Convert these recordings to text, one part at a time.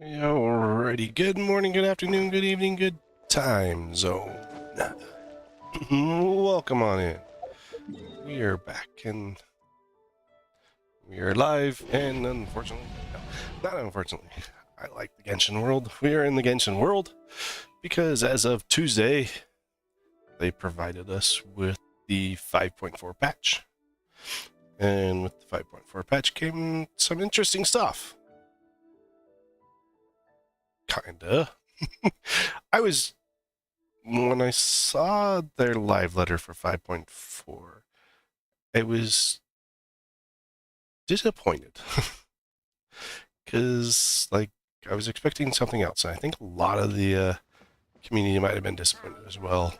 Alrighty, good morning, good afternoon, good evening, good time zone. Welcome on in. We are back and we are live, and unfortunately, no, not unfortunately, I like the Genshin world. We are in the Genshin world because as of Tuesday, they provided us with the 5.4 patch. And with the 5.4 patch came some interesting stuff. Kinda. When I saw their live letter for 5.4, I was disappointed because, like, I was expecting something else. And I think a lot of the community might have been disappointed as well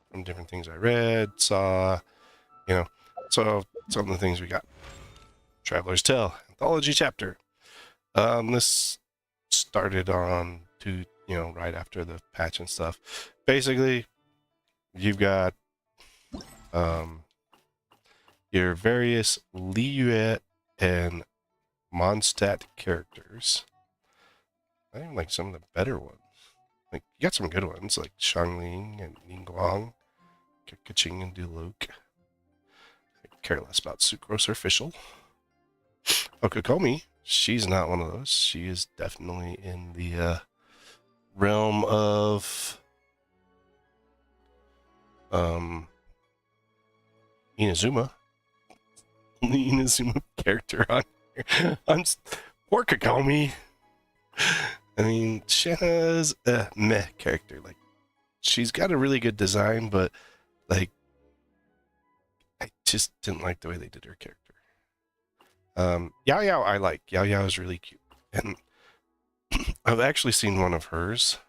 from different things I read, saw, you know. So some of the things we got: Traveler's Tale Anthology Chapter. This started on right after the patch and stuff. Basically, you've got your various Liyue and Mondstadt characters. I even like some of the better ones. Like, you got some good ones, like Shangling and Ningguang, Kaching and Duluc. I care less about Sucrose or Fischl. Okakomi, she's not one of those. She is definitely in the realm of Inazuma. Only Inazuma character on here. Poor Kakomi. I mean, Shanna's a meh character. Like, she's got a really good design, but, like, I just didn't like the way they did her character. Yao Yao I like. Yao Yao is really cute. And I've actually seen one of hers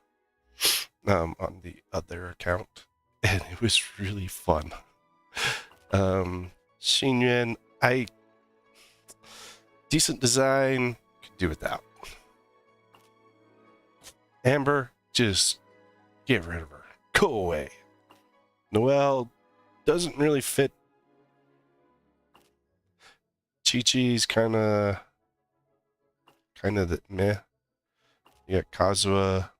on the other account, and it was really fun. Xingyuan, decent design, could do without. Amber, just get rid of her. Go away. Noelle doesn't really fit. Chi-Chi's kind of the meh. You got Kazuha.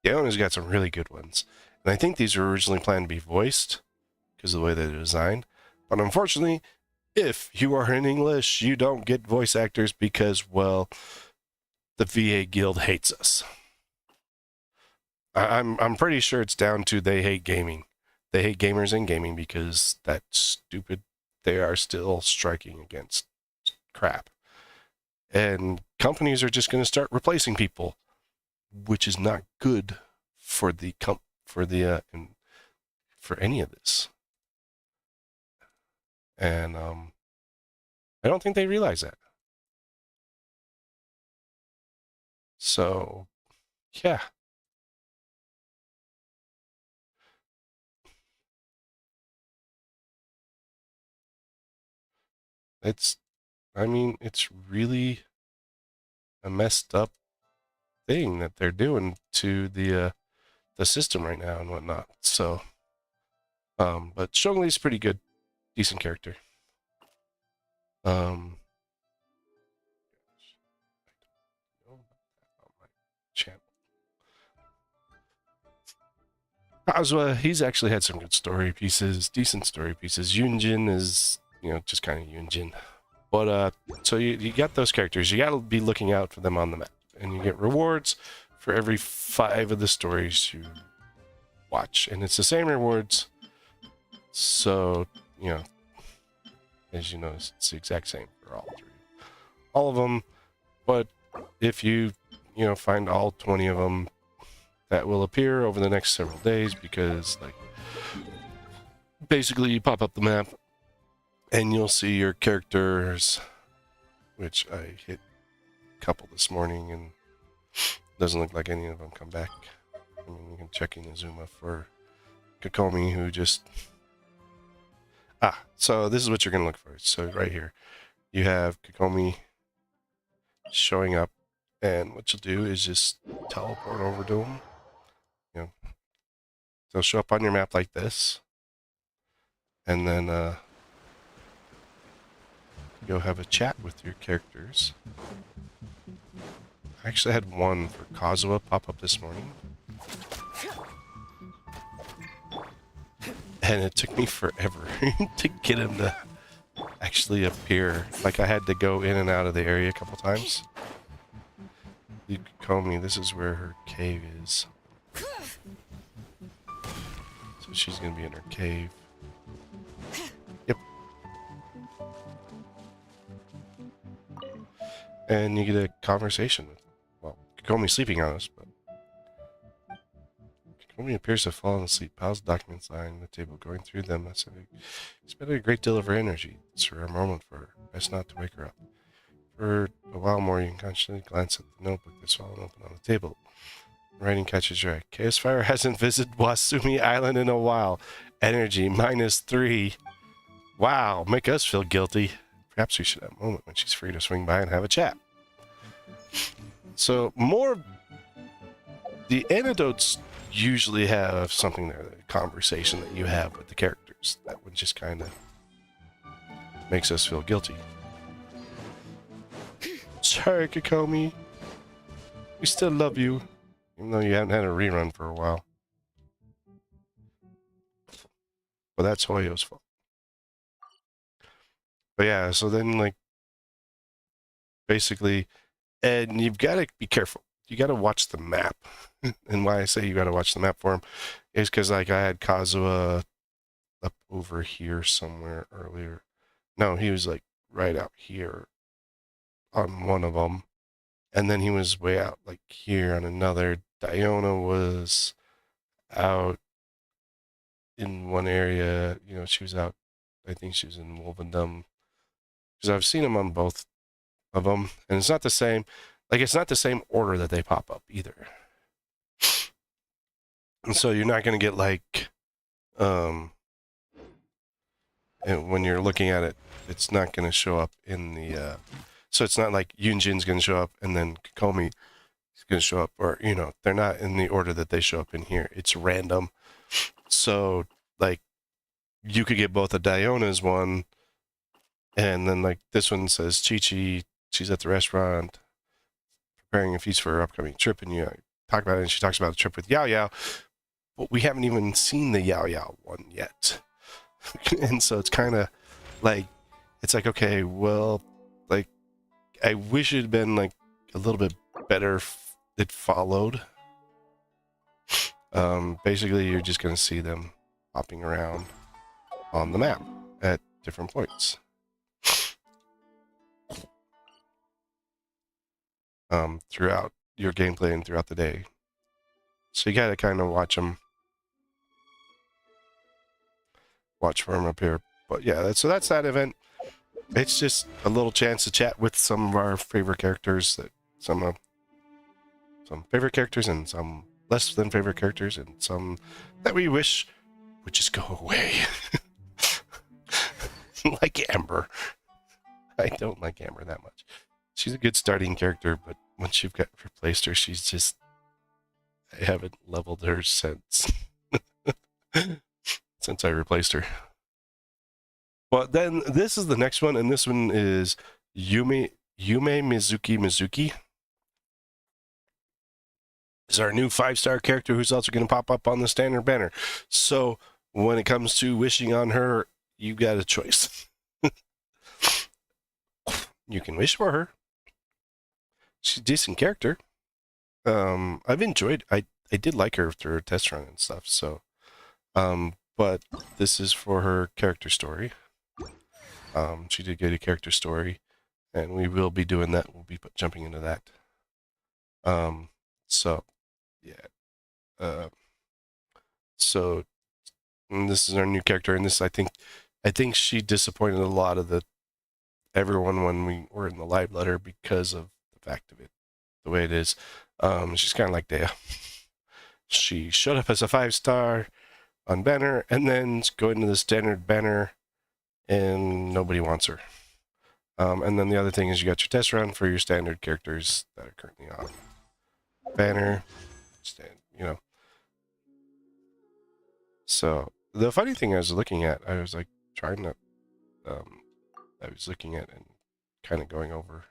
Yaona's got some really good ones. And I think these were originally planned to be voiced because of the way they're designed. But unfortunately, if you are in English, you don't get voice actors because, well, the VA Guild hates us. I'm pretty sure it's down to they hate gaming. They hate gamers and gaming because that's stupid. They are still striking against crap. And companies are just going to start replacing people, which is not good for for any of this. And I don't think they realize that. So, yeah. It's really a messed up thing that they're doing to the system right now and whatnot. So, but Zhongli's pretty good, decent character. On my channel. Kazuha, he's actually had some good story pieces, decent story pieces. Yunjin is, just kind of Yunjin. But, so you got those characters. You got to be looking out for them on the map. And you get rewards for every 5 of the stories you watch. And it's the same rewards. So, as you notice, it's the exact same for all 3. All of them. But if you, find all 20 of them, that will appear over the next several days because, like, basically you pop up the map and you'll see your characters, which I hit a couple this morning and doesn't look like any of them come back. I mean, you can check Inazuma for Kokomi, who just... so this is what you're going to look for. So right here, you have Kokomi showing up, and what you'll do is just teleport over to him. They'll show up on your map like this, and then you'll have a chat with your characters. I actually had one for Kazuha pop up this morning. And it took me forever to get him to actually appear. Like, I had to go in and out of the area a couple times. You could call me, this is where her cave is. So she's gonna be in her cave. Yep. And you get a conversation with, well, Kokomi's sleeping on us, but Kokomi appears to have fallen asleep. Piles of documents lying on the table, going through them. That's spending a great deal of her energy. It's a rare moment for her. Best not to wake her up. For a while more, you can consciously glance at the notebook that's fallen open on the table. Writing catches your eye. Chaos Fire hasn't visited Wasumi Island in a while. Energy -3. Wow, make us feel guilty. Perhaps we should have a moment when she's free to swing by and have a chat. So, more... The anecdotes usually have something there, the conversation that you have with the characters. That one just kind of makes us feel guilty. Sorry, Kokomi. We still love you. Even though you haven't had a rerun for a while. But that's Hoyo's fault. But yeah, so then, like, basically, and you've got to be careful. You got to watch the map. And why I say you got to watch the map for him is because, like, I had Kazuha up over here somewhere earlier. No, he was, like, right out here on one of them. And then he was way out, like, here on another. Diona was out in one area. You know, she was out, I think she was in Wolvendom. Because I've seen him on both of them. And it's not the same, like, it's not the same order that they pop up either. And so you're not going to get, like, and when you're looking at it, it's not going to show up in the, so it's not like Yunjin's going to show up and then Kokomi is going to show up, or, you know, they're not in the order that they show up in here. It's random. So, like, you could get both a Diona's one, and then, like, this one says Chi-Chi, she's at the restaurant preparing a feast for her upcoming trip, and you talk about it, and she talks about the trip with Yao Yao, but we haven't even seen the Yao Yao one yet. And so it's kind of like, it's like, okay, well, like, I wish it had been, like, a little bit better it followed. Basically, you're just going to see them hopping around on the map at different points. Throughout your gameplay and throughout the day. So you got to kind of watch them. Watch for them appear. But yeah, so that's that event. It's just a little chance to chat with some of our favorite characters, that some favorite characters and some less than favorite characters, and some that we wish would just go away. Like Amber. I don't like Amber that much. She's a good starting character, but once you've got replaced her, she's just... I haven't leveled her since since I replaced her. But then this is the next one, and this one is Yume Mizuki. Is our new 5-star character who's also going to pop up on the standard banner. So when it comes to wishing on her, you got a choice. You can wish for her. She's a decent character. I've enjoyed. I did like her through her test run and stuff. So, but this is for her character story. She did get a character story, and we will be doing that. We'll be jumping into that. So, yeah. So this is our new character, and this I think she disappointed a lot of everyone when we were in the live letter because of the fact of it, the way it is. She's kind of like Dea. She showed up as a 5-star on banner, and then go into the standard banner, and nobody wants her. And then the other thing is you got your test run for your standard characters that are currently on banner. You know. So the funny thing I was looking at, I was like trying to, I was looking at and kind of going over.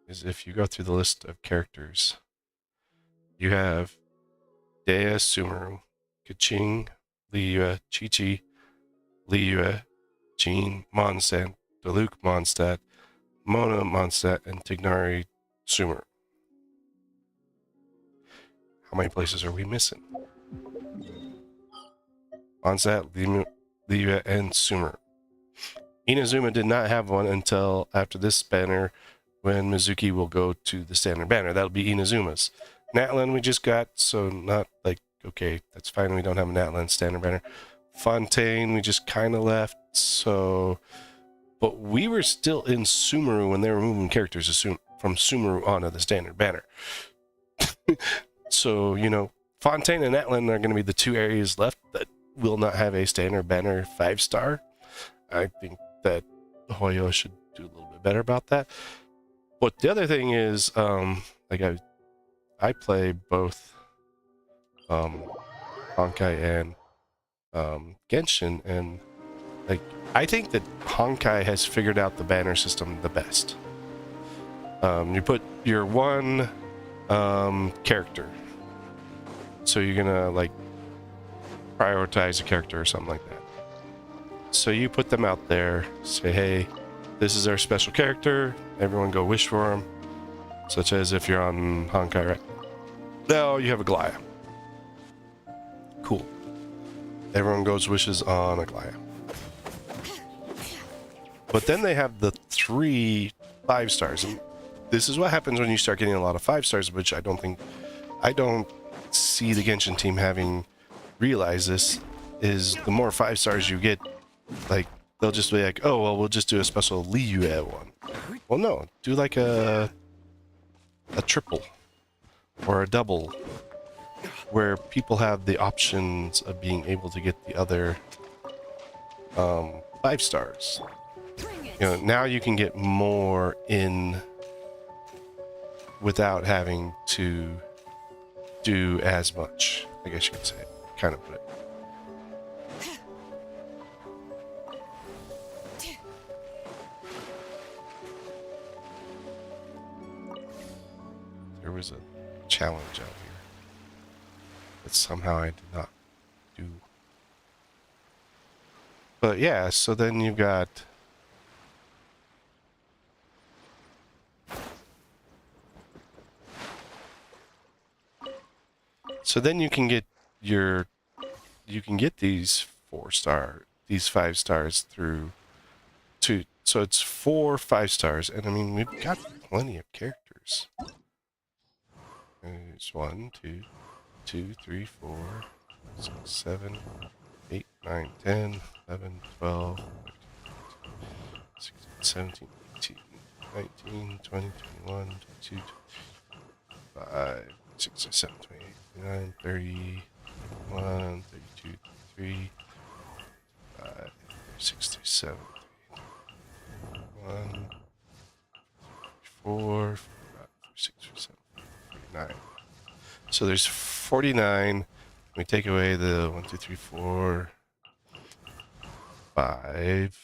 is if you go through the list of characters, you have Dea Sumeru, Kaching, Liyue, Chi-Chi, Liyue, Jean Mondstadt, Diluc Mondstadt, Mona Mondstadt, and Tignari Sumeru. How many places are we missing? Mondstadt, Liyue, and Sumeru. Inazuma did not have one until after this banner, when Mizuki will go to the standard banner. That'll be Inazuma's. Natlan we just got, so not like, okay, that's fine, we don't have a Natlan standard banner. Fontaine we just kind of left, so... But we were still in Sumeru when they were moving characters from Sumeru onto the standard banner. So, you know, Fontaine and Natlan are going to be the two areas left that will not have a standard banner 5-star. I think that Hoyo should do a little bit better about that. But the other thing is, like I play both Honkai and Genshin, and like I think that Honkai has figured out the banner system the best. You put your one character, so you're gonna like prioritize a character or something like that. So you put them out there, say, hey, this is our special character, everyone go wish for him. Such as if you're on Honkai right now, you have a Glaya. Cool. Everyone goes wishes on a Glaya. But then they have the 3 5-stars, and this is what happens when you start getting a lot of 5-stars, which I don't see the Genshin team having realized this, is the more 5-stars you get, like, they'll just be like, oh, well, we'll just do a special Liyue one. Well, no, do like a triple or a double, where people have the options of being able to get the other 5-stars. You know, now you can get more in without having to do as much, I guess you could say, kind of put it. There was a challenge out here that somehow I did not do. But yeah, so then you've got you can get these 4-star, these 5-stars through 2. So it's 4 5-stars, and I mean we've got plenty of characters. It's 1, 2, 2, 3, 4, 6, 7, 8, 9, 10, 11, 12, 16, 17, 18, 19, 20, 21, 22, 25, 6, 7, 28, 29, 30, 31, 32, 33, 5, 6, 37, 1, 4, 5, 6, 7, 49. So there's 49. We take away the 1, 2, 3, 4, 5,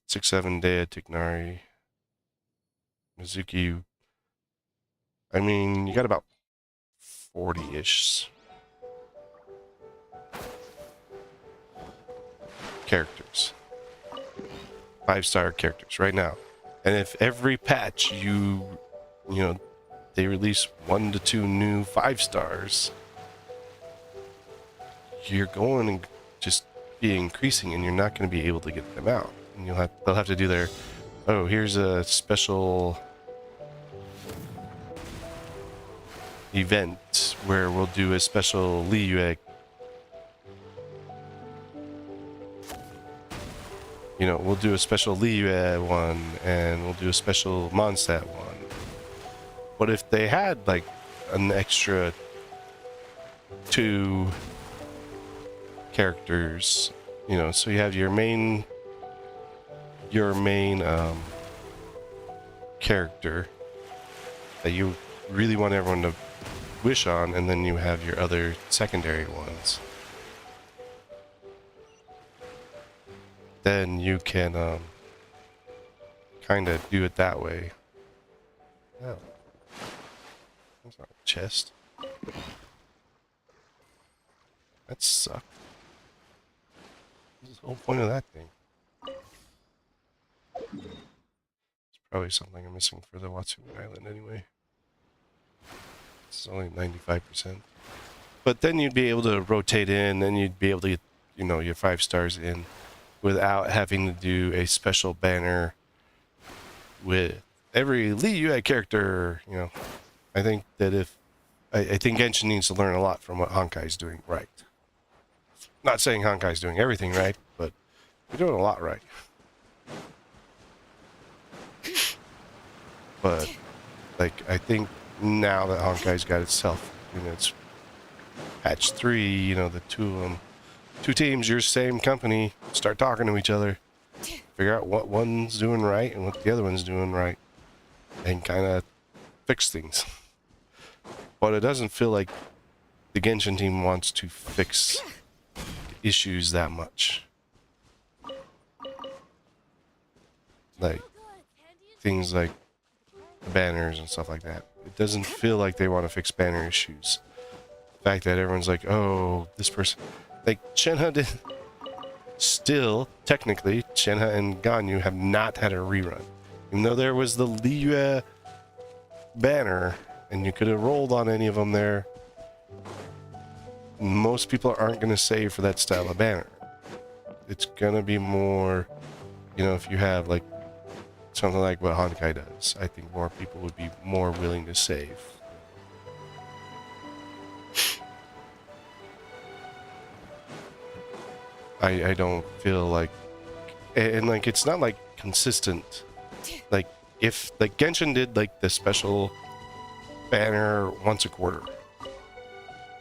6, 7 Dea, Tignari, Mizuki. I mean, you got about 40-ish characters. 5-star characters right now. And if every patch you know, they release 1 to 2 new 5-stars, you're going to just be increasing, and you're not going to be able to get them out. And they'll have to do their, oh, here's a special event where we'll do a special Liyue. You know, we'll do a special Liyue one, and we'll do a special Mondstadt one. But if they had like an extra 2 characters, you know, so you have your main character that you really want everyone to wish on, and then you have your other secondary ones, then you can kind of do it that way. hell? That's not a chest. That sucks. What's the whole point of that thing? It's probably something I'm missing for the Watsumi Island anyway. It's only 95%. But then you'd be able to rotate in, then you'd be able to get, you know, your 5 stars in without having to do a special banner with every Liyue character, you know. I think that I think Genshin needs to learn a lot from what Honkai's doing right. Not saying Honkai's doing everything right, but they're doing a lot right. But, like, I think now that Honkai's got itself in its patch 3, you know, the two teams, your same company, start talking to each other, figure out what one's doing right and what the other one's doing right, and kind of fix things. But it doesn't feel like the Genshin team wants to fix issues that much. Like, things like banners and stuff like that. It doesn't feel like they want to fix banner issues. The fact that everyone's like, oh, this person... Like, Shenhe did... Still, technically, Shenhe and Ganyu have not had a rerun. Even though there was the Liyue banner, and you could have rolled on any of them there, most people aren't going to save for that style of banner. It's going to be more, you know, if you have, like, something like what Honkai does, I think more people would be more willing to save. I don't feel like... And, like, it's not, like, consistent. Like, if, like, Genshin did, like, the special banner once a quarter.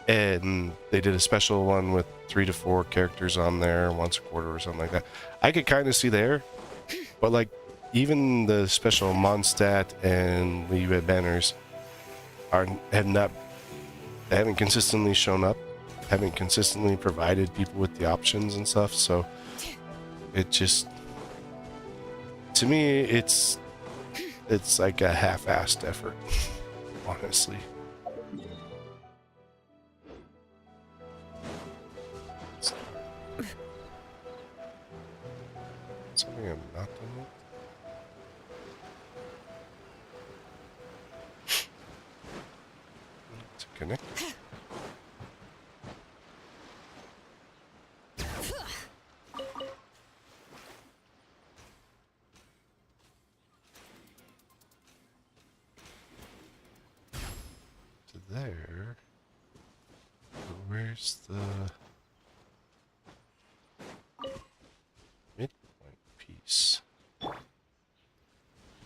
And they did a special one with 3 to 4 characters on there once a quarter or something like that. I could kind of see there. But, like, even the special Mondstadt and Liyue banners haven't consistently shown up. Haven't consistently provided people with the options and stuff, so it just, to me, it's like a half-assed effort, honestly. Something I'm not done with. To connect. There. Where's the midpoint piece?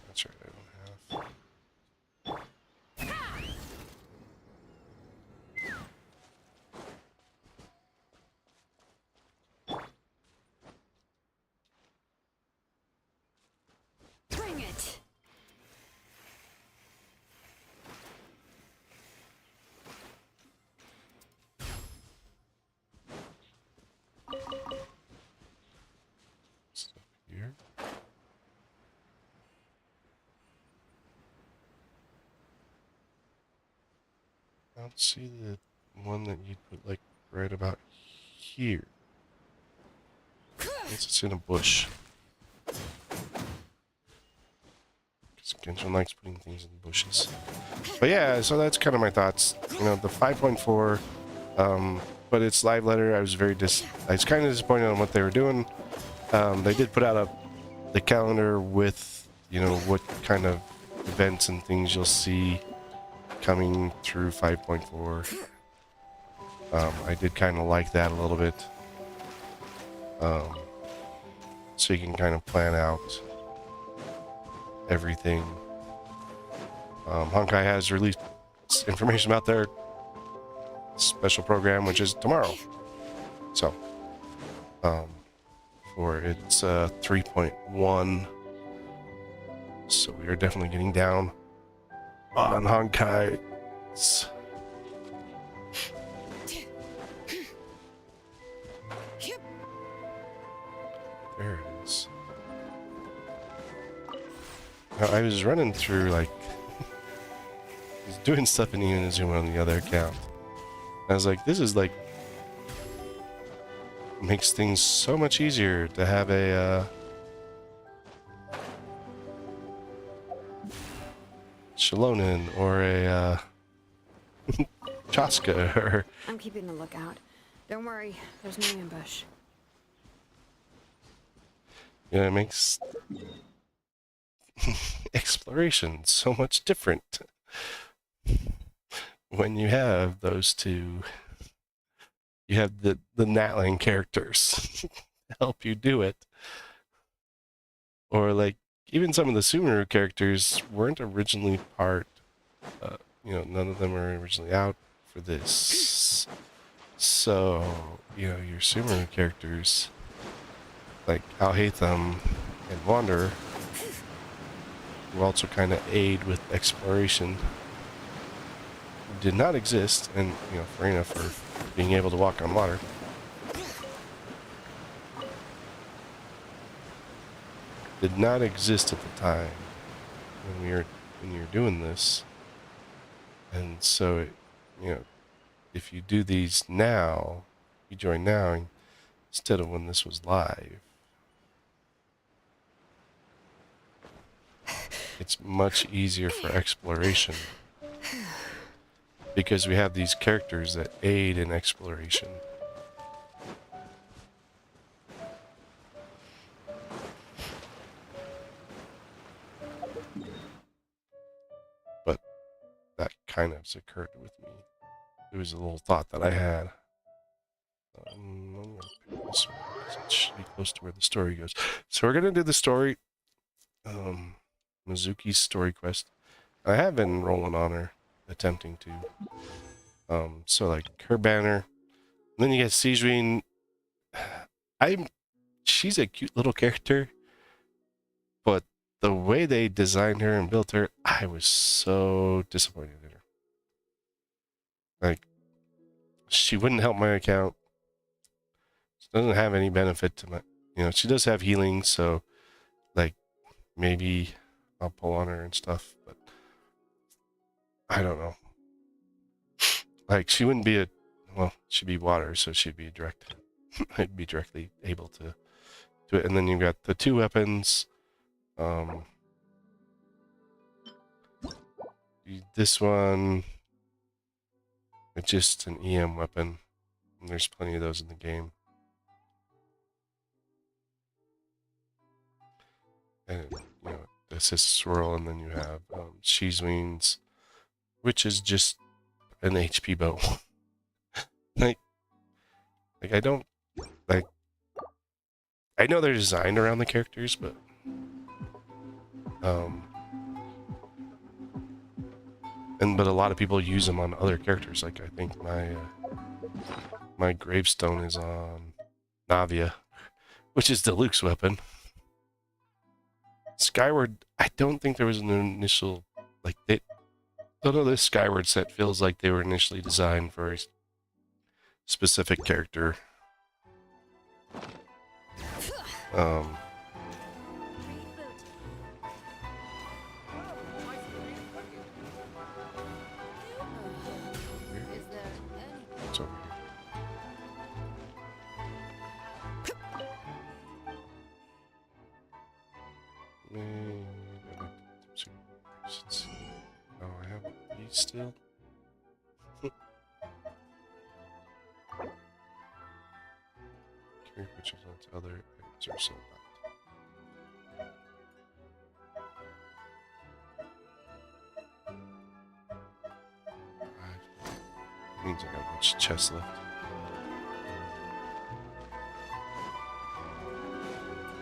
That's right, I don't have. Bring it. Stuff here. I don't see the one that you'd put like right about here. I guess it's in a bush. Because Genshin likes putting things in bushes. But yeah, so that's kind of my thoughts. You know, the 5.4, but it's live letter. I was kind of disappointed on what they were doing. They did put out the calendar with, you know, what kind of events and things you'll see coming through 5.4. I did kind of like that a little bit. So you can kind of plan out everything. Honkai has released information about their special program, which is tomorrow. So, for its 3.1. So we are definitely getting down on Honkai's. There it is. Now, I was running through, like, doing stuff in Inazuma on the other account. I was like, this is like makes things so much easier to have a Shalonen or a Chaska or I'm keeping a lookout. Don't worry, there's no ambush. it makes exploration so much different when you have those two. You have the Natlan characters to help you do it, or like even some of the Sumeru characters weren't originally part. None of them were originally out for this. So your Sumeru characters like Alhaitham and Wander, who also kind of aid with exploration, did not exist, and Farina for being able to walk on water. Did not exist at the time when you're doing this, and so if you do these now, you join now instead of when this was live. It's much easier for exploration because we have these characters that aid in exploration. But that kind of occurred with me. It was a little thought that I had. I'm gonna pick this one because it should be close to where the story goes. So we're gonna do the story. Mizuki's story quest. I have been rolling on her, attempting to. So like her banner. And then you get Sijuin. She's a cute little character, but the way they designed her and built her, I was so disappointed in her. Like, she wouldn't help my account. She doesn't have any benefit to my, she does have healing, so like maybe I'll pull on her and stuff, but I don't know. Like, she wouldn't be she'd be water, so she'd be I'd be directly able to do it. And then you've got the two weapons. This one, it's just an EM weapon. And there's plenty of those in the game. And, the assist swirl, and then you have Shizuine's, which is just an HP bow. like I don't, I know they're designed around the characters, but but a lot of people use them on other characters. Like I think my gravestone is on Navia, which is Diluc's weapon. Skyward, I don't think there was an initial I don't know. This Skyward set feels like they were initially designed for a specific character. It's over here. Oh, I have these still. Carry pictures onto other items are sold out. Means I got much chest left.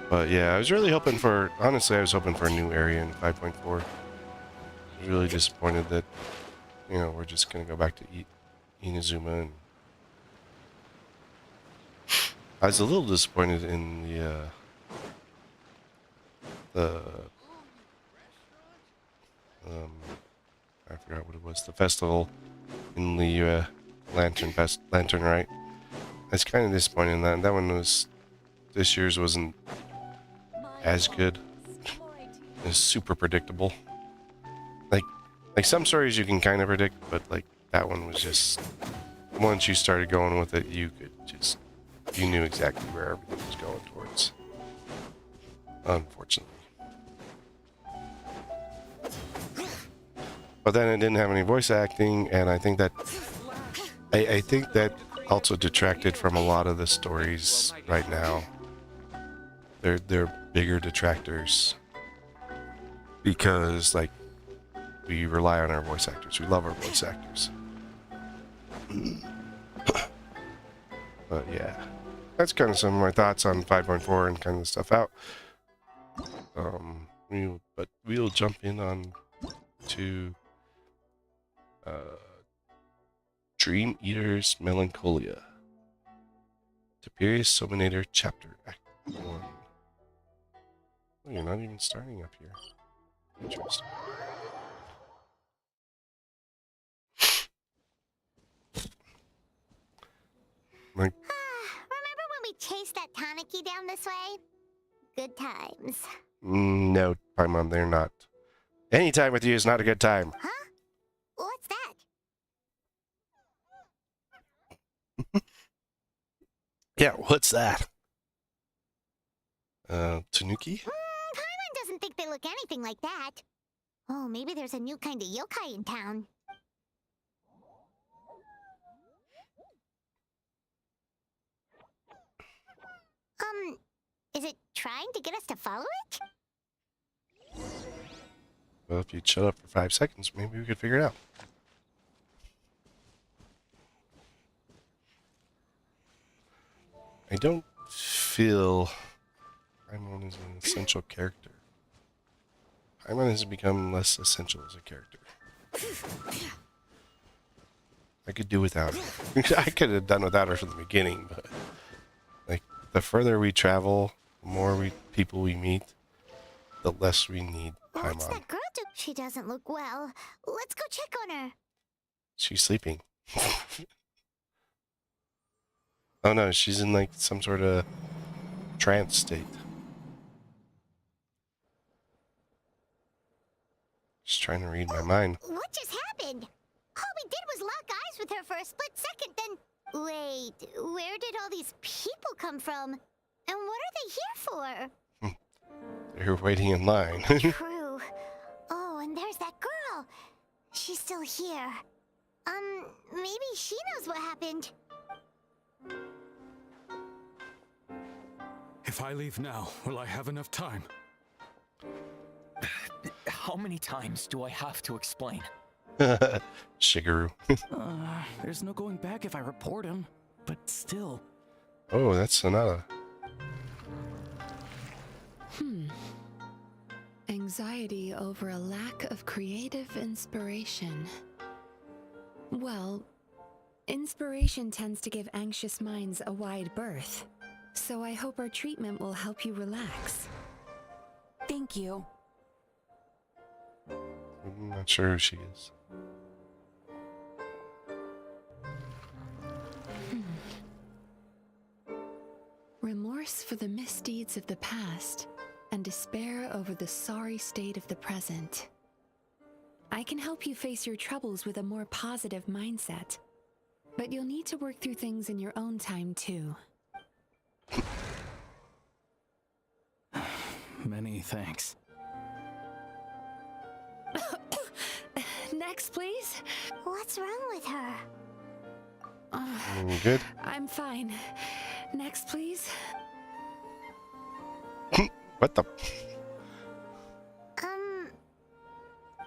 But yeah, I was really hoping for, honestly, I was hoping for a new area in 5.4. I was really disappointed that, we're just going to go back to Inazuma. And I was a little disappointed in I forgot what it was, the festival in the Lantern Rite. I was kind of disappointed in that. That one was, this year's wasn't as good. It's super predictable. Like, Like some stories you can kind of predict, but like that one was just once you started going with it, you knew exactly where everything was going towards. Unfortunately. But then it didn't have any voice acting, and I think that also detracted from a lot of the stories right now. They're bigger detractors because like we rely on our voice actors. We love our voice actors. But yeah, that's kind of some of my thoughts on 5.4 and kind of stuff out. We'll jump in on to Dream Eater's Melancholia. Tiberius Sominator Chapter Act 1. Oh, you're not even starting up here. Interesting. Like, remember when we chased that Tanuki down this way? Good times. No, Paimon, they're not. Any time with you is not a good time. Huh? What's that? Yeah, what's that? Tanuki? Paimon doesn't think they look anything like that. Oh, maybe there's a new kind of yokai in town. Is it trying to get us to follow it? Well, if you'd shut up for 5 seconds, maybe we could figure it out. I don't feel Paimon is an essential character. Paimon has become less essential as a character. I could do without her. I could have done without her from the beginning, but like the further we travel, the more people we meet, the less we need What's Paimon. that girl do? She doesn't look well. Let's go check on her. She's sleeping. Oh no, she's in like some sort of trance state. She's trying to read my mind. What just happened? All we did was lock eyes with her for a split second, then... Wait, where did all these people come from? And what are they here for? They're waiting in line. True. Oh, and there's that girl. She's still here. Maybe she knows what happened. If I leave now, will I have enough time? How many times do I have to explain? Shigeru. There's no going back if I report him. But still. Oh, that's Sonata. Anxiety over a lack of creative inspiration. Well, inspiration tends to give anxious minds a wide berth. So I hope our treatment will help you relax. Thank you. I'm not sure who she is. Remorse for the misdeeds of the past and despair over the sorry state of the present. I can help you face your troubles with a more positive mindset, but you'll need to work through things in your own time too. Many thanks. Next, please. What's wrong with her? Good. I'm fine. Next, please. What the?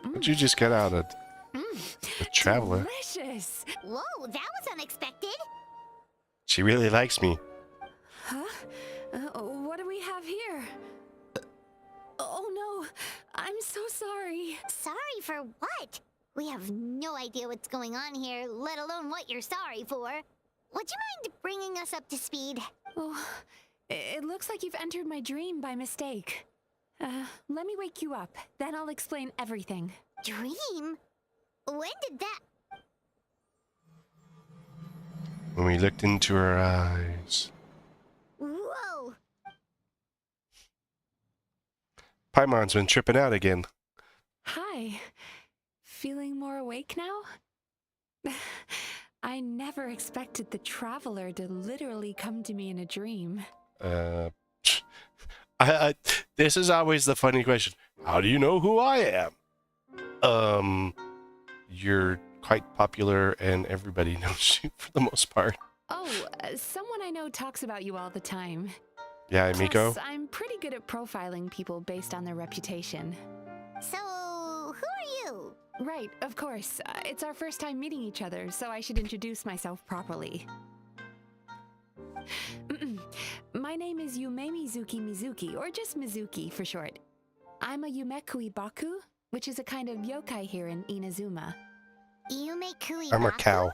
What'd you just get out of the Traveler? Delicious. Whoa, that was unexpected. She really likes me. Huh? What do we have here? Oh no, I'm so sorry. Sorry for what? We have no idea what's going on here, let alone what you're sorry for. Would you mind bringing us up to speed? Oh, it looks like you've entered my dream by mistake. Let me wake you up, then I'll explain everything. Dream? When did that... When we looked into her eyes. Whoa! Paimon's been tripping out again. Hi. Feeling more awake now? I never expected the traveler to literally come to me in a dream. This is always the funny question. How do you know who I am? You're quite popular and everybody knows you for the most part. Oh, someone I know talks about you all the time. Yeah, Miko? Plus, I'm pretty good at profiling people based on their reputation. So, who are you? Right, of course. It's our first time meeting each other, so I should introduce myself properly. My name is Yume Mizuki, or just Mizuki for short. I'm a Yumekui Baku, which is a kind of yokai here in Inazuma. Yumekui I'm a Baku? cow.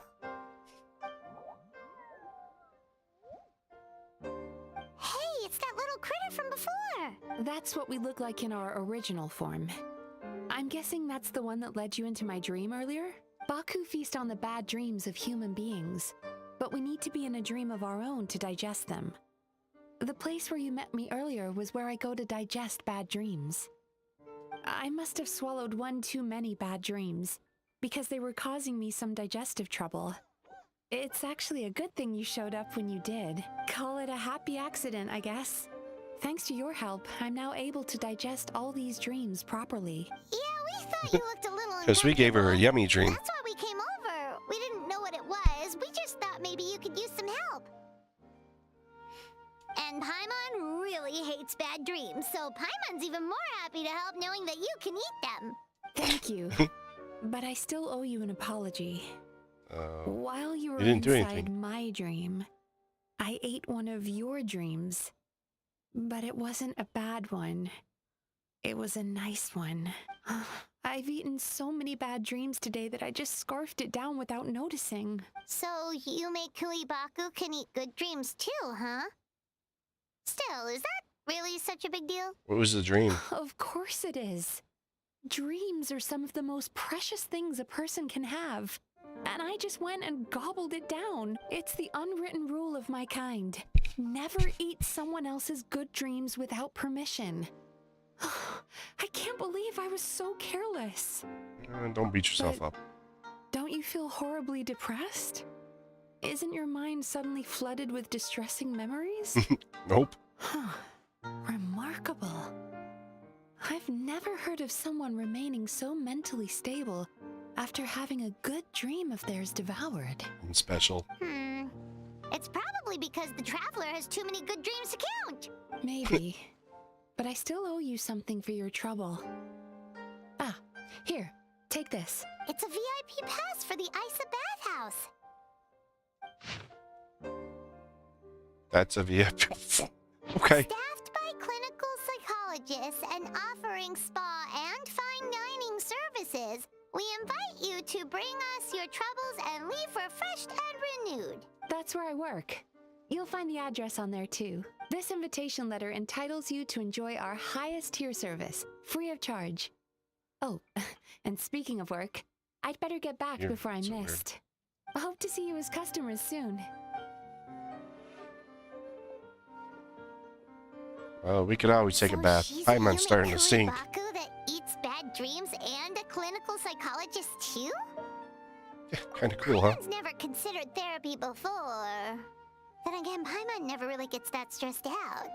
Hey, it's that little critter from before! That's what we look like in our original form. I'm guessing that's the one that led you into my dream earlier? Baku feast on the bad dreams of human beings, but we need to be in a dream of our own to digest them. The place where you met me earlier was where I go to digest bad dreams. I must have swallowed one too many bad dreams, because they were causing me some digestive trouble. It's actually a good thing you showed up when you did. Call it a happy accident, I guess. Thanks to your help, I'm now able to digest all these dreams properly. Yeah, we thought you looked a little Because we gave her a uncomfortable. yummy dream. That's why we came over. We didn't know what it was. We just thought maybe you could use some help. And Paimon really hates bad dreams, so Paimon's even more happy to help knowing that you can eat them. Thank you. But I still owe you an apology. While you were you didn't do inside anything. my dream, I ate one of your dreams. But it wasn't a bad one. It was a nice one. I've eaten so many bad dreams today that I just scarfed it down without noticing. So Yumekui Baku can eat good dreams too, huh? Still, is that really such a big deal? What was the dream? Of course it is. Dreams are some of the most precious things a person can have. And I just went and gobbled it down. It's the unwritten rule of my kind. Never eat someone else's good dreams without permission. I can't believe I was so careless. Don't beat yourself up. Don't you feel horribly depressed? Isn't your mind suddenly flooded with distressing memories? Nope. Huh. Remarkable. I've never heard of someone remaining so mentally stable after having a good dream of theirs devoured. I'm special. It's probably because the traveler has too many good dreams to count. Maybe. But I still owe you something for your trouble. Ah, here, take this. It's a VIP pass for the Isa bathhouse. That's a VIP. Okay. Staffed by clinical psychologists and offering spa and fine dining services, we invite you to bring us your troubles and leave refreshed and renewed. That's where I work. You'll find the address on there too. This invitation letter entitles you to enjoy our highest tier service, free of charge. Oh, and speaking of work, I'd better get back You're before I'm so weird. missed. I hope to see you as customers soon. Well, we could always take a So bath. she's Paimon's a starting to Yumekui sink. Baku that eats bad dreams and a clinical psychologist too? Yeah, kind of cool, huh? Paimon's never considered therapy before. Then again, Paimon never really gets that stressed out.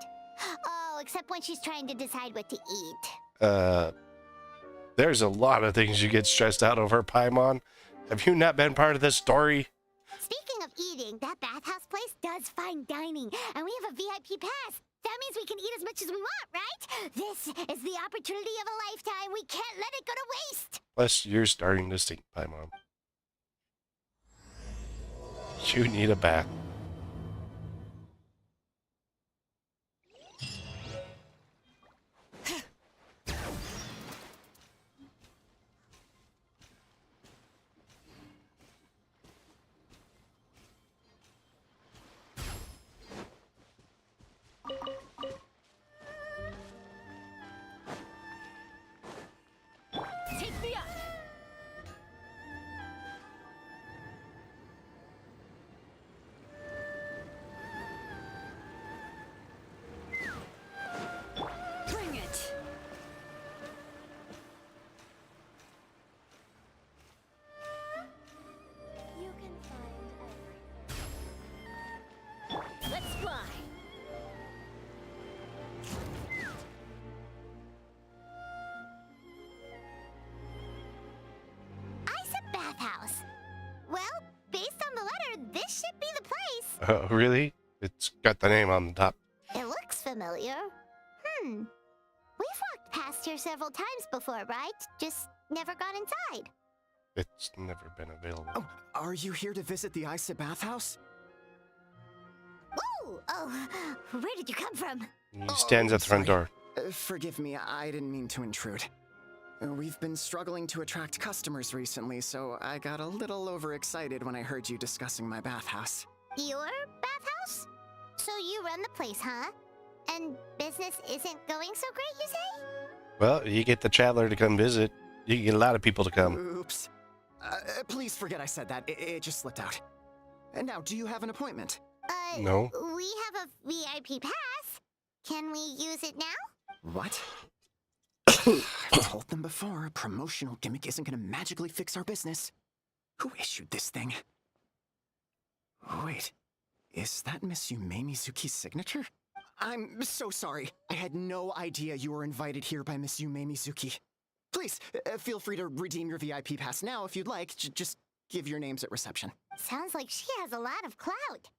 Oh, except when she's trying to decide what to eat. There's a lot of things you get stressed out over, Paimon. Have you not been part of this story? Speaking of eating, that bathhouse place does fine dining, and we have a VIP pass. That means we can eat as much as we want, right? This is the opportunity of a lifetime. We can't let it go to waste. Plus, you're starting to stink, Paimon. You need a bath. Take me up! Oh, really? It's got the name on the top. It looks familiar. We've walked past here several times before, right? Just never got inside. It's never been available. Oh, are you here to visit the Isa bathhouse? Ooh! Oh, where did you come from? He stands at the front sorry. door. Forgive me, I didn't mean to intrude. We've been struggling to attract customers recently, so I got a little overexcited when I heard you discussing my bathhouse. Your bathhouse? So you run the place, huh? And business isn't going so great, you say? Well, you get the traveler to come visit. You can get a lot of people to come. Oops. Please forget I said that. It just slipped out. And now, do you have an appointment? No. We have a VIP pass. Can we use it now? What? I've told them before, a promotional gimmick isn't gonna magically fix our business. Who issued this thing? Wait, is that Miss Yume Mizuki's signature? I'm so sorry. I had no idea you were invited here by Miss Yume Mizuki. Please, feel free to redeem your VIP pass now if you'd like. Just give your names at reception. Sounds like she has a lot of clout.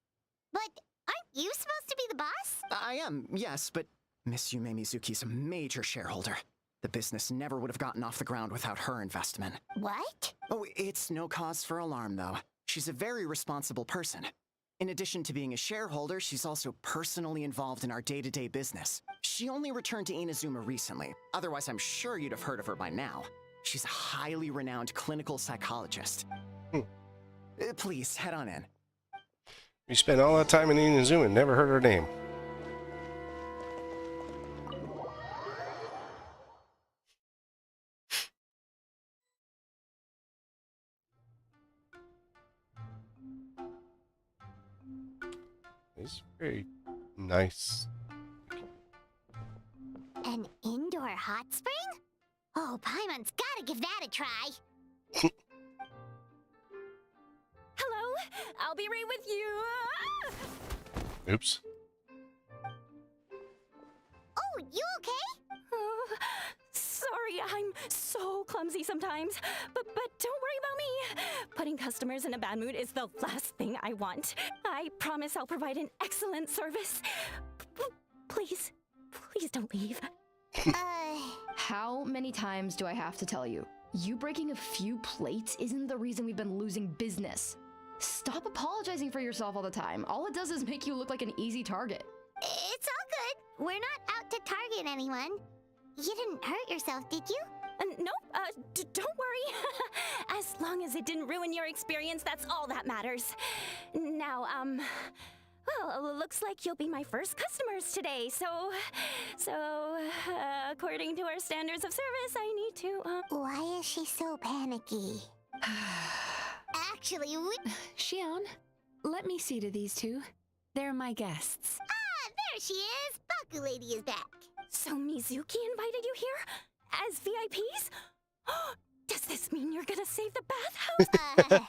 But aren't you supposed to be the boss? I am, yes, but Miss Yume Mizuki's a major shareholder. The business never would have gotten off the ground without her investment. What? Oh, it's no cause for alarm, though. She's a very responsible person. In addition to being a shareholder, she's also personally involved in our day-to-day business. She only returned to Inazuma recently. Otherwise, I'm sure you'd have heard of her by now. She's a highly renowned clinical psychologist. Please, head on in. We spent all that time in Inazuma and never heard her name. It's very nice. An indoor hot spring? Oh, Paimon's gotta give that a try. Hello, I'll be right with you. Oops. Oh, you okay? Oh, sorry, I'm so clumsy sometimes. But don't worry about me. Putting customers in a bad mood is the last thing I want. I promise I'll provide an excellent service. Please don't leave. How many times do I have to tell you? You breaking a few plates isn't the reason we've been losing business. Stop apologizing for yourself all the time. All it does is make you look like an easy target. It's all good. We're not out to target anyone. You didn't hurt yourself, did you? Nope, don't worry. As long as it didn't ruin your experience, that's all that matters. Now, well, looks like you'll be my first customers today, so, according to our standards of service, I need to, Why is she so panicky? Actually, Shion, let me see to these two. They're my guests. there she is. Baku Lady is back. So Mizuki invited you here? As VIPs? Does this mean you're gonna save the bathhouse?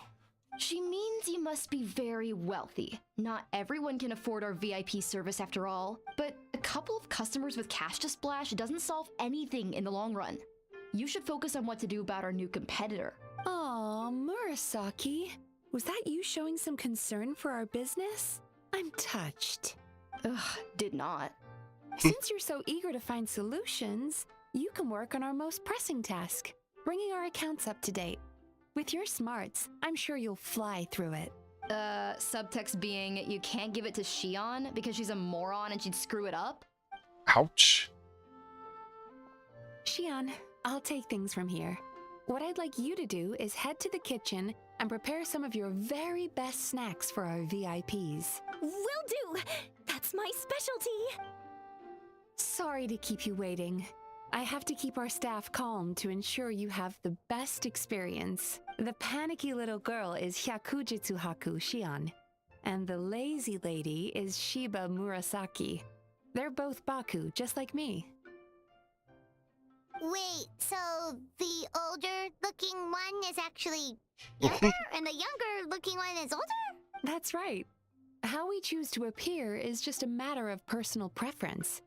She means you must be very wealthy. Not everyone can afford our VIP service after all, but a couple of customers with cash to splash doesn't solve anything in the long run. You should focus on what to do about our new competitor. Aw, Murasaki. Was that you showing some concern for our business? I'm touched. Ugh, did not. Since you're so eager to find solutions, you can work on our most pressing task, bringing our accounts up to date. With your smarts, I'm sure you'll fly through it. Subtext being you can't give it to Shion because she's a moron and she'd screw it up? Ouch. Shion, I'll take things from here. What I'd like you to do is head to the kitchen and prepare some of your very best snacks for our VIPs. Will do! That's my specialty! Sorry to keep you waiting. I have to keep our staff calm to ensure you have the best experience. The panicky little girl is Hyakujitsu Haku Shion, and the lazy lady is Shiba Murasaki. They're both Baku, just like me. Wait, so the older-looking one is actually younger, and the younger-looking one is older? That's right. How we choose to appear is just a matter of personal preference.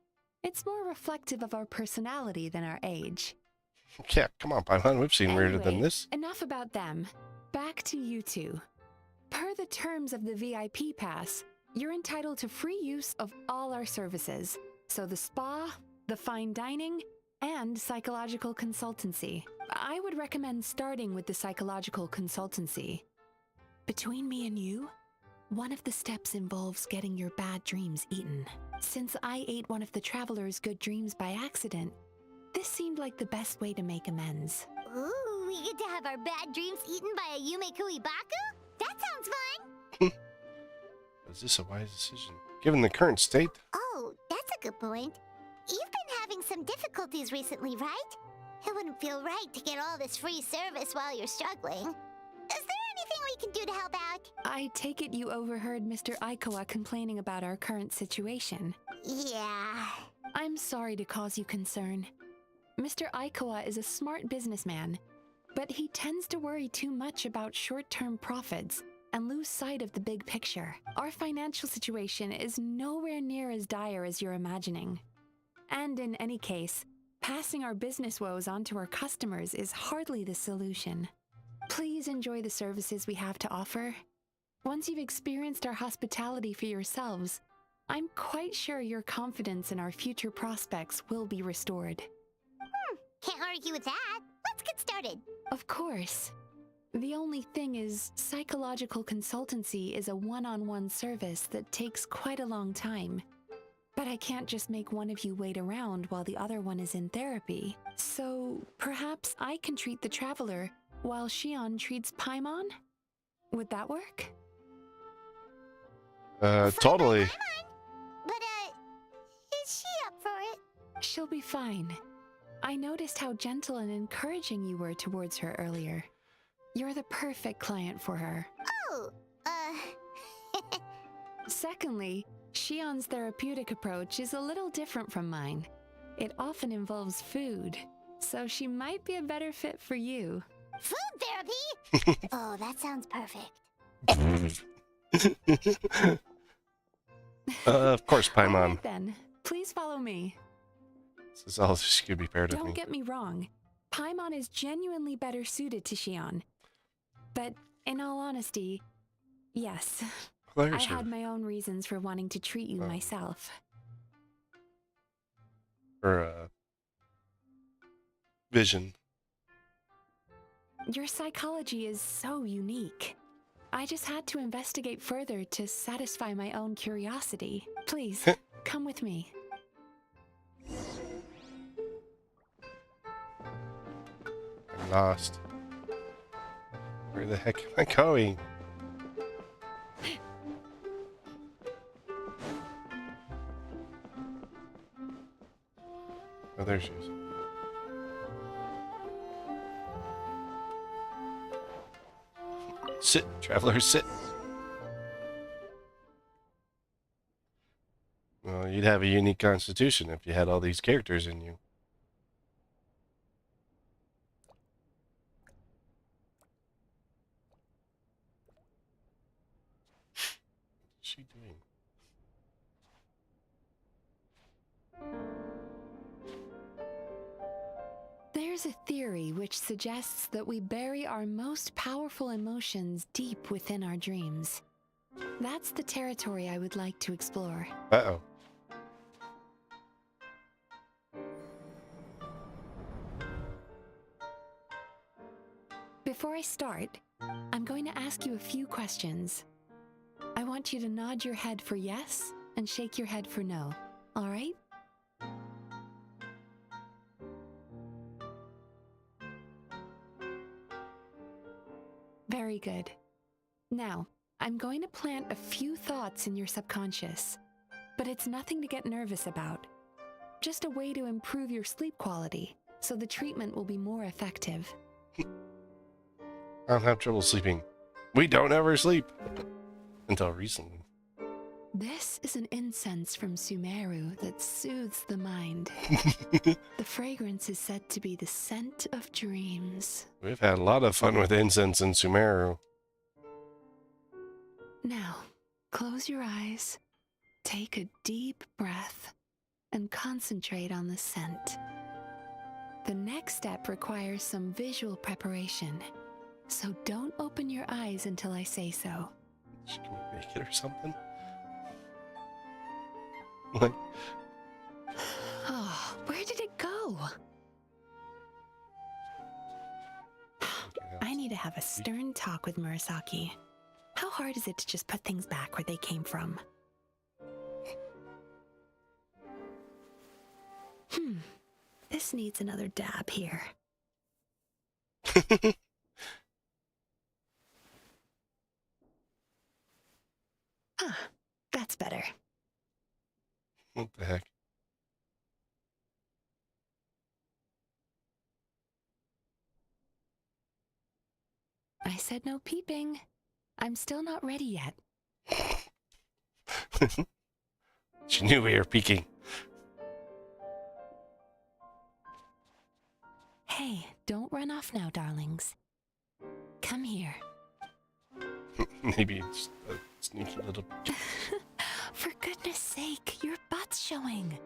It's more reflective of our personality than our age. Yeah, come on, Paimon. We've seen weirder than Anyway, this. Enough about them. Back to you two. Per the terms of the VIP pass, you're entitled to free use of all our services. So the spa, the fine dining, and psychological consultancy. I would recommend starting with the psychological consultancy. Between me and you, one of the steps involves getting your bad dreams eaten. Since I ate one of the traveler's good dreams by accident, this seemed like the best way to make amends. Ooh, we get to have our bad dreams eaten by a Yume Kuibaku? That sounds fun! Is this a wise decision? Given the current state? Oh, that's a good point. You've been having some difficulties recently, right? It wouldn't feel right to get all this free service while you're struggling. Is there anything we can do to help out? I take it you overheard Mr. Aikawa complaining about our current situation. Yeah. I'm sorry to cause you concern. Mr. Aikawa is a smart businessman, but he tends to worry too much about short-term profits and lose sight of the big picture. Our financial situation is nowhere near as dire as you're imagining. And in any case, passing our business woes on to our customers is hardly the solution. Please enjoy the services we have to offer. Once you've experienced our hospitality for yourselves, I'm quite sure your confidence in our future prospects will be restored. Can't argue with that. Let's get started. Of course. The only thing is, psychological consultancy is a one-on-one service that takes quite a long time. But I can't just make one of you wait around while the other one is in therapy. So perhaps I can treat the traveler while Shion treats Paimon? Would that work? Totally. But, is she up for it? She'll be fine. I noticed how gentle and encouraging you were towards her earlier. You're the perfect client for her. Oh, Secondly, Shion's therapeutic approach is a little different from mine. It often involves food, so she might be a better fit for you. food therapy? Oh, that sounds perfect. Of course, All Paimon. right then, please follow me. This is all she could be paired with Don't me. get me wrong, Paimon is genuinely better suited to Shion. But in all honesty, yes, I Pleasure. had my own reasons for wanting to treat you Oh. myself. Or, vision. Your psychology is so unique. I just had to investigate further to satisfy my own curiosity. Please, come with me. I'm lost. Where the heck am I going? Oh, there she is. Sit, traveler, sit. Well, you'd have a unique constitution if you had all these characters in you. What's she doing? There's a theory which suggests that we bury our most powerful emotions deep within our dreams. That's the territory I would like to explore. Uh-oh. Before I start, I'm going to ask you a few questions. I want you to nod your head for yes and shake your head for no. All right? Very good. Now, I'm going to plant a few thoughts in your subconscious, but it's nothing to get nervous about. Just a way to improve your sleep quality, so the treatment will be more effective. I don't have trouble sleeping. We don't ever sleep. Until recently. This is an incense from Sumeru that soothes the mind. The fragrance is said to be the scent of dreams. We've had a lot of fun with incense in Sumeru. Now, close your eyes, take a deep breath, and concentrate on the scent. The next step requires some visual preparation, so don't open your eyes until I say so. Can we make it or something? Like, Oh, where did it go? I need to have a stern talk with Murasaki. How hard is it to just put things back where they came from? This needs another dab here. Ah, that's better. What the heck? I said no peeping. I'm still not ready yet. She knew we were peeking. Hey, don't run off now, darlings. Come here. Maybe it's a sneaky little. For goodness sake, your butt's showing.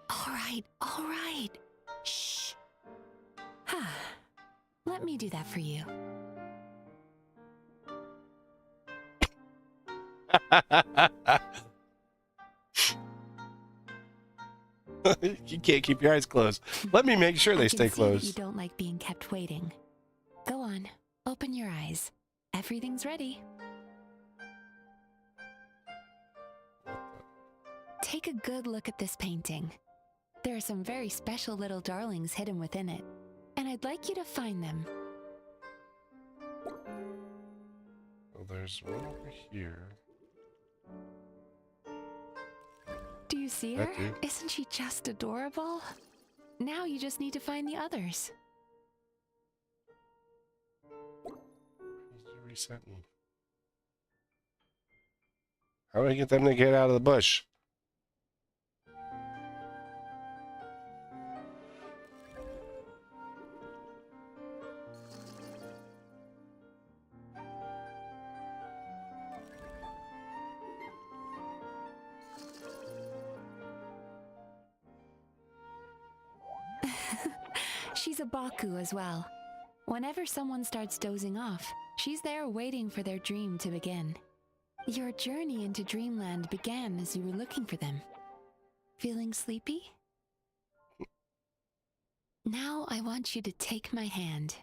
All right. Shh. Let me do that for you. You can't keep your eyes closed. Let me make sure they stay I can see that you closed. don't like being kept waiting. Go on, open your eyes. Everything's ready. Take a good look at this painting. There are some very special little darlings hidden within it, and I'd like you to find them. Well, there's one over here. Do you see I her? do. Isn't she just adorable? Now you just need to find the others. He's reset me. How do I get them to get out of the bush? She's a Baku as well. Whenever someone starts dozing off, she's there waiting for their dream to begin. Your journey into Dreamland began as you were looking for them. Feeling sleepy? Now I want you to take my hand.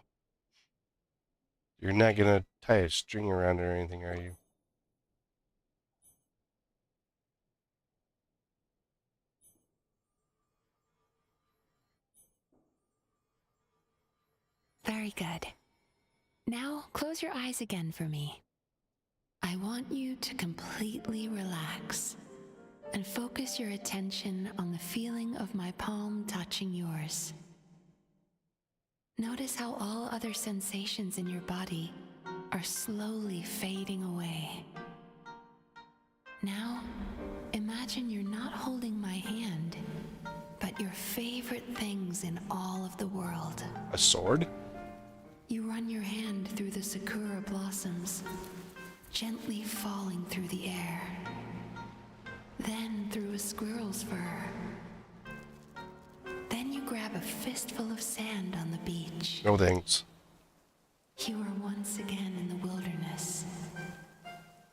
You're not gonna tie a string around it or anything, are you? Very good. Now close your eyes again for me. I want you to completely relax and focus your attention on the feeling of my palm touching yours. Notice how all other sensations in your body are slowly fading away. Now, imagine you're not holding my hand, but your favorite things in all of the world. A sword? You run your hand through the sakura blossoms, gently falling through the air. Then through a squirrel's fur. Then you grab a fistful of sand on the beach. No thanks. You are once again in the wilderness,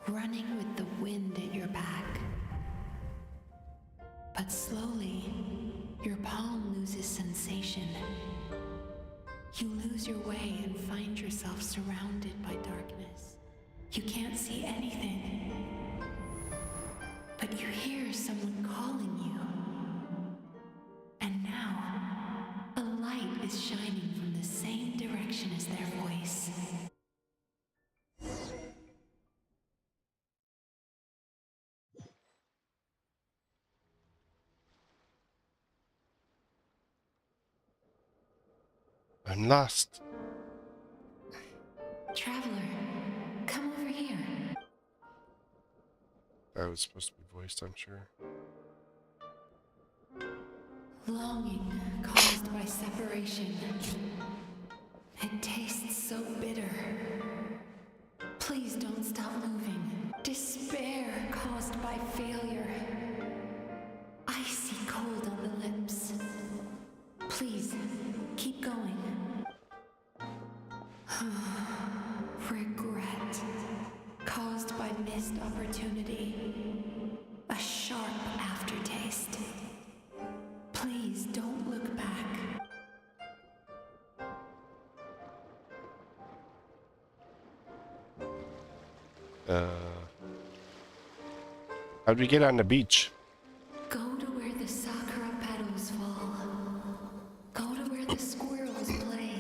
running with the wind at your back. But slowly, your palm loses sensation. You lose your way and find yourself surrounded by darkness. You can't see anything, but you hear someone calling you. And now, a light is shining from the same direction as their voice. I'm lost. Traveler, come over here. That was supposed to be voiced, I'm sure. Longing caused by separation. It tastes so bitter. Please don't stop moving. Despair caused by failure. Icy cold on the lips. Please, keep going. Regret caused by missed opportunity. A sharp aftertaste. Please don't look back. How'd we get on the beach? Go to where the sakura petals fall. Go to where the squirrels play.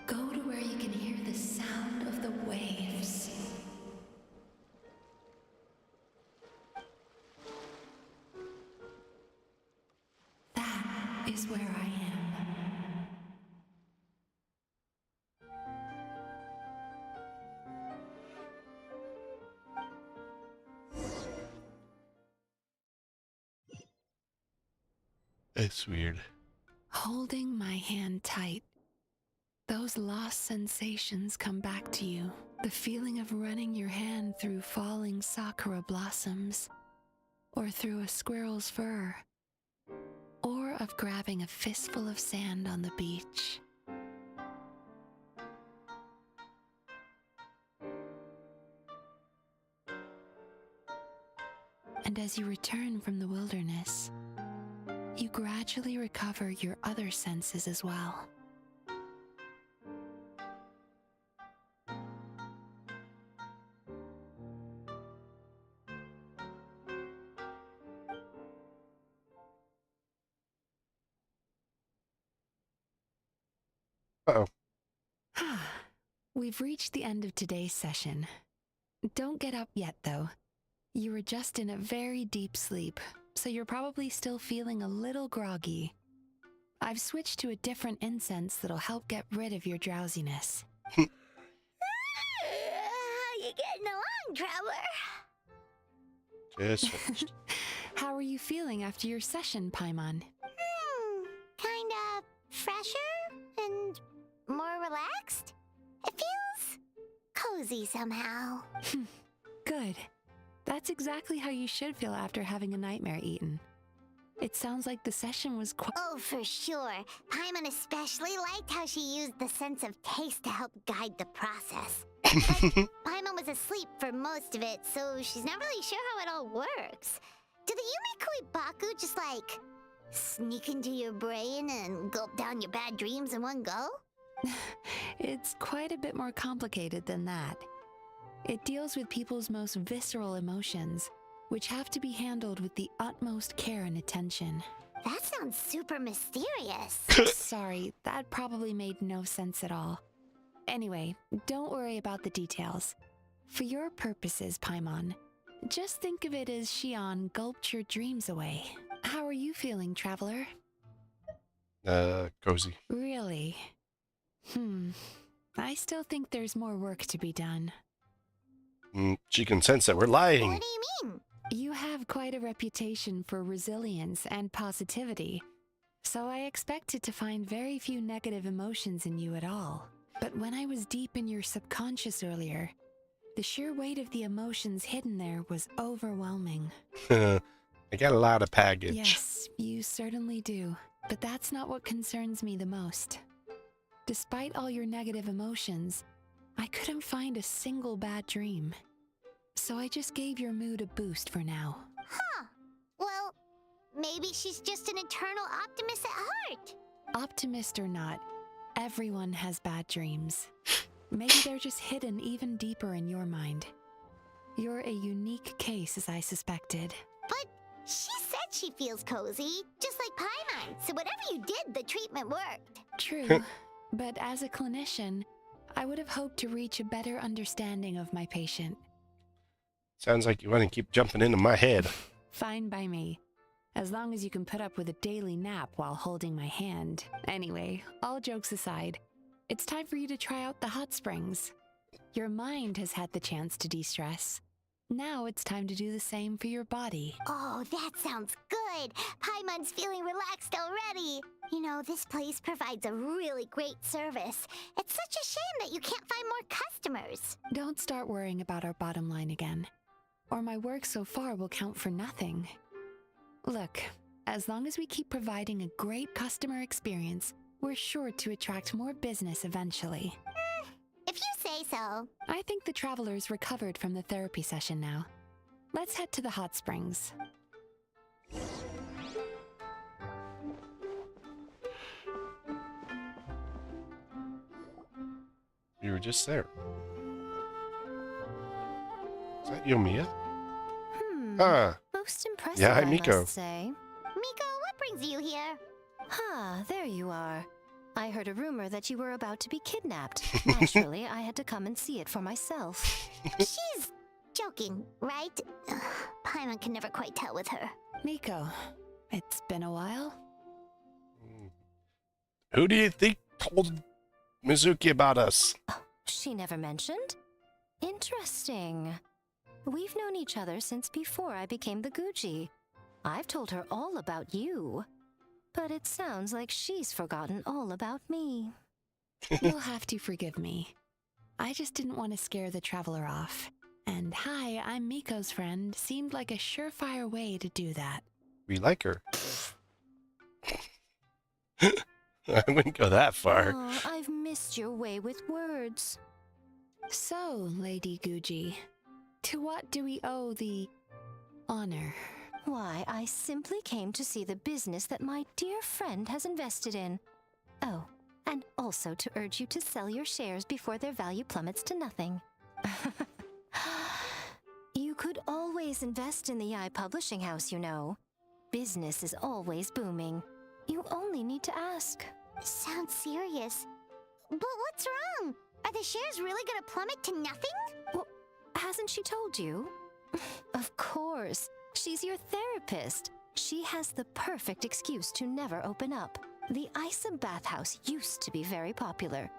Go to where you can hear the sound of the waves. That is where I am. It's weird. Holding my hand tight, those lost sensations come back to you. The feeling of running your hand through falling sakura blossoms, or through a squirrel's fur, or of grabbing a fistful of sand on the beach. And as you return from the wilderness, you gradually recover your other senses as well. Uh-oh. We've reached the end of today's session. Don't get up yet, though. You were just in a very deep sleep, so you're probably still feeling a little groggy. I've switched to a different incense that'll help get rid of your drowsiness. How you getting along, traveler? Just finished. How are you feeling after your session, Paimon? Kinda fresher and more relaxed. It feels cozy somehow. Good. That's exactly how you should feel after having a nightmare eaten. It sounds like the session was quite... Oh, for sure. Paimon especially liked how she used the sense of taste to help guide the process. But Paimon was asleep for most of it, so she's not really sure how it all works. Do the Yumikui Baku just like sneak into your brain and gulp down your bad dreams in one go? It's quite a bit more complicated than that. It deals with people's most visceral emotions, which have to be handled with the utmost care and attention. That sounds super mysterious. Sorry, that probably made no sense at all. Anyway, don't worry about the details. For your purposes, Paimon, just think of it as Shion gulped your dreams away. How are you feeling, traveler? Cozy. Really? I still think there's more work to be done. She can sense that we're lying. What do you mean? You have quite a reputation for resilience and positivity, so I expected to find very few negative emotions in you at all. But when I was deep in your subconscious earlier, the sheer weight of the emotions hidden there was overwhelming. I got a lot of baggage. Yes, you certainly do. But that's not what concerns me the most. Despite all your negative emotions, I couldn't find a single bad dream. So I just gave your mood a boost for now. Huh. Well, maybe she's just an eternal optimist at heart. Optimist or not, everyone has bad dreams. Maybe they're just hidden even deeper in your mind. You're a unique case, as I suspected. But she said she feels cozy, just like Paimon. So whatever you did, the treatment worked. True, but as a clinician, I would have hoped to reach a better understanding of my patient. Sounds like you want to keep jumping into my head. Fine by me, as long as you can put up with a daily nap while holding my hand. Anyway, all jokes aside, it's time for you to try out the hot springs. Your mind has had the chance to de-stress. Now it's time to do the same for your body. Oh, that sounds good. Paimon's feeling relaxed already. You know, this place provides a really great service. It's such a shame that you can't find more customers. Don't start worrying about our bottom line again, or my work so far will count for nothing. Look, as long as we keep providing a great customer experience, we're sure to attract more business eventually. If you say so. I think the traveler's recovered from the therapy session now. Let's head to the hot springs. You were just there. Is that Yomiya? Ah, Most impressive, yeah, hi, I Miko. must say. Miko, what brings you here? There you are. I heard a rumor that you were about to be kidnapped. Naturally, I had to come and see it for myself. She's joking, right? Paimon can never quite tell with her. Miko, it's been a while. Who do you think told Mizuki about us? She never mentioned? Interesting. We've known each other since before I became the Gucci. I've told her all about you. But it sounds like she's forgotten all about me. You'll have to forgive me. I just didn't want to scare the traveler off. And hi, I'm Miko's friend seemed like a surefire way to do that. We like her. I wouldn't go that far. Oh, I've missed your way with words. So, Lady Guji, to what do we owe the honor? Why, I simply came to see the business that my dear friend has invested in. Oh, and also to urge you to sell your shares before their value plummets to nothing. You could always invest in the publishing house, you know. Business is always booming. You only need to ask. Sounds serious. But what's wrong? Are the shares really gonna plummet to nothing? Well, hasn't she told you? Of course. She's your therapist. She has the perfect excuse to never open up. The Isa bathhouse used to be very popular,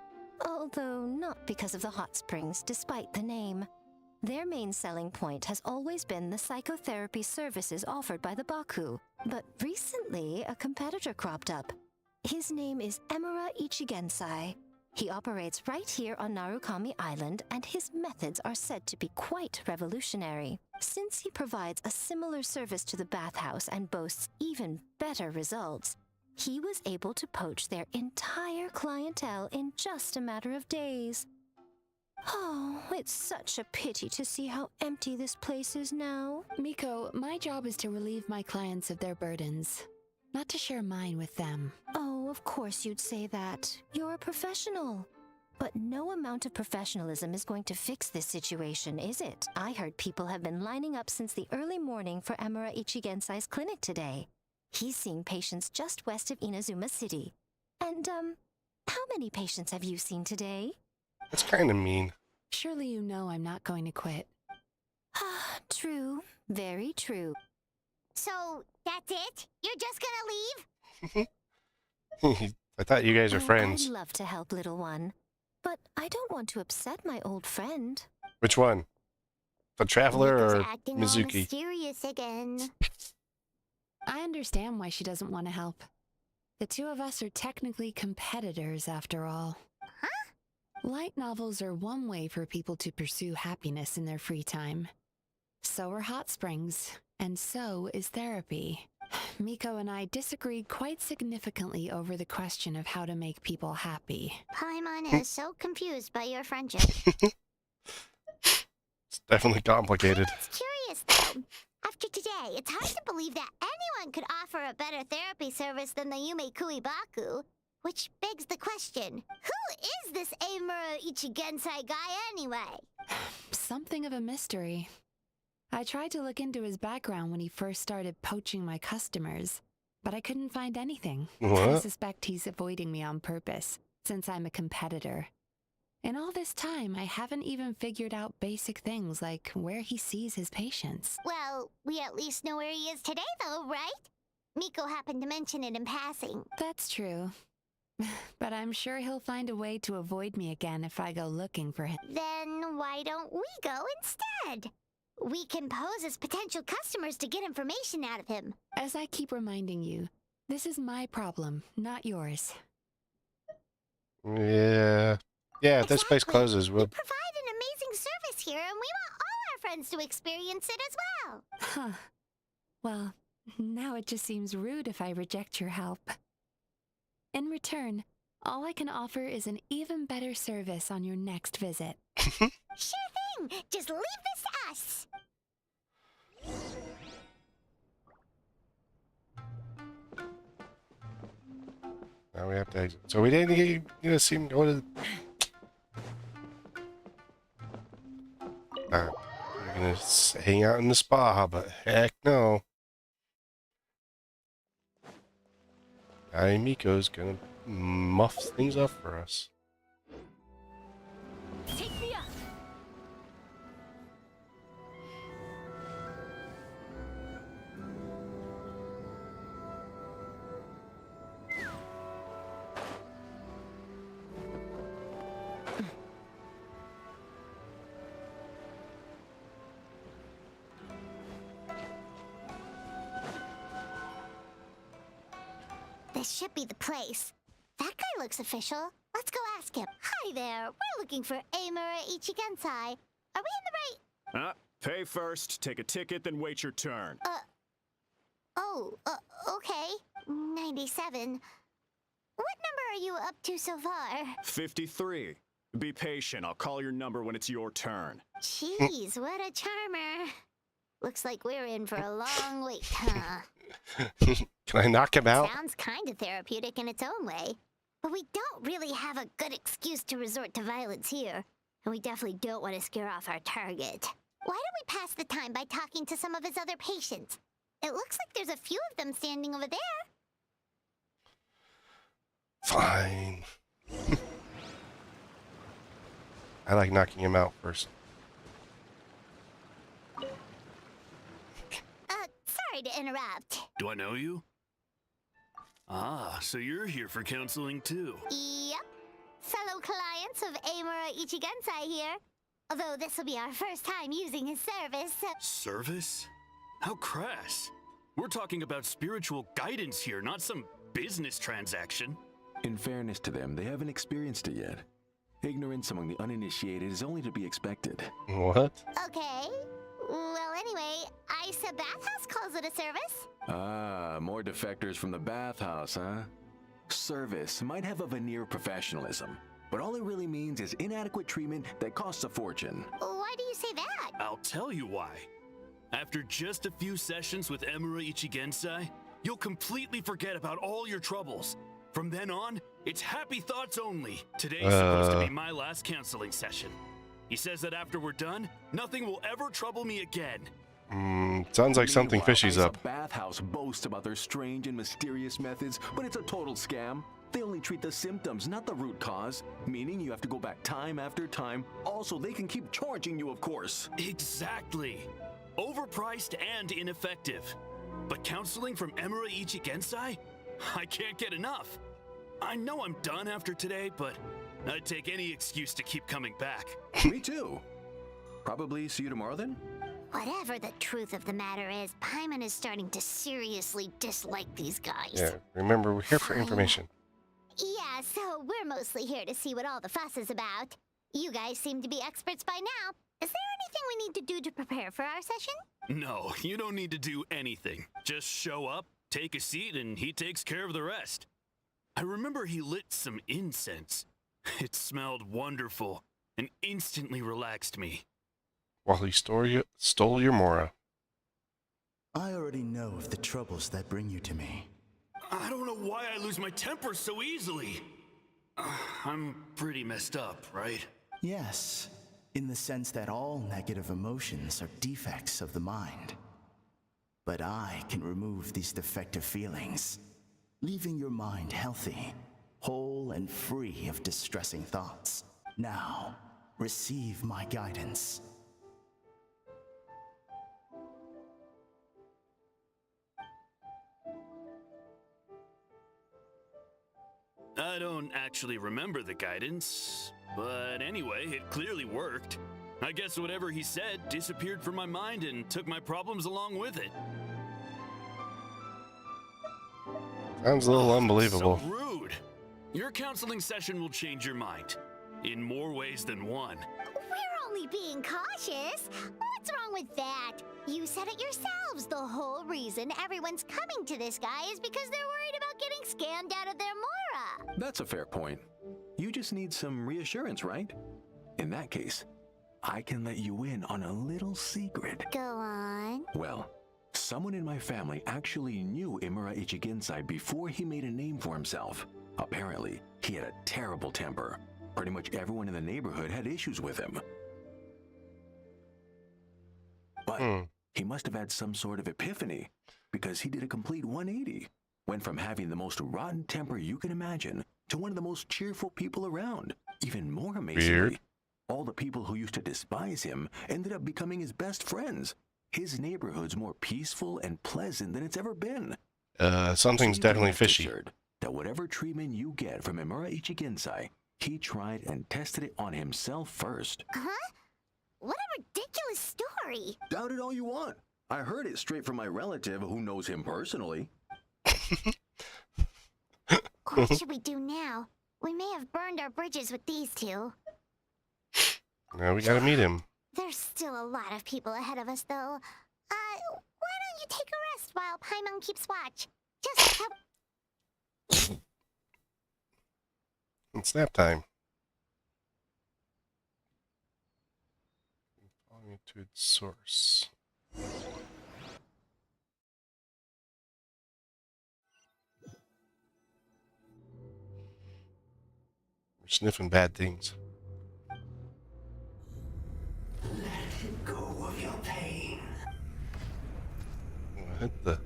although not because of the hot springs, despite the name. Their main selling point has always been the psychotherapy services offered by the Baku. But recently, a competitor cropped up. His name is Emura Ichigensai. He operates right here on Narukami Island, and his methods are said to be quite revolutionary. Since he provides a similar service to the bathhouse and boasts even better results, he was able to poach their entire clientele in just a matter of days. Oh, it's such a pity to see how empty this place is now. Miko, my job is to relieve my clients of their burdens, not to share mine with them. Oh, of course you'd say that. You're a professional. But no amount of professionalism is going to fix this situation, is it? I heard people have been lining up since the early morning for Emura Ichigensai's clinic today. He's seeing patients just west of Inazuma City. And, how many patients have you seen today? That's kind of mean. Surely you know I'm not going to quit. True. Very true. So, that's it? You're just gonna leave? I thought you guys are friends. I'd love to help, little one. But I don't want to upset my old friend. Which one? The Traveler Miko's or acting all Mizuki? mysterious again. I understand why she doesn't want to help. The two of us are technically competitors, after all. Huh? Light novels are one way for people to pursue happiness in their free time. So are hot springs, and so is therapy. Miko and I disagreed quite significantly over the question of how to make people happy. Paimon is so confused by your friendship. It's definitely complicated. It's curious, though. After today, it's hard to believe that anyone could offer a better therapy service than the Yume Baku. Which begs the question, who is this Emura Ichigensai guy anyway? Something of a mystery. I tried to look into his background when he first started poaching my customers, but I couldn't find anything. I What? suspect he's avoiding me on purpose, since I'm a competitor. In all this time, I haven't even figured out basic things like where he sees his patients. Well, we at least know where he is today, though, right? Miko happened to mention it in passing. That's true. But I'm sure he'll find a way to avoid me again if I go looking for him. Then why don't we go instead? We can pose as potential customers to get information out of him. As I keep reminding you, this is my problem, not yours. Yeah. Yeah, if this place Exactly. closes, We we'll... provide an amazing service here, and we want all our friends to experience it as well. Huh. Well, now it just seems rude if I reject your help. In return, all I can offer is an even better service on your next visit. Sure thing. Just leave this to us. Now we have to exit. So we didn't get to see him go to... gonna hang out in the spa, but heck no. Guy Miko's gonna muff things up for us. Take me up. This should be the place. That guy looks official. Let's go ask him. Hi there. We're looking for Amura Ichigensai. Are we in the right? Pay first, take a ticket, then wait your turn. Okay. 97. What number are you up to so far? 53. Be patient, I'll call your number when it's your turn. Jeez, what a charmer. Looks like we're in for a long wait, huh? Can I knock him out? Sounds kind of therapeutic in its own way. But we don't really have a good excuse to resort to violence here. And we definitely don't want to scare off our target. Why don't we pass the time by talking to some of his other patients? It looks like there's a few of them standing over there. Fine. I like knocking him out first. Sorry to interrupt. Do I know you? Ah, so you're here for counseling too. Yep. Fellow clients of Amura Ichigensai here. Although this will be our first time using his service. Service? How crass. We're talking about spiritual guidance here, not some business transaction. In fairness to them, they haven't experienced it yet. Ignorance among the uninitiated is only to be expected. What? Okay. Well, anyway, Isa Bathhouse calls it a service. Ah, more defectors from the bathhouse, huh? Service might have a veneer of professionalism, but all it really means is inadequate treatment that costs a fortune. Why do you say that? I'll tell you why. After just a few sessions with Emura Ichigensai, you'll completely forget about all your troubles. From then on, it's happy thoughts only. Today's supposed to be my last counseling session. He says that after we're done, nothing will ever trouble me again. Sounds like something Meanwhile, fishy's Isa up. Bathhouse boasts about their strange and mysterious methods, but it's a total scam. They only treat the symptoms, not the root cause, meaning you have to go back time after time. Also, they can keep charging you, of course. Exactly. Overpriced and ineffective. But counseling from Emura Ichigensai? I can't get enough. I know I'm done after today, but I'd take any excuse to keep coming back. Me too. Probably see you tomorrow then? Whatever the truth of the matter is, Paimon is starting to seriously dislike these guys. Yeah, remember, we're here for information. Yeah, so we're mostly here to see what all the fuss is about. You guys seem to be experts by now. Is there anything we need to do to prepare for our session? No, you don't need to do anything. Just show up, take a seat, and he takes care of the rest. I remember he lit some incense. It smelled wonderful and instantly relaxed me. While he stole your Mora. I already know of the troubles that bring you to me. I don't know why I lose my temper so easily. I'm pretty messed up, right? Yes, in the sense that all negative emotions are defects of the mind. But I can remove these defective feelings, leaving your mind healthy, whole and free of distressing thoughts. Now, receive my guidance. I don't actually remember the guidance, but anyway, it clearly worked. I guess whatever he said disappeared from my mind and took my problems along with it. Sounds a little unbelievable. So rude. Your counseling session will change your mind. In more ways than one. We're only being cautious. What's wrong with that? You said it yourselves. The whole reason everyone's coming to this guy is because they're worried about getting scammed out of their Mora. That's a fair point. You just need some reassurance, right? In that case, I can let you in on a little secret. Go on. Well, someone in my family actually knew Imura Ichigensai before he made a name for himself. Apparently, he had a terrible temper. Pretty much everyone in the neighborhood had issues with him. But he must have had some sort of epiphany, because he did a complete 180. Went from having the most rotten temper you can imagine to one of the most cheerful people around. Even more amazingly, Weird. all the people who used to despise him ended up becoming his best friends. His neighborhood's more peaceful and pleasant than it's ever been. Something's So you can definitely rest fishy. assured that whatever treatment you get from Imura Ichigensai, he tried and tested it on himself first. Huh? What a ridiculous story. Doubt it all you want. I heard it straight from my relative who knows him personally. What should we do now? We may have burned our bridges with these two. Now we gotta meet him. There's still a lot of people ahead of us, though. Why don't you take a rest while Paimon keeps watch? Just help. It's nap time. Following to its source. We're sniffing bad things. Let go of your pain. What the?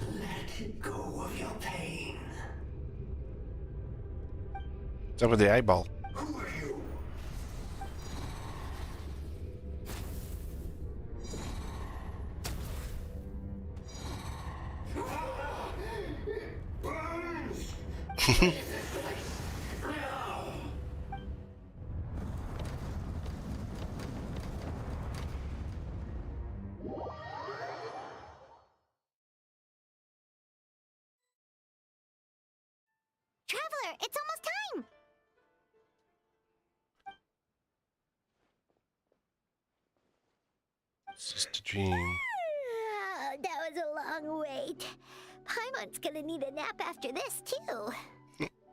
Let go of your pain. What's up with the eyeball? Who are you? Traveler, it's almost time. It's just a dream. That was a long wait. Paimon's gonna need a nap after this, too.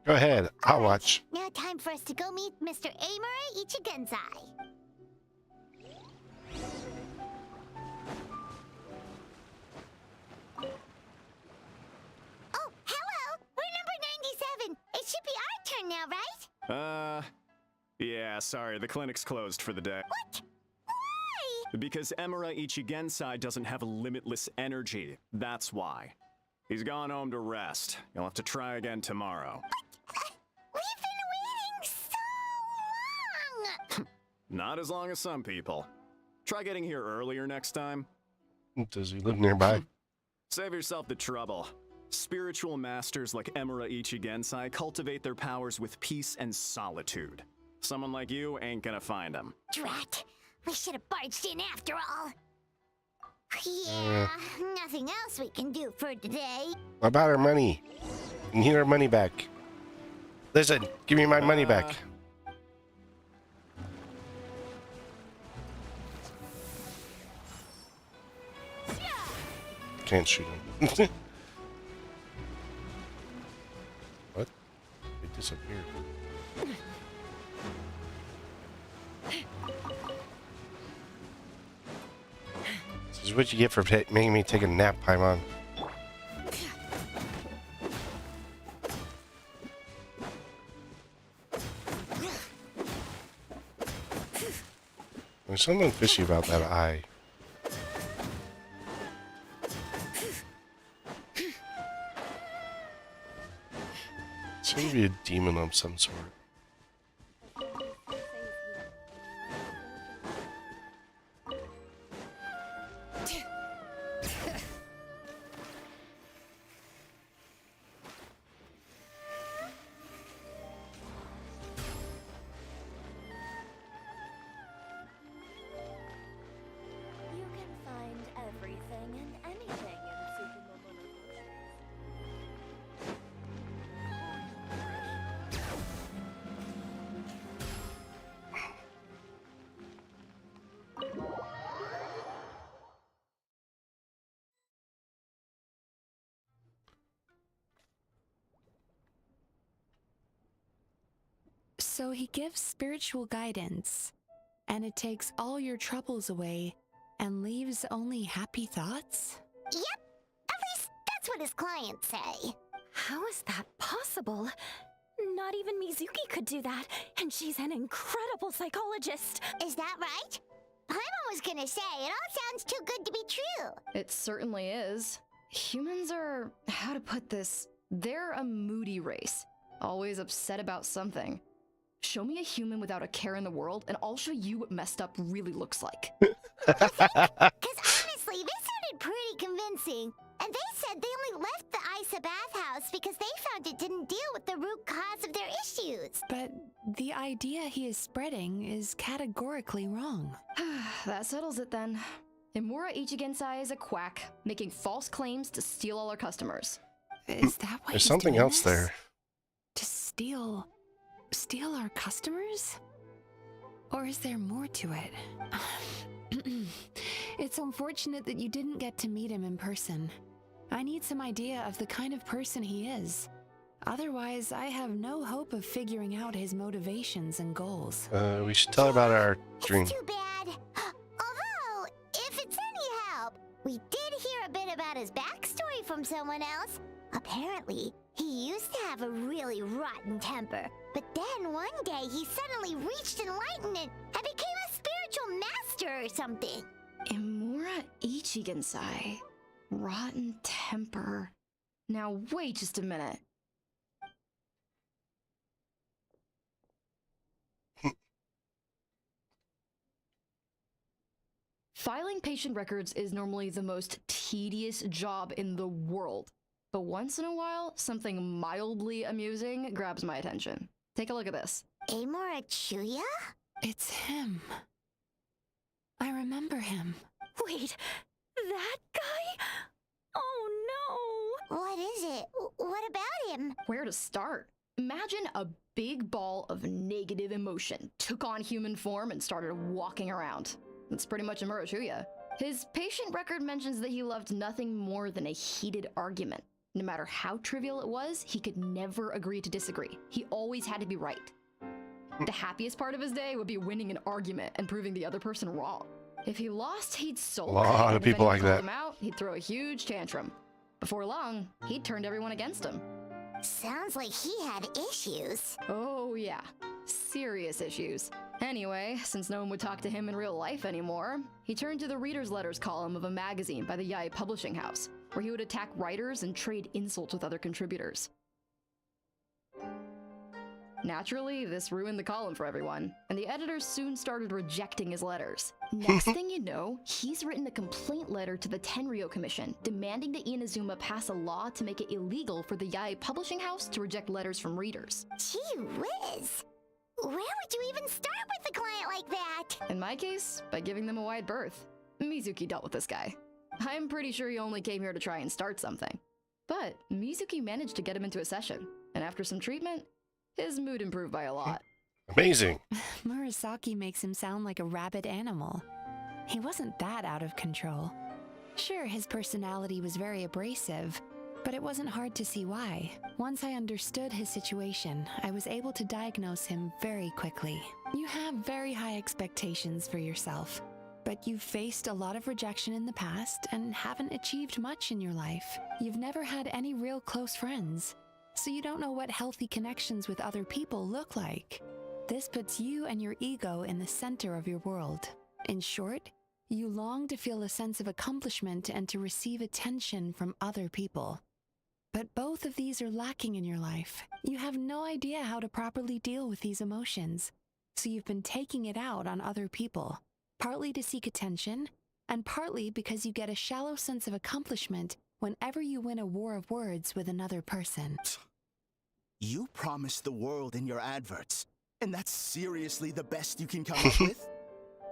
Go ahead. I'll watch. Now time for us to go meet Mr. Amura Ichigensai. Oh, hello! We're number 97. It should be our turn now, right? Yeah, sorry, the clinic's closed for the day. What? Why? Because Emura Ichigensai doesn't have limitless energy, that's why. He's gone home to rest. You'll have to try again tomorrow. We've been waiting so long! Not as long as some people. Try getting here earlier next time. Does he live nearby? Save yourself the trouble. Spiritual masters like Emura Ichigensai cultivate their powers with peace and solitude. Someone like you ain't gonna find them. Drat! We should have barged in after all. Yeah, nothing else we can do for today. What about our money? We need our money back. Listen, give me my money back. Can't shoot him. What? They disappeared. This is what you get for making me take a nap, Paimon. There's something fishy about that eye. It's gonna be a demon of some sort. You can find everything and anything in Tsukumomono. So he gives spiritual guidance, and it takes all your troubles away and leaves only happy thoughts? Yep, what his clients say. How is that possible? Not even Mizuki could do that, and she's an incredible psychologist. Is that right? Paimon was gonna say, it all sounds too good to be true. It certainly is. Humans are, how to put this, they're a moody race. Always upset about something. Show me a human without a care in the world, and I'll show you what messed up really looks like. Because honestly, this sounded pretty convincing. And they said they only left the Isa bathhouse because they found it didn't deal with the root cause of their issues. But the idea he is spreading is categorically wrong. That settles it then. Imura Ichigensai is a quack, making false claims to steal all our customers. Is that why There's he's something doing else this? there. To steal our customers? Or is there more to it? It's unfortunate that you didn't get to meet him in person. I need some idea of the kind of person he is. Otherwise, I have no hope of figuring out his motivations and goals. We should tell her about our dream. It's too bad. Although, if it's any help, we did hear a bit about his backstory from someone else. Apparently, he used to have a really rotten temper. But then one day he suddenly reached enlightenment and became a spiritual master or something. Imura Ichigensai. Rotten temper. Now wait just a minute. Filing patient records is normally the most tedious job in the world. But once in a while, something mildly amusing grabs my attention. Take a look at this. Amora Chuya? It's him. I remember him. Wait, that guy? Oh no! What is it? What about him? Where to start? Imagine a big ball of negative emotion took on human form and started walking around. That's pretty much Imura Chuya. His patient record mentions that he loved nothing more than a heated argument. No matter how trivial it was, he could never agree to disagree. He always had to be right. The happiest part of his day would be winning an argument and proving the other person wrong. If he lost, he'd sulk. A lot of people like that. Him out, he'd throw a huge tantrum. Before long, he'd turned everyone against him. Sounds like he had issues. Oh yeah, serious issues. Anyway, since no one would talk to him in real life anymore, he turned to the reader's letters column of a magazine by the Yae Publishing House, where he would attack writers and trade insults with other contributors. Naturally, this ruined the column for everyone, and the editors soon started rejecting his letters. Next thing you know, he's written a complaint letter to the Tenryou Commission, demanding that Inazuma pass a law to make it illegal for the Yae Publishing House to reject letters from readers. Gee whiz! Where would you even start with a client like that? In my case, by giving them a wide berth. Mizuki dealt with this guy. I'm pretty sure he only came here to try and start something. But Mizuki managed to get him into a session, and after some treatment, his mood improved by a lot. Amazing. Murasaki makes him sound like a rabid animal. He wasn't that out of control. Sure, his personality was very abrasive, but it wasn't hard to see why. Once I understood his situation, I was able to diagnose him very quickly. You have very high expectations for yourself, but you've faced a lot of rejection in the past and haven't achieved much in your life. You've never had any real close friends, so you don't know what healthy connections with other people look like. This puts you and your ego in the center of your world. In short, you long to feel a sense of accomplishment and to receive attention from other people. But both of these are lacking in your life. You have no idea how to properly deal with these emotions, so you've been taking it out on other people, partly to seek attention, and partly because you get a shallow sense of accomplishment whenever you win a war of words with another person. You promised the world in your adverts, and that's seriously the best you can come up with?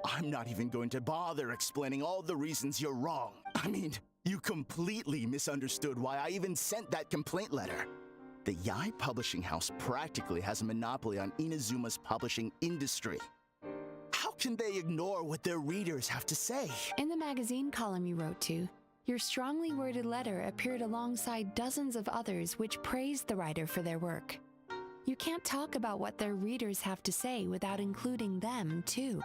I'm not even going to bother explaining all the reasons you're wrong. I mean, you completely misunderstood why I even sent that complaint letter. The Yae Publishing House practically has a monopoly on Inazuma's publishing industry. How can they ignore what their readers have to say? In the magazine column you wrote to, your strongly worded letter appeared alongside dozens of others which praised the writer for their work. You can't talk about what their readers have to say without including them, too.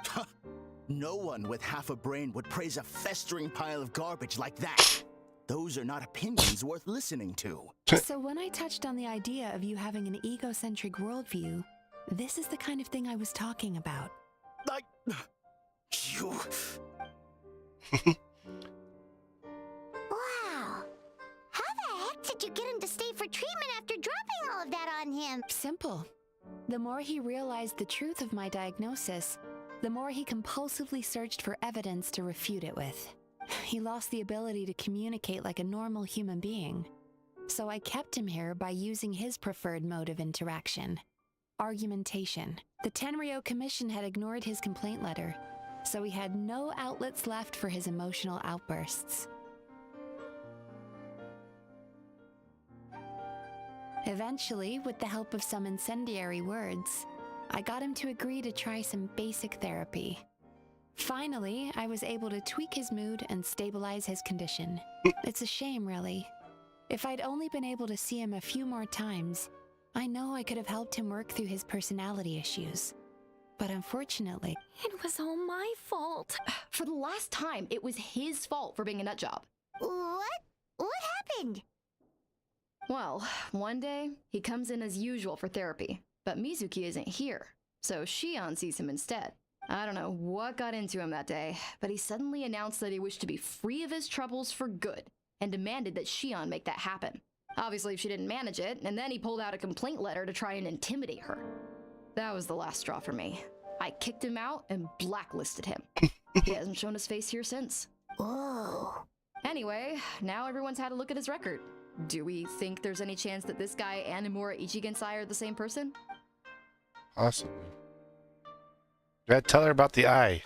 No one with half a brain would praise a festering pile of garbage like that. Those are not opinions worth listening to. So when I touched on the idea of you having an egocentric worldview, this is the kind of thing I was talking about. You... Wow. How the heck did you get him to stay for treatment after dropping all of that on him? Simple. The more he realized the truth of my diagnosis, the more he compulsively searched for evidence to refute it with. He lost the ability to communicate like a normal human being. So I kept him here by using his preferred mode of interaction: argumentation. The Tenryo Commission had ignored his complaint letter, so he had no outlets left for his emotional outbursts. Eventually, with the help of some incendiary words, I got him to agree to try some basic therapy. Finally, I was able to tweak his mood and stabilize his condition. It's a shame, really. If I'd only been able to see him a few more times, I know I could have helped him work through his personality issues. But unfortunately, It was all my fault. For the last time, it was his fault for being a nut job. What? What happened? Well, one day, he comes in as usual for therapy, but Mizuki isn't here, so Shion sees him instead. I don't know what got into him that day, but he suddenly announced that he wished to be free of his troubles for good, and demanded that Shion make that happen. Obviously, she didn't manage it, and then he pulled out a complaint letter to try and intimidate her. That was the last straw for me. I kicked him out and blacklisted him. He hasn't shown his face here since. Whoa. Anyway, now everyone's had a look at his record. Do we think there's any chance that this guy and Nomura Ichigensai are the same person? Possibly. You gotta tell her about the eye.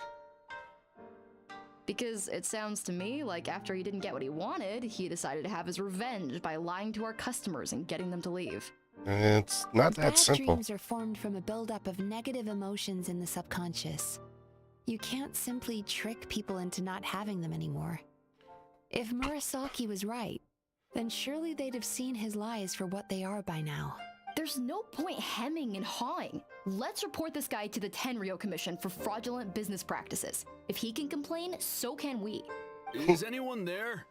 Because it sounds to me like after he didn't get what he wanted, he decided to have his revenge by lying to our customers and getting them to leave. It's not that bad simple. dreams are formed from a buildup of negative emotions in the subconscious. You can't simply trick people into not having them anymore. If Murasaki was right, then surely they'd have seen his lies for what they are by now. There's no point hemming and hawing. Let's report this guy to the Tenryo Commission for fraudulent business practices. If he can complain, so can we. Is anyone there?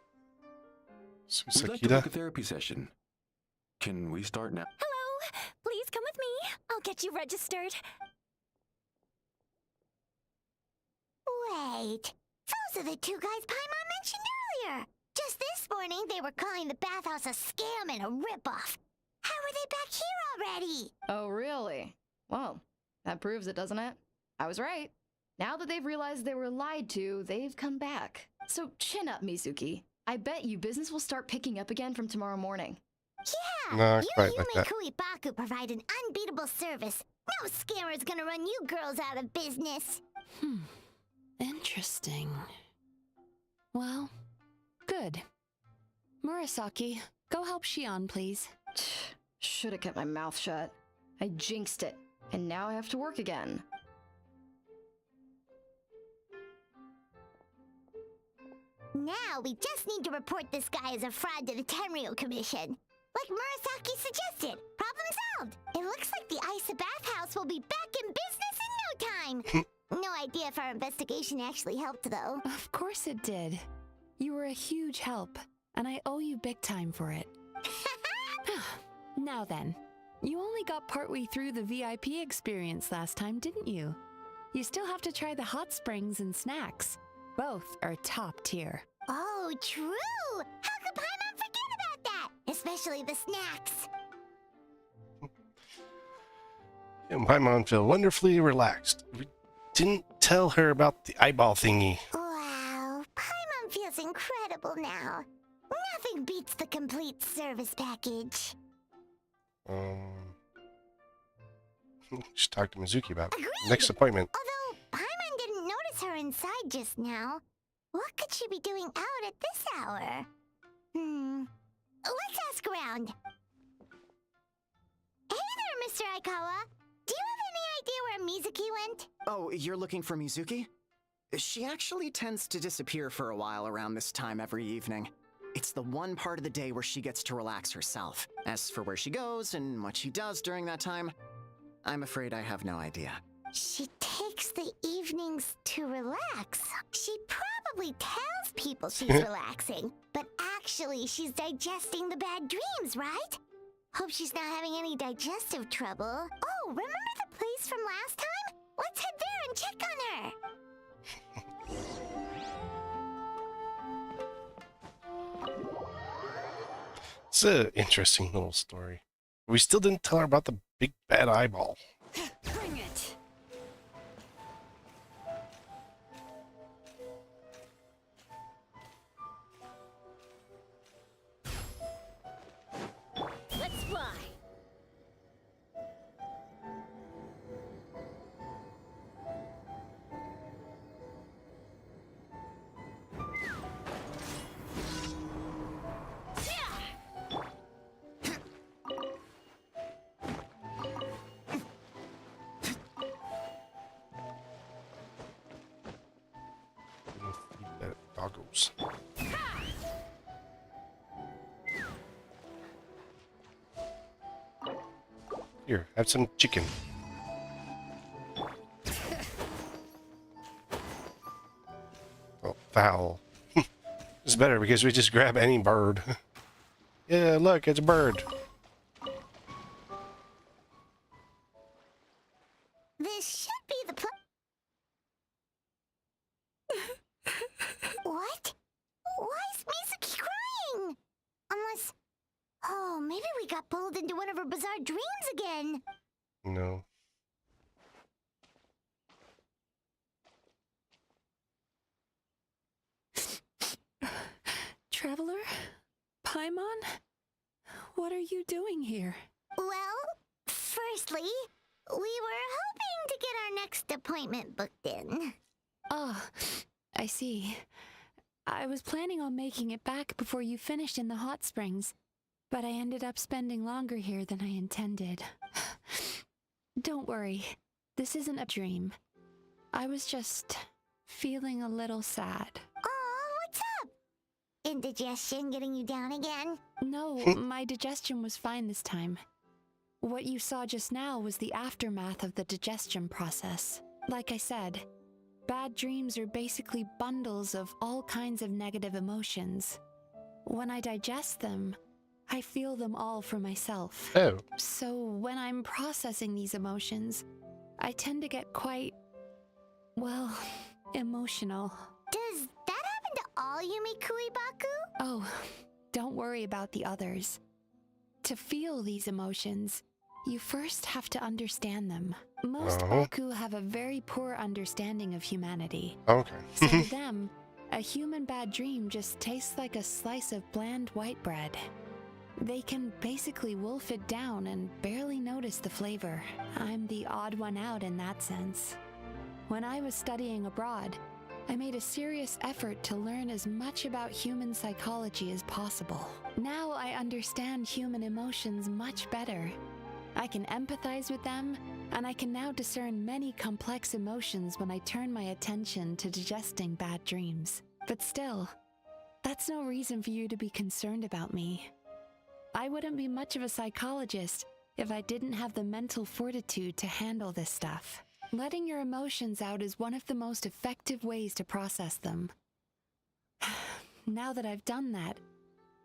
We'd like to book a therapy session. Can we start now? Hello, please come with me. I'll get you registered. Wait. Those are the two guys Paimon mentioned earlier. Just this morning, they were calling the bathhouse a scam and a ripoff. How are they back here already? Oh, really? Well, that proves it, doesn't it? I was right. Now that they've realized they were lied to, they've come back. So chin up, Mizuki. I bet you business will start picking up again from tomorrow morning. Yeah, Not you quite and like Yume that. Kuibaku provide an unbeatable service. No scammer's gonna run you girls out of business. Interesting. Well, good. Murasaki, go help Shion, please. Should have kept my mouth shut. I jinxed it, and now I have to work again. Now we just need to report this guy as a fraud to the Tenryo Commission. Like Murasaki suggested. Problem solved. It looks like the Isa Bathhouse will be back in business in no time. No idea if our investigation actually helped, though. Of course it did. You were a huge help, and I owe you big time for it. Now then, you only got partway through the VIP experience last time, didn't you? You still have to try the hot springs and snacks. Both are top tier. Oh, true! How could Paimon forget about that? Especially the snacks. And Paimon feel wonderfully relaxed. We didn't tell her about the eyeball thingy. Wow, Paimon feels incredible now. Nothing beats the complete service package. Just talk to Mizuki about it. Agreed. Next appointment. Although Paimon didn't notice her inside just now. What could she be doing out at this hour? Let's ask around. Hey there, Mr. Aikawa. Do you have any idea where Mizuki went? Oh, you're looking for Mizuki? She actually tends to disappear for a while around this time every evening. It's the one part of the day where she gets to relax herself. As for where she goes and what she does during that time, I'm afraid I have no idea. She takes the evenings to relax. She probably probably tells people she's relaxing, but actually she's digesting the bad dreams, right? Hope she's not having any digestive trouble. Oh, remember the place from last time? Let's head there and check on her. It's an interesting little story. We still didn't tell her about the big bad eyeball. Bring it. Let's fly. Feed that doggos. Here, have some chicken. Oh, fowl. It's better because we just grab any bird. Yeah, look, it's a bird. This should be the place. What? Why is Misaki crying? Unless... Oh, maybe we got pulled into one of her bizarre dreams again. No. Traveler? Paimon? What are you doing here? Well, firstly, we were hoping to get our next appointment booked in. Oh, I see. I was planning on making it back before you finished in the hot springs, but I ended up spending longer here than I intended. Don't worry, this isn't a dream. I was just feeling a little sad. Oh, what's up? Indigestion getting you down again? No, my digestion was fine this time. What you saw just now was the aftermath of the digestion process. Like I said, bad dreams are basically bundles of all kinds of negative emotions. When I digest them, I feel them all for myself. Oh. So when I'm processing these emotions, I tend to get quite, well, emotional. Does that happen to all Yumikui Baku? Oh, don't worry about the others. To feel these emotions, you first have to understand them. Most Baku have a very poor understanding of humanity. Okay. So to them, a human bad dream just tastes like a slice of bland white bread. They can basically wolf it down and barely notice the flavor. I'm the odd one out in that sense. When I was studying abroad, I made a serious effort to learn as much about human psychology as possible. Now I understand human emotions much better. I can empathize with them, and I can now discern many complex emotions when I turn my attention to digesting bad dreams. But still, that's no reason for you to be concerned about me. I wouldn't be much of a psychologist if I didn't have the mental fortitude to handle this stuff. Letting your emotions out is one of the most effective ways to process them. Now that I've done that,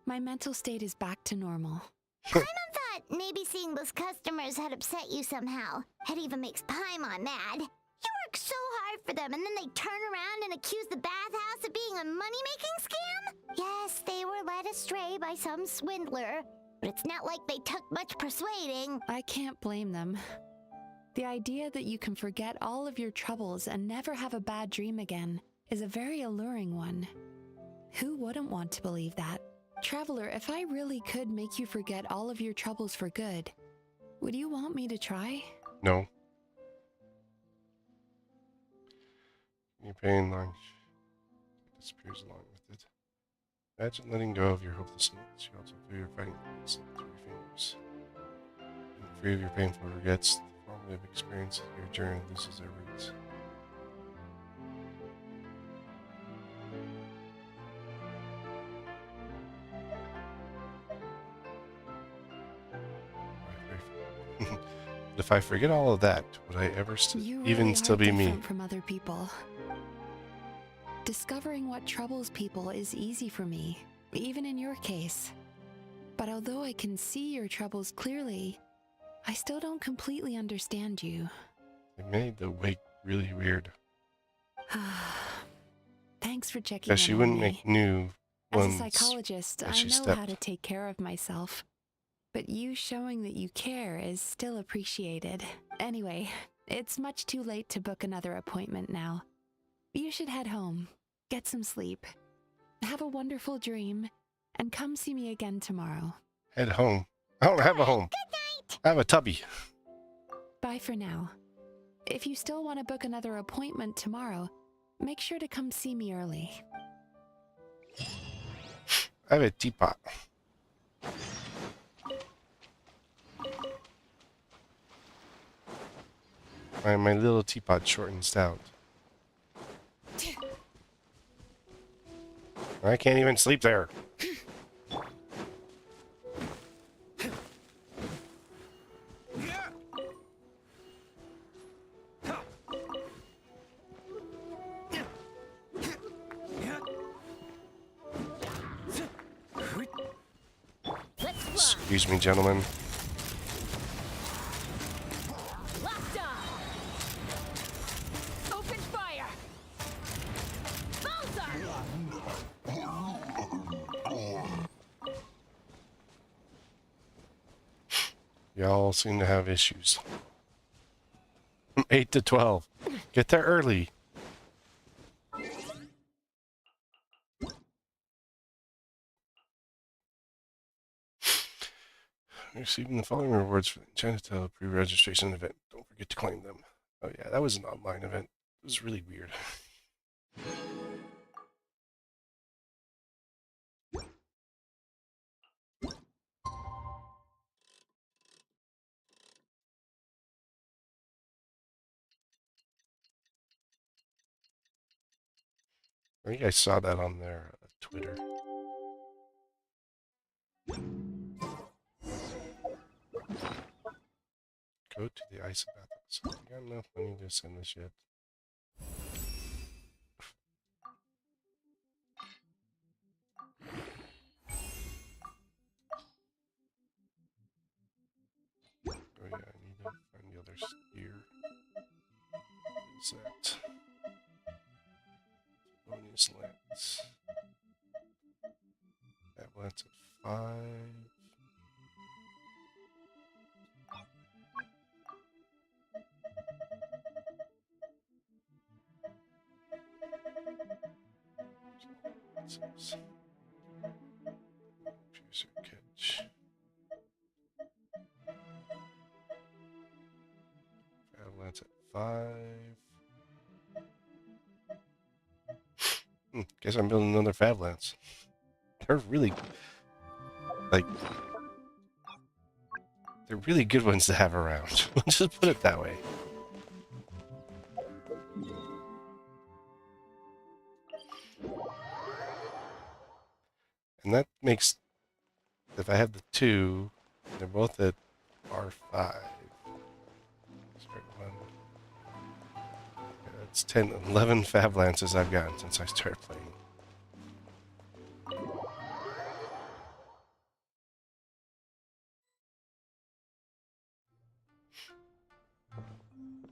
my mental state is back to normal. Paimon thought maybe seeing those customers had upset you somehow. It even makes Paimon mad. You work so hard for them and then they turn around and accuse the bathhouse of being a money-making scam? Yes, they were led astray by some swindler, but it's not like they took much persuading. I can't blame them. The idea that you can forget all of your troubles and never have a bad dream again is a very alluring one. Who wouldn't want to believe that? Traveler, if I really could make you forget all of your troubles for good, would you want me to try? No. Your pain long disappears along with it. Imagine letting go of your hopelessness. You also feel your fighting through your fingers. Being free of your painful regrets, the formative experience of your journey loses their roots. But if I forget all of that, would I ever You even really still are be me? different from other people. Discovering what troubles people is easy for me, even in your case. But although I can see your troubles clearly, I still don't completely understand you. They made the wig really weird. Thanks for checking Because in she on wouldn't me. make new As ones. a psychologist, as I she know stepped. how to take care of myself. But you showing that you care is still appreciated. Anyway, it's much too late to book another appointment now. You should head home, get some sleep, have a wonderful dream, and come see me again tomorrow. Head home. I don't have a home. Good night. I have a tubby. Bye for now. If you still want to book another appointment tomorrow, make sure to come see me early. I have a teapot. My little teapot short and stout. I can't even sleep there. Excuse me, gentlemen. Locked on. Open fire. Y'all seem to have issues. 8 to 12. Get there early. Receiving the following rewards for the Chinatown pre-registration event. Don't forget to claim them. Oh yeah, that was an online event. It was really weird. I think I saw that on their Twitter. Go to the ice bathhouse. I got enough money to send this yet. Oh yeah, I need to find the other steer. What is that? Bonus lance. That lance at 5. Piercer catch. Lance at 5. Guess I'm building another Fab Lance. They're really, like, they're really good ones to have around. Let's just put it that way. And that makes, if I have the 2, they're both at R5. It's 10, 11 Fab Lances I've gotten since I started playing.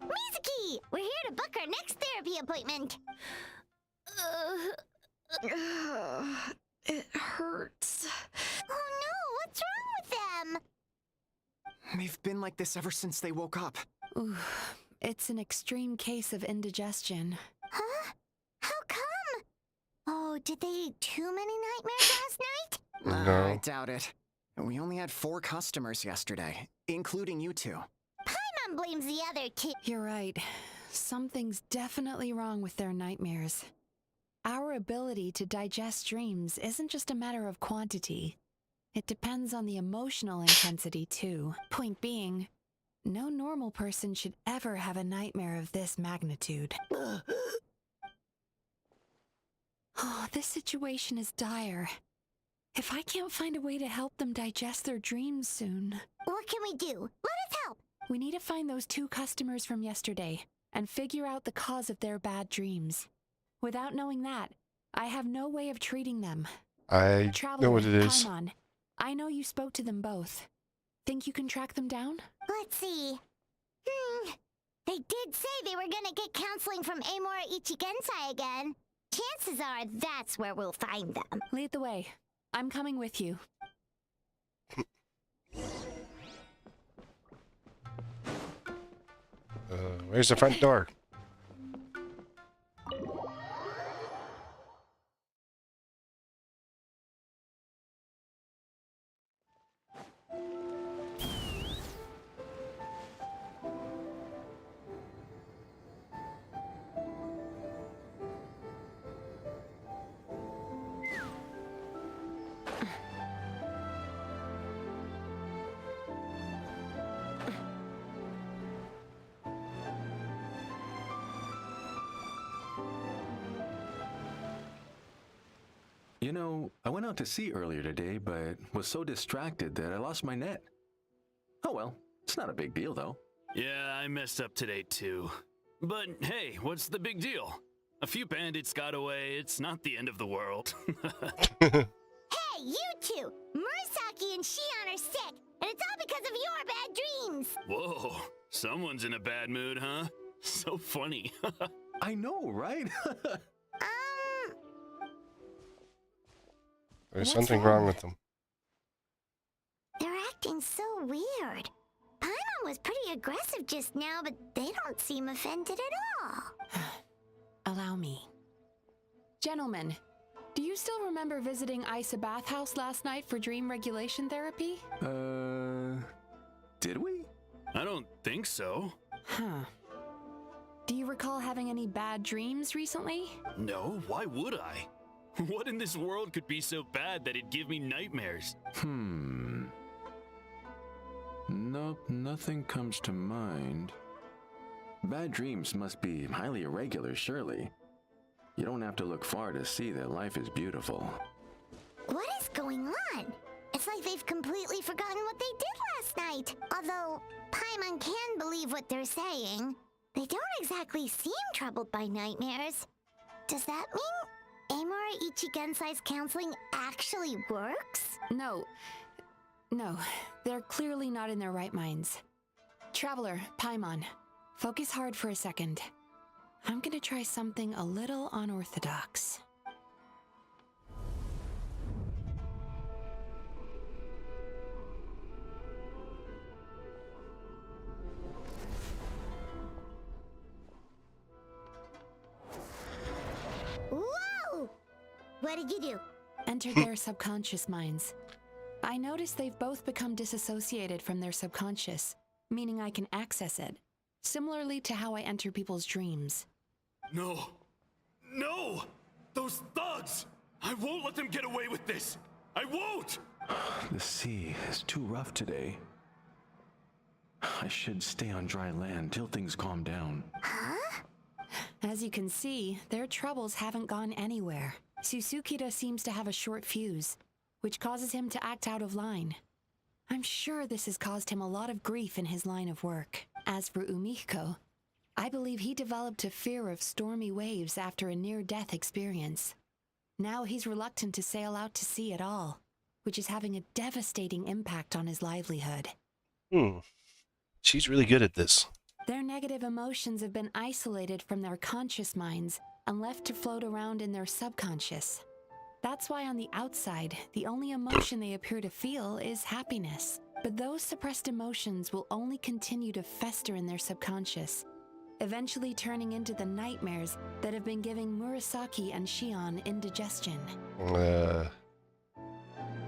Mizuki, we're here to book our next therapy appointment. It hurts. Oh no, what's wrong with them? They've been like this ever since they woke up. Ooh, it's an extreme case of indigestion. Huh? How come? Oh, did they eat too many nightmares last night? No. I doubt it. We only had 4 customers yesterday, including you 2. Paimon blames the other 2. You're right. Something's definitely wrong with their nightmares. Our ability to digest dreams isn't just a matter of quantity. It depends on the emotional intensity, too. Point being, no normal person should ever have a nightmare of this magnitude. Oh, this situation is dire. If I can't find a way to help them digest their dreams soon... What can we do? Let us help! We need to find those 2 customers from yesterday and figure out the cause of their bad dreams. Without knowing that, I have no way of treating them. I Traveler, know what it is. Paimon, I know you spoke to them both. Think you can track them down? Let's see. They did say they were gonna get counseling from Amora Ichigensai again. Chances are that's where we'll find them. Lead the way. I'm coming with you. Where's the front door? You know, I went out to sea earlier today, but was so distracted that I lost my net. Oh well, it's not a big deal though. Yeah, I messed up today too. But hey, what's the big deal? A few bandits got away, it's not the end of the world. Hey, you two! Murasaki and Shion are sick, and it's all because of your bad dreams! Whoa, someone's in a bad mood, huh? So funny. I know, right? There's something wrong with them. They're acting so weird. Paimon was pretty aggressive just now, but they don't seem offended at all. Allow me. Gentlemen, do you still remember visiting Isa Bathhouse last night for dream regulation therapy? Did we? I don't think so. Huh. Do you recall having any bad dreams recently? No, why would I? What in this world could be so bad that it'd give me nightmares? Nope, nothing comes to mind. Bad dreams must be highly irregular, surely. You don't have to look far to see that life is beautiful. What is going on? It's like they've completely forgotten what they did last night. Although Paimon can believe what they're saying, they don't exactly seem troubled by nightmares. Does that mean Amora Ichigensai's counseling actually works? No, they're clearly not in their right minds. Traveler, Paimon, focus hard for a second. I'm gonna try something a little unorthodox. Whoa! What did you do? Entered their subconscious minds. I noticed they've both become disassociated from their subconscious, meaning I can access it, similarly to how I enter people's dreams. No! No! Those thugs! I won't let them get away with this! I won't! The sea is too rough today. I should stay on dry land till things calm down. Huh? As you can see, their troubles haven't gone anywhere. Susukida seems to have a short fuse, which causes him to act out of line. I'm sure this has caused him a lot of grief in his line of work. As for Umiko, I believe he developed a fear of stormy waves after a near-death experience. Now he's reluctant to sail out to sea at all, which is having a devastating impact on his livelihood. She's really good at this. Their negative emotions have been isolated from their conscious minds and left to float around in their subconscious. That's why on the outside, the only emotion they appear to feel is happiness. But those suppressed emotions will only continue to fester in their subconscious, eventually turning into the nightmares that have been giving Murasaki and Shion indigestion.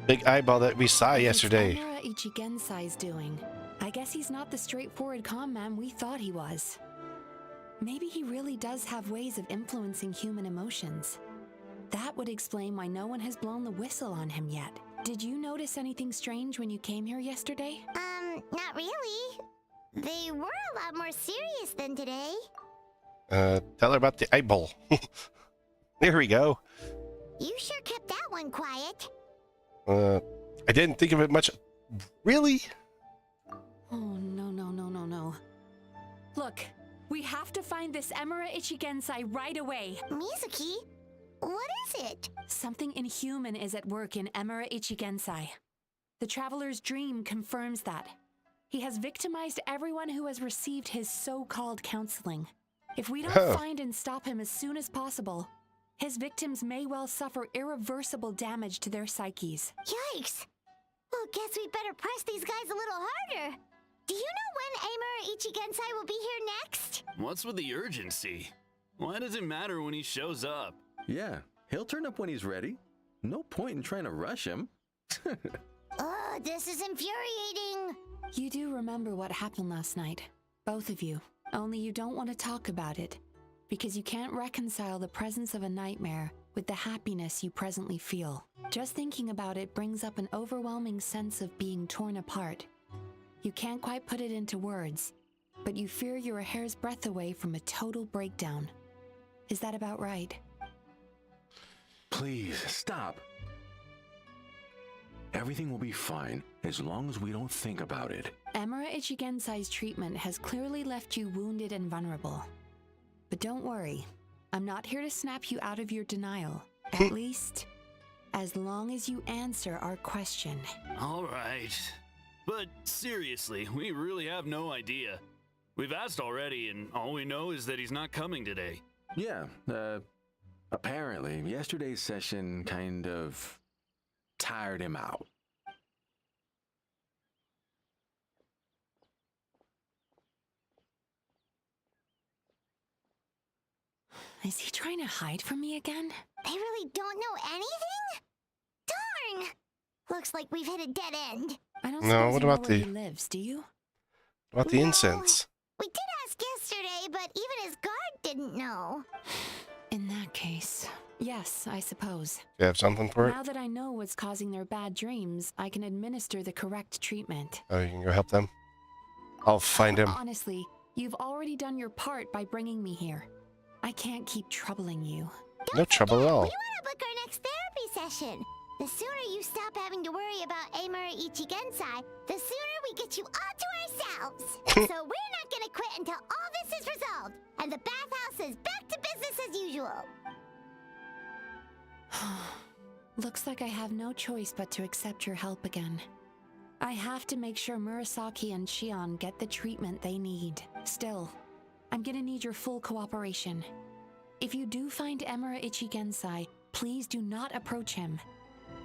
Big eyeball that we saw yesterday. What's Amora Ichigensai's doing? I guess he's not the straightforward calm man we thought he was. Maybe he really does have ways of influencing human emotions. That would explain why no one has blown the whistle on him yet. Did you notice anything strange when you came here yesterday? Not really. They were a lot more serious than today. Tell her about the eyeball. There we go. You sure kept that one quiet. I didn't think of it much. Really? Oh, no. Look, We have to find this Emura Ichigensai right away. Mizuki, what is it? Something inhuman is at work in Emura Ichigensai. The traveler's dream confirms that. He has victimized everyone who has received his so-called counseling. If we don't find and stop him as soon as possible, his victims may well suffer irreversible damage to their psyches. Yikes! Well, guess we better press these guys a little harder. Do you know when Emura Ichigensai will be here next? What's with the urgency? Why does it matter when he shows up? Yeah, he'll turn up when he's ready. No point in trying to rush him. Oh, this is infuriating. You do remember what happened last night, both of you. Only you don't want to talk about it, because you can't reconcile the presence of a nightmare with the happiness you presently feel. Just thinking about it brings up an overwhelming sense of being torn apart. You can't quite put it into words, but you fear you're a hair's breadth away from a total breakdown. Is that about right? Please, stop. Everything will be fine as long as we don't think about it. Emura Ichigensai's treatment has clearly left you wounded and vulnerable. But don't worry, I'm not here to snap you out of your denial. At least, as long as you answer our question. All right. But seriously, we really have no idea. We've asked already, and all we know is that he's not coming today. Yeah, apparently, yesterday's session kind of tired him out. Is he trying to hide from me again? They really don't know anything? Darn! Looks like we've hit a dead end. I don't No, suppose what you know about where the- he lives, do you? What about the No. incense? We did ask yesterday, but even his guard didn't know. In that case, yes, I suppose. Do you have something for it? Now that I know what's causing their bad dreams, I can administer the correct treatment. Oh, you can go help them? I'll find him. Honestly, you've already done your part by bringing me here. I can't keep troubling you. No trouble at all. We want to book our next therapy session. The sooner you stop having to worry about Emura Ichigensai, the sooner we get you all to ourselves. So we're not gonna quit until all this is resolved, and the bathhouse is back to business as usual. Looks like I have no choice but to accept your help again. I have to make sure Murasaki and Shion get the treatment they need. Still, I'm gonna need your full cooperation. If you do find Emura Ichigensai, please do not approach him.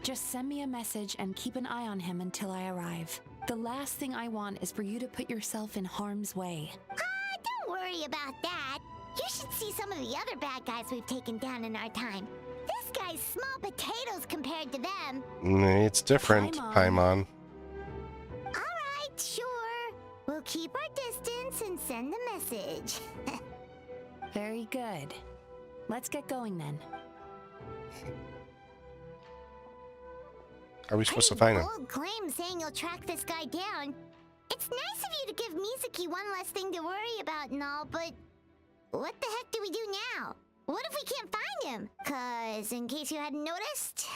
Just send me a message and keep an eye on him until I arrive. The last thing I want is for you to put yourself in harm's way. Don't worry about that. You should see some of the other bad guys we've taken down in our time. This guy's small potatoes compared to them. It's different, Paimon. Alright, sure. We'll keep our distance and send the message. Very good. Let's get going then. How are we supposed to find him? Bold claim saying you'll track this guy down. It's nice of you to give Mizuki one less thing to worry about and all, but what the heck do we do now? What if we can't find him? 'Cause in case you hadn't noticed,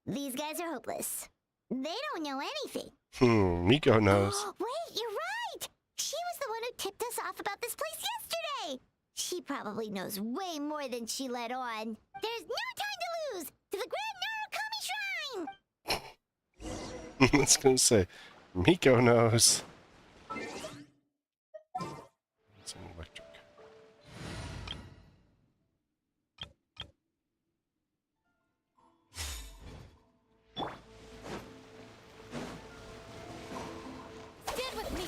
these guys are hopeless. They don't know anything. Miko knows. Wait, you're right! She was the one who tipped us off about this place yesterday! She probably knows way more than she let on. There's no time to lose! To the Grand Narukami Shrine! I was gonna say, Miko knows. Some electric. Stand with me.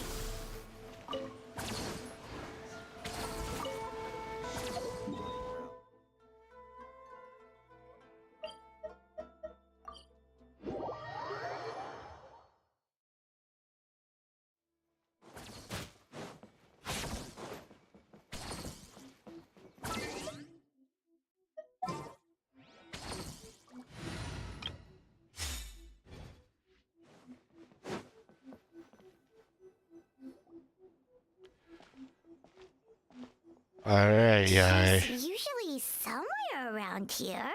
Alright, She's usually somewhere around here.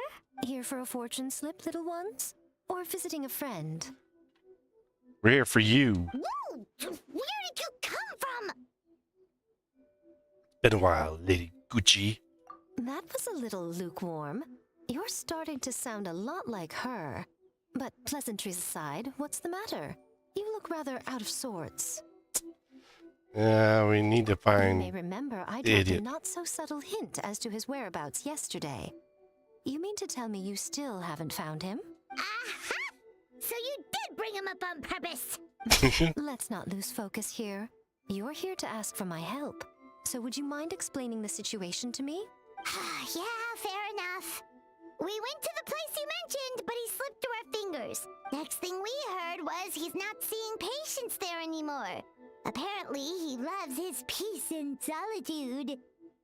Here for a fortune slip, little ones? Or visiting a friend? We're here for you. Whoa! Where did you come from? been a while, Lady Gucci. That was a little lukewarm. You're starting to sound a lot like her. But pleasantries aside, what's the matter? You look rather out of sorts. Yeah, we need to You find may remember I the dropped a idiot. not-so-subtle hint as to his whereabouts yesterday. You mean to tell me you still haven't found him? Aha! So you did bring him up on purpose! Let's not lose focus here. You're here to ask for my help. So would you mind explaining the situation to me? Yeah, fair enough. We went to the place you mentioned, but he slipped through our fingers. Next thing we heard was he's not seeing patients there anymore. Apparently, he loves his peace and solitude.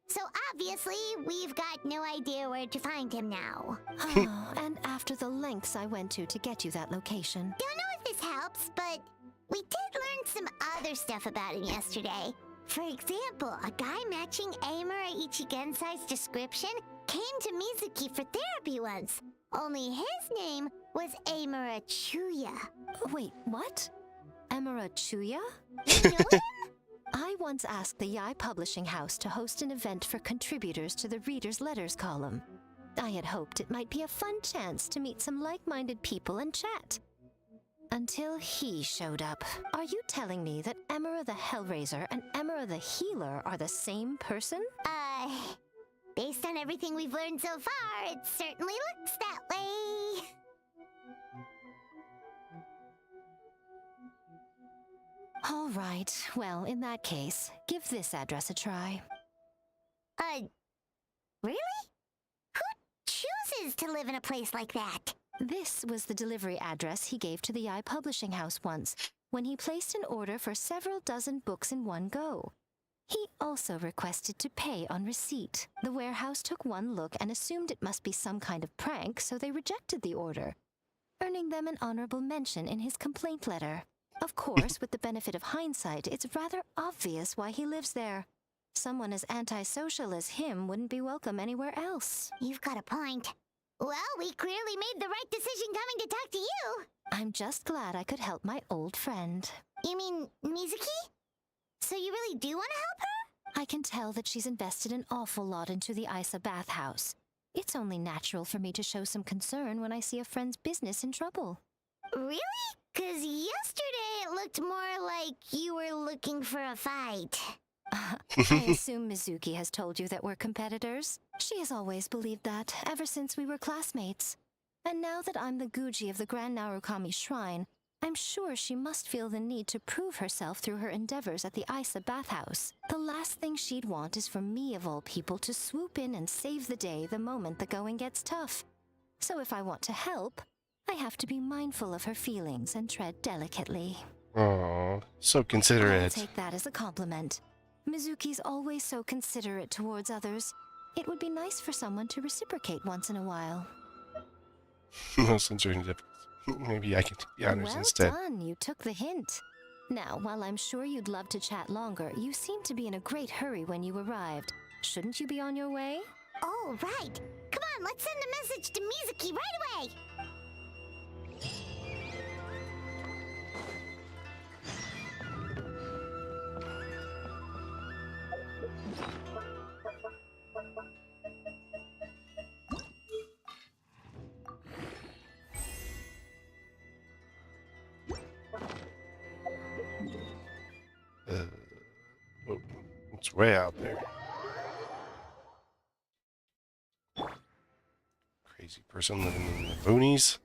So obviously, we've got no idea where to find him now. Oh, and after the lengths I went to get you that location. Don't know if this helps, but we did learn some other stuff about him yesterday. For example, a guy matching Amura Ichigensai's description came to Mizuki for therapy once. Only his name was Amura Chuya. Wait, what? Emira Chuya? You know him? I once asked the Yai Publishing House to host an event for contributors to the Reader's Letters column. I had hoped it might be a fun chance to meet some like-minded people and chat. Until he showed up. Are you telling me that Emira the Hellraiser and Emira the Healer are the same person? Based on everything we've learned so far, it certainly looks that way. All right, well, in that case, give this address a try. Really? Who chooses to live in a place like that? This was the delivery address he gave to the Yai Publishing House once, when he placed an order for several dozen books in one go. He also requested to pay on receipt. The warehouse took one look and assumed it must be some kind of prank, so they rejected the order, earning them an honorable mention in his complaint letter. Of course, with the benefit of hindsight, it's rather obvious why he lives there. Someone as antisocial as him wouldn't be welcome anywhere else. You've got a point. Well, we clearly made the right decision coming to talk to you. I'm just glad I could help my old friend. You mean Mizuki? So you really do want to help her? I can tell that she's invested an awful lot into the Isa bathhouse. It's only natural for me to show some concern when I see a friend's business in trouble. Really? 'Cause yesterday it looked more like you were looking for a fight. I assume Mizuki has told you that we're competitors. She has always believed that, ever since we were classmates. And now that I'm the Guji of the Grand Narukami Shrine, I'm sure she must feel the need to prove herself through her endeavors at the Isa bathhouse. The last thing she'd want is for me, of all people, to swoop in and save the day the moment the going gets tough. So if I want to help, I have to be mindful of her feelings and tread delicately. Oh, so I'll considerate. take that as a compliment. Mizuki's always so considerate towards others. It would be nice for someone to reciprocate once in a while. No censoring difference. Maybe I can take the honors Well instead. done, you took the hint. Now, while I'm sure you'd love to chat longer, you seemed to be in a great hurry when you arrived. Shouldn't you be on your way? Oh, right. Come on, let's send a message to Mizuki right away. Oh, it's way out there. Crazy person living in the boonies.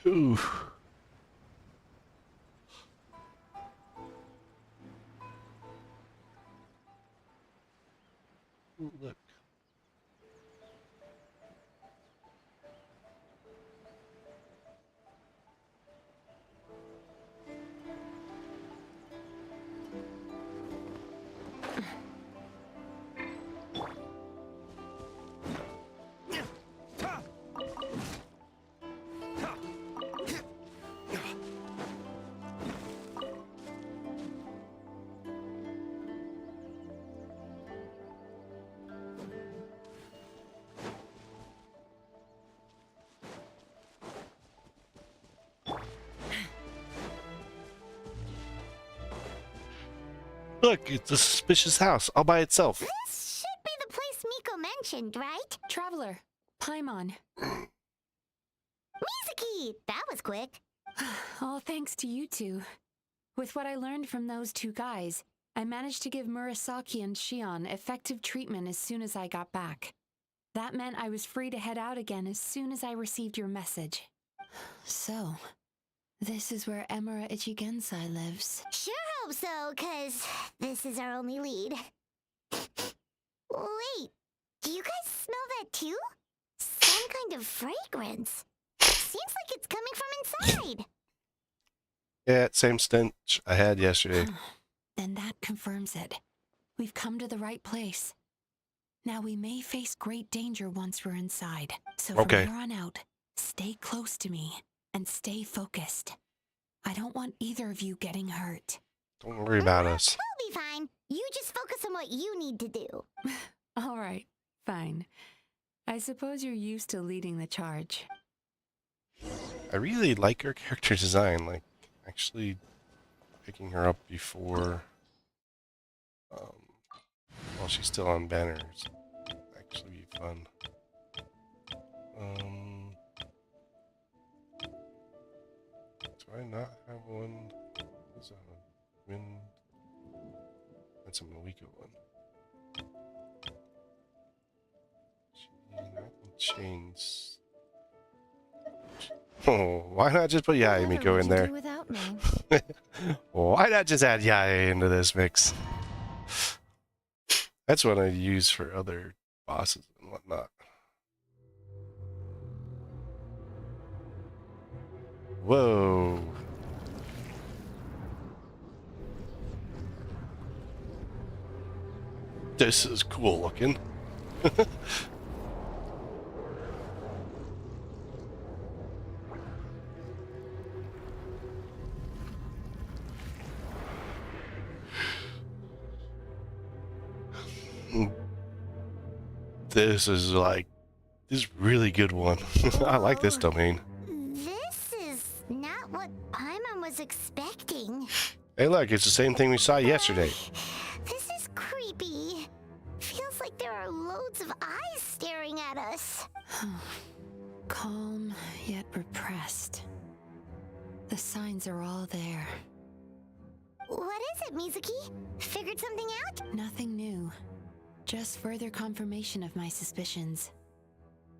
Ooh. Ooh, look. Look, it's a suspicious house all by itself. This should be the place Miko mentioned, right? Traveler, Paimon. Mizuki! That was quick. All thanks to you two. With what I learned from those two guys, I managed to give Murasaki and Shion effective treatment as soon as I got back. That meant I was free to head out again as soon as I received your message. So, this is where Emura Ichigensai lives. Sure hope so, cause this is our only lead. Wait, do you guys smell that too? Some kind of fragrance. Seems like it's coming from inside. Yeah, same stench I had yesterday. Then that confirms it. We've come to the right place. Now we may face great danger once we're inside. So from Okay. here on out, stay close to me and stay focused. I don't want either of you getting hurt. Don't worry about us. We'll be fine. You just focus on what you need to do. All right, fine. I suppose you're used to leading the charge. I really like her character design. Like, actually picking her up before, while she's still on banners, actually be fun. Do I not have one? What's that one? Wind. That's a Moika one. Chains. Oh, why not just put Yae Miko in there? Without me. Why not just add Yae into this mix? That's what I use for other bosses and whatnot. Whoa. This is cool looking. This is really good one. I like this domain. This is not what Paimon was expecting. Hey look, it's the same thing we saw yesterday. This is creepy. Feels like there are loads of eyes staring at us. Calm, yet repressed. The signs are all there. What is it, Mizuki? Figured something out? Nothing new. Just further confirmation of my suspicions.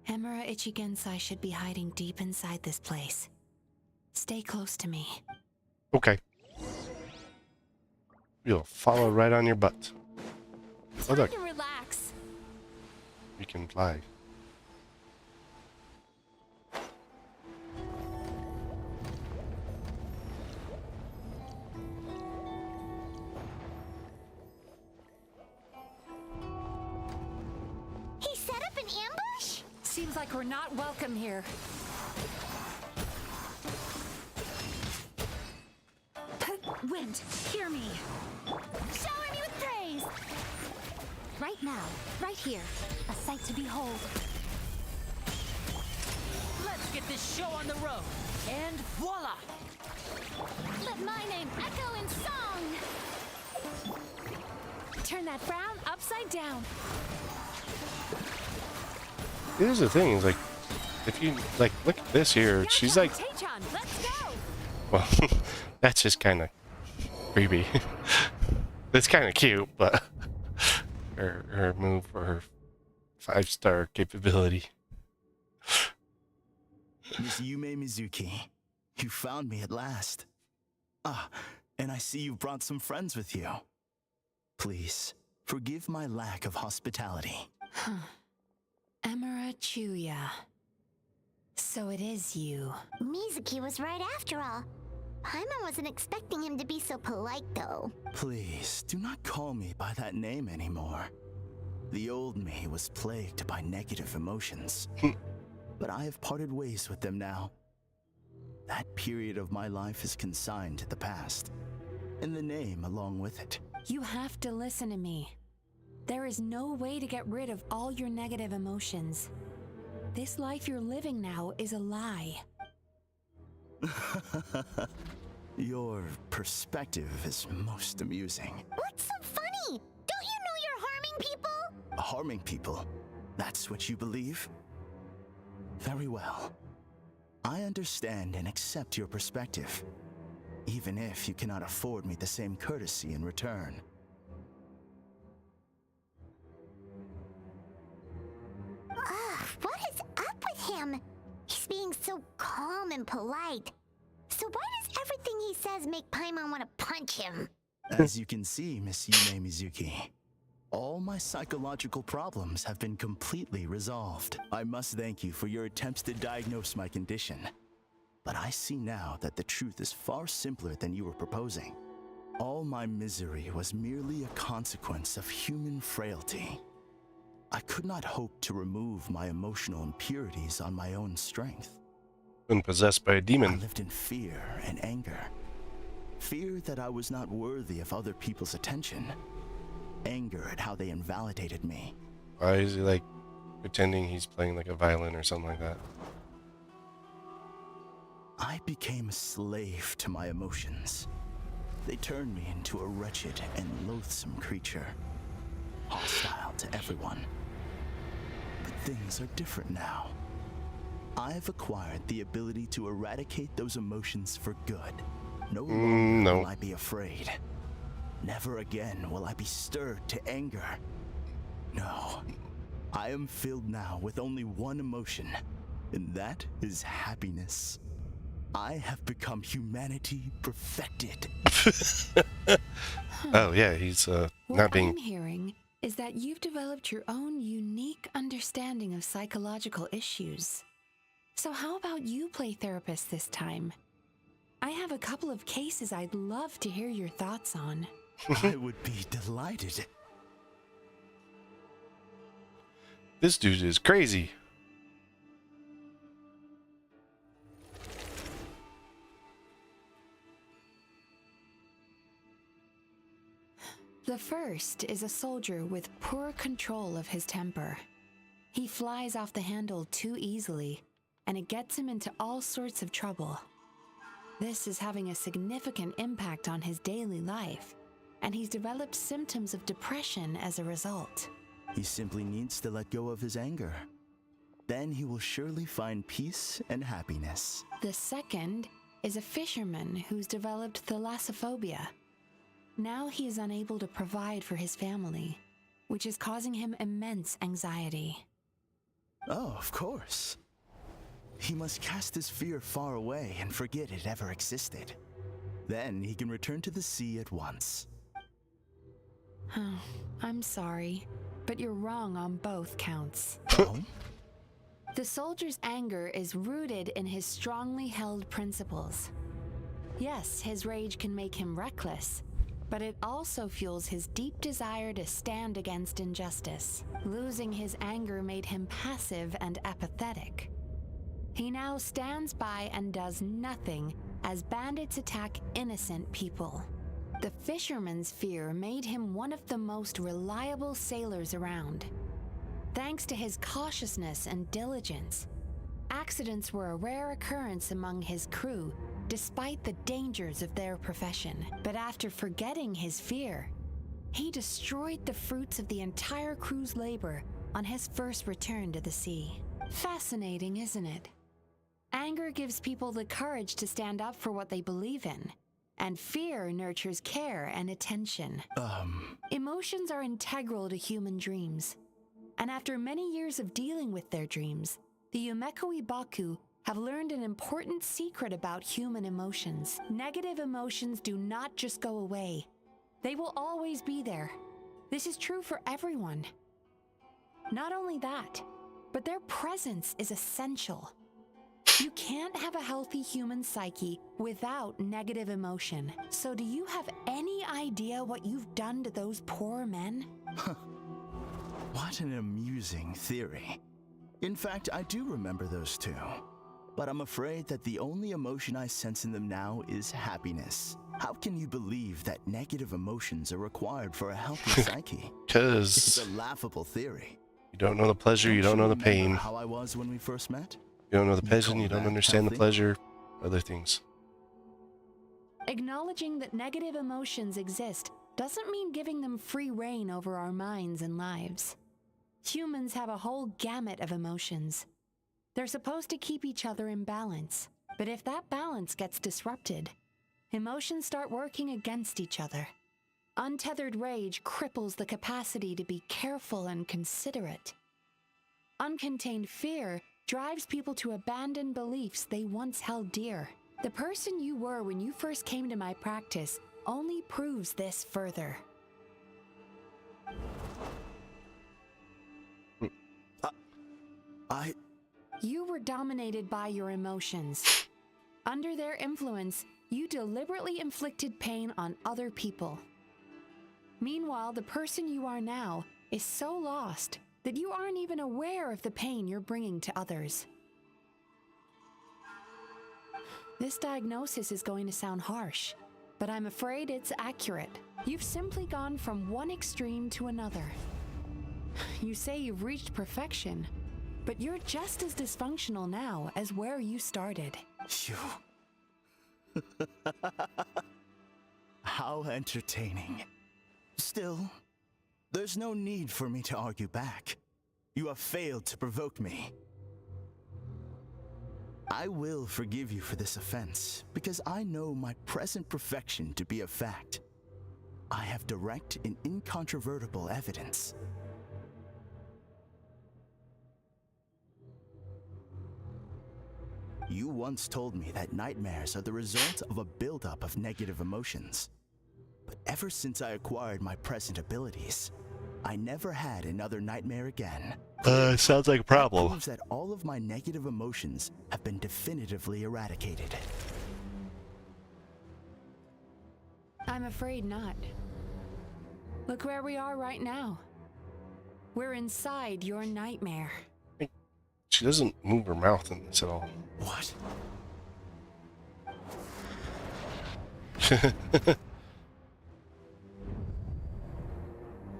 Emura Ichigensai should be hiding deep inside this place. Stay close to me. Okay. We'll follow right on your butt. Oh look, To relax. you can fly. He set up an ambush? Seems like we're not welcome here. Wind, hear me. Shower me with praise! Right now, right here, a sight to behold. Let's get this show on the road. And voila! Let my name echo in song! Turn that frown upside down. Here's the thing, is like, if you like look at this here, she's like, Taechan, let's go. well, that's just kind of creepy. It's kind of cute, but her move for her 5-star capability. Miss Yume Mizuki, you found me at last. Ah, and I see you brought some friends with you. Please, forgive my lack of hospitality. Emura Chuya. So it is you. Mizuki was right after all. Paimon wasn't expecting him to be so polite, though. Please, do not call me by that name anymore. The old me was plagued by negative emotions. But I have parted ways with them now. That period of my life is consigned to the past, and the name along with it. You have to listen to me. There is no way to get rid of all your negative emotions. This life you're living now is a lie. Your perspective is most amusing. What's so funny? Don't you know you're harming people? Harming people? That's what you believe? Very well. I understand and accept your perspective, even if you cannot afford me the same courtesy in return. What is up with him? He's being so calm and polite. So why does everything he says make Paimon want to punch him? As you can see, Miss Yume Mizuki, all my psychological problems have been completely resolved. I must thank you for your attempts to diagnose my condition. But I see now that the truth is far simpler than you were proposing. All my misery was merely a consequence of human frailty. I could not hope to remove my emotional impurities on my own strength. Been possessed by a demon. I lived in fear and anger. Fear that I was not worthy of other people's attention. Anger at how they invalidated me. Why is he like pretending he's playing like a violin or something like that? I became a slave to my emotions. They turned me into a wretched and loathsome creature, hostile to everyone. But things are different now. I've acquired the ability to eradicate those emotions for good. No longer will I be afraid. Never again will I be stirred to anger. No, I am filled now with only one emotion, and that is happiness. I have become humanity perfected. Oh yeah, he's not being. What I'm hearing is that you've developed your own unique understanding of psychological issues. So how about you play therapist this time? I have a couple of cases I'd love to hear your thoughts on. I would be delighted. This dude is crazy. The first is a soldier with poor control of his temper. He flies off the handle too easily, and it gets him into all sorts of trouble. This is having a significant impact on his daily life, and he's developed symptoms of depression as a result. He simply needs to let go of his anger. Then he will surely find peace and happiness. The second is a fisherman who's developed thalassophobia. Now he is unable to provide for his family, which is causing him immense anxiety. Oh, of course. He must cast his fear far away and forget it ever existed. Then he can return to the sea at once. I'm sorry, but you're wrong on both counts. Oh? The soldier's anger is rooted in his strongly held principles. Yes, his rage can make him reckless, but it also fuels his deep desire to stand against injustice. Losing his anger made him passive and apathetic. He now stands by and does nothing as bandits attack innocent people. The fisherman's fear made him one of the most reliable sailors around. Thanks to his cautiousness and diligence, accidents were a rare occurrence among his crew, despite the dangers of their profession. But after forgetting his fear, he destroyed the fruits of the entire crew's labor on his first return to the sea. Fascinating, isn't it? Anger gives people the courage to stand up for what they believe in, and fear nurtures care and attention. Emotions are integral to human dreams, and after many years of dealing with their dreams, the Yumeko Ibaku have learned an important secret about human emotions. Negative emotions do not just go away. They will always be there. This is true for everyone. Not only that, but their presence is essential. You can't have a healthy human psyche without negative emotion. So do you have any idea what you've done to those poor men? What an amusing theory. In fact, I do remember those two. But I'm afraid that the only emotion I sense in them now is happiness. How can you believe that negative emotions are required for a healthy psyche? Because it's a laughable theory. You don't know the pleasure, you don't know the pain. How I was when we first met? You don't know the pain, you don't understand the pleasure, other things. Acknowledging that negative emotions exist doesn't mean giving them free rein over our minds and lives. Humans have a whole gamut of emotions. They're supposed to keep each other in balance, but if that balance gets disrupted, emotions start working against each other. Untethered rage cripples the capacity to be careful and considerate. Uncontained fear drives people to abandon beliefs they once held dear. The person you were when you first came to my practice only proves this further. You were dominated by your emotions. Under their influence, you deliberately inflicted pain on other people. Meanwhile, the person you are now is so lost that you aren't even aware of the pain you're bringing to others. This diagnosis is going to sound harsh, but I'm afraid it's accurate. You've simply gone from one extreme to another. You say you've reached perfection, but you're just as dysfunctional now as where you started. How entertaining. Still, there's no need for me to argue back. You have failed to provoke me. I will forgive you for this offense, because I know my present perfection to be a fact. I have direct and incontrovertible evidence. You once told me that nightmares are the result of a buildup of negative emotions. But ever since I acquired my present abilities, I never had another nightmare again. Sounds like a problem. That proves that all of my negative emotions have been definitively eradicated. I'm afraid not. Look where we are right now. We're inside your nightmare. She doesn't move her mouth in this at all. What? No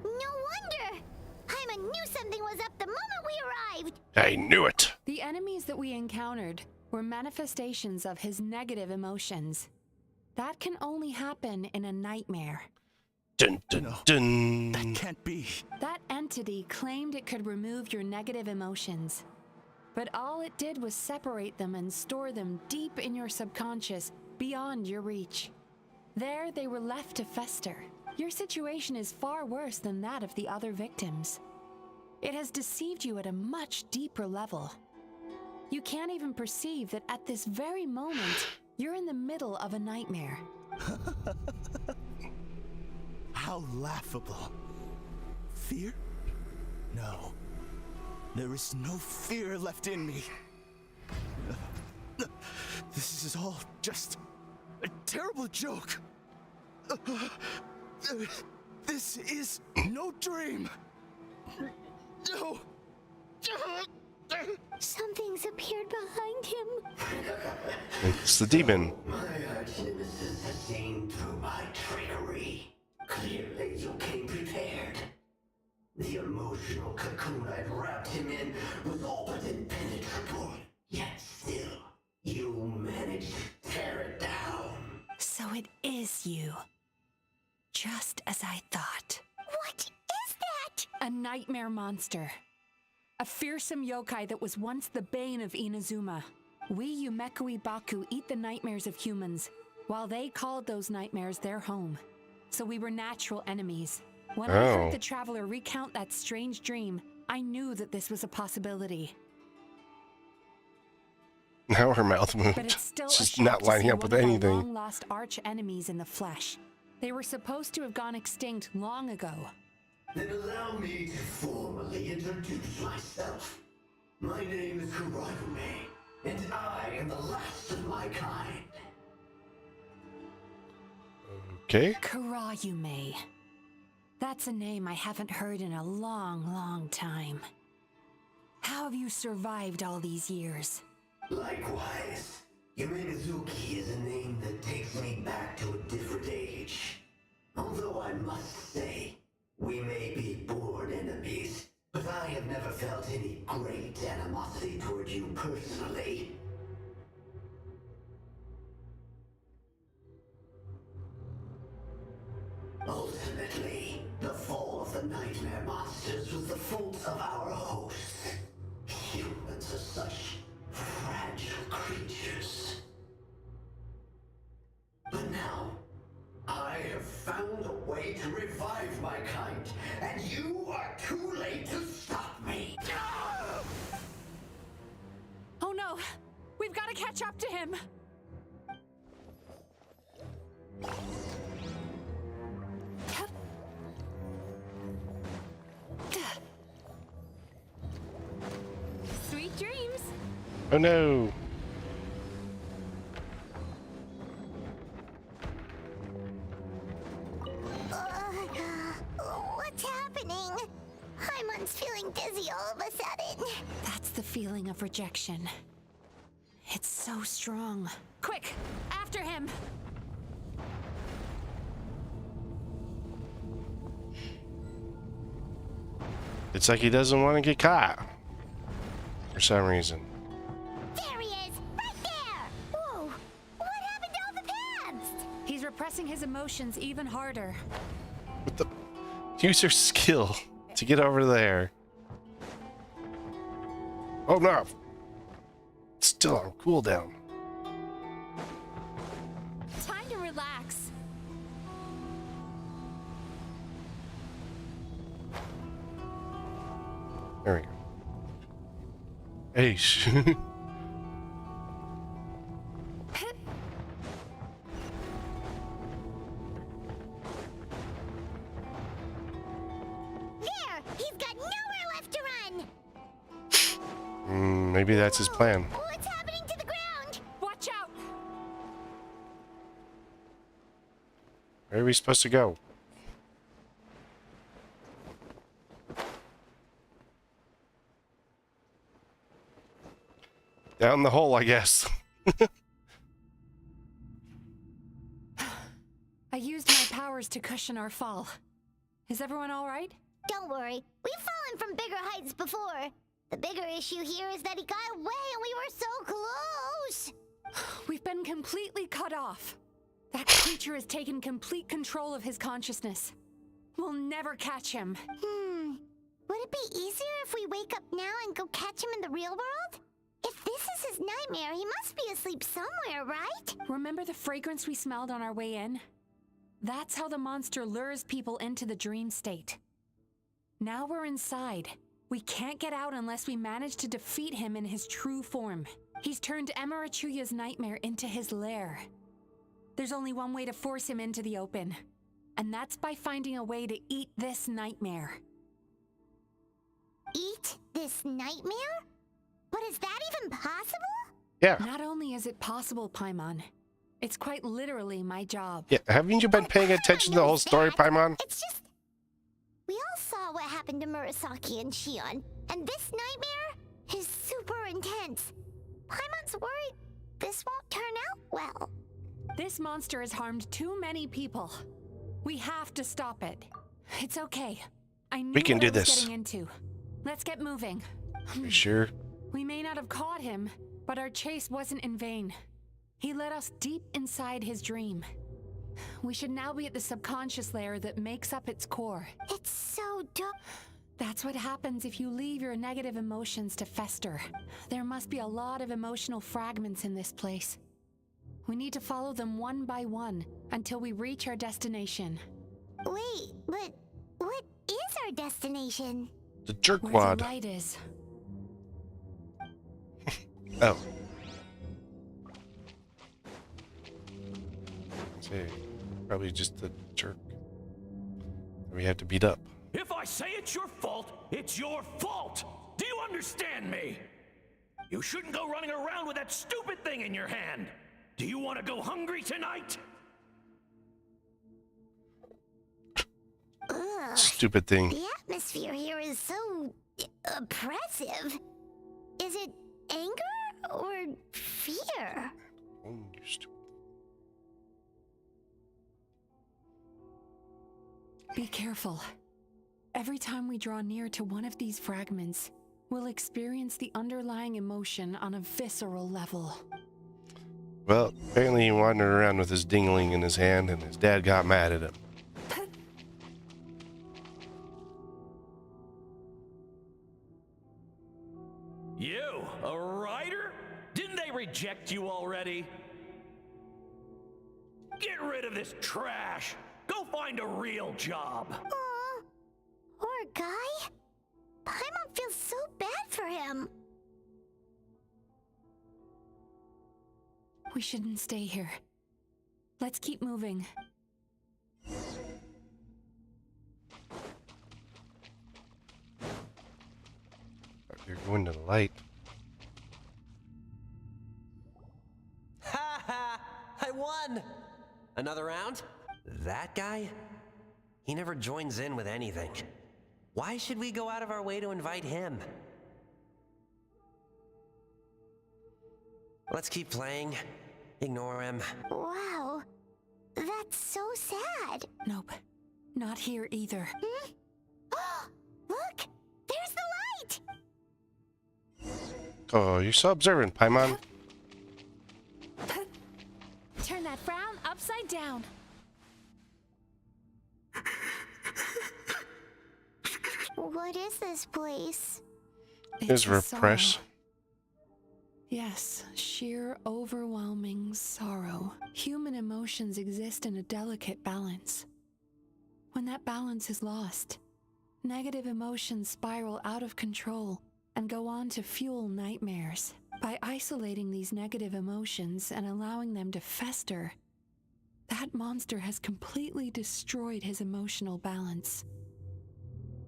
wonder! Paimon knew something was up the moment we arrived! I knew it! The enemies that we encountered were manifestations of his negative emotions. That can only happen in a nightmare. Dun dun dun! That can't be. That entity claimed it could remove your negative emotions. But all it did was separate them and store them deep in your subconscious, beyond your reach. There, they were left to fester. Your situation is far worse than that of the other victims. It has deceived you at a much deeper level. You can't even perceive that at this very moment, you're in the middle of a nightmare. How laughable. Fear? No. There is no fear left in me. This is all just a terrible joke. This is no dream. No. Something's appeared behind him. It's the demon. My arch nemesis has seen through my trickery. Clearly, you came prepared. The emotional cocoon I'd wrapped him in was all but impenetrable. Yet still, you managed to tear it down. So it is you. Just as I thought. What is that? A nightmare monster. A fearsome yokai that was once the bane of Inazuma. We Yumekui Baku eat the nightmares of humans, while they called those nightmares their home. So we were natural enemies. When I heard the traveler recount that strange dream, I knew that this was a possibility. Now her mouth moved. But it's still She's not lining up with anything. Long-lost arch enemies in the flesh. They were supposed to have gone extinct long ago. Then allow me to formally introduce myself. My name is Kurayume, and I am the last of my kind. Okay. Kurayume. That's a name I haven't heard in a long, long time. How have you survived all these years? Likewise, Yumenazuki is a name that takes me back to a different age. Although I must say, we may be born enemies, but I have never felt any great animosity toward you personally. the faults of our hosts. Humans are such fragile creatures. But now, I have found a way to revive my kind, and you are too late to stop me. Oh no! We've got to catch up to him! Sweet dreams! Oh no! What's happening? Hymon's feeling dizzy all of a sudden. That's the feeling of rejection. It's so strong. Quick! After him! It's like he doesn't want to get caught. For some reason. There he is! Right there! Whoa! What happened to all the paths? He's repressing his emotions even harder. With the use your skill to get over there. Oh no! Still on cooldown. Time to relax. There we go. Hey, There! He's got nowhere left to run! maybe that's his plan. What's happening to the ground? Watch out! Where are we supposed to go? Down the hole, I guess. I used my powers to cushion our fall. Is everyone all right? Don't worry, we've fallen from bigger heights before. The bigger issue here is that he got away and we were so close! We've been completely cut off. That creature has taken complete control of his consciousness. We'll never catch him. Would it be easier if we wake up now and go catch him in the real world? If this is his nightmare, he must be asleep somewhere, right? Remember the fragrance we smelled on our way in? That's how the monster lures people into the dream state. Now we're inside. We can't get out unless we manage to defeat him in his true form. He's turned Emarachuya's nightmare into his lair. There's only one way to force him into the open, and that's by finding a way to eat this nightmare. Eat this nightmare? But is that even possible? Yeah. Not only is it possible, Paimon, it's quite literally my job. Yeah, haven't you been paying attention to the whole story, Paimon? It's just... We all saw what happened to Murasaki and Shion, and this nightmare is super intense. Paimon's worried this won't turn out well. This monster has harmed too many people. We have to stop it. It's okay. I knew We can what do I was this. getting into. Let's get moving. You sure? We may not have caught him, but our chase wasn't in vain. He led us deep inside his dream. We should now be at the subconscious layer that makes up its core. It's so dumb. That's what happens if you leave your negative emotions to fester. There must be a lot of emotional fragments in this place. We need to follow them one by one until we reach our destination. Wait, but what is our destination? The Where jerkwad. the light is. Oh. See, probably just the jerk we have to beat up. If I say it's your fault, it's your fault! Do you understand me? You shouldn't go running around with that stupid thing in your hand! Do you want to go hungry tonight? Ugh. Stupid thing. The atmosphere here is so oppressive. Is it anger or fear? Oh, you stupid. Be careful. Every time we draw near to one of these fragments, we'll experience the underlying emotion on a visceral level. Well, apparently he wandered around with his dingling in his hand, and his dad got mad at him. A writer? Didn't they reject you already? Get rid of this trash! Go find a real job! Aw, poor guy. Paimon feels so bad for him. We shouldn't stay here. Let's keep moving. You're going to the light. Ha ha! I won! Another round? That guy? He never joins in with anything. Why should we go out of our way to invite him? Let's keep playing. Ignore him. Wow, that's so sad. Nope, not here either. Look, there's the light. Oh, you're so observant, Paimon. Turn that frown upside down. What is this place? Is repress. Yes, sheer overwhelming sorrow. Human emotions exist in a delicate balance. When that balance is lost, negative emotions spiral out of control and go on to fuel nightmares. By isolating these negative emotions and allowing them to fester, that monster has completely destroyed his emotional balance.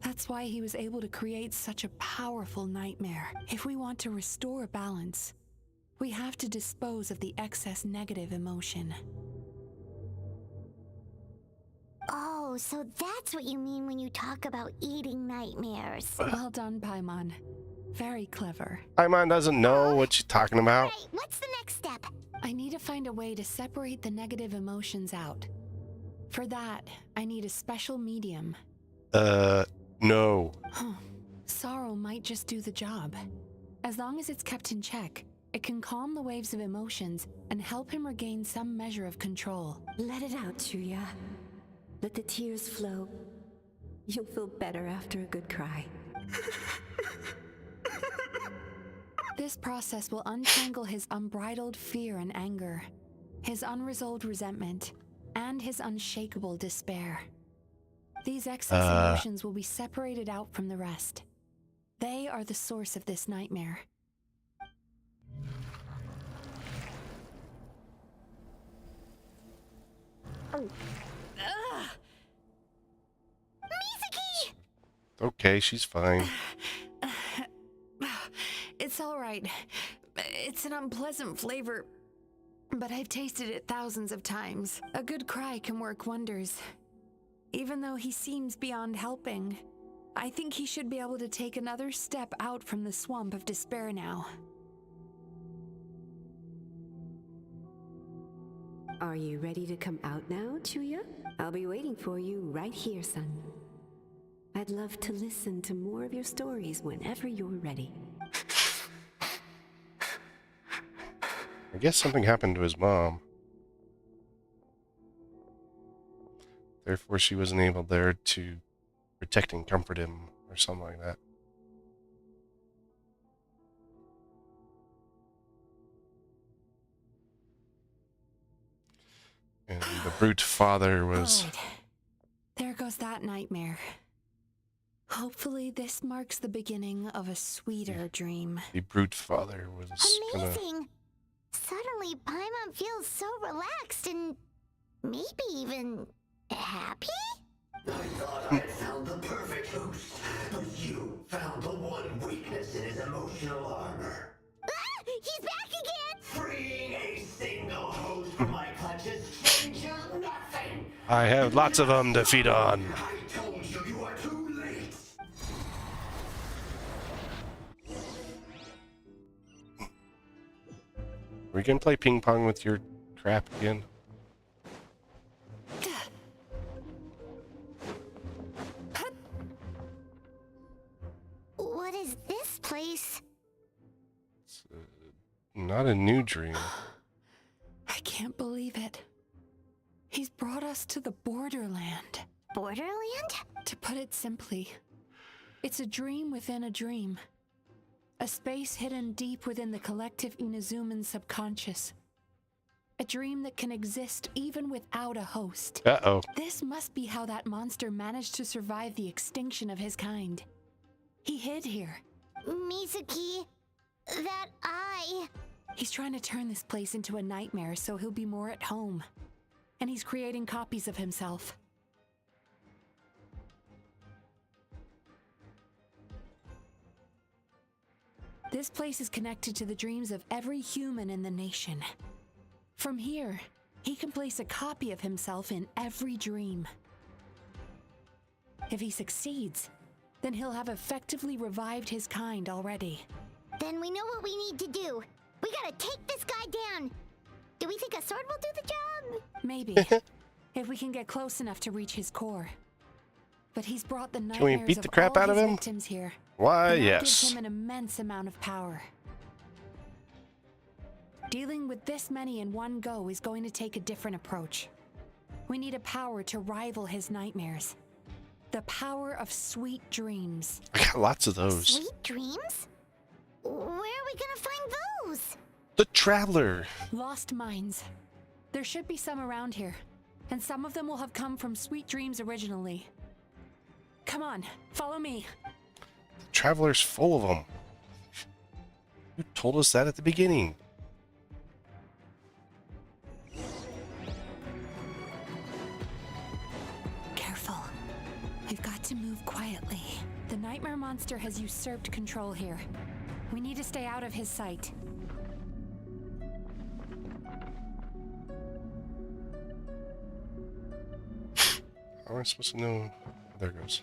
That's why he was able to create such a powerful nightmare. If we want to restore balance, we have to dispose of the excess negative emotion. Oh, so that's what you mean when you talk about eating nightmares. Well done, Paimon. Very clever. Paimon doesn't know what you're talking about. Right, what's the next step? I need to find a way to separate the negative emotions out. For that, I need a special medium. No. Sorrow might just do the job. As long as it's kept in check, it can calm the waves of emotions and help him regain some measure of control. Let it out, Chuya. Let the tears flow. You'll feel better after a good cry. This process will untangle his unbridled fear and anger, his unresolved resentment, and his unshakable despair. These excess emotions will be separated out from the rest. They are the source of this nightmare. Mizuki! Okay, she's fine. It's all right. It's an unpleasant flavor, but I've tasted it thousands of times. A good cry can work wonders. Even though he seems beyond helping, I think he should be able to take another step out from the swamp of despair now. Are you ready to come out now, Chuya? I'll be waiting for you right here, son. I'd love to listen to more of your stories whenever you're ready. I guess something happened to his mom. Therefore, she wasn't able there to protect and comfort him or something like that. And the brute father was... Good. There goes that nightmare. Hopefully this marks the beginning of a sweeter dream. The brute father was Amazing! Suddenly, Paimon feels so relaxed and maybe even happy? I thought I had found the perfect host, but you found the one weakness in his emotional armor. Ah! He's back again! Freeing a single host from my clutches changes nothing! I have lots of them to feed on. I told you you are too late! We can play ping pong with your crap again. What is this place? It's, not a new dream. I can't believe it. He's brought us to the borderland. Borderland? To put it simply, it's a dream within a dream. A space hidden deep within the collective Inazuman subconscious. A dream that can exist even without a host. Uh-oh. This must be how that monster managed to survive the extinction of his kind. He hid here. Mizuki, that eye. He's trying to turn this place into a nightmare so he'll be more at home. And he's creating copies of himself. This place is connected to the dreams of every human in the nation. From here, he can place a copy of himself in every dream. If he succeeds, then he'll have effectively revived his kind already. Then we know what we need to do. We gotta take this guy down. Do we think a sword will do the job? Maybe, if we can get close enough to reach his core. But he's brought the Can we nightmares beat of the crap all out of his him? victims here. Why, And that yes. gives him an immense amount of power. Dealing with this many in one go is going to take a different approach. We need a power to rival his nightmares. The power of sweet dreams. I got lots of those. Sweet dreams? Where are we gonna find those? The Traveler. Lost minds. There should be some around here, and some of them will have come from sweet dreams originally. Come on, follow me. The Traveler's full of them. You told us that at the beginning. Careful. We've got to move quietly. The nightmare monster has usurped control here. We need to stay out of his sight. How am I supposed to know? There it goes.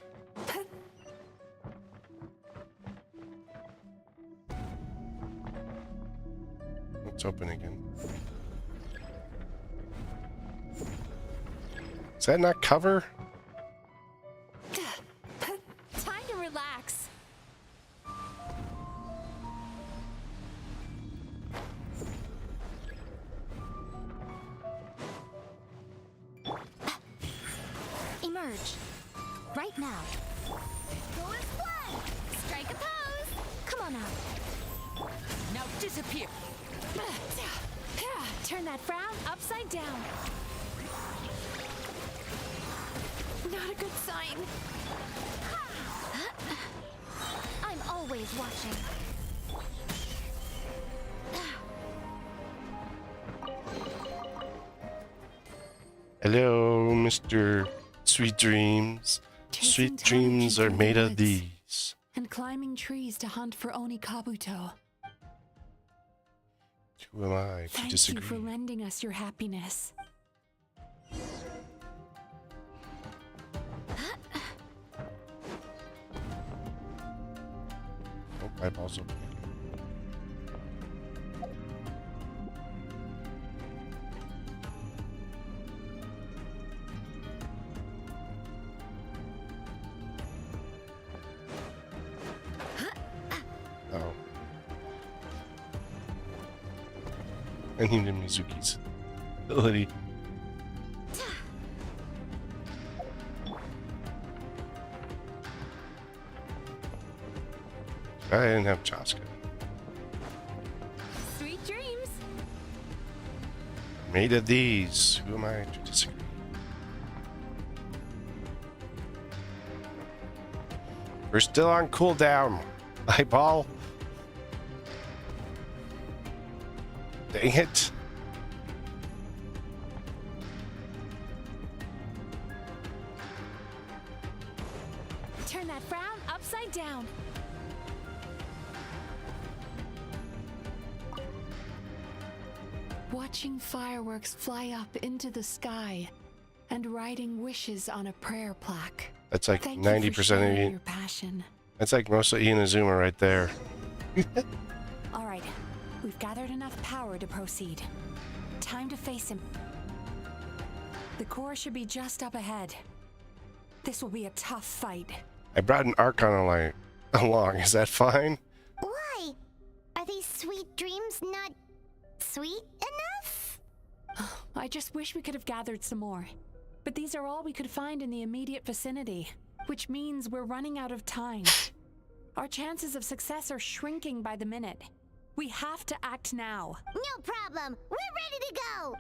Let's open again. Is that not cover? Time to relax. Emerge. Right now. Go as one! Strike a pose! Come on out. Now disappear. Turn that frown upside down. Not a good sign. I'm always watching. Hello, Mr. Sweet Dreams. Chasing Sweet time dreams through are the made of woods. these. And climbing trees to hunt for Oni Kabuto. Who am I to Thank you disagree? for lending us your happiness. Oh, eyeballs open. Oh. I needed Mizuki's ability. I didn't have Chaska. Sweet dreams. Made of these. Who am I to disagree? We're still on cooldown. Eyeball. Dang it. Turn that frown upside down. Watching fireworks fly up into the sky and writing wishes on a prayer plaque. That's like Thank 90% you for of sharing you. your passion. That's like most of Inazuma right there. All right, we've gathered enough power to proceed. Time to face him. The core should be just up ahead. This will be a tough fight. I brought an Archon along. Is that fine? Why? Are these sweet dreams not sweet enough? I just wish we could have gathered some more. But these are all we could find in the immediate vicinity, which means we're running out of time. Our chances of success are shrinking by the minute. We have to act now. No problem. We're ready to go.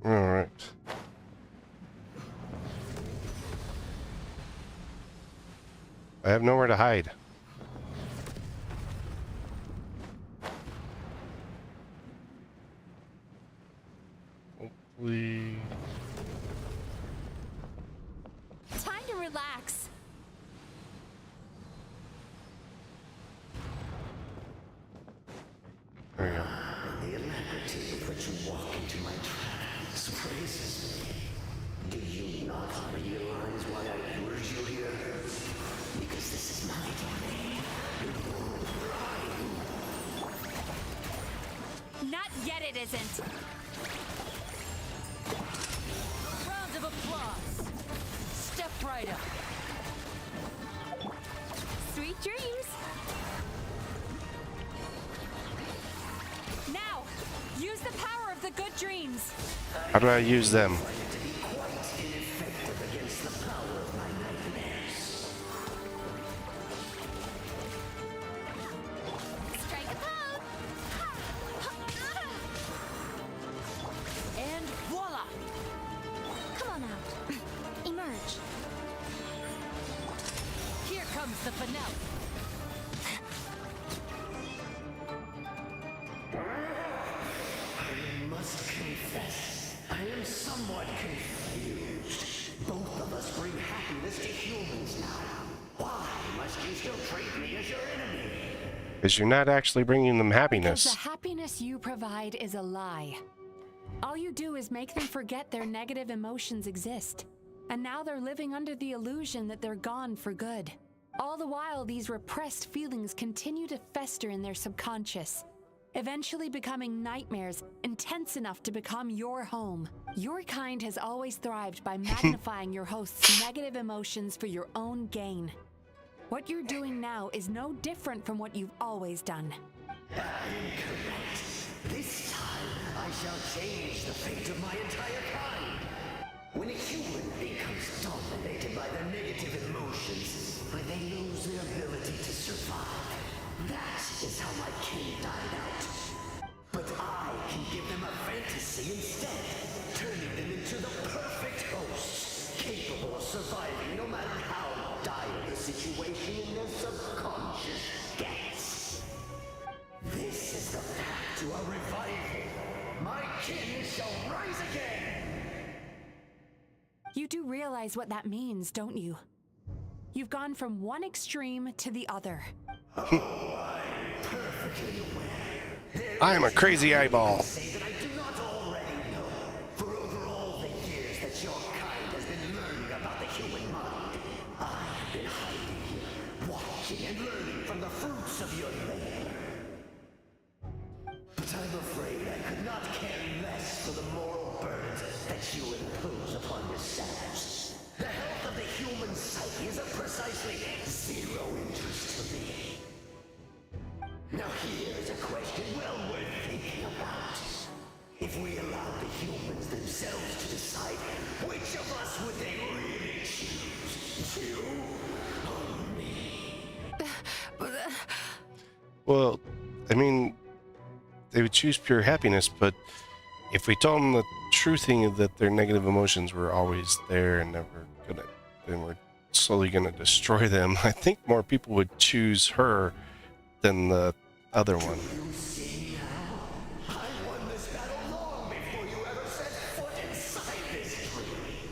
All right. I have nowhere to hide. Hopefully. Time to relax. There we go. The alacrity with which you walk into my trap surprises me. Do you not realize why I lured you here? Because this is my domain. Not yet, it isn't. Round of applause. Step right up. Sweet dreams. Now, use the power of the good dreams. How do I use them? Strike a pose. And voila! Come on out. Emerge. Here comes the finale. I must confess, I am somewhat confused. Both of us bring happiness to humans now. Why must you still treat me as your enemy? Because you're not actually bringing them Because happiness. the happiness you provide is a lie. All you do is make them forget their negative emotions exist. And now they're living under the illusion that they're gone for good. All the while, these repressed feelings continue to fester in their subconscious, eventually becoming nightmares intense enough to become your home. Your kind has always thrived by magnifying your host's negative emotions for your own gain. What you're doing now is no different from what you've always done. Incorrect. This time, I shall change the fate of my entire kind. When a human becomes dominated by their negative emotions, they lose their ability to survive. That is how my king died out. But I can give them a fantasy instead, turning them into the perfect hosts, capable of surviving no matter how dire the situation in their subconscious gets. This is the path to a revival. My king shall rise again! You do realize what that means, don't you? You've gone from one extreme to the other. Perfectly aware. I am a crazy eyeball. Say that I do not already know. For over all the years that your kind has been learning about the human mind, I have been hiding here, watching and learning from the fruits of your labor. But I'm afraid I could not care less for the moral burdens that you impose upon yourselves. The health of the human psyche is of precisely zero interest to me. Now here's a question well worth thinking about. If we allowed the humans themselves to decide, which of us would they really choose? You or me? Well, I mean, they would choose pure happiness, but if we told them the true thing that their negative emotions were always there and never gonna, and we're slowly gonna destroy them, I think more people would choose her than the other one. You see now? I won this battle long before you ever set foot inside this tree.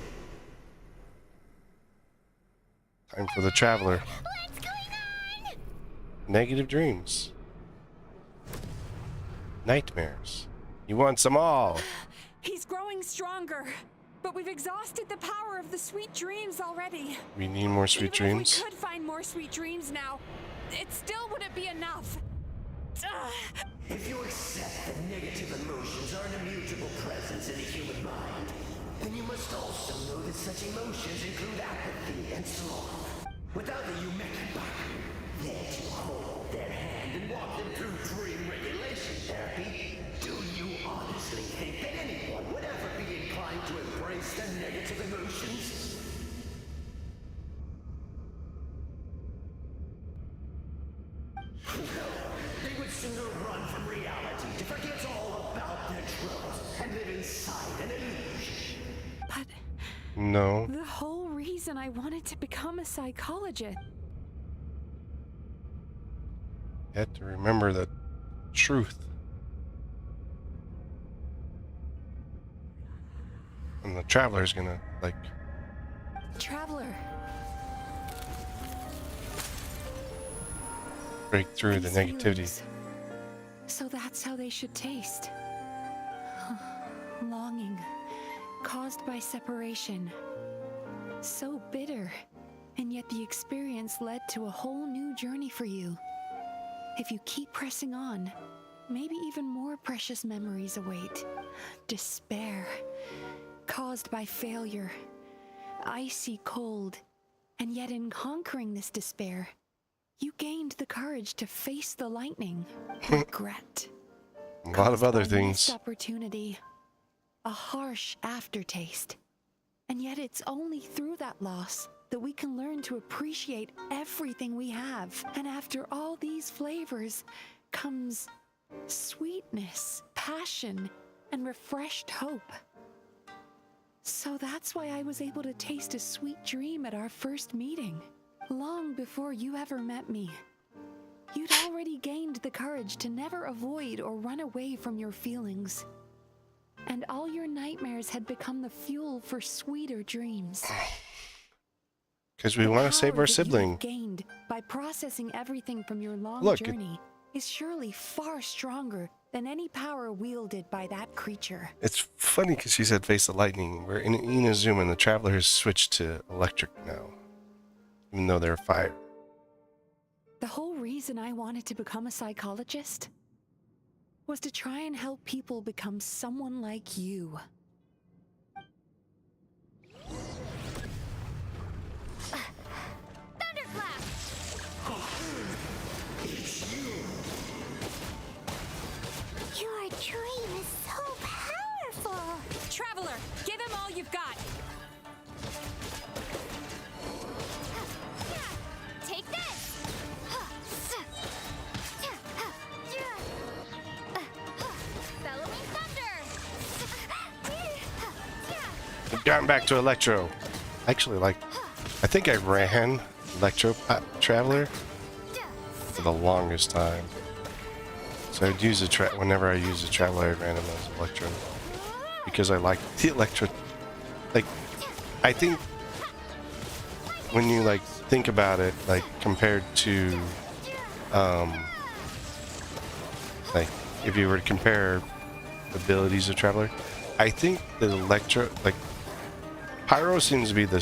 Time for the traveler. What's going on? Negative dreams. Nightmares. He wants them all. He's growing stronger, but we've exhausted the power of the sweet dreams already. We need more sweet Even dreams. if we could find more sweet dreams now, it still wouldn't be enough. If you accept that negative emotions are an immutable presence in the human mind, then you must also know that such emotions include apathy and sloth. Without the Yumeki Baku, That you hold their hand and walk them through dream regulation therapy? Do you honestly think that anyone would ever be inclined to embrace the negative emotions? No, they would sooner run from reality to forget all about their troubles and live inside an illusion. But No. the whole reason I wanted to become a psychologist. You have to remember the truth. And the traveler's gonna, like... Traveler. break through the These negativity. feelings. So that's how they should taste. Longing, caused by separation. So bitter, and yet the experience led to a whole new journey for you. If you keep pressing on, maybe even more precious memories await. Despair, caused by failure. Icy cold, and yet in conquering this despair, you gained the courage to face the lightning. Regret. A lot of other Caused by things. missed opportunity. A harsh aftertaste. And yet it's only through that loss that we can learn to appreciate everything we have. And after all these flavors comes sweetness, passion, and refreshed hope. So that's why I was able to taste a sweet dream at our first meeting. Long before you ever met me. You'd already gained the courage to never avoid or run away from your feelings. And all your nightmares had become the fuel for sweeter dreams. Because we want to save our sibling. Gained by processing everything from your long Look, journey is surely far stronger than any power wielded by that creature. It's funny because she said face the lightning. Where in Inazuma, the traveler has switched to electric now. Even though they're fire. The whole reason I wanted to become a psychologist was to try and help people become someone like you. Your dream is so powerful! Traveler, give him all you've got! Take this! Bellowing thunder! I've gotten back to Electro. Actually, I think I ran Electro Traveler for the longest time. So I'd use whenever I use a Traveler, I ran him as Electro. Because I like the Electro. I think when you, think about it, compared to, if you were to compare abilities of Traveler, I think the Electro, Pyro seems to be the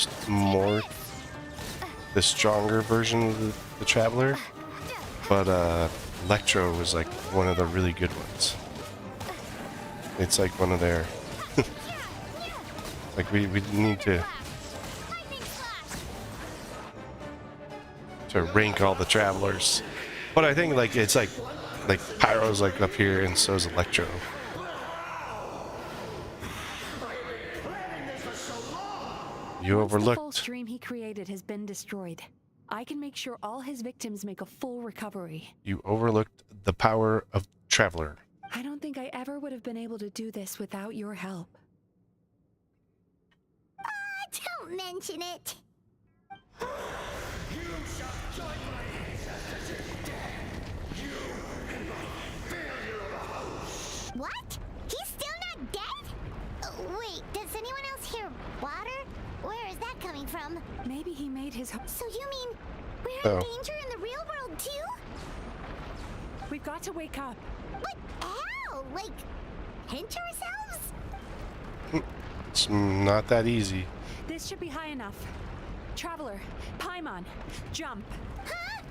stronger version of the Traveler, but Electro was one of the really good ones. It's one of their we need to rank all the Travelers, but I think it's Pyro's up here and so is Electro. You overlooked. The false dream he created has been destroyed. I can make sure all his victims make a full recovery. You overlooked the power of Traveler. I don't think I ever would have been able to do this without your help. Don't mention it. You shall join my ancestors in death. You and my failure of a host. What? He's still not dead? Wait, does anyone else hear water? Where is that coming from? Maybe he made his... So you mean we're in danger in the real world too? We've got to wake up. But how? Hint ourselves? It's not that easy. This should be high enough. Traveler, Paimon, jump. Huh?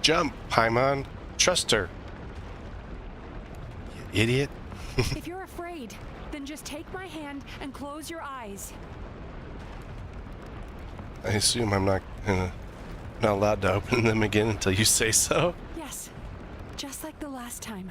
Jump, Paimon. Trust her. You idiot. If you're afraid, then just take my hand and close your eyes. I assume I'm not gonna not allowed to open them again until you say so. Yes, just like the last time.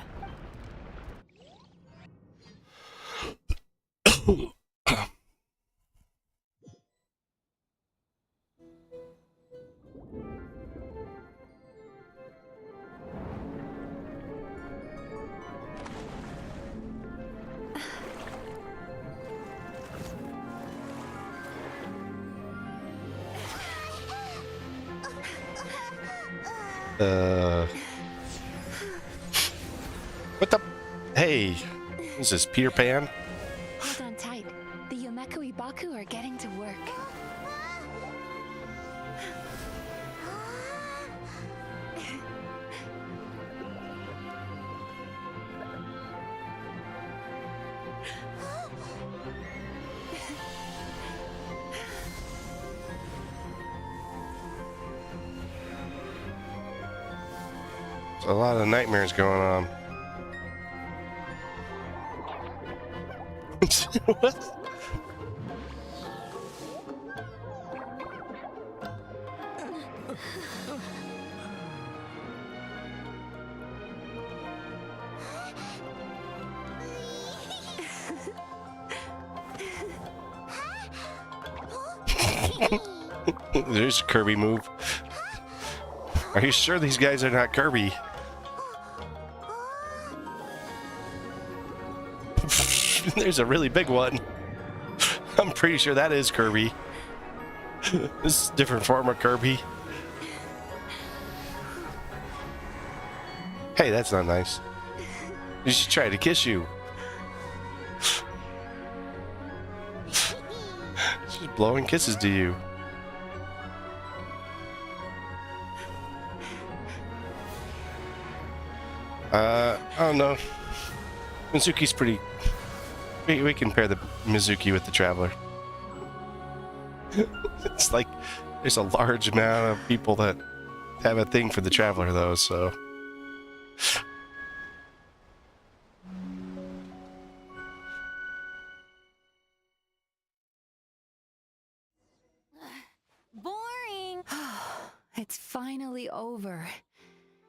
What the? Hey, is this Peter Pan? Hold on tight. The Yomeko Ibaku are getting to work. There's a lot of nightmares going on. What? There's a Kirby move. Are you sure these guys are not Kirby? There's a really big one. I'm pretty sure that is Kirby. This is a different form of Kirby. Hey, that's not nice. She's trying to kiss you. She's blowing kisses to you. I don't know. Mizuki's pretty... We can pair the Mizuki with the Traveler. It's like there's a large amount of people that have a thing for the Traveler, though, so... Boring! It's finally over.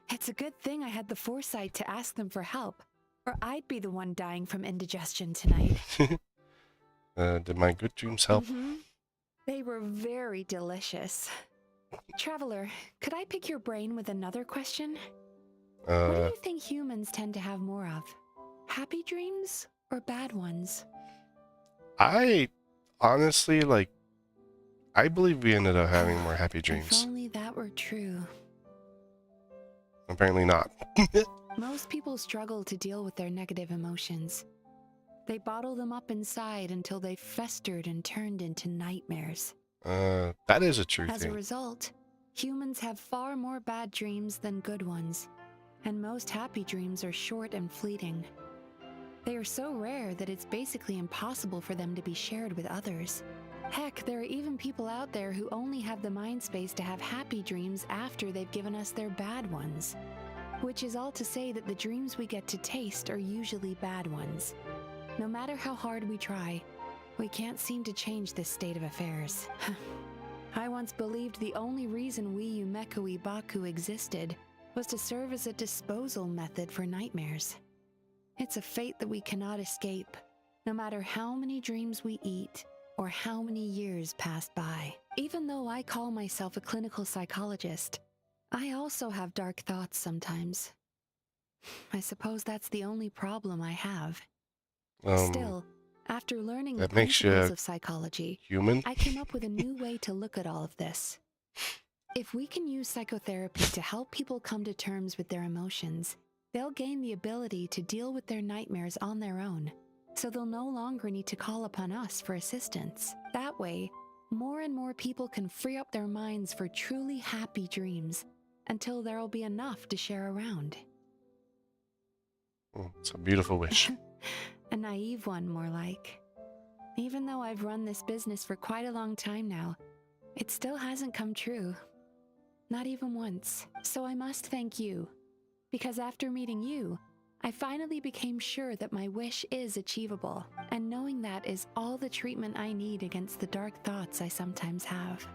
It's a good thing I had the foresight to ask them for help, or I'd be the one dying from indigestion tonight. Did my good dreams help? They were very delicious. Traveler, could I pick your brain with another question? What do you think humans tend to have more of? Happy dreams or bad ones? I honestly, I believe we ended up having more happy If dreams. only that were true. Apparently not. Most people struggle to deal with their negative emotions. They bottle them up inside until they festered and turned into nightmares. That is a true As a thing. result, humans have far more bad dreams than good ones, and most happy dreams are short and fleeting. They are so rare that it's basically impossible for them to be shared with others. Heck, there are even people out there who only have the mind space to have happy dreams after they've given us their bad ones. Which is all to say that the dreams we get to taste are usually bad ones. No matter how hard we try, we can't seem to change this state of affairs. I once believed the only reason we Yumeko Ibaku existed was to serve as a disposal method for nightmares. It's a fate that we cannot escape, no matter how many dreams we eat or how many years pass by. Even though I call myself a clinical psychologist, I also have dark thoughts sometimes. I suppose that's the only problem I have. Still, after learning the that makes principles you of psychology, human. I came up with a new way to look at all of this. If we can use psychotherapy to help people come to terms with their emotions, they'll gain the ability to deal with their nightmares on their own, so they'll no longer need to call upon us for assistance. That way, more and more people can free up their minds for truly happy dreams until there'll be enough to share around. It's a beautiful wish. A naive one, more like. Even though I've run this business for quite a long time now, it still hasn't come true. Not even once. So I must thank you. Because after meeting you, I finally became sure that my wish is achievable. And knowing that is all the treatment I need against the dark thoughts I sometimes have.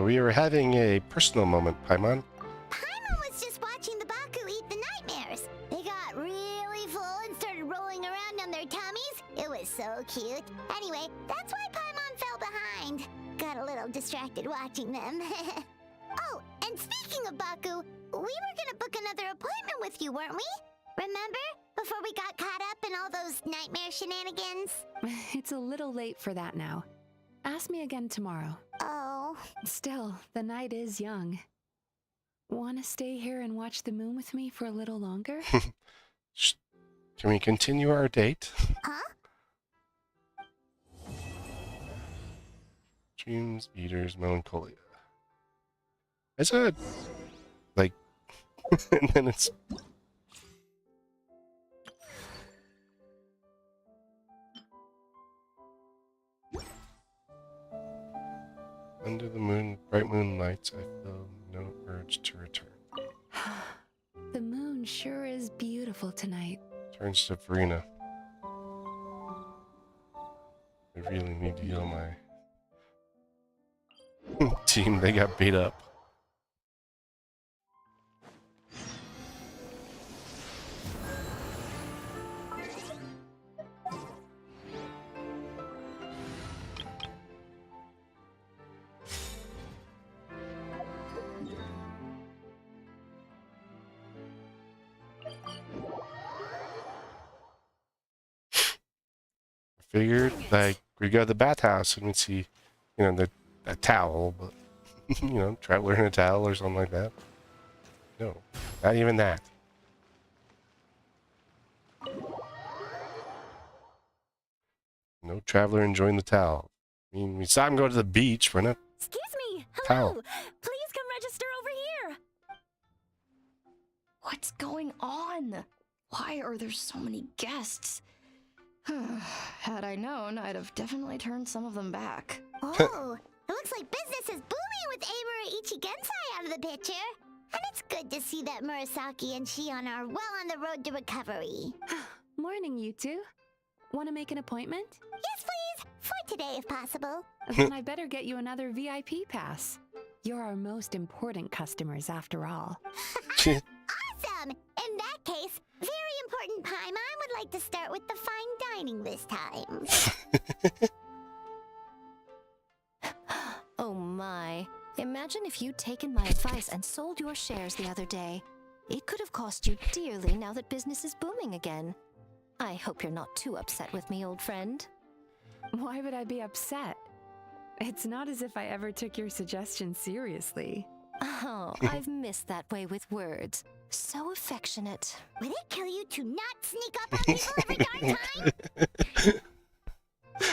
We were having a personal moment, Paimon. Paimon was just watching the Baku eat the nightmares. They got really full and started rolling around on their tummies. It was so cute. Anyway, that's why Paimon fell behind. Got a little distracted watching them. Oh, and speaking of Baku, we were gonna book another appointment with you, weren't we? Remember? Before we got caught up in all those nightmare shenanigans? It's a little late for that now. Ask me again tomorrow. Oh. Still, the night is young. Want to stay here and watch the moon with me for a little longer? Can we continue our date? Huh? Dreams, eaters, melancholia. It's a... like... and then it's... Under the moon, bright moonlights, I feel no urge to return. The moon sure is beautiful tonight. Turns to Verena. I really need to heal my team. They got beat up. Figured, like, we go to the bathhouse and we'd see, you know, a towel, but, you know, traveler in a towel or something like that. No, not even that. No traveler enjoying the towel. I mean, we saw him go to the beach, we're not... Excuse me! Towel. Hello! Please come register over here! What's going on? Why are there so many guests? Had I known, I'd have definitely turned some of them back. Oh, it looks like business is booming with Amura Ichigensai out of the picture. And it's good to see that Murasaki and Shion are well on the road to recovery. Morning, you two. Want to make an appointment? Yes, please. For today, if possible. Then I better get you another VIP pass. You're our most important customers, after all. Awesome! In that case, very important Paimon would like to start with the fine dining this time. Oh my. Imagine if you'd taken my advice and sold your shares the other day. It could have cost you dearly now that business is booming again. I hope you're not too upset with me, old friend. Why would I be upset? It's not as if I ever took your suggestion seriously. Oh, I've missed that way with words. So affectionate. Would it kill you to not sneak up on people every darn time?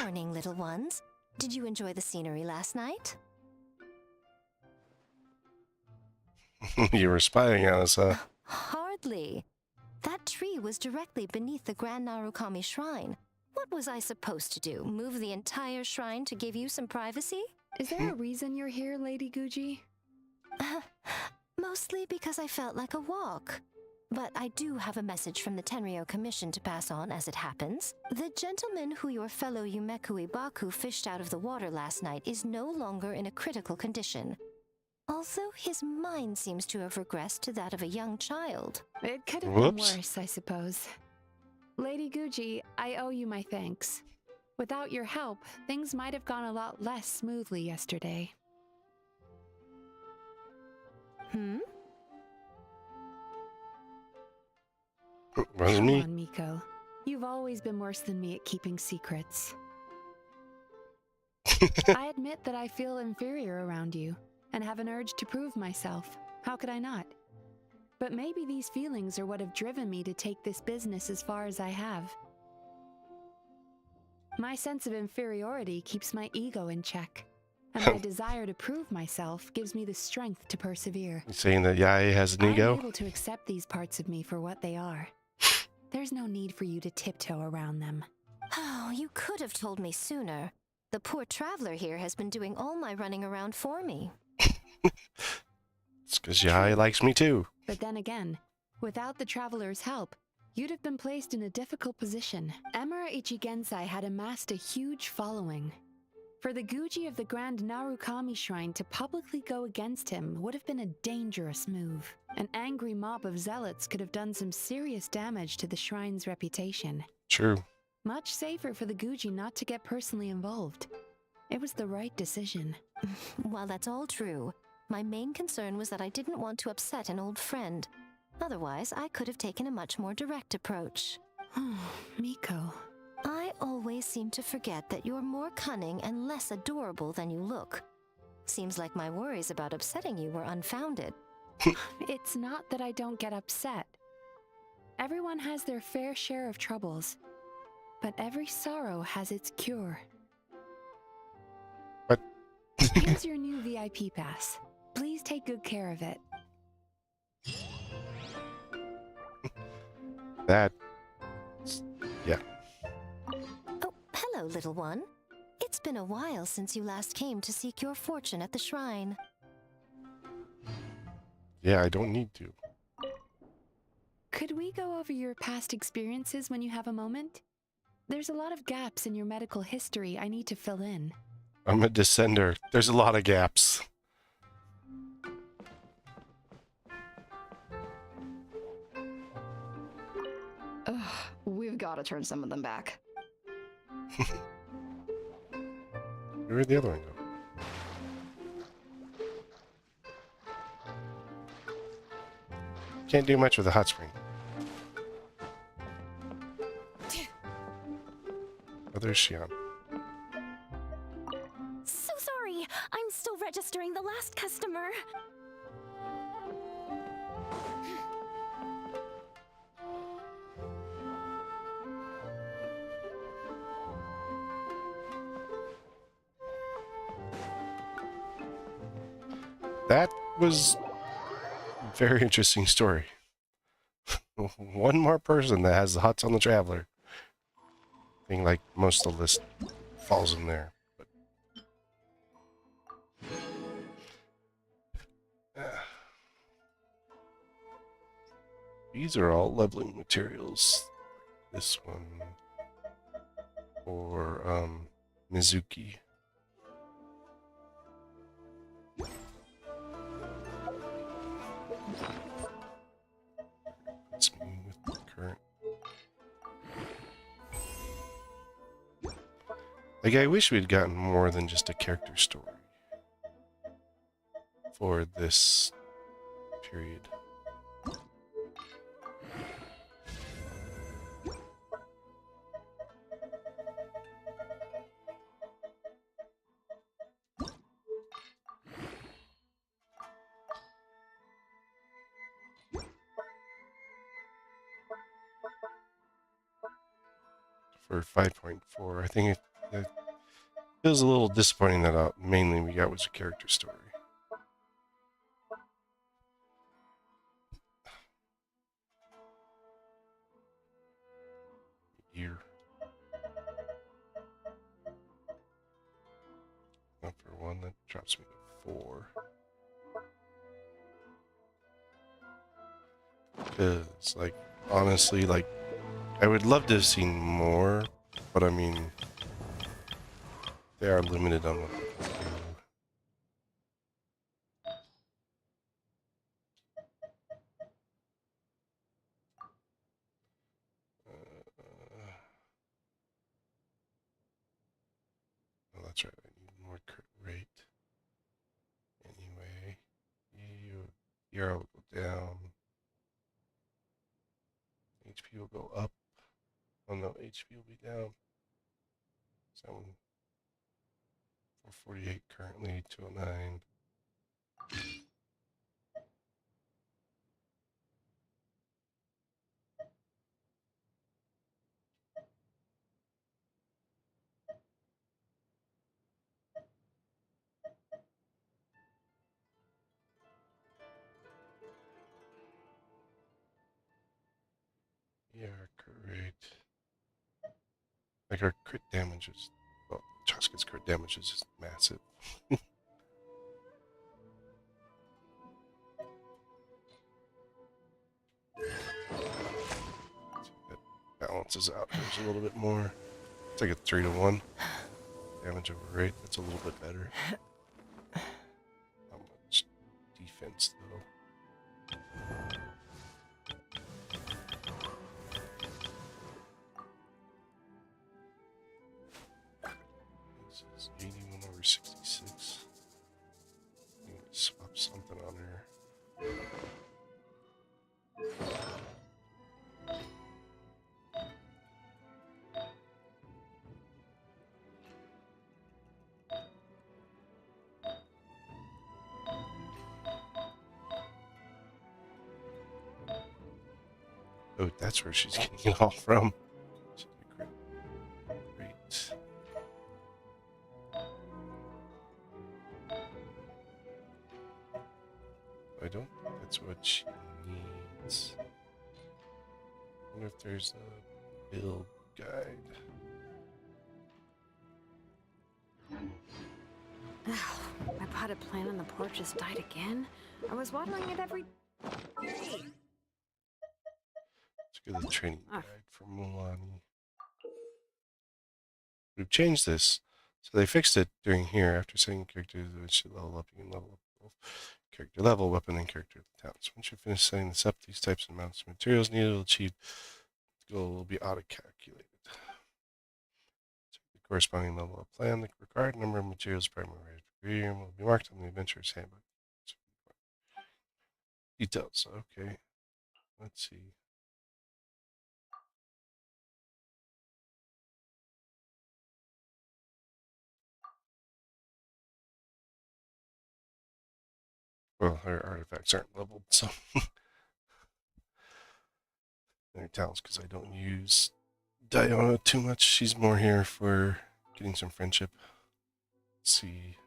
Morning, little ones. Did you enjoy the scenery last night? You were spying on us, huh? Hardly. That tree was directly beneath the Grand Narukami Shrine. What was I supposed to do? Move the entire shrine to give you some privacy? Is there a reason you're here, Lady Guji? Mostly because I felt like a walk. But I do have a message from the Tenryo Commission to pass on as it happens. The gentleman who your fellow Yumeku Ibaku fished out of the water last night is no longer in a critical condition. Although his mind seems to have regressed to that of a young child. It could have been worse, I suppose. Lady Guji, I owe you my thanks. Without your help, things might have gone a lot less smoothly yesterday. Wasn't me. Come on, Miko. You've always been worse than me at keeping secrets. I admit that I feel inferior around you, and have an urge to prove myself. How could I not? But maybe these feelings are what have driven me to take this business as far as I have. My sense of inferiority keeps my ego in check, and my desire to prove myself gives me the strength to persevere. You saying that Yae has an ego? I'm able to accept these parts of me for what they are. There's no need for you to tiptoe around them. Oh, you could have told me sooner. The poor traveler here has been doing all my running around for me. It's because Yae likes me too. But then again, without the traveler's help, you'd have been placed in a difficult position. Emura Ichigensai had amassed a huge following. For the Guji of the Grand Narukami Shrine to publicly go against him would have been a dangerous move. An angry mob of zealots could have done some serious damage to the shrine's reputation. True. Much safer for the Guji not to get personally involved. It was the right decision. While that's all true, my main concern was that I didn't want to upset an old friend. Otherwise, I could have taken a much more direct approach. Miko. I always seem to forget that you're more cunning and less adorable than you look. Seems like my worries about upsetting you were unfounded. It's not that I don't get upset. Everyone has their fair share of troubles, but every sorrow has its cure. What? Here's your new VIP pass. Please take good care of it. That... yeah. Oh, hello, little one. It's been a while since you last came to seek your fortune at the shrine. Yeah, I don't need to. Could we go over your past experiences when you have a moment? There's a lot of gaps in your medical history I need to fill in. I'm a descender. There's a lot of gaps. Ugh, we've got to turn some of them back. Where'd the other one go? Can't do much with a hot spring. Oh, there's Shion. So sorry. I'm still registering the last customer. That was a very interesting story. One more person that has the Huts on the Traveler. I think like most of the list falls in there. But... these are all leveling materials. This one. Or Mizuki. Puts me with the current. Like, I wish we'd gotten more than just a character story for this period. For 5.4, I think it feels a little disappointing that mainly we got was a character story. Year. Not for one, that drops me to 4. Because, like, honestly, like, I would love to have seen more, but I mean, they are limited on what they can do. Oh, that's right, I need more crit rate. Anyway, ER will go down. HP will go up. Oh no, HP will be down. 448 currently, 209. Yeah, crit rate. Like our crit damage is, well, Chaska's crit damage is just massive. That balances out. There's a little bit more. It's like a 3-to-1. Damage over rate, that's a little bit better. How much defense though? This is 81 over 66. I'm gonna swap something on her. Oh, that's where she's getting it all from. Great. I don't think that's what she needs. I wonder if there's a build guide. My potted plant on the porch just died again. I was watering it every day. Let's go to the training guide for Milani. We've changed this. So they fixed it during here. After setting characters, which should level up, you can level up both character level, weapon, and character talents. Once you finish setting this up, these types and amounts of materials needed to achieve the goal will be auto-calculated. The corresponding level of plan, the required number of materials primary ingredient will be marked on the adventurer's handbook. Details, okay. Let's see. Well, her artifacts aren't leveled, so their talents, because I don't use Diona too much. She's more here for getting some friendship. Let's see.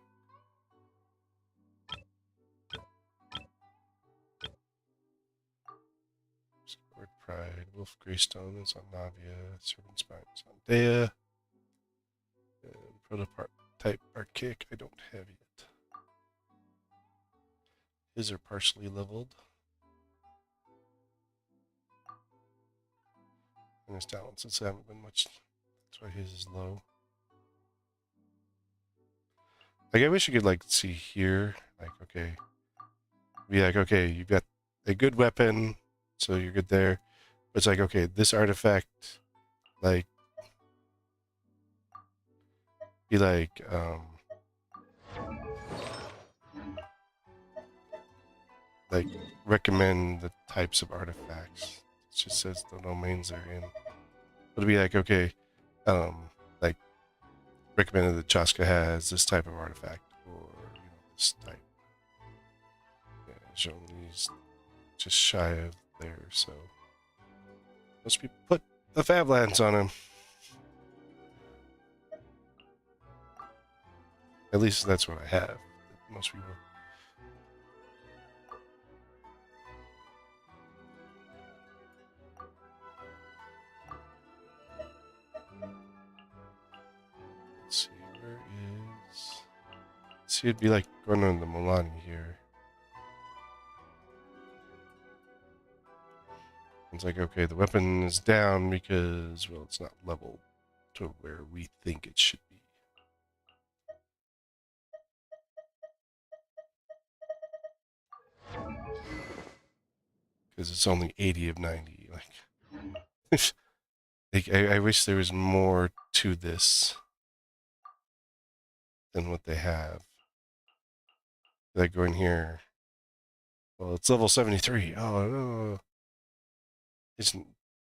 Sword Pride, Wolf Greystone is on Navia, Serpent Spine is on Dea, and Prototype Archaic I don't have yet. His are partially leveled. And his talents haven't been much. That's why his is low. Like, I wish you could, like, see here. Like, okay. Be like, okay, you've got a good weapon, so you're good there. But it's like, okay, this artifact, like, be like, recommend the types of artifacts. It just says the domains they're in. But it'd be like, okay, like, recommended that Chaska has this type of artifact, or, you know, this type. Yeah, Zhongli's just shy of there, so most people put the Fablands on him. At least that's what I have. Most people. Let's see, where is... See, it'd be like going on the Milani here. It's like, okay, the weapon is down because, well, it's not leveled to where we think it should be. Because it's only 80 of 90. Like, I wish there was more to this than what they have. Like, going here. Well, it's level 73. Oh, no. It's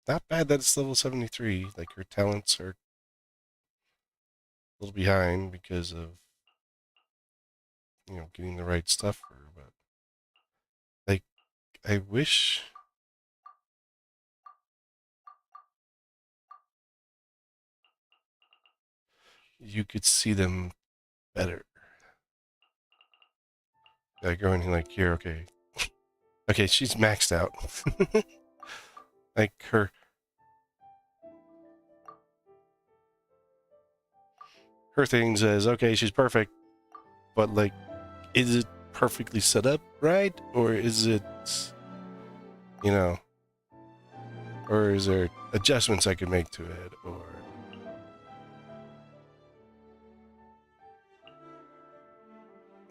not bad that it's level 73. Like, her talents are a little behind because of, you know, getting the right stuff for her. But, like, I wish... you could see them better. Like, going like here, okay. Okay, she's maxed out. Like, her thing says, okay, she's perfect, but, like, is it perfectly set up right? Or is it, you know, or is there adjustments I could make to it? Or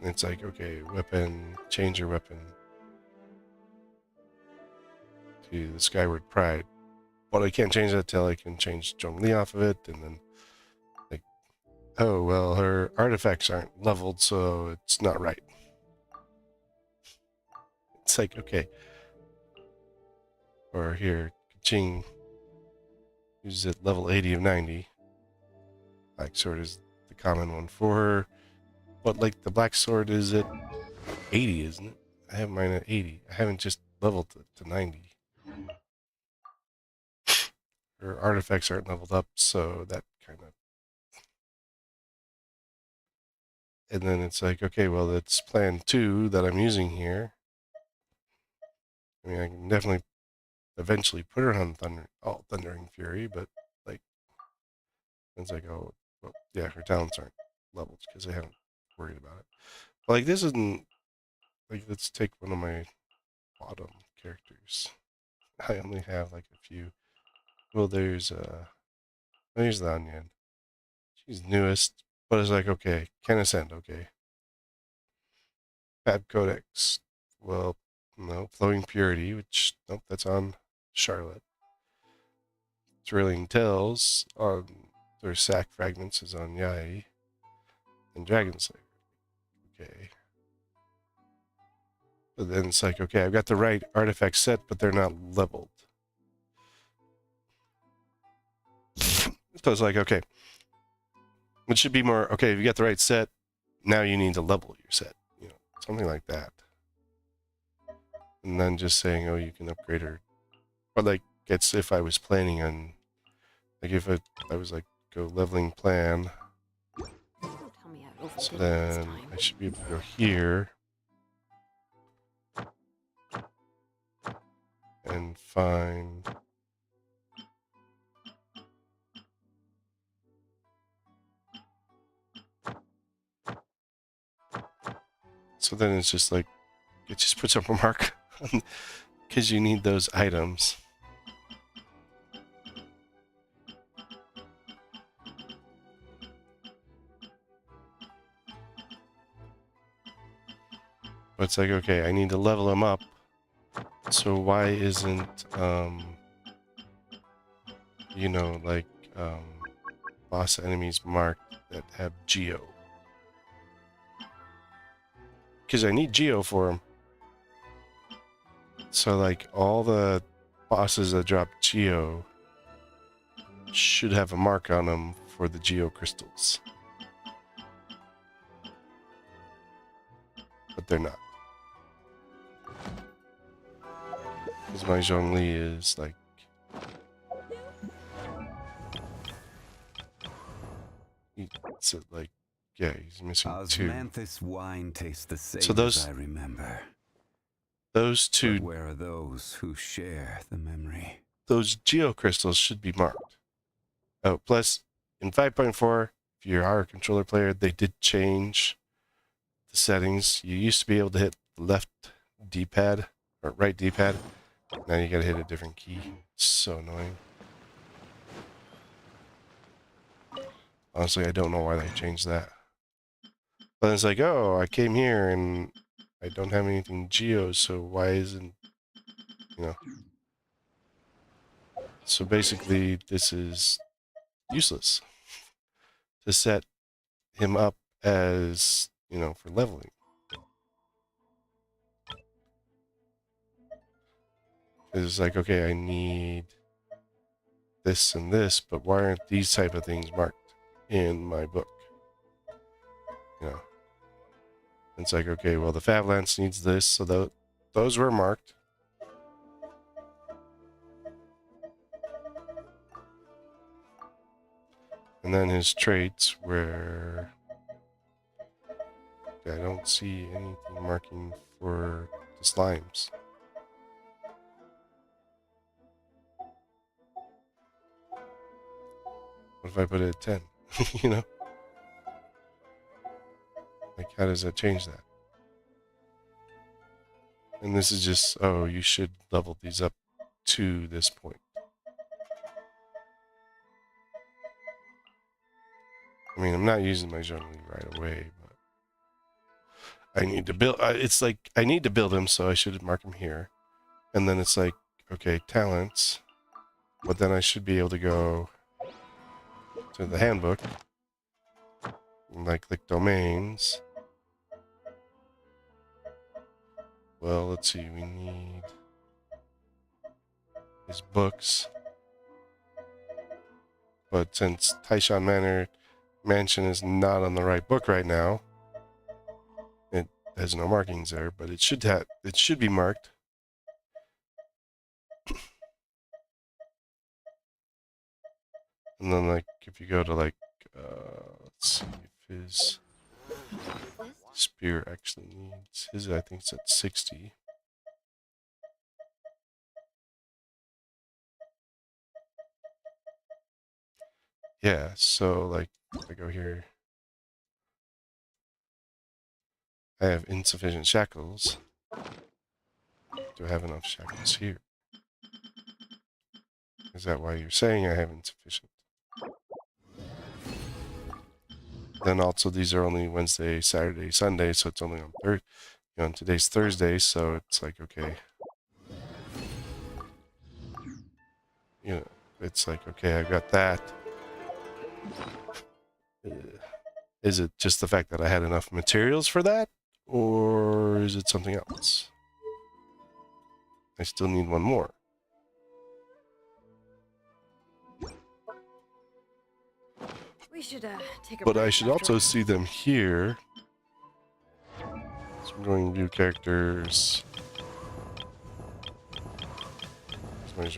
It's like, okay, weapon, change your weapon to the Skyward Pride. But I can't change that till I can change Zhongli off of it, and then, like, oh, well, her artifacts aren't leveled, so it's not right. It's like, okay. Or here, Ching uses it level 80 of 90. Black sword is the common one for her. But, like, the black sword is at 80, isn't it? I have mine at 80. I haven't just leveled it to 90. Her artifacts aren't leveled up, so that kind of... And then it's like, okay, well, that's plan 2 that I'm using here. I mean, I can definitely eventually put her on Thundering Fury, but, like, it's like, oh, well, yeah, her talents aren't leveled because I haven't worried about it. But, like, this isn't... Like, let's take one of my bottom characters. I only have, like, a few. Well, there's the Onion. She's newest, but it's like, okay, can ascend, okay. Fab Codex. Well, no. Flowing Purity, which, nope, that's on Charlotte. Thrilling Tales on their Sack Fragments is on Yai. And Dragon Slayer. Okay. But then it's like, okay, I've got the right artifact set, but they're not leveled. So it's like, okay, it should be more, okay, if you got the right set, now you need to level your set, you know, something like that. And then just saying, oh, you can upgrade her. Or like, it's if I was planning on, like if I was like, go leveling plan. So then I should be able to go here. And find... So then it's just like, it just puts up a mark because you need those items. But it's like, okay, I need to level them up. So why isn't, you know, like, boss enemies marked that have Geo? Because I need Geo for them. So, like, all the bosses that drop Geo should have a mark on them for the Geo crystals. But they're not. Because my Zhongli is, like... It's like... Yeah, he's missing 2. Osmanthus wine tastes the same So those... as I remember. Those 2... But where are those who share the memory? Those Geo crystals should be marked. Oh, plus, in 5.4, if you are a controller player, they did change the settings. You used to be able to hit left D-pad, or right D-pad. Now you gotta hit a different key. It's so annoying. Honestly, I don't know why they changed that. But it's like, oh, I came here and I don't have anything Geo, so why isn't, you know. So basically, this is useless to set him up as, you know, for leveling. It's like, okay, I need this and this, but why aren't these type of things marked in my book? You know. It's like, okay, well, the Fab Lance needs this, so those were marked. And then his traits were... I don't see anything marking for the slimes. What if I put it at 10? You know? Like, how does that change that? And this is just, oh, you should level these up to this point. I mean, I'm not using my Zhongli right away, but... I need to build. It's like I need to build him, so I should mark him here. And then it's like, okay, talents. But then I should be able to go to the handbook. And I click domains. Well, let's see. We need his books. But since Taishan Mansion is not on the right book right now, it has no markings there, but it should be marked. And then, like, if you go to, like, let's see if his spear actually needs his. I think it's at 60. Yeah, so like if I go here, I have insufficient shackles. Do I have enough shackles here? Is that why you're saying I have insufficient? Then also these are only Wednesday, Saturday, Sunday, so it's only on Thursday. You know, and today's Thursday, so it's like, okay. You know, it's like, okay, I got that. Is it just the fact that I had enough materials for that? Or is it something else? I still need one more. We should take a But break I should after also all. see them here. So I'm going to view characters. Okay.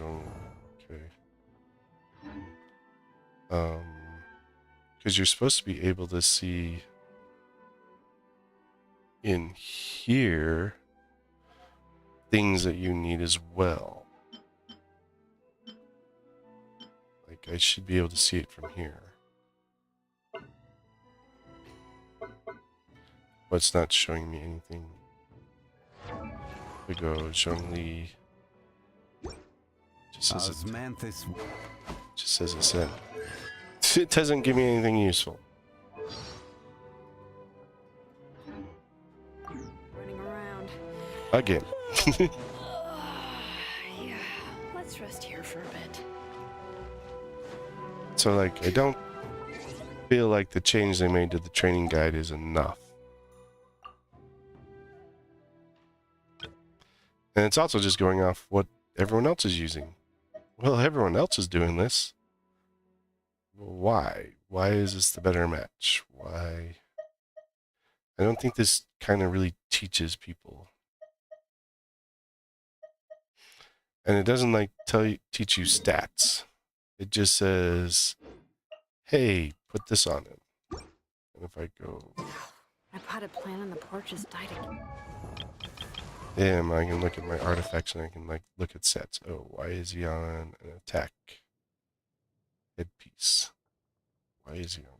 Because you're supposed to be able to see in here things that you need as well. Like I should be able to see it from here. But it's not showing me anything. We go Zhongli. Just says it's in. It doesn't give me anything useful. Running around. Again. Yeah, let's rest here for a bit. So like I don't feel like the change they made to the training guide is enough. And it's also just going off what everyone else is using. Well, everyone else is doing this. Why? Why is this the better match? Why? I don't think this kind of really teaches people. And it doesn't like teach you stats. It just says, hey, put this on him. And if I go... My potted plant on the porch has died again. Damn, I can look at my artifacts and I can like look at sets. Oh, why is he on an attack headpiece? Why is he on?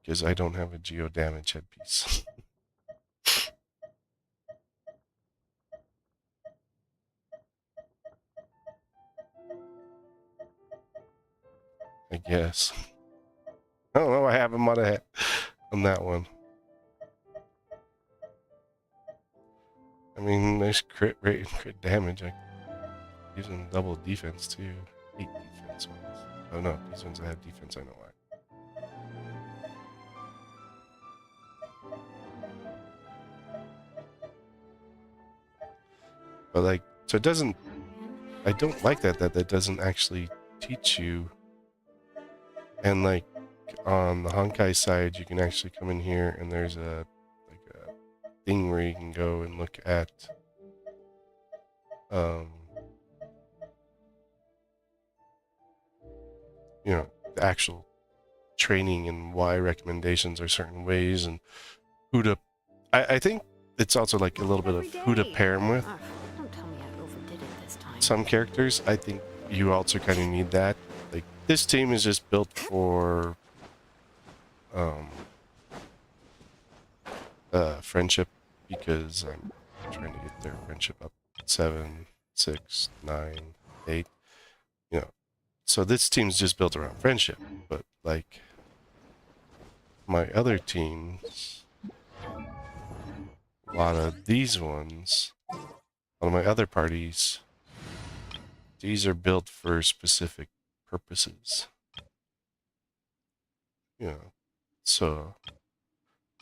Because I don't have a geo damage headpiece. I guess. I don't know. I have him on that one. I mean, nice crit rate and crit damage. I use him double defense too. 8 defense ones. Oh no, these ones that have defense, I know why. But like, so it doesn't. I don't like that doesn't actually teach you. And like on the Honkai side, you can actually come in here and there's a thing where you can go and look at you know, the actual training and why recommendations are certain ways and who to I think it's also like a little bit of who to pair them with. Don't tell me I overdid it this time. Some characters, I think you also kind of need that. Like this team is just built for friendship because I'm trying to get their friendship up 7, 6, 9, 8. You know, so this team's just built around friendship, but like my other teams, a lot of these ones, a lot of my other parties, these are built for specific purposes. You know, so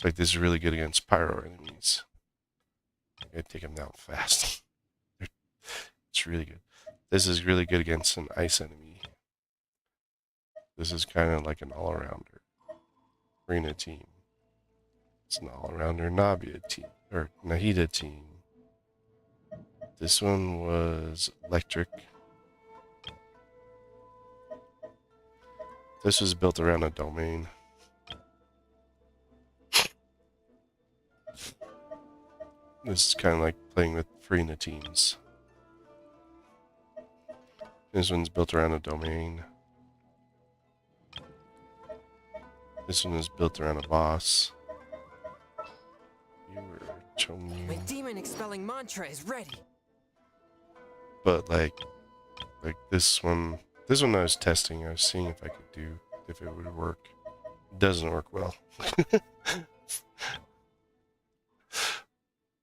like this is really good against pyro enemies. I gotta take them down fast. It's really good. This is really good against an ice enemy. This is kind of like an all-arounder. Arena team. It's an all-arounder Nabia team, or Nahida team. This one was electric. This was built around a domain. This is kind of like playing with Farina teams. This one's built around a domain. This one is built around a boss. You were Chongyu. My demon expelling mantra is ready. But like this one I was testing. I was seeing if I could do, if it would work. It doesn't work well.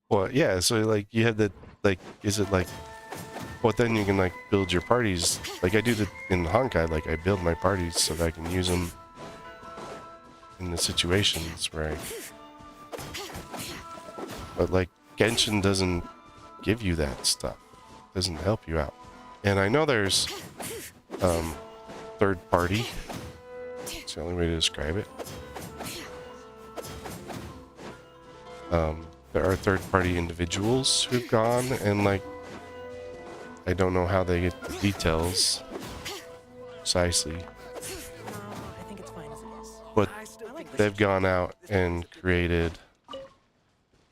Well, yeah, so like you had the, like, is it like, well then you can like build your parties. Like I do that in Honkai, like I build my parties so that I can use them in the situations where but like Genshin doesn't give you that stuff. It doesn't help you out. And I know there's third party. It's the only way to describe it. There are third-party individuals who've gone and like I don't know how they get the details precisely, I think it's fine as it is. but they've gone out and created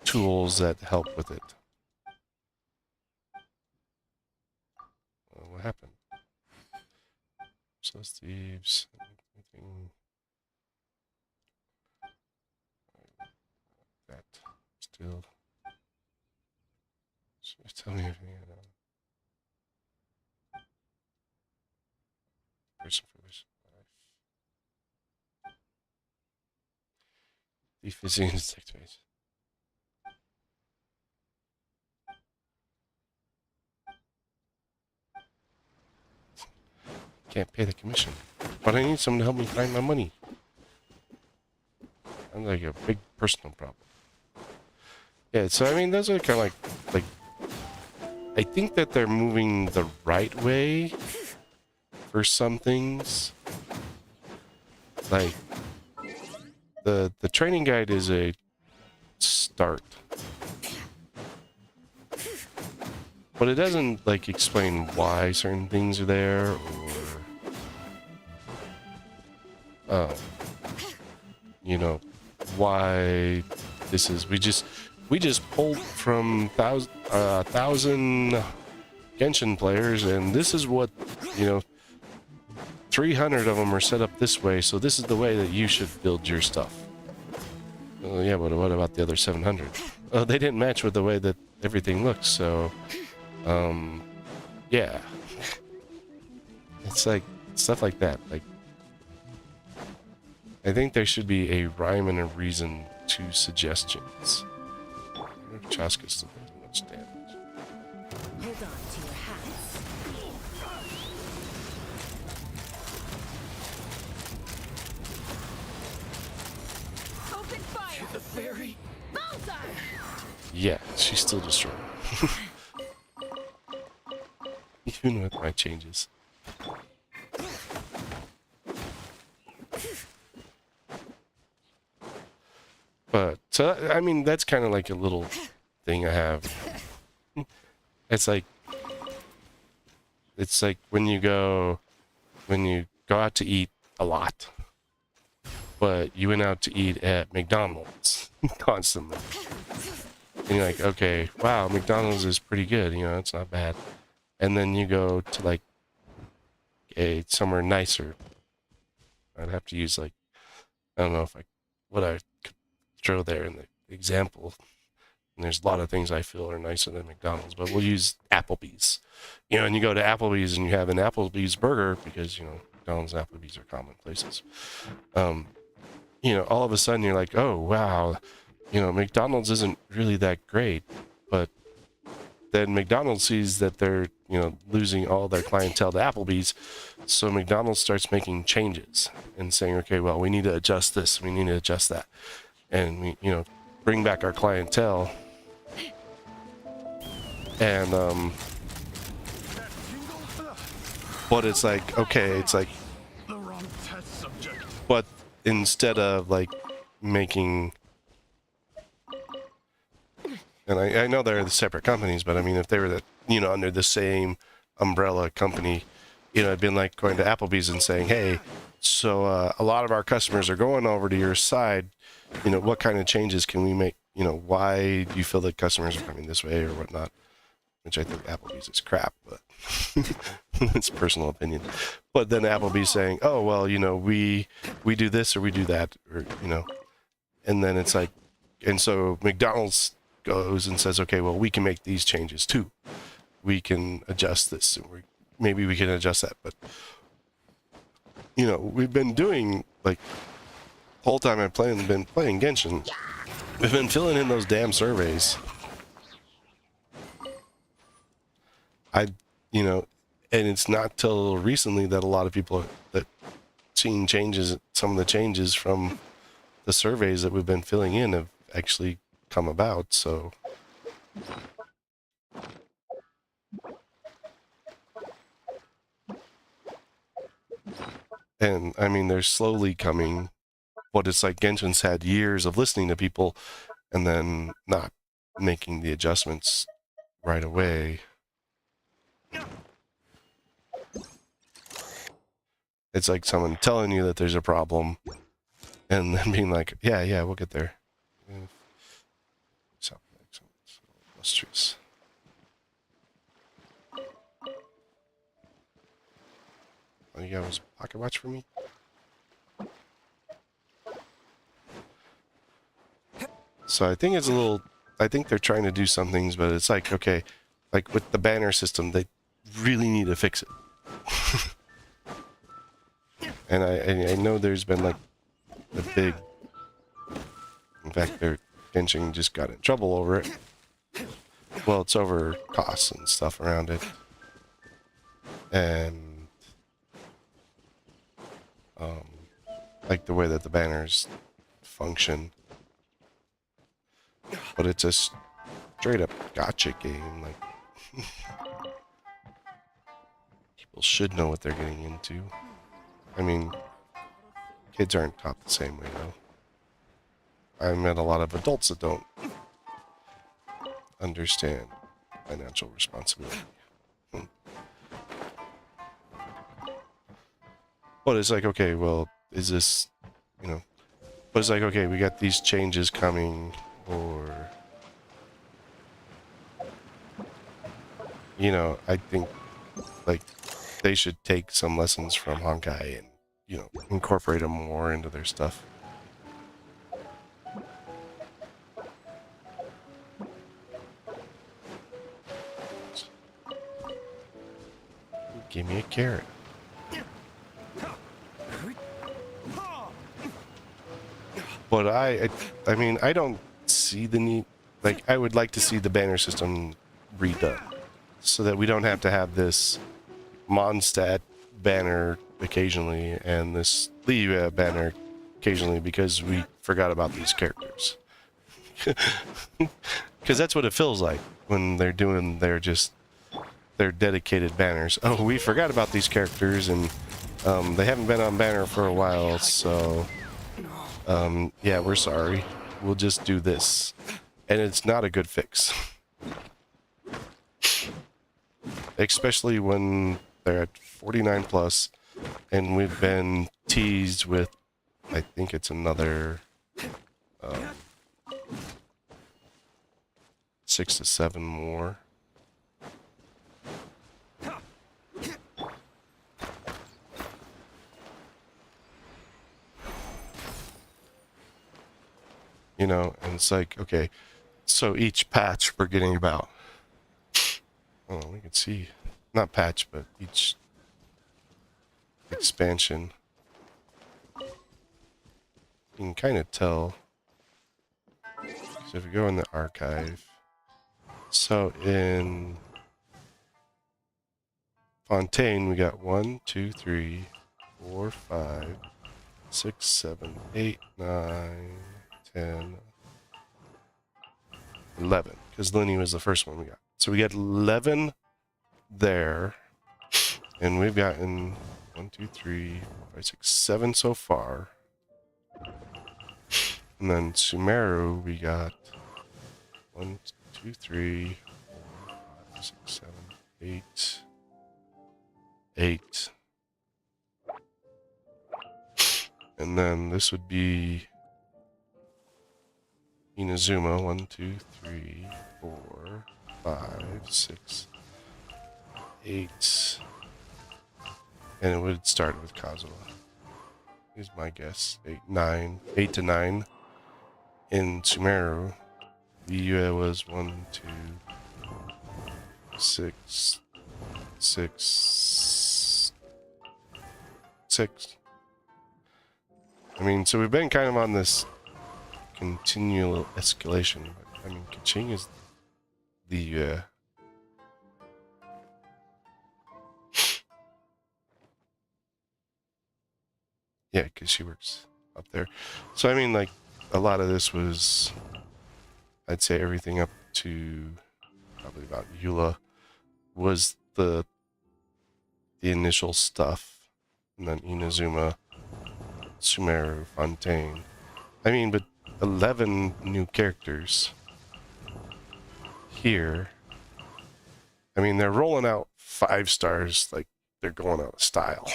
tools that help with it. What happened? So thieves. Anything that still. Just tell me if you know. Person for this life. Thief is insect base. Can't pay the commission, but I need someone to help me find my money. I'm like a big personal problem. Yeah, so I mean, those are kind of like I think that they're moving the right way for some things. Like the training guide is a start, but it doesn't like explain why certain things are there or you know why this is. We just pulled from 1,000 Genshin players, and this is what, you know, 300 of them are set up this way, so this is the way that you should build your stuff. Yeah, but what about the other 700? Oh, they didn't match with the way that everything looks, so, yeah. It's like, stuff like that. Like, I think there should be a rhyme and a reason to suggestions. Chaska still does much damage. Hold on to your hats. Open fire! The fairy! Bullseye! Yeah, she's still destroyed. Even with my changes. But, so, I mean, that's kind of like a little thing I have. It's like when you go out to eat a lot, but you went out to eat at McDonald's constantly. And you're like, okay, wow, McDonald's is pretty good, you know, it's not bad. And then you go to like somewhere nicer. I'd have to use like, I don't know if what I could throw there in the example. And there's a lot of things I feel are nicer than McDonald's, but we'll use Applebee's. You know, and you go to Applebee's and you have an Applebee's burger because, you know, McDonald's and Applebee's are common places. You know, all of a sudden you're like, oh, wow, you know, McDonald's isn't really that great. But then McDonald's sees that they're, you know, losing all their clientele to Applebee's. So McDonald's starts making changes and saying, okay, well, we need to adjust this. We need to adjust that. And we, you know, bring back our clientele. And, but it's like, okay, it's like, but instead of like making, and I know they're the separate companies, but I mean, if they were the, you know, under the same umbrella company, you know, it'd been like going to Applebee's and saying, hey, so a lot of our customers are going over to your side, you know, what kind of changes can we make? You know, why do you feel that customers are coming this way or whatnot? Which I think Applebee's is crap, but it's personal opinion. But then Applebee's saying, oh, well, you know, we do this or we do that, or, you know, and then it's like, and so McDonald's goes and says, okay, well, we can make these changes too. We can adjust this, and maybe we can adjust that. But, you know, we've been doing, like, the whole time I've been playing Genshin, we've been filling in those damn surveys. You know, and it's not till recently that a lot of people that seen changes, some of the changes from the surveys that we've been filling in have actually come about. So, and I mean, they're slowly coming, but it's like Genshin's had years of listening to people and then not making the adjustments right away. It's like someone telling you that there's a problem and then being like, yeah, we'll get there. Illustrious. Oh, you got a pocket watch for me? So I think it's a little, I think they're trying to do some things, but it's like, okay, like with the banner system, they really need to fix it. And I know there's been like a big, in fact, their Genshin just got in trouble over it. Well, it's over costs and stuff around it. And like the way that the banners function. But it's a straight up gotcha game. Like, people should know what they're getting into. I mean, kids aren't taught the same way, though. I met a lot of adults that don't understand financial responsibility. But it's like, okay, well, is this, you know, but it's like, okay, we got these changes coming, or, you know, I think, like, they should take some lessons from Honkai and, you know, incorporate them more into their stuff. Give me a carrot. But I mean, I don't see the need. Like, I would like to see the banner system redone so that we don't have to have this Mondstadt banner occasionally and this Lee banner occasionally because we forgot about these characters. Because that's what it feels like when they're doing their dedicated banners. Oh, we forgot about these characters, and they haven't been on banner for a while, so yeah, we're sorry. We'll just do this. And it's not a good fix. Especially when they're at 49 plus, and we've been teased with, I think it's another 6 to 7 more. You know, and it's like, okay, So each patch we're getting about, oh, we can see, not patch, but each expansion, you can kind of tell. So if you go in the archive, so in Fontaine, we got 1, 2, 3, 4, 5, 6, 7, 8, 9, 10, 11, because Linny was the first one we got. So we got 11 there, and we've gotten 1, 2, 3, 4, 5, 6, 7 so far. And then Sumeru, we got 1, 2, 3, 4, 5, 6, 7, 8, 8. And then this would be Inazuma, 1, 2, 3, 4, 5, 6, 8. And it would start with Kazuha. Is my guess. 8 to 9. In Sumeru, the was 1, 2, 6, 6, 6. I mean, so we've been kind of on this continual escalation. But, I mean, Kaching is the yeah, because she works up there. So I mean, like, a lot of this was, I'd say everything up to probably about Eula was the initial stuff, and then Inazuma, Sumeru, Fontaine. I mean, but 11 new characters here. I mean, they're rolling out 5 stars like they're going out of style.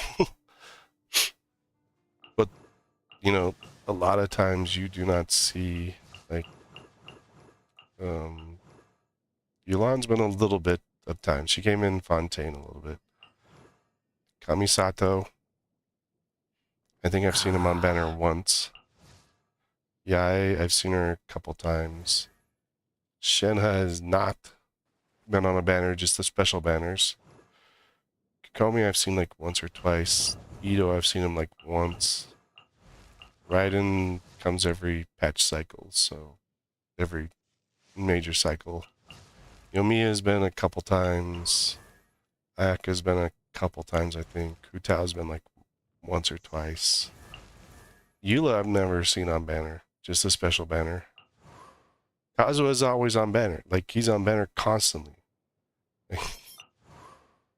But, you know, a lot of times you do not see, like, Yulan's been a little bit of time. She came in Fontaine a little bit. Kamisato, I think I've seen him on banner once. Yae, I've seen her a couple times. Shenhe has not been on a banner, just the special banners. Kokomi I've seen like once or twice. Ito I've seen him like once. Raiden comes every patch cycle, so every major cycle. Yomiya's been a couple times. Ayaka's been a couple times, I think. Hutao's been like once or twice. Eula I've never seen on banner, just a special banner. Kazuha's always on banner, like he's on banner constantly.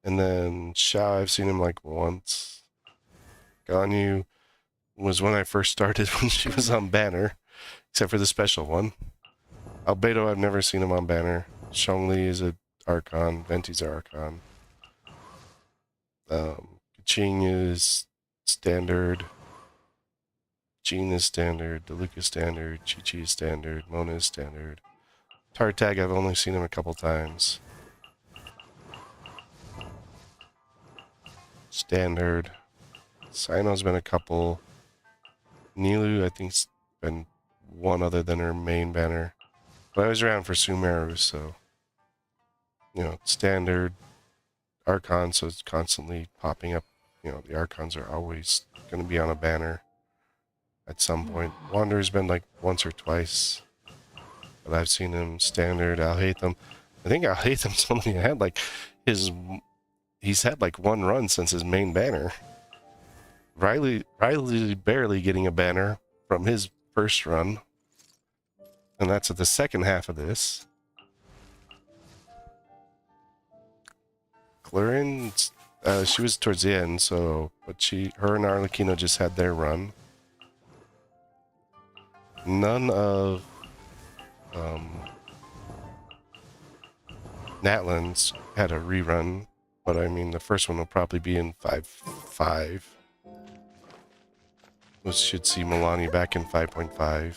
And then Xiao, I've seen him like once. Ganyu was when I first started when she was on banner, except for the special one. Albedo, I've never seen him on banner. Zhongli is a Archon. Venti's a Archon. Qing is standard. Jean is standard. DeLuca is standard. Chi-Chi is standard. Mona is standard. Tartag, I've only seen him a couple times. Standard. Sino's been a couple. Nilu, I think's been one other than her main banner. But I was around for Sumeru, so, you know, standard. Archon, so it's constantly popping up. You know, the Archons are always going to be on a banner at some point. Wanderer's been like once or twice, but I've seen him standard. Alhaitham, I think Alhaitham's only had like he's had like one run since his main banner. Riley barely getting a banner from his first run, and that's at the second half of this. Clarin, she was towards the end, so, but her and Arlecchino just had their run. None of Natlan's had a rerun, but I mean the first one will probably be in 5.5. We should see Milani back in 5.5.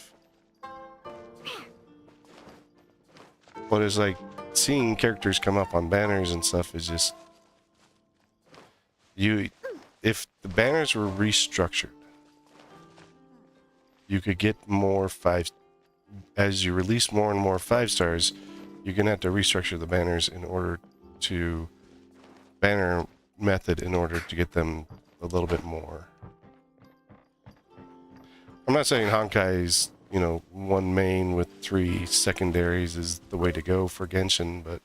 But it's like seeing characters come up on banners and stuff is just if the banners were restructured, you could get more as you release more and more 5 stars, you're gonna have to restructure the banners in order to banner method in order to get them a little bit more. I'm not saying Honkai's, you know, one main with 3 secondaries is the way to go for Genshin, but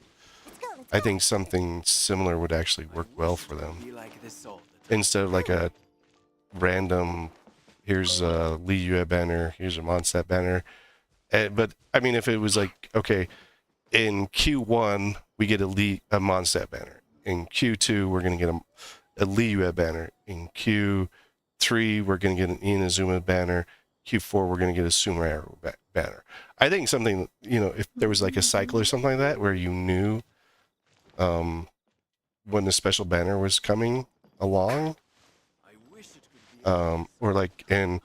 I think something similar would actually work well for them. Instead of like a random, here's a Li Yue banner, here's a Mondstadt banner. But I mean, if it was like, okay, in Q1 we get a Mondstadt banner. In Q2 we're gonna get a Li Yue banner. In Q3 we're gonna get an Inazuma banner. Q4 we're gonna get a Sumeru banner. I think something, you know, if there was like a cycle or something like that where you knew when the special banner was coming along, or like in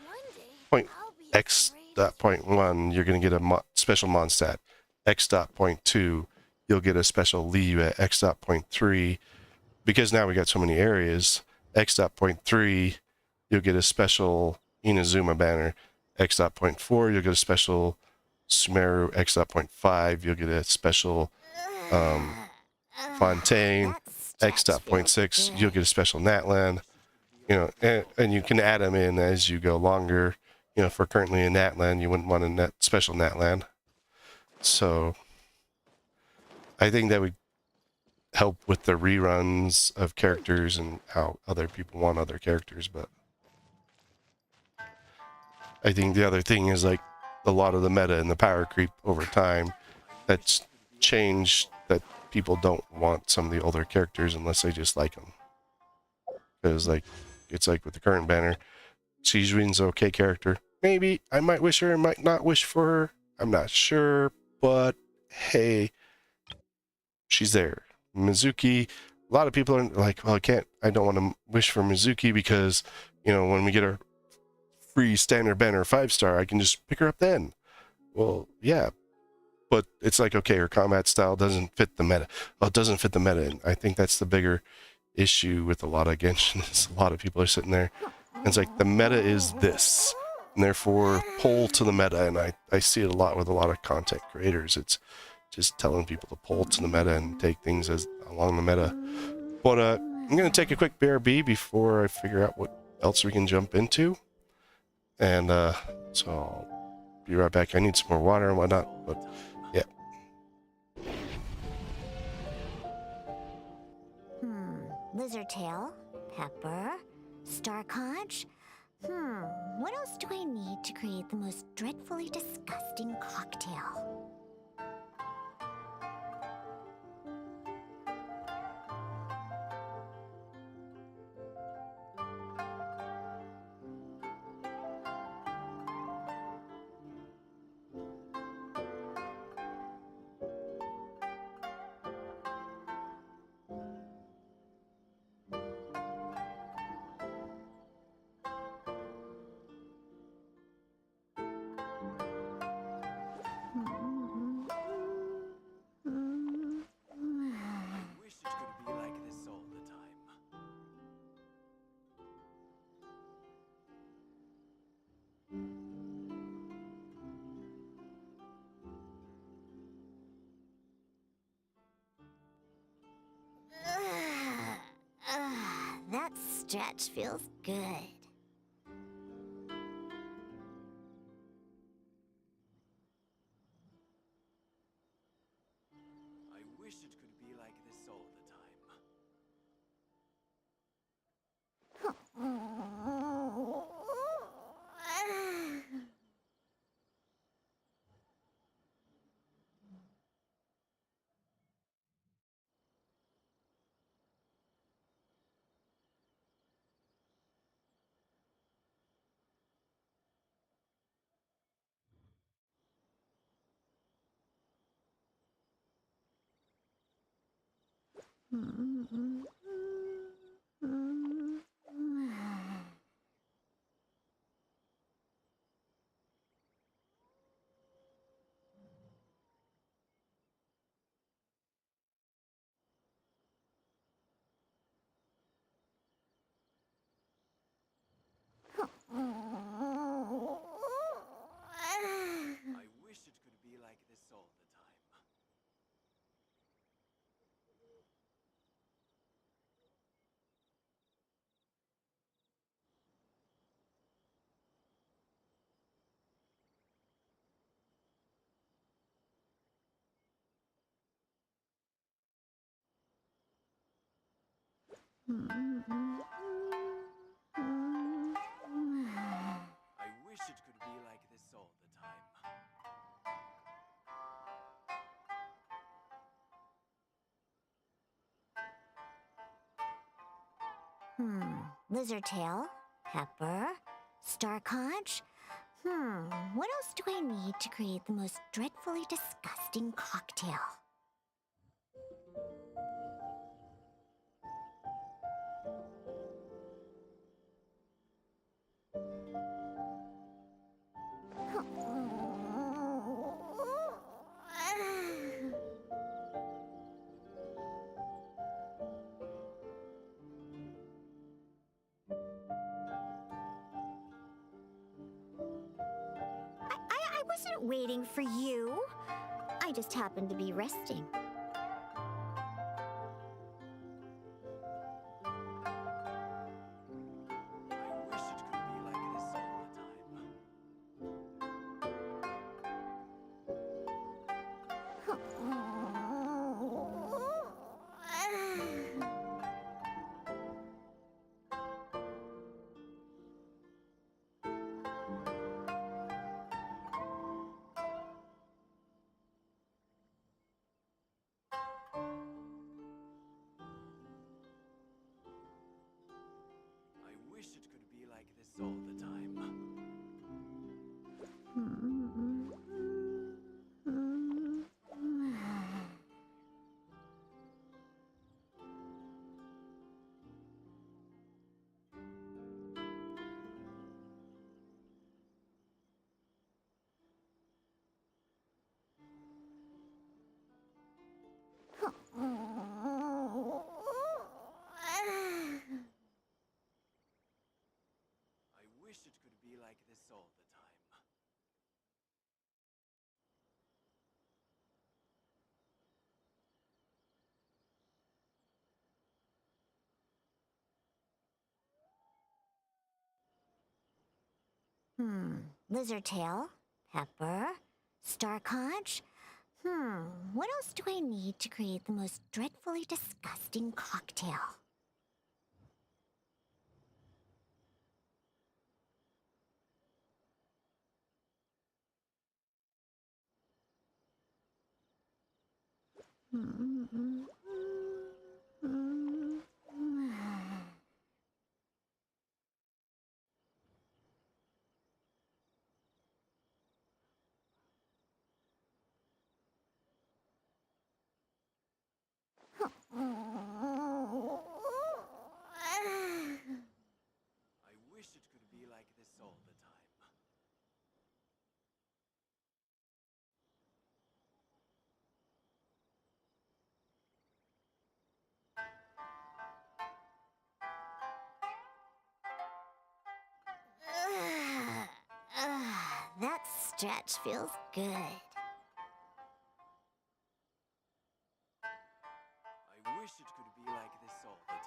point X dot point 1 you're going to get a special Mondstadt. X dot point 2 you'll get a special Liu at X dot point 3, because now we got so many areas. X dot point 3 you'll get a special Inazuma banner. X dot point 4 you'll get a special Sumeru. X dot point 5 you'll get a special Fontaine. X dot point 6 you'll get a special Natland. You know, and you can add them in as you go longer. You know, for currently a Natland, you wouldn't want a special Natland. So I think that would help with the reruns of characters and how other people want other characters. But I think the other thing is like a lot of the meta and the power creep over time that's changed, that people don't want some of the older characters unless they just like them. Because like, it's like with the current banner, Shizuin's an okay character. Maybe I might wish her, I might not wish for her. I'm not sure, but hey, she's there. Mizuki, a lot of people are like, well, I don't want to wish for Mizuki because, you know, when we get our free standard banner 5-star, I can just pick her up then. Well, yeah, but it's like, okay, her combat style doesn't fit the meta. Well, it doesn't fit the meta, and I think that's the bigger issue with a lot of Genshin. Is a lot of people are sitting there, and it's like the meta is this, and therefore pull to the meta. And I see it a lot with a lot of content creators. It's just telling people to pull to the meta and take things as along the meta. But I'm gonna take a quick BRB before I figure out what else we can jump into, and so I'll be right back. I need some more water and whatnot, but yeah. Lizard tail, pepper, star conch. What else do I need to create the most dreadfully disgusting cocktail? That stretch feels good. I wish it could be like this all the time. all the time. I wish it could be like this all the time. Lizard tail, pepper, star conch. What else do I need to create the most dreadfully disgusting cocktail? I wasn't waiting for you. I just happened to be resting. I wish it could be like this all the time. I wish it could be like this all the time. Lizard tail, pepper, star conch. What else do I need to create the most dreadfully disgusting cocktail? I wish it could be like this all the time. That stretch feels good. I wish it could be like this all the time.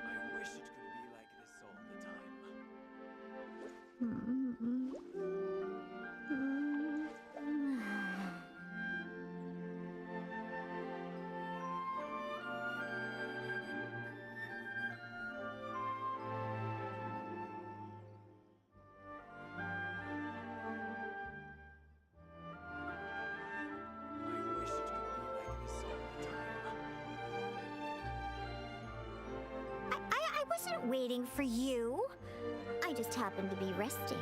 I wish it could be like this all the time. wasn't waiting for you. I just happened to be resting.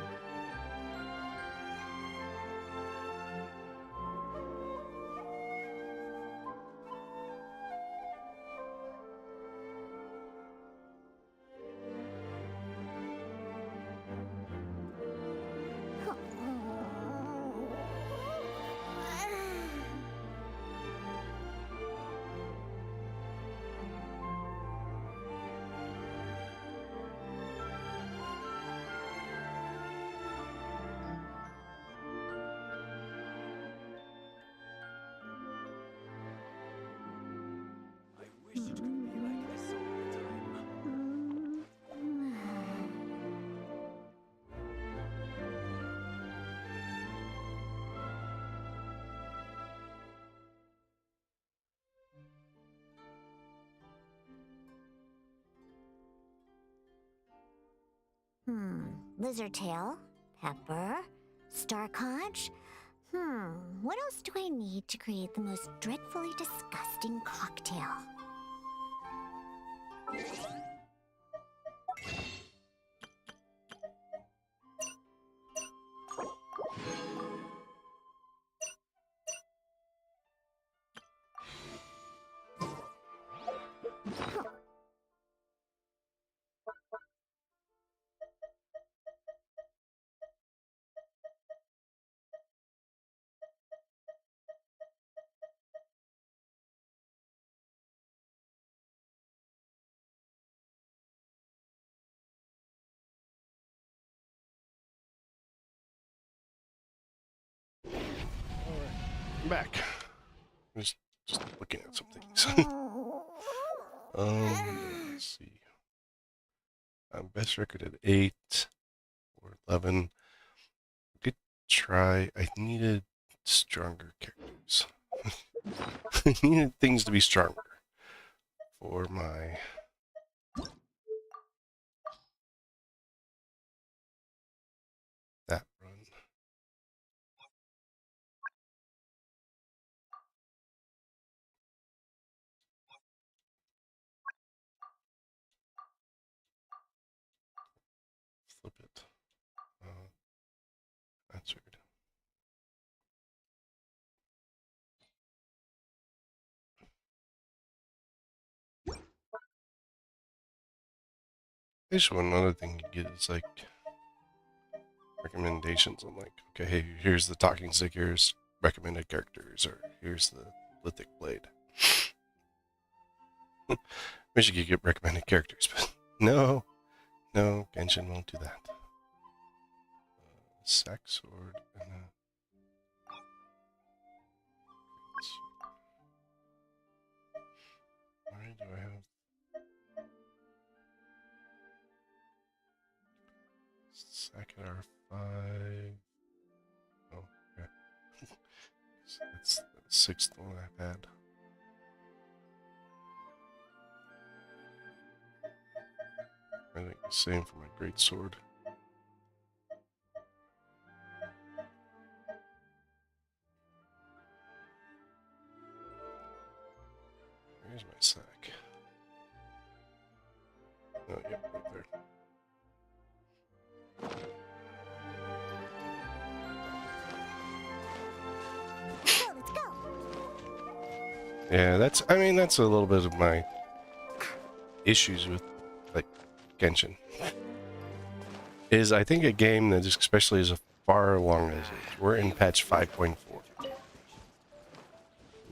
Lizard tail, pepper, star conch. What else do I need to create the most dreadfully disgusting cocktail? I'm back. Just looking at some things. Let's see. Best record at 8 or 11. Good try. I needed stronger characters. I needed things to be stronger for my that run. Flip it. That's weird. There's one other thing you get is like recommendations on like, okay, hey, here's the talking stick, here's recommended characters, or here's the lithic blade. Wish you could get recommended characters, but no, Genshin won't do that. Sack sword and a why do I have sack at R5? Oh, yeah. That's the 6th one I've had. I think the same for my great sword. Where's my sack? Oh, yep, right there. Let's go. Yeah, that's a little bit of my issues with like Genshin. Is I think a game that especially as far along as we're in patch 5.4. A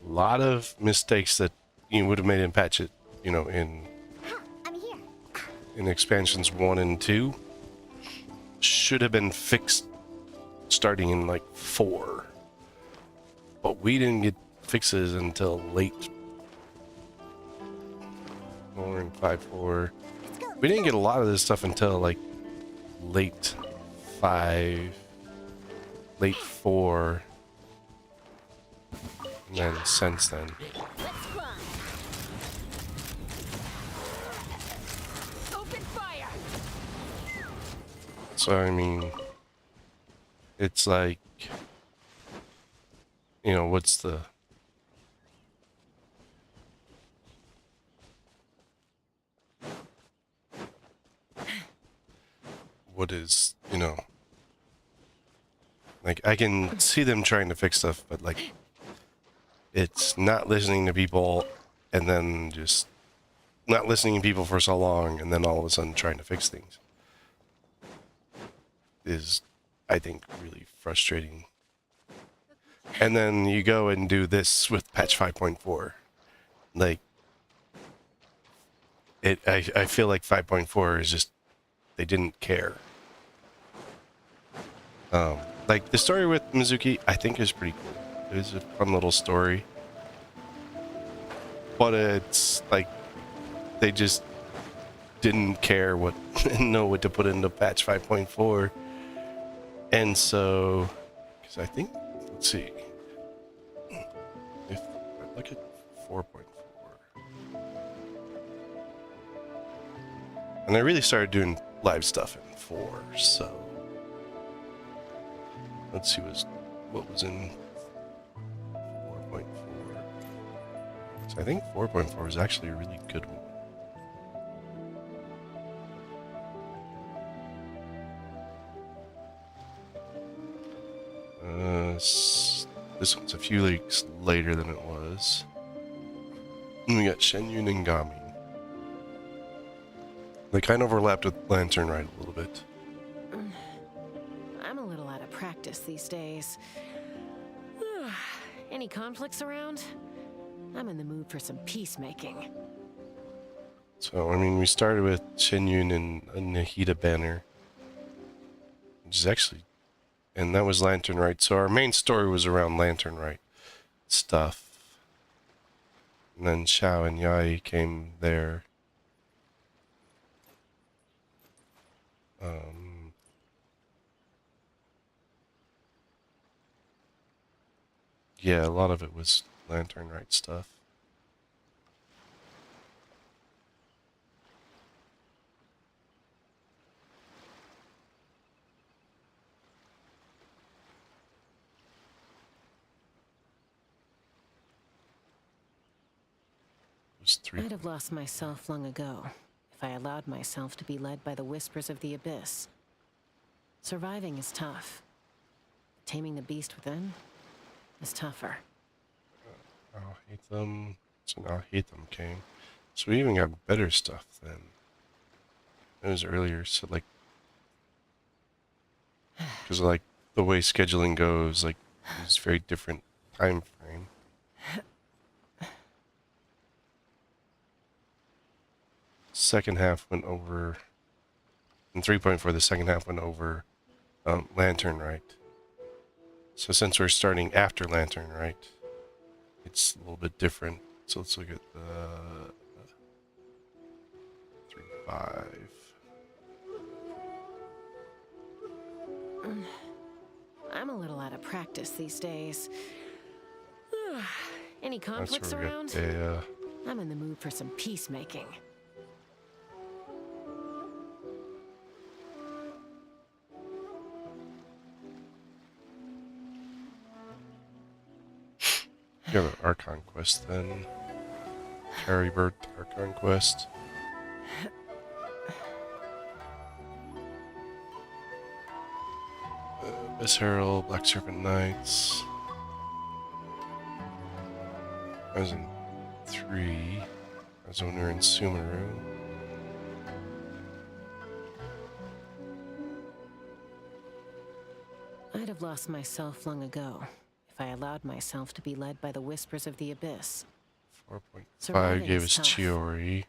lot of mistakes that you would have made in patch it, in expansions 1 and 2 should have been fixed starting in like 4. But we didn't get fixes until late. We're in 5.4. We didn't get a lot of this stuff until like late 5, late 4, and then since then. Open fire. So I mean, it's like, what's the what is, you know, like I can see them trying to fix stuff, but like it's not listening to people and then just not listening to people for so long and then all of a sudden trying to fix things is, I think, really frustrating. And then you go and do this with patch 5.4. Like, I feel like 5.4 is just, they didn't care. Like, the story with Mizuki, I think is pretty cool. It is a fun little story. But it's, like, they just didn't care what, know what to put into patch 5.4. And so, because I think, let's see. If I look at 4.4. And I really started doing live stuff in 4, so let's see what was in 4.4. So I think 4.4 was actually a really good one. This one's a few weeks later than it was. And we got Shenyu Ningami. They kind of overlapped with Lantern Rite a little bit. I'm a little out of practice these days. Any conflicts around? I'm in the mood for some peacemaking. So, I mean, we started with Shenyu and a Nahida banner. Which is actually... And that was Lantern Rite. So our main story was around Lantern Rite stuff. And then Xiao and Yai came there. Yeah, a lot of it was Lantern Rite stuff. I'd have lost myself long ago if I allowed myself to be led by the whispers of the abyss. Surviving is tough. Taming the beast within is tougher. I'll hate them. So now hate them came. So we even got better stuff then. It was earlier, so like... Because like the way scheduling goes, like it's very different time frame. Second half went over... In 3.4, the second half went over Lantern Rite. So since we're starting after Lantern Rite, it's a little bit different. So let's look at the 3.5. I'm a little out of practice these days. Any conflicts where we got around? the, I'm in the mood for some peacemaking. You have an Archon quest then. Carry Bird Archon quest. Abyss Herald, Black Serpent Knights. I was in 3. I was when we were in Sumeru. I'd have lost myself long ago if I allowed myself to be led by the whispers of the abyss. 4.5 gave us Chiori.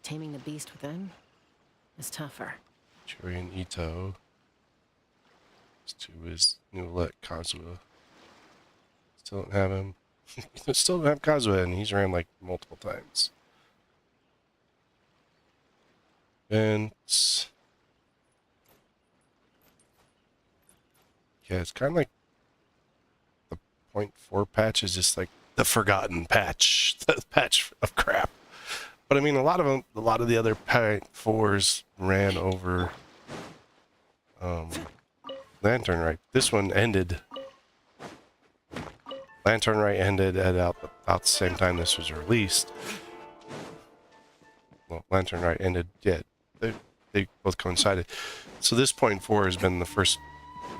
Taming the beast within is tougher. Chiori and Ito. This 2 is Nulet Kazuha. Still don't have him. Still don't have Kazuha, and he's ran like multiple times. And yeah, it's kind of like the 0.4 patch is just like the forgotten patch, the patch of crap. But I mean, a lot of the other 0.4s ran over Lantern Rite. This one ended. Lantern Rite ended at about the same time this was released. Well, Lantern Rite ended. Yeah, they they both coincided. So this 0.4 has been the first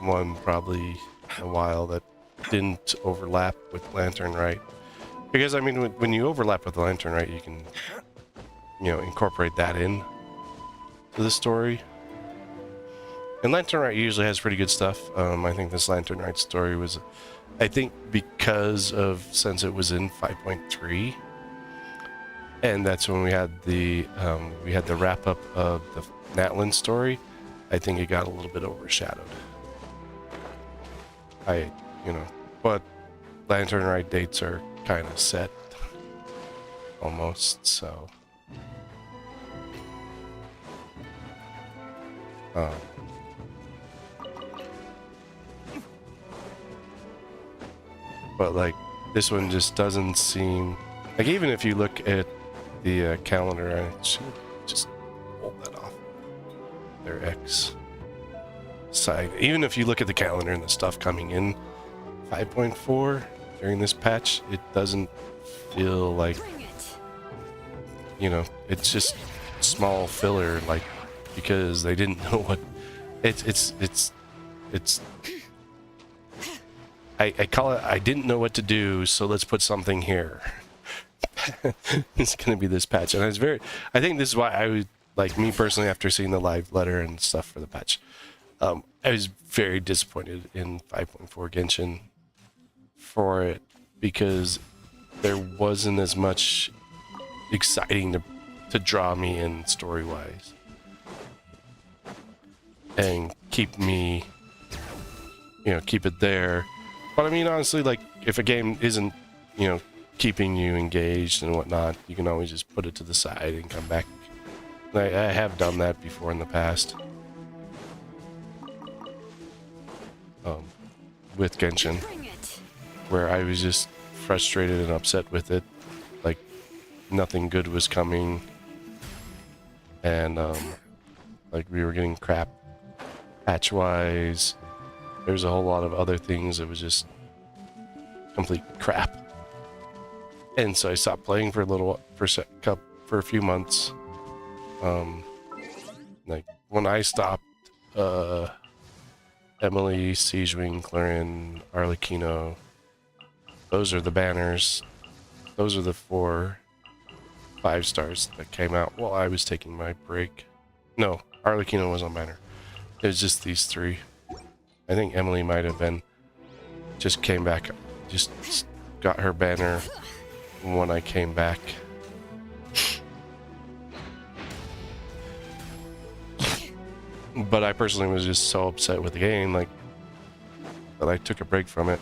one probably in a while that didn't overlap with Lantern Right. Because I mean, when you overlap with Lantern Right, you can, you know, incorporate that in to the story. And Lantern Right usually has pretty good stuff. I think this Lantern Right story was, I think because of, since it was in 5.3, and that's when we had the wrap up of the Natlin story, I think it got a little bit overshadowed. But Lantern Right dates are kind of set almost, so. But like this one just doesn't seem like, even if you look at the calendar, I should just pull that off their X side. Even if you look at the calendar and the stuff coming in 5.4 during this patch, it doesn't feel like, you know, it's just small filler, like, because they didn't know what it's I call it, I didn't know what to do, so let's put something here. It's gonna be this patch, and I think this is why I would, like, me personally, after seeing the live letter and stuff for the patch, I was very disappointed in 5.4 Genshin for it, because there wasn't as much exciting to draw me in story-wise and keep me, you know, keep it there. But I mean, honestly, like, if a game isn't, you know, keeping you engaged and whatnot, you can always just put it to the side and come back. I have done that before in the past. With Genshin, where I was just frustrated and upset with it. Like, nothing good was coming. And, like, we were getting crap patch-wise. There's a whole lot of other things that was just complete crap. And so I stopped playing for a few months. Like, when I stopped, Emily, Siegewing, Clarin, Arlecchino, those are the banners. Those are the 4 5-stars that came out while I was taking my break. No, Arlecchino was on banner. It was just these 3. I think Emily might have been, just came back, just got her banner when I came back. But I personally was just so upset with the game, like, that I took a break from it.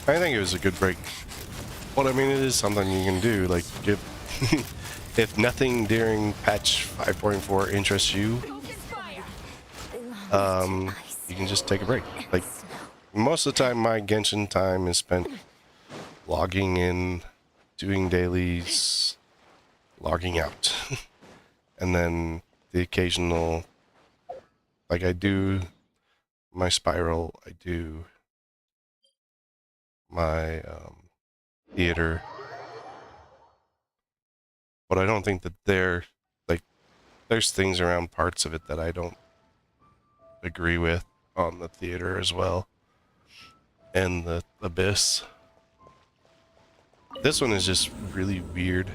I think it was a good break. But I mean, it is something you can do, like, if nothing during patch 5.4 interests you, you can just take a break. Like, most of the time, my Genshin time is spent logging in, doing dailies, logging out. And then the occasional, like, I do my spiral, I do my theater. But I don't think that there's things around parts of it that I don't agree with on the theater as well. And the Abyss. This one is just really weird.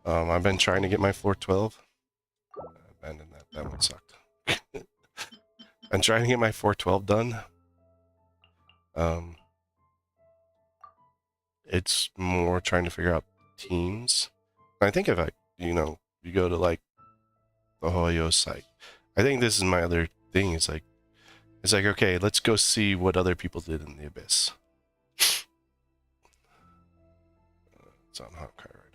I've been trying to get my floor 12. I abandoned that. That one sucked. I'm trying to get my 412 done. It's more trying to figure out teams. I think if you go to, like, the Hoyo site, I think this is my other thing. It's like, okay, let's go see what other people did in the Abyss. It's on Hawkeye right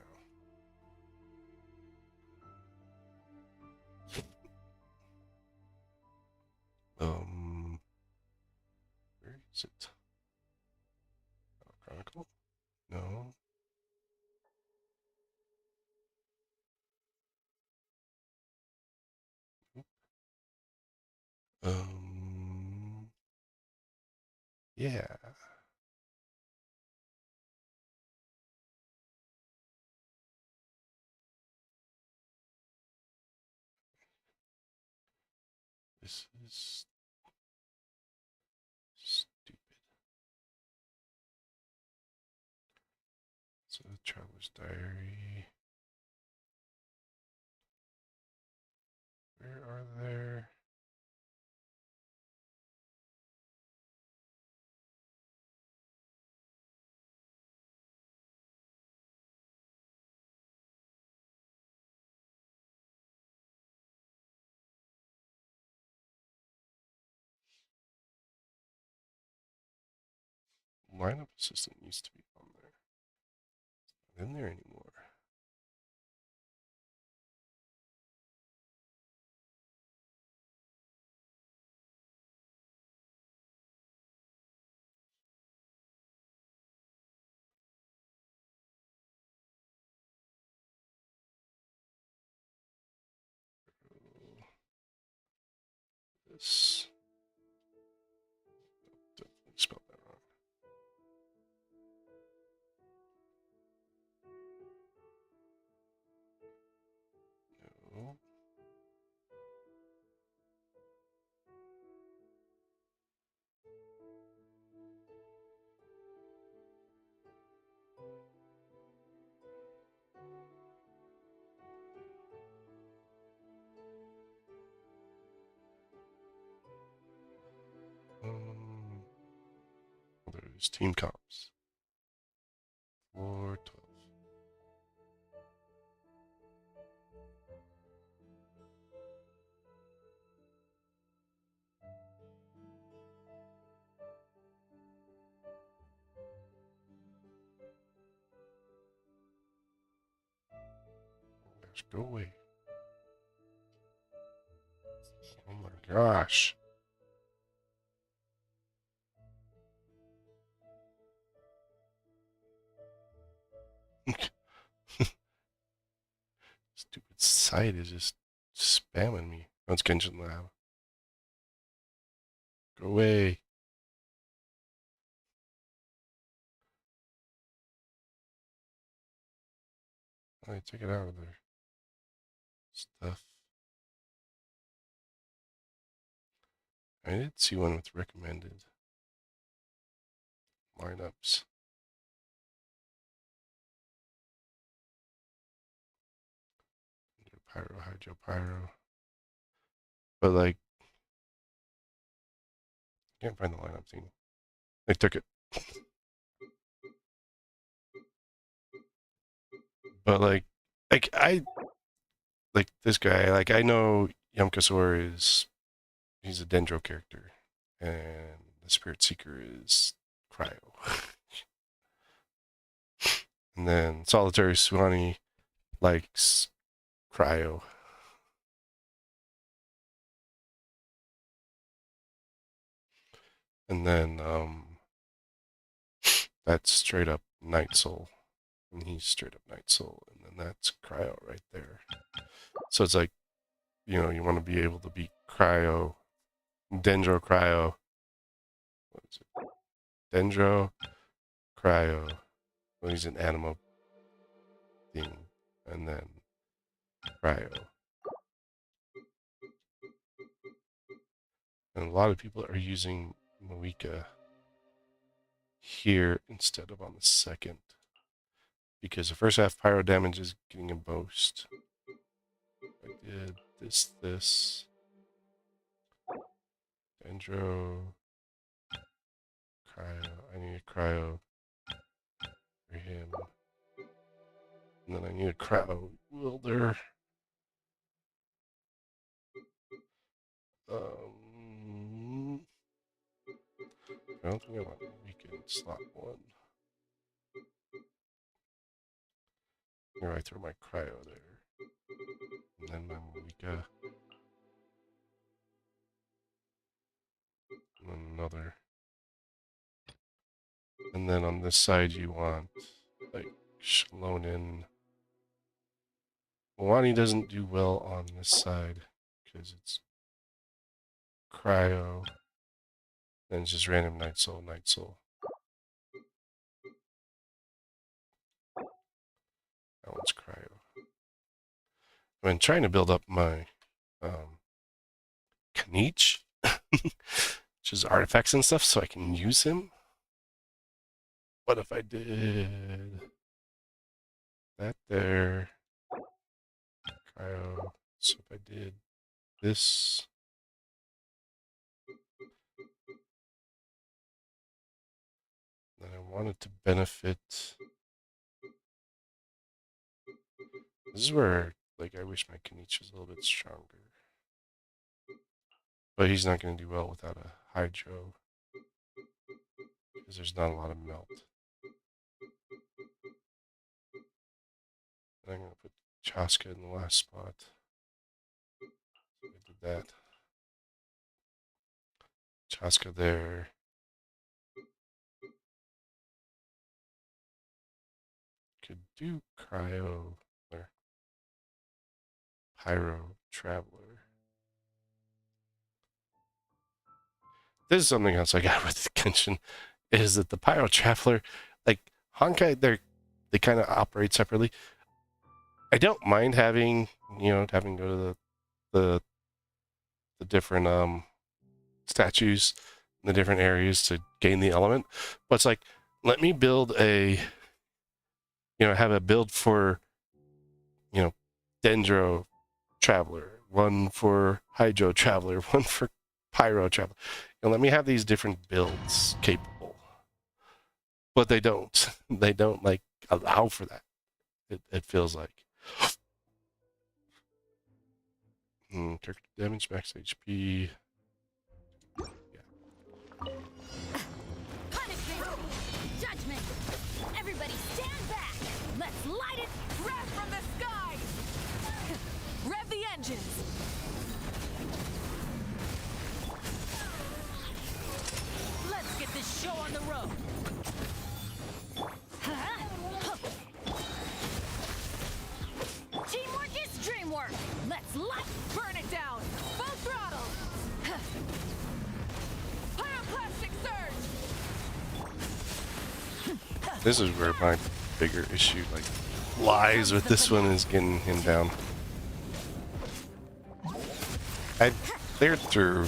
now. Where is it? Chronicle? No. Yeah. This is stupid. So the Traveler's Diary. Where are there? Lineup assistant used to be on there. Not in there anymore. This definitely spelled that wrong. No. There's team comps. 412. Gosh, go away. Oh my gosh. Stupid site is just spamming me. Oh, it's Genshin Lab. Go away. Oh, take it out of there. Stuff. I did see one with recommended lineups. Pyro, Hydro, Pyro. But like, can't find the lineup thing. They took it. But like like this guy, like I know Yamkasor is, he's a Dendro character, and the Spirit Seeker is Cryo. And then Solitary Swanee likes Cryo. And then that's straight up Night Soul. And he's straight up Night Soul. And then that's Cryo right there. So it's like, you know, you want to be able to beat Cryo, Dendro Cryo. What is it? Dendro Cryo. Well, he's an Anima thing. And then Cryo. And a lot of people are using Moika here instead of on the second. Because the first half pyro damage is getting a boost. I did this. Dendro. Cryo. I need a cryo for him. And then I need a cryo wielder. I don't think I want weekend slot 1. Here I throw my cryo there. And then my Moika. And then another. And then on this side you want like Shalonin. Wani doesn't do well on this side because it's cryo. Then it's just random Night Soul, Night Soul. That one's cryo. I've been trying to build up my Kanich, which is artifacts and stuff, so I can use him. What if I did that there? Cryo. So if I did this. Then I wanted to benefit. This is where, like, I wish my Kanich was a little bit stronger. But he's not going to do well without a Hydro. Because there's not a lot of melt. And I'm going to put Chaska in the last spot. So I did that. Chaska there. Could do Cryo or Pyro Traveler. This is something else I got with Genshin, is that the Pyro Traveler, like Honkai, they kind of operate separately. I don't mind having, having to go to the different statues in the different areas to gain the element, but it's like, let me build have a build for, Dendro Traveler, one for Hydro Traveler, one for Pyro Traveler. Let me have these different builds capable. But they don't. They don't, like, allow for that. It feels like. Character damage, max HP. Punishment! Judgment! Everybody stand back! Let's light it! Rev from the sky! Rev the engines! Let's get this show on the road! Teamwork is dreamwork! Let's light! Burn it down! Full throttle! Pyroclastic surge! This is where my bigger issue, like, lies with this one, is getting him down. I cleared through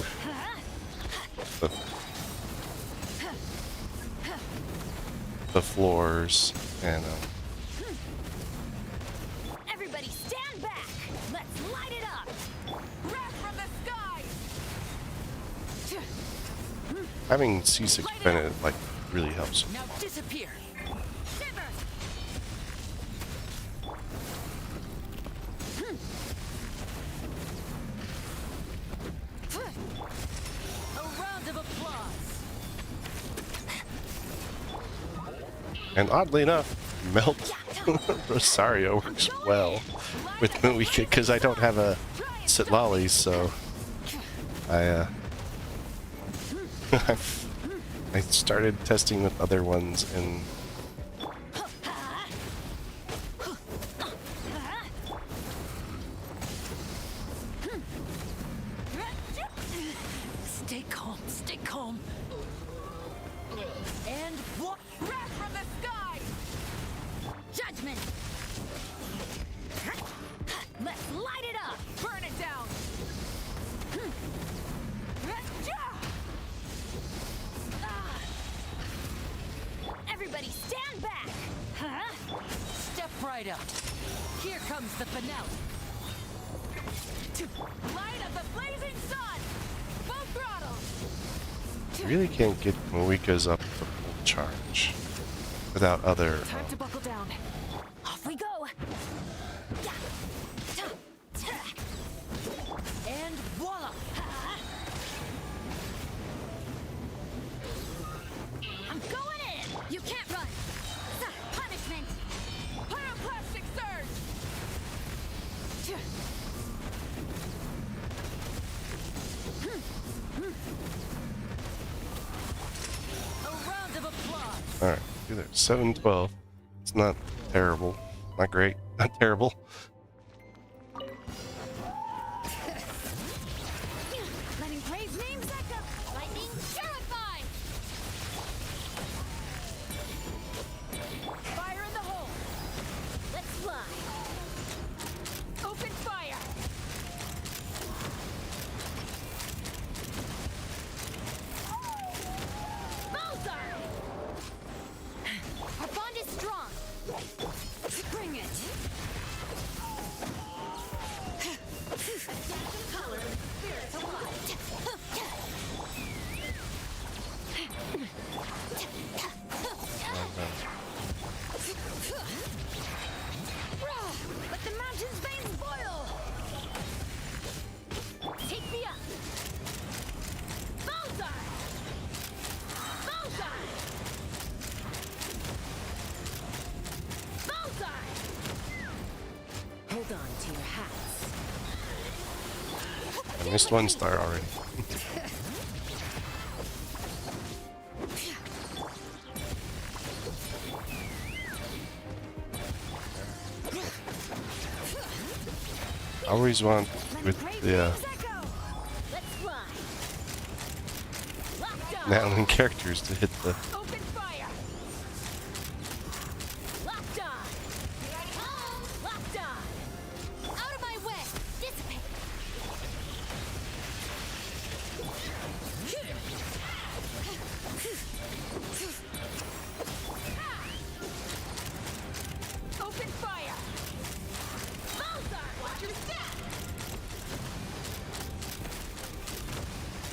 the floors and Everybody stand back! Let's light it up! Rev from the sky! having C6 Bennett, like, really helps. Now disappear! Shiver! A round of applause! And oddly enough, Melt Rosario works well with Muika because I don't have a Sitlali, so I I started testing with other ones and Stay calm, stay calm. And what? Wrath from the sky! Judgment! Let's light it up! Burn it down! Everybody stand back! Step right up. Here comes the finale. Light of the blazing sun! Full throttle! I really can't get Muika's up to full charge without other. Time to buckle down. Off we go! And voila! I'm going in! You can't run! Punishment! Pyroclastic surge! A round of applause! Alright, do that. 7-12. It's not terrible. Not great. Not terrible. Letting praise names echo! Lightning purify! Fire in the hole! Let's fly! Open fire! I missed 1 star already. I always want with the Natlan characters to hit the Open fire! Locked on! Locked on! Out of my way! Dissipate! Open fire! Bullseye! Watch your step!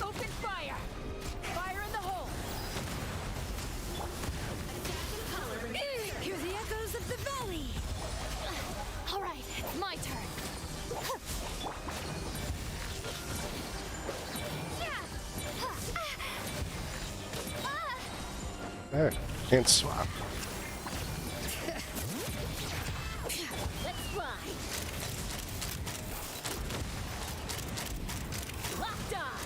Open fire! Fire in the hole! Hear the echoes of the valley! Alright, it's my turn. Alright, can't swap. Let's fly! Locked on!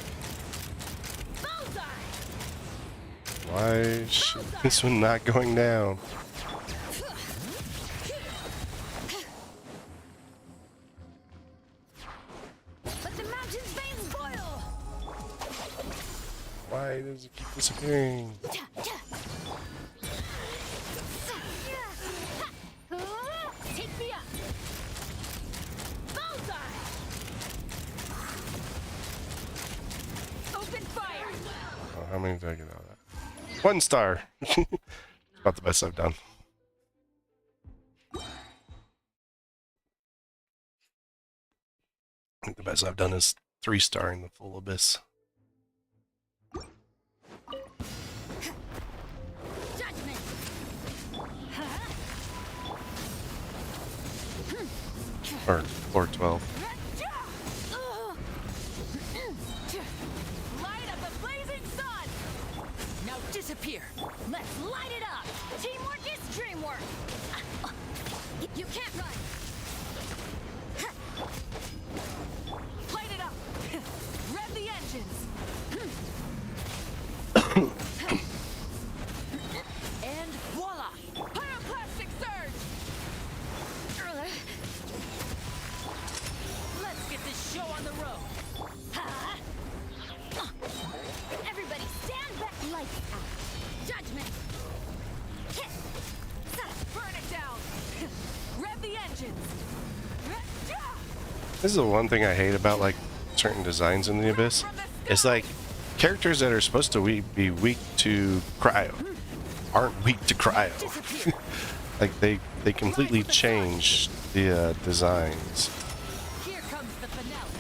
Bullseye! Why is this one not going down? Let the mountain's veins boil! Why does it keep disappearing? Take me up! Bullseye! Open fire! Oh, how many did I get out of that? 1 star! About the best I've done. I think the best I've done is 3-starring the full abyss. Judgment! Or floor 12. Light up the blazing sun! Now disappear! Let's light it up! Teamwork is dreamwork! You can't run! Light it up! Rev the engines! And voila! Pyroclastic surge! Let's get this show on the road! Everybody stand back! Lights out! Judgment! Burn it down! Rev the engines! This is the one thing I hate about like certain designs in the abyss. It's like characters that are supposed to be weak to cryo aren't weak to cryo. Like they completely change the designs. Here comes the finale.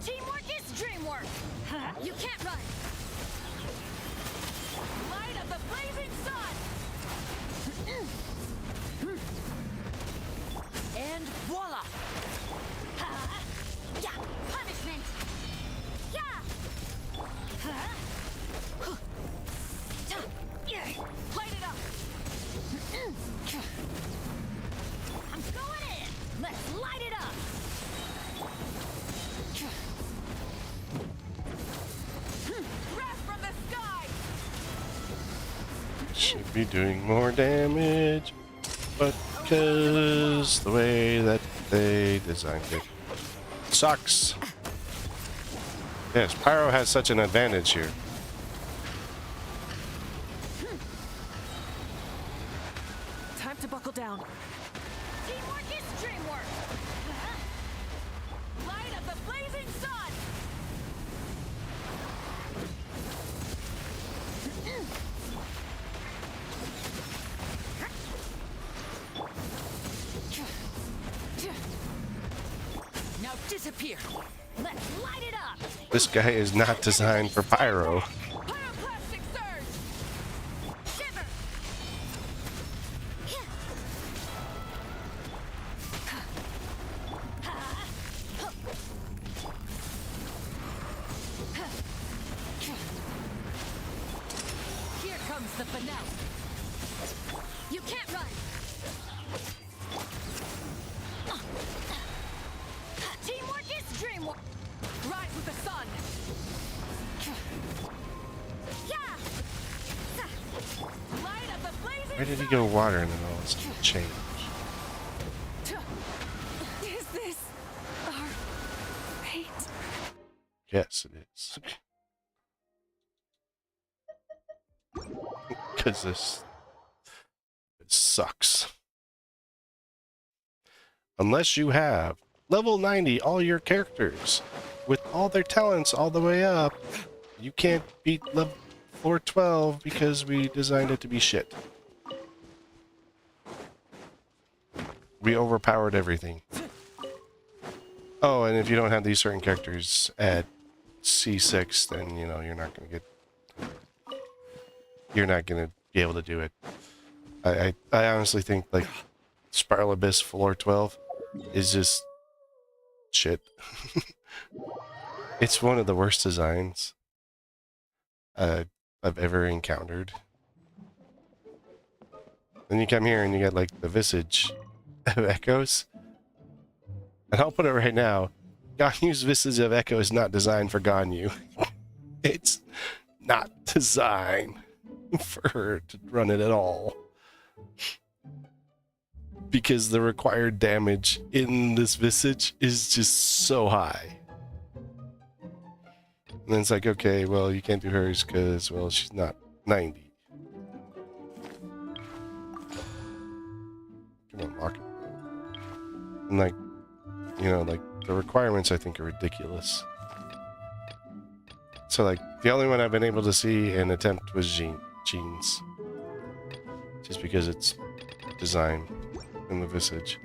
Teamwork is dreamwork. You can't run. Light of the blazing sun. And voila. Yeah, punishment. Yeah. Light it up. I'm going in. Let's light it up. Wrath from the sky. Should be doing more damage, but because the way that they designed it sucks. Yes, Pyro has such an advantage here. Time to buckle down. Teamwork is dreamwork. Light of the blazing sun. Now disappear. Let's light it up. This guy is not designed for Pyro. Pyroclastic surge. Shiver. Here comes the finale. You can't run. Teamwork is dreamwork. Rise with the sun. Light up the blazing. Where did he go water and then all this change? Is this our fate? Yes, it is. Because this sucks. Unless you have level 90 all your characters with all their talents all the way up, you can't beat level floor 12 because we designed it to be shit. We overpowered everything. Oh, and if you don't have these certain characters at C6, then you know you're not gonna be able to do it. I honestly think like Spiral Abyss floor 12 is just shit. It's one of the worst designs I've ever encountered. Then you come here and you get like the visage of Echoes. And I'll put it right now, Ganyu's visage of Echo is not designed for Ganyu. It's not designed for her to run it at all. Because the required damage in this visage is just so high. And then it's like, okay, well, you can't do hers because, well, she's not 90. Come on, lock it. And like, you know, like, the requirements I think are ridiculous. So like, the only one I've been able to see and attempt was Jean's. Just because it's design in the visage.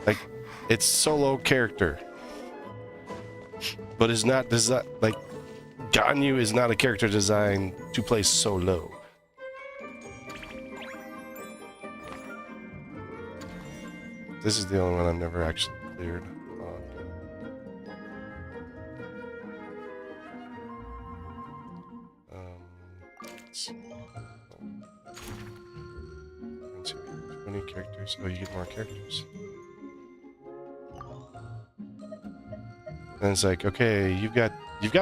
Like, it's solo character. But it's not designed, like, Ganyu is not a character designed to play solo. This is the only one I've never actually cleared. Let's see. 20 characters. Oh, you get more characters. And it's like, okay, you've got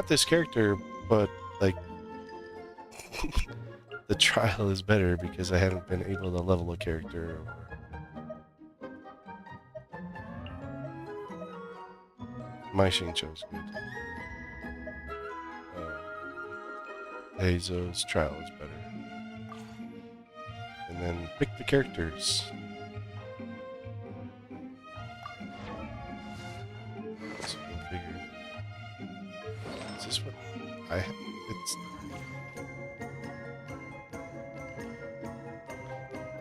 this character, but like the trial is better because I haven't been able to level a character. My Shincho's good. Heizo's trial is better. And then pick the characters. That's configured. Is this what it's...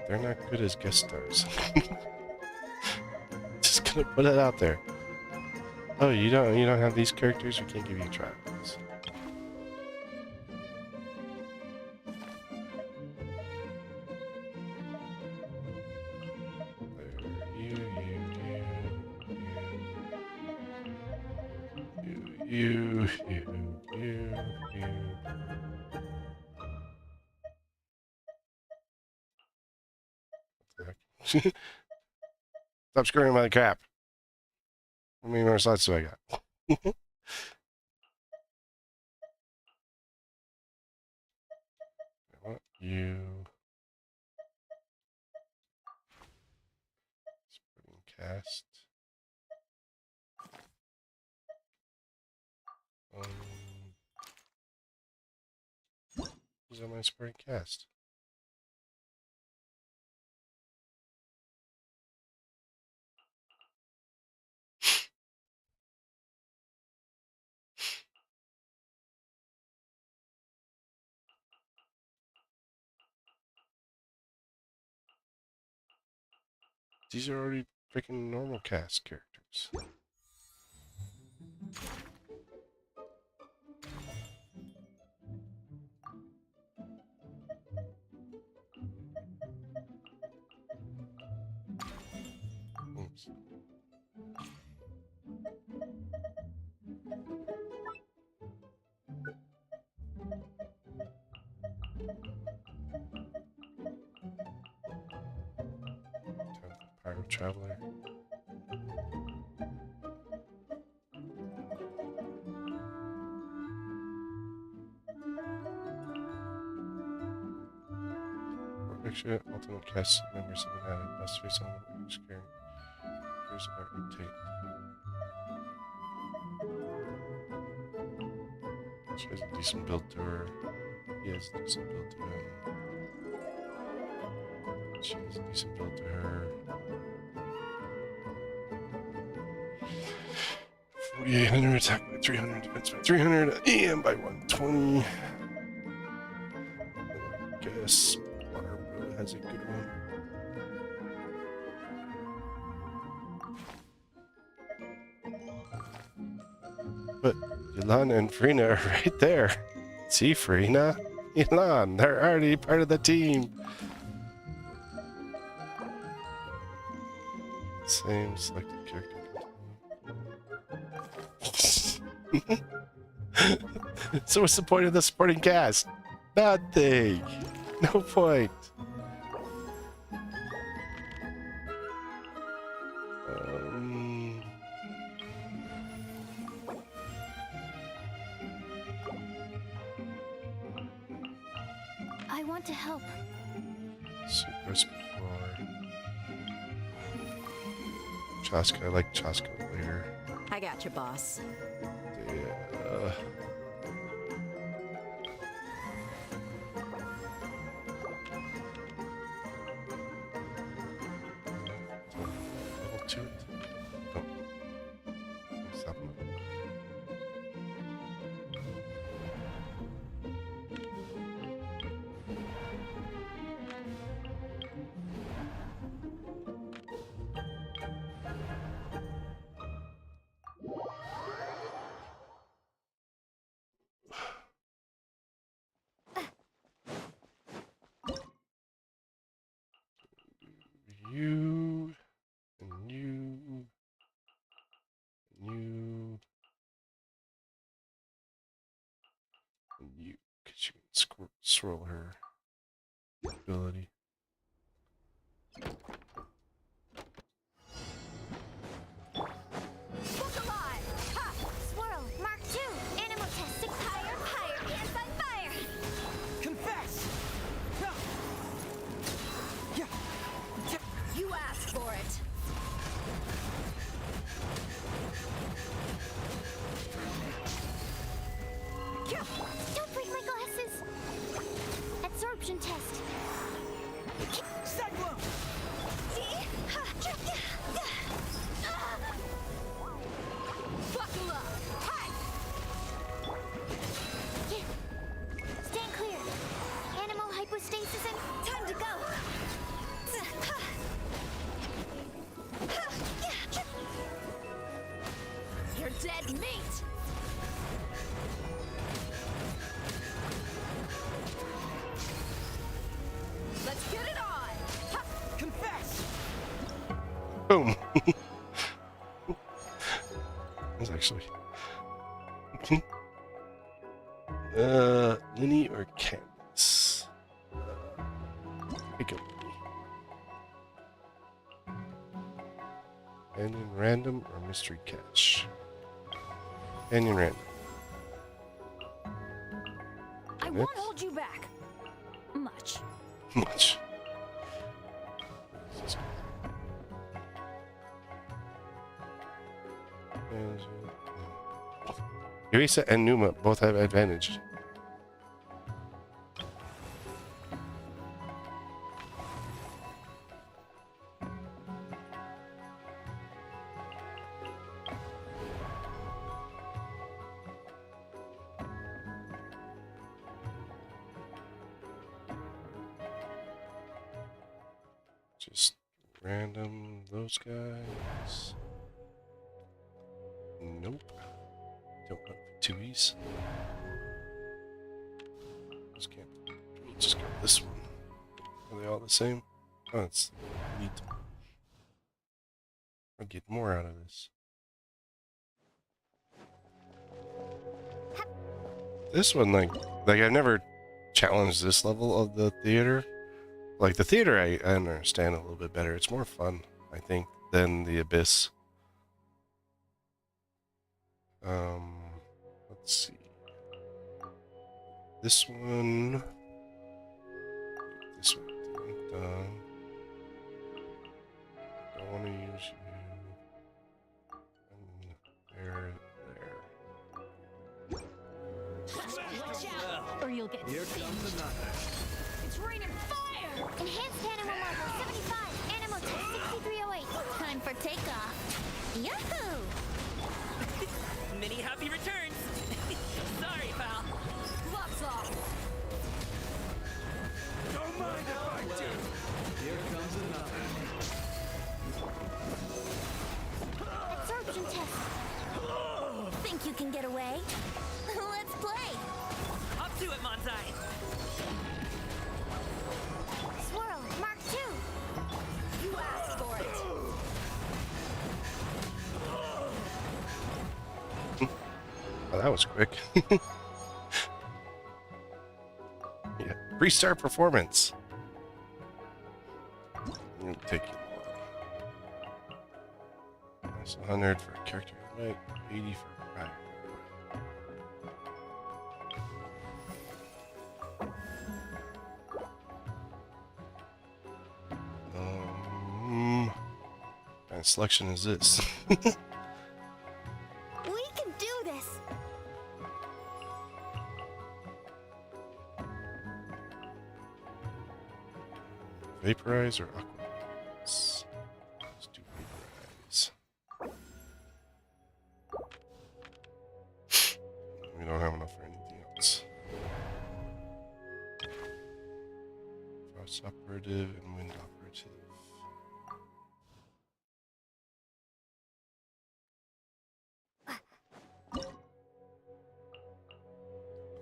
They're not good as guest stars. Just gonna put it out there. Oh, you don't have these characters? We can't give you trials. You. Stop screwing my crap. How many more slots do I got? I want you. Spreading cast. These are my spreading cast. These are already freaking normal cast characters. Oops. Pirate Traveler. extra alternate cast members have been added. Best face on the screen. Here's our update. She has a decent build to her. He has a decent build to him. She has a decent build to her. 4,800 attack by 300, defense by 300, EM by 120. I guess Barbara has a good one. But Ylan and Frina are right there. See, Frina? Ylan, they're already part of the team. Same selected character. So what's the point of the supporting cast? Nothing. No point. I want to help. Super before. Chaska, I like Chaska later. I got you, boss. Yeah. Level 2 it. Oh. Stop. You and you and you and you, because you can swirl her ability. Look alive! Ha! Swirl, Mark 2, animal test, 6 higher, higher, anti-fire! Confess! You asked for it. Don't break my glasses! Absorption test. Cyclone! Buckle up. Stand clear. Animal hypostasis and time to go. You're dead meat. Let's get it on. Ha! Confess! Boom. That's actually. Linny or Candace? Pick a Linny. Canyon random or mystery cache? Canyon random. I won't hold you back. Much. Much. Eureka and Numa both have advantage. Just random those guys. Nope. Don't want twoies. Just can't. Just go this one. Are they all the same? Oh, it's neat. I'll get more out of this. This one, like I've never challenged this level of the theater. Like the theater, I understand a little bit better. It's more fun, I think, than the Abyss. Let's see. This one. This one. Done. Don't want to use you. There. Watch out, or you'll get Here comes another. It's raining fire! Enhanced animal model 75, animal type 6308. Time for takeoff. Yahoo! Many happy returns. Sorry, pal. Gloves off! Don't mind if I do. Here comes another. Absorption test. Think you can get away? Let's play. Up to it, Manzai. Swirl, Mark 2. You asked for it! Oh, that was quick. Yeah, restart performance. It'll take you long. That's 100 for a character invite, 80 for prior. What kind of selection is this? We can do this. Vaporize or aquarize? Let's do vaporize. We don't have enough for anything else. Frost operative and wind operative.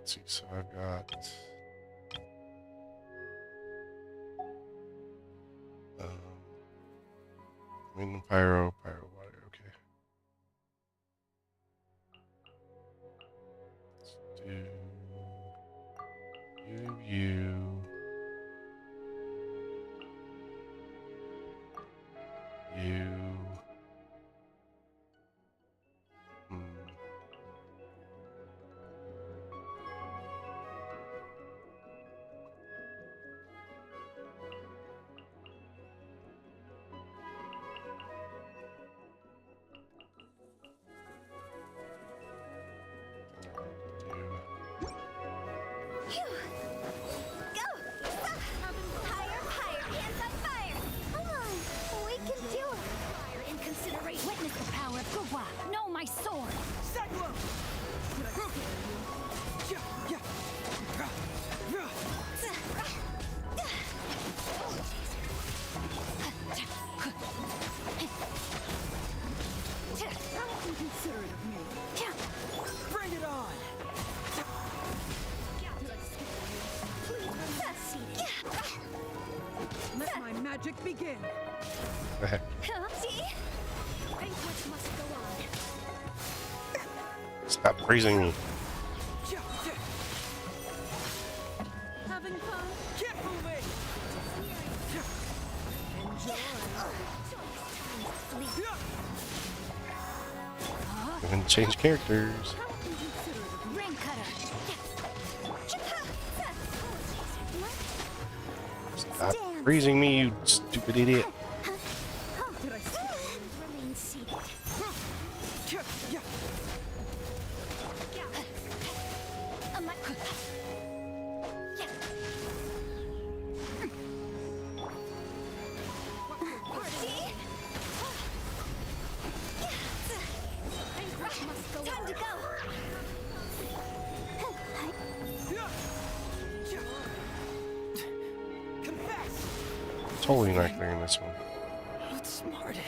Let's see, so I've got wind and pyro water, okay. Let's do you. Higher, higher, hands on fire. Come on, we can do it. Fire in consideration. Witness the power of Gurwa. Know my sword. Cyclone! Considerate of me. Bring it on! Let my magic begin. The heck? Banquets must go on. Stop praising me. Having fun? Keep moving! I'm gonna change characters. Rain cutter. Stop praising me, you stupid idiot. Did I see? Remain seated. Time to go. Totally not clearing this one. Outsmarted.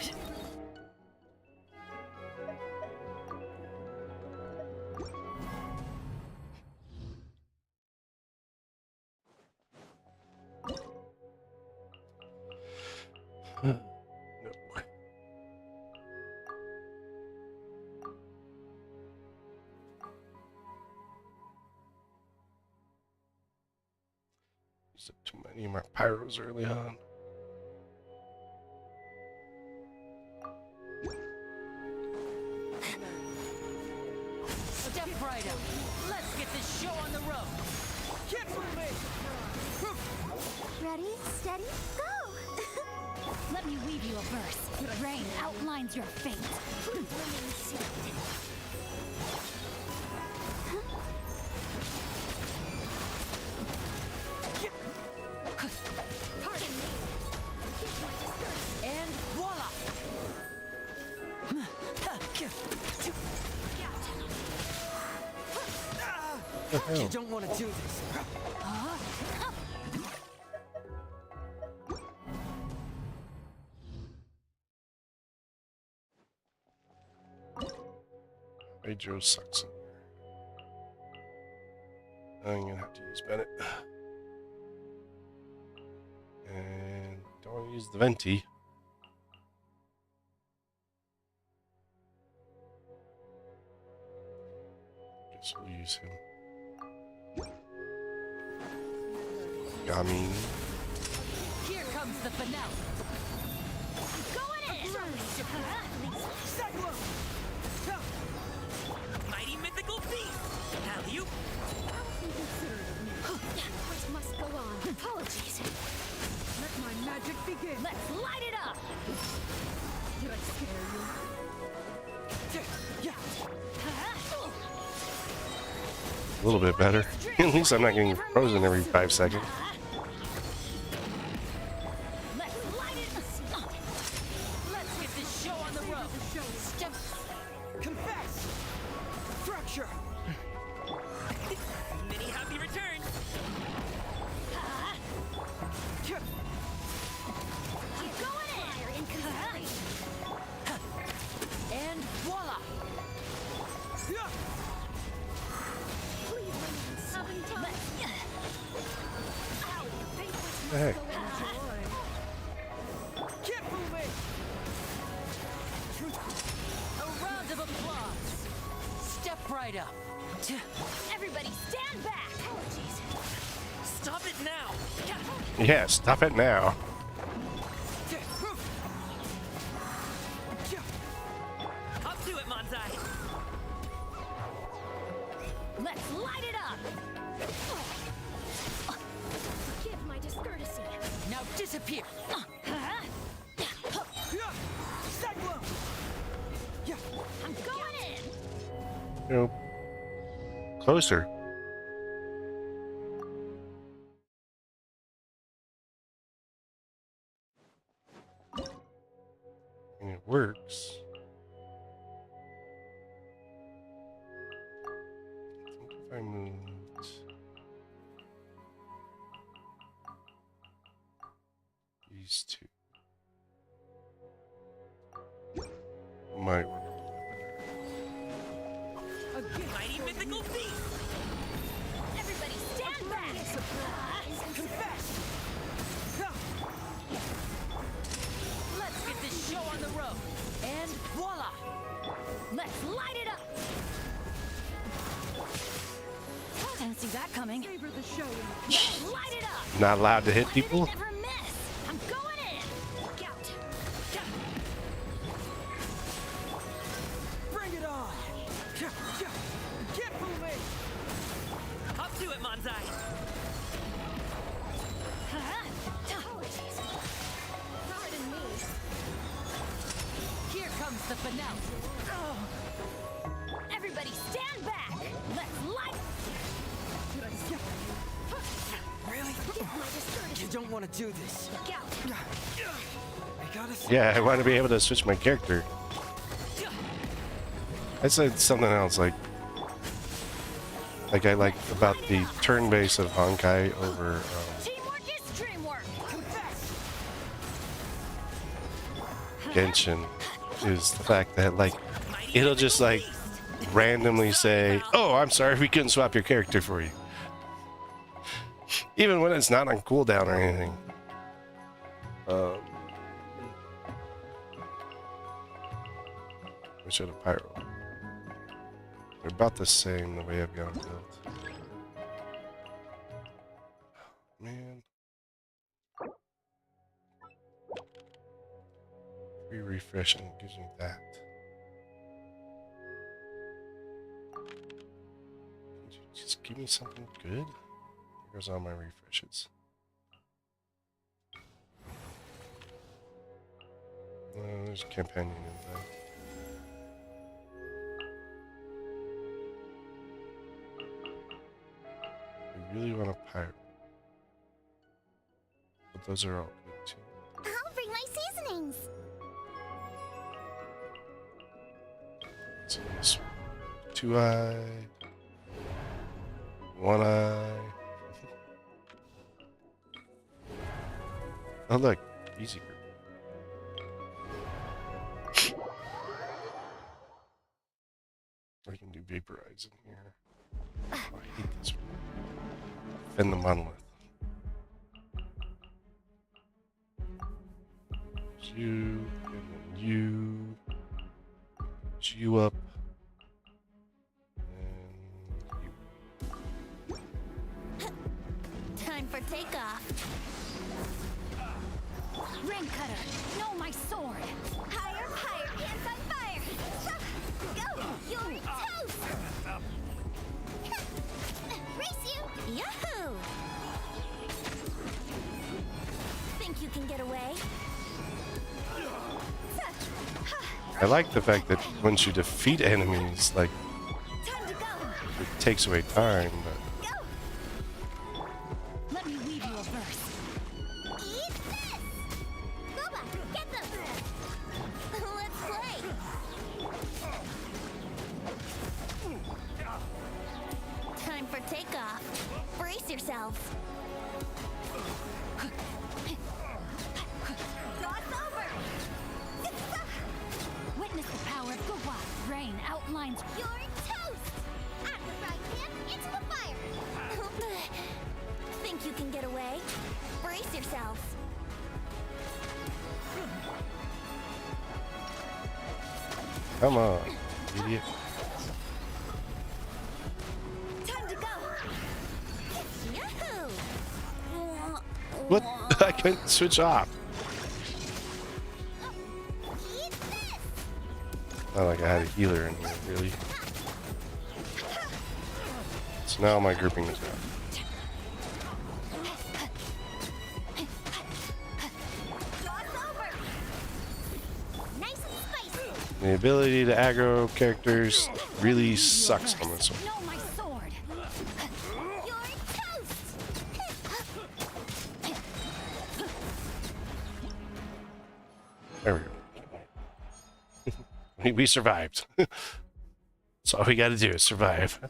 No. Used up too many of my pyros early on. Step right up. Let's get this show on the road. Keep moving! Ready, steady, go! Let me weave you a verse. Rain outlines your fate. Pardon me. And voila! You don't want to do this. Joe sucks. I'm gonna have to use Bennett. And don't want to use the Venti. Guess we'll use him. Gami. Here comes the finale. Going in! Mighty mythical beast! Alley-oop! What must go on? Apologies. Let my magic begin. Let's light it up! Did I scare you? A little bit better. At least I'm not getting frozen every 5 seconds. Let's light it up! Let's get this show on the road. Step. Confess! Fracture! Many happy returns! I'm going in! And voila! What the heck? Keep moving! A round of applause. Step right up. Everybody stand back! Apologies. Stop it now! Yeah, stop it now. Up to it, Manzai! Let's light it up! Forgive my discourtesy. Now disappear! I'm going in! Nope. Closer. And it works. I think if I moved these two, might work. Mighty mythical beast! Everybody stand back! Confess! Let's get this show on the road. And voila! Let's light it up! Didn't see that coming. Savor the show. Let's light it up! Not allowed to hit people? Never miss! I'm going in! Look out! Bring it on! Keep moving! Up to it, Manzai! Pardon me. Here comes the finale. Everybody stand back! Let's light... Really? You don't want to do this. Look out! I gotta... Yeah, I want to be able to switch my character. I said something else like I like about the turn base of Honkai over Teamwork is dreamwork! Genshin is the fact that like it'll just like randomly say, "Oh, I'm sorry, we couldn't swap your character for you," even when it's not on cooldown or anything. We should have pyro. They're about the same the way I've got them built. Man. Free refreshing gives me that. Could you just give me something good? Here goes all my refreshes. There's a companion in there. We really want a pirate. But those are all good too. I'll bring my seasonings. So this two-eye, one-eye. Oh look, easy group. I can do vaporize in here. Oh, I hate this one. Fend the monolith. You, and then you. You up. Time for takeoff. Ring cutter, no my sword. Higher, higher, hands on fire. Go, you're toast. Race you, yahoo! Think you can get away? I like the fact that once you defeat enemies, like, it takes away time, but... Let me weave you a verse. Eat this! Boba, get them! Let's play! Time for takeoff. Brace yourselves. Cross over! Witness the power of Guwa. Rain outlines your toast! At the right hand, into the fire! Think you can get away? Brace yourselves. Come on, idiot. Time to go! Yahoo! What? I couldn't switch off. Not like I had a healer in here, really. So now my grouping is down. Nice and spicy! The ability to aggro characters really sucks on this one. No, my sword! You're toast! There we go. We survived. That's all we gotta do is survive.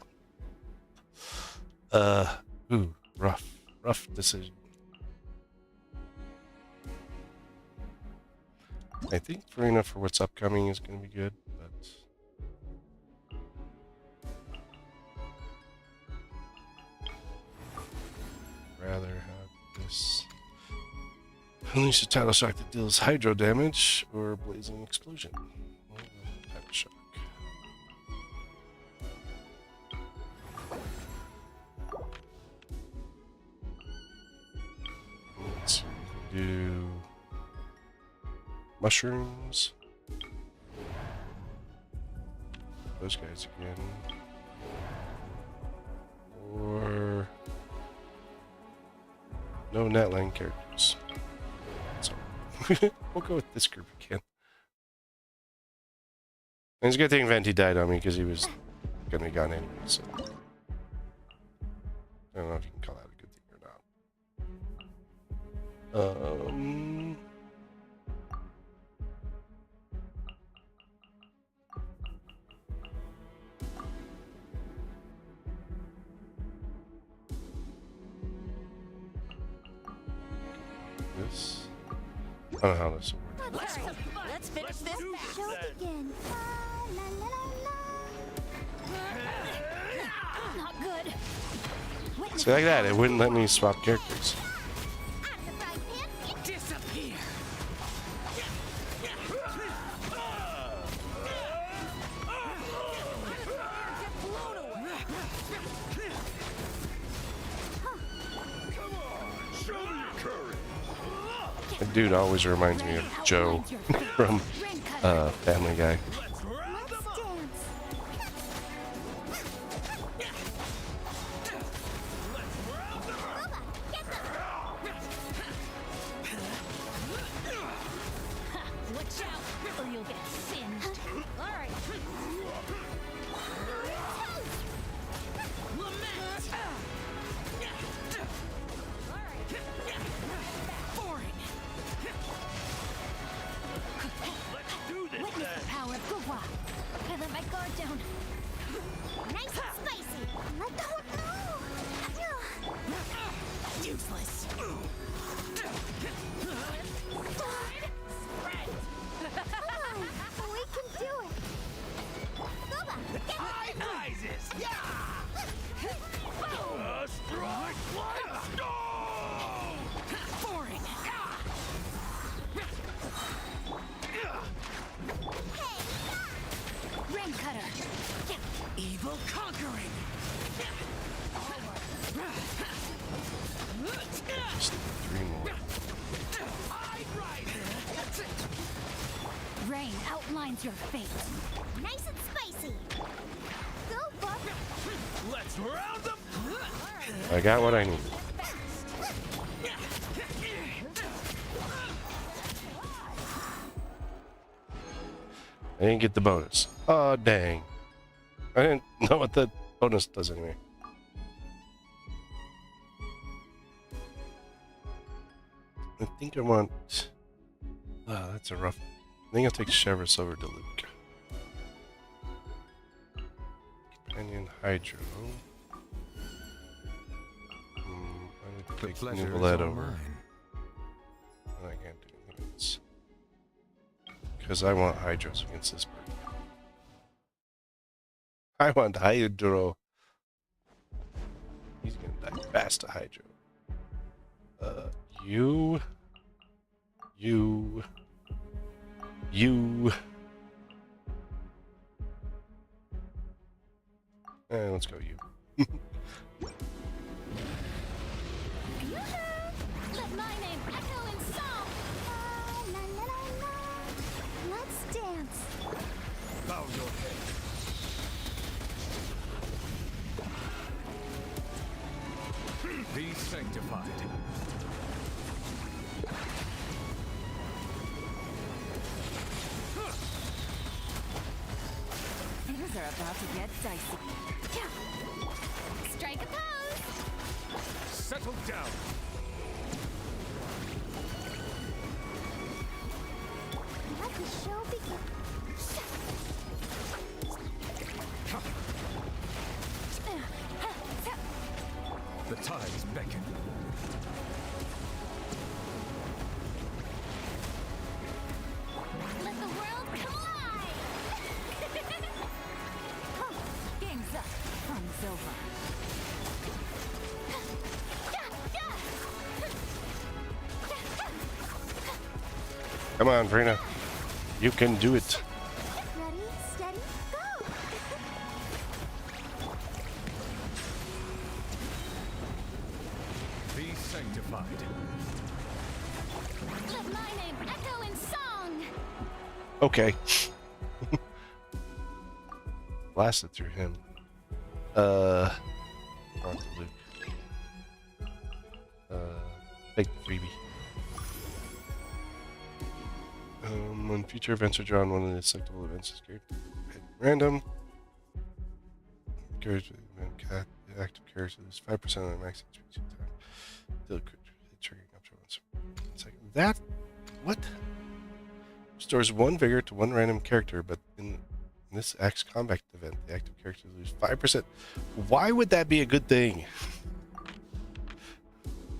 Ooh, rough decision. I think Farina for what's upcoming is gonna be good, but rather have this. Unleash a title shock that deals hydro damage or blazing explosion. Title shock. Let's do mushrooms. Those guys again. Or no netline characters. So we'll go with this group again. And it's a good thing Venti died on me because he was gonna be gone anyway, so I don't know if you can call that a good thing or not. This. I don't know how this will work. Let's finish this show begin. Not good. See, like that, it wouldn't let me swap characters. Disappear. That dude always reminds me of Joe from Family Guy. Watch out. surprises! Yeah! Strike like stone! Boring. Rain cutter. Evil conquering! Just 3 more. Rain outlines your fate. Nice and spicy. Go, Buck. Let's round them! I got what I need. I didn't get the bonus. Oh, dang. I didn't know what the bonus does anyway. I think I want... Oh, that's a rough... I think I'll take Chevrolet over to Luke. Companion Hydro. I would take New Bullet over. And I can't do anything else. Because I want Hydros against this bird. I want Hydro. He's gonna die fast to Hydro. You. Let's go you. Let my name echo in song. La, la, la, la. Let's dance. Bow your head. Be sanctified. Things are about to get dicey. Strike a pose. Settle down. Let the show begin. The tides beckon. Let the world collide. Game's up. Fun's over. Come on, Vrina. You can do it. Ready, steady, go. Be sanctified. Let my name echo in song. Okay. Blasted through him. On to Luke. Take the freebie. When future events are drawn, one of the selectable events is created. Random. Character event active characters 5% of the max HP time. Deal triggering up to once. Second. That what? Restores 1 vigor to 1 random character, but in this Axe combat event, the active characters lose 5%. Why would that be a good thing?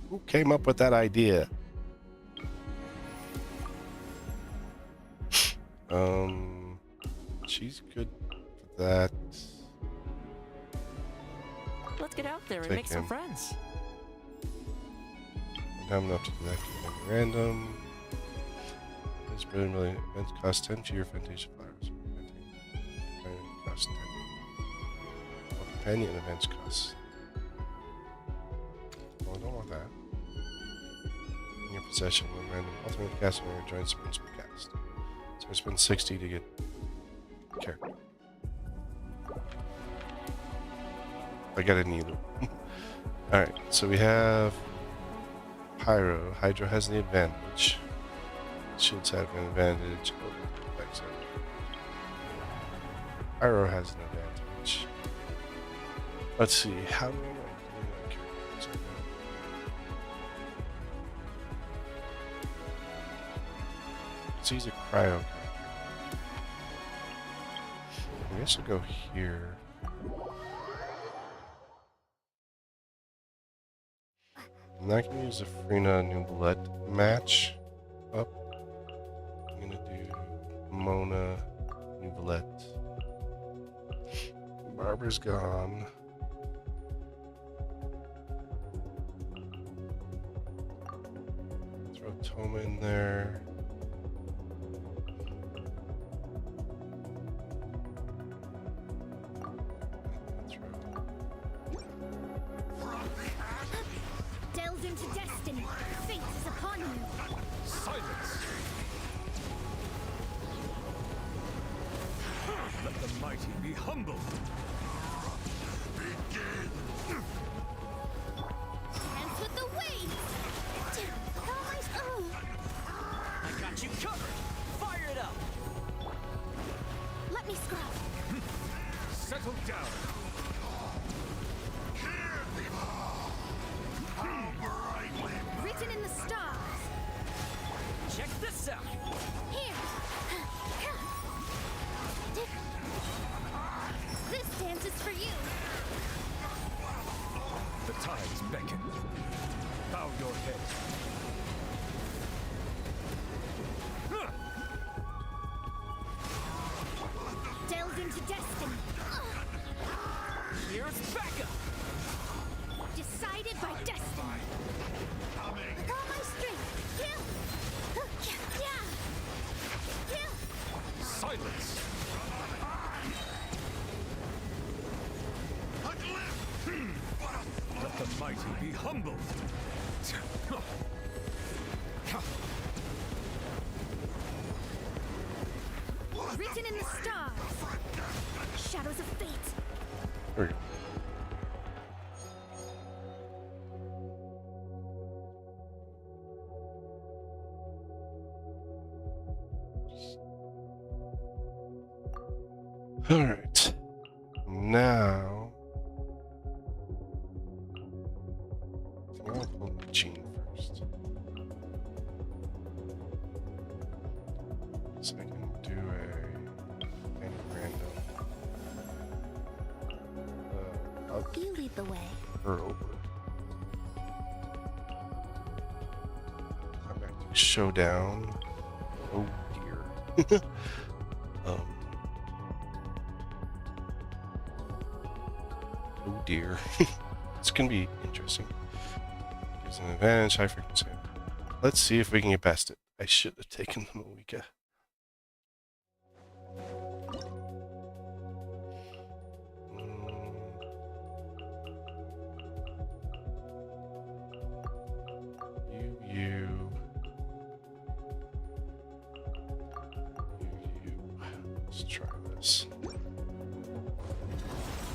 Who came up with that idea? She's good for that. Let's get out there and Take make some him. friends. I don't have enough to do that. Random. It's brilliant. Really. Events cost 10 fewer Fantasia flowers. Cost 10. Well, companion events cost. Well, I don't want that. In your possession, when random alternate cast member joins the principal cast. So I spend 60 to get character. I got a needle. Alright, so we have Pyro. Hydro has the advantage. Shields have an advantage over the effects. Pyro has an advantage. Let's see, how do I do characters? So he's a cryo character. I guess I'll go here. I'm not going to use the Frina New Bullet match up. I'm going to do Mona New Bullet. Barbara's gone. Throw Toma in there. Delve into destiny. Fate is upon you. Silence! Let the mighty be humbled. Dance with the waves. I got you covered. Fire it up. Let me scrub. Settle down. Written in the stars. Check this out. Here. This dance is for you. The tides beckon. Bow your head. Delve into destiny. Here's Becca. Decided by destiny. With all my strength. Kill. Yeah. Kill. Silence. Let the mighty be humbled. Written in the stars. Shadows of fate. There we go. All right. Now, I think I'll pull Gene first. So I can do any random. You lead the way. Her over. Come back to showdown. Oh dear. Oh dear. It's gonna be interesting. Gives an advantage, high frequency. Let's see if we can get past it. I should have taken the Moika. You. Let's try this.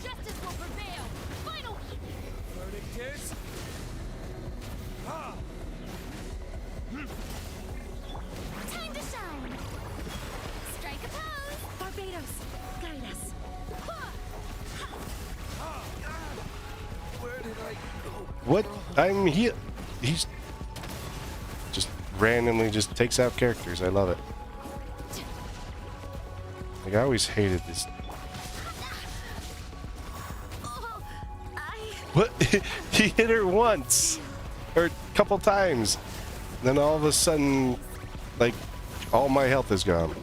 Justice will prevail. Final. Verdict is... Time to shine. Strike a pose. Barbados, guide us. Where did I go? What? I'm here. He's just randomly just takes out characters. I love it. Like, I always hated this. What? He hit her once or a couple times. Then all of a sudden, like, all my health is gone.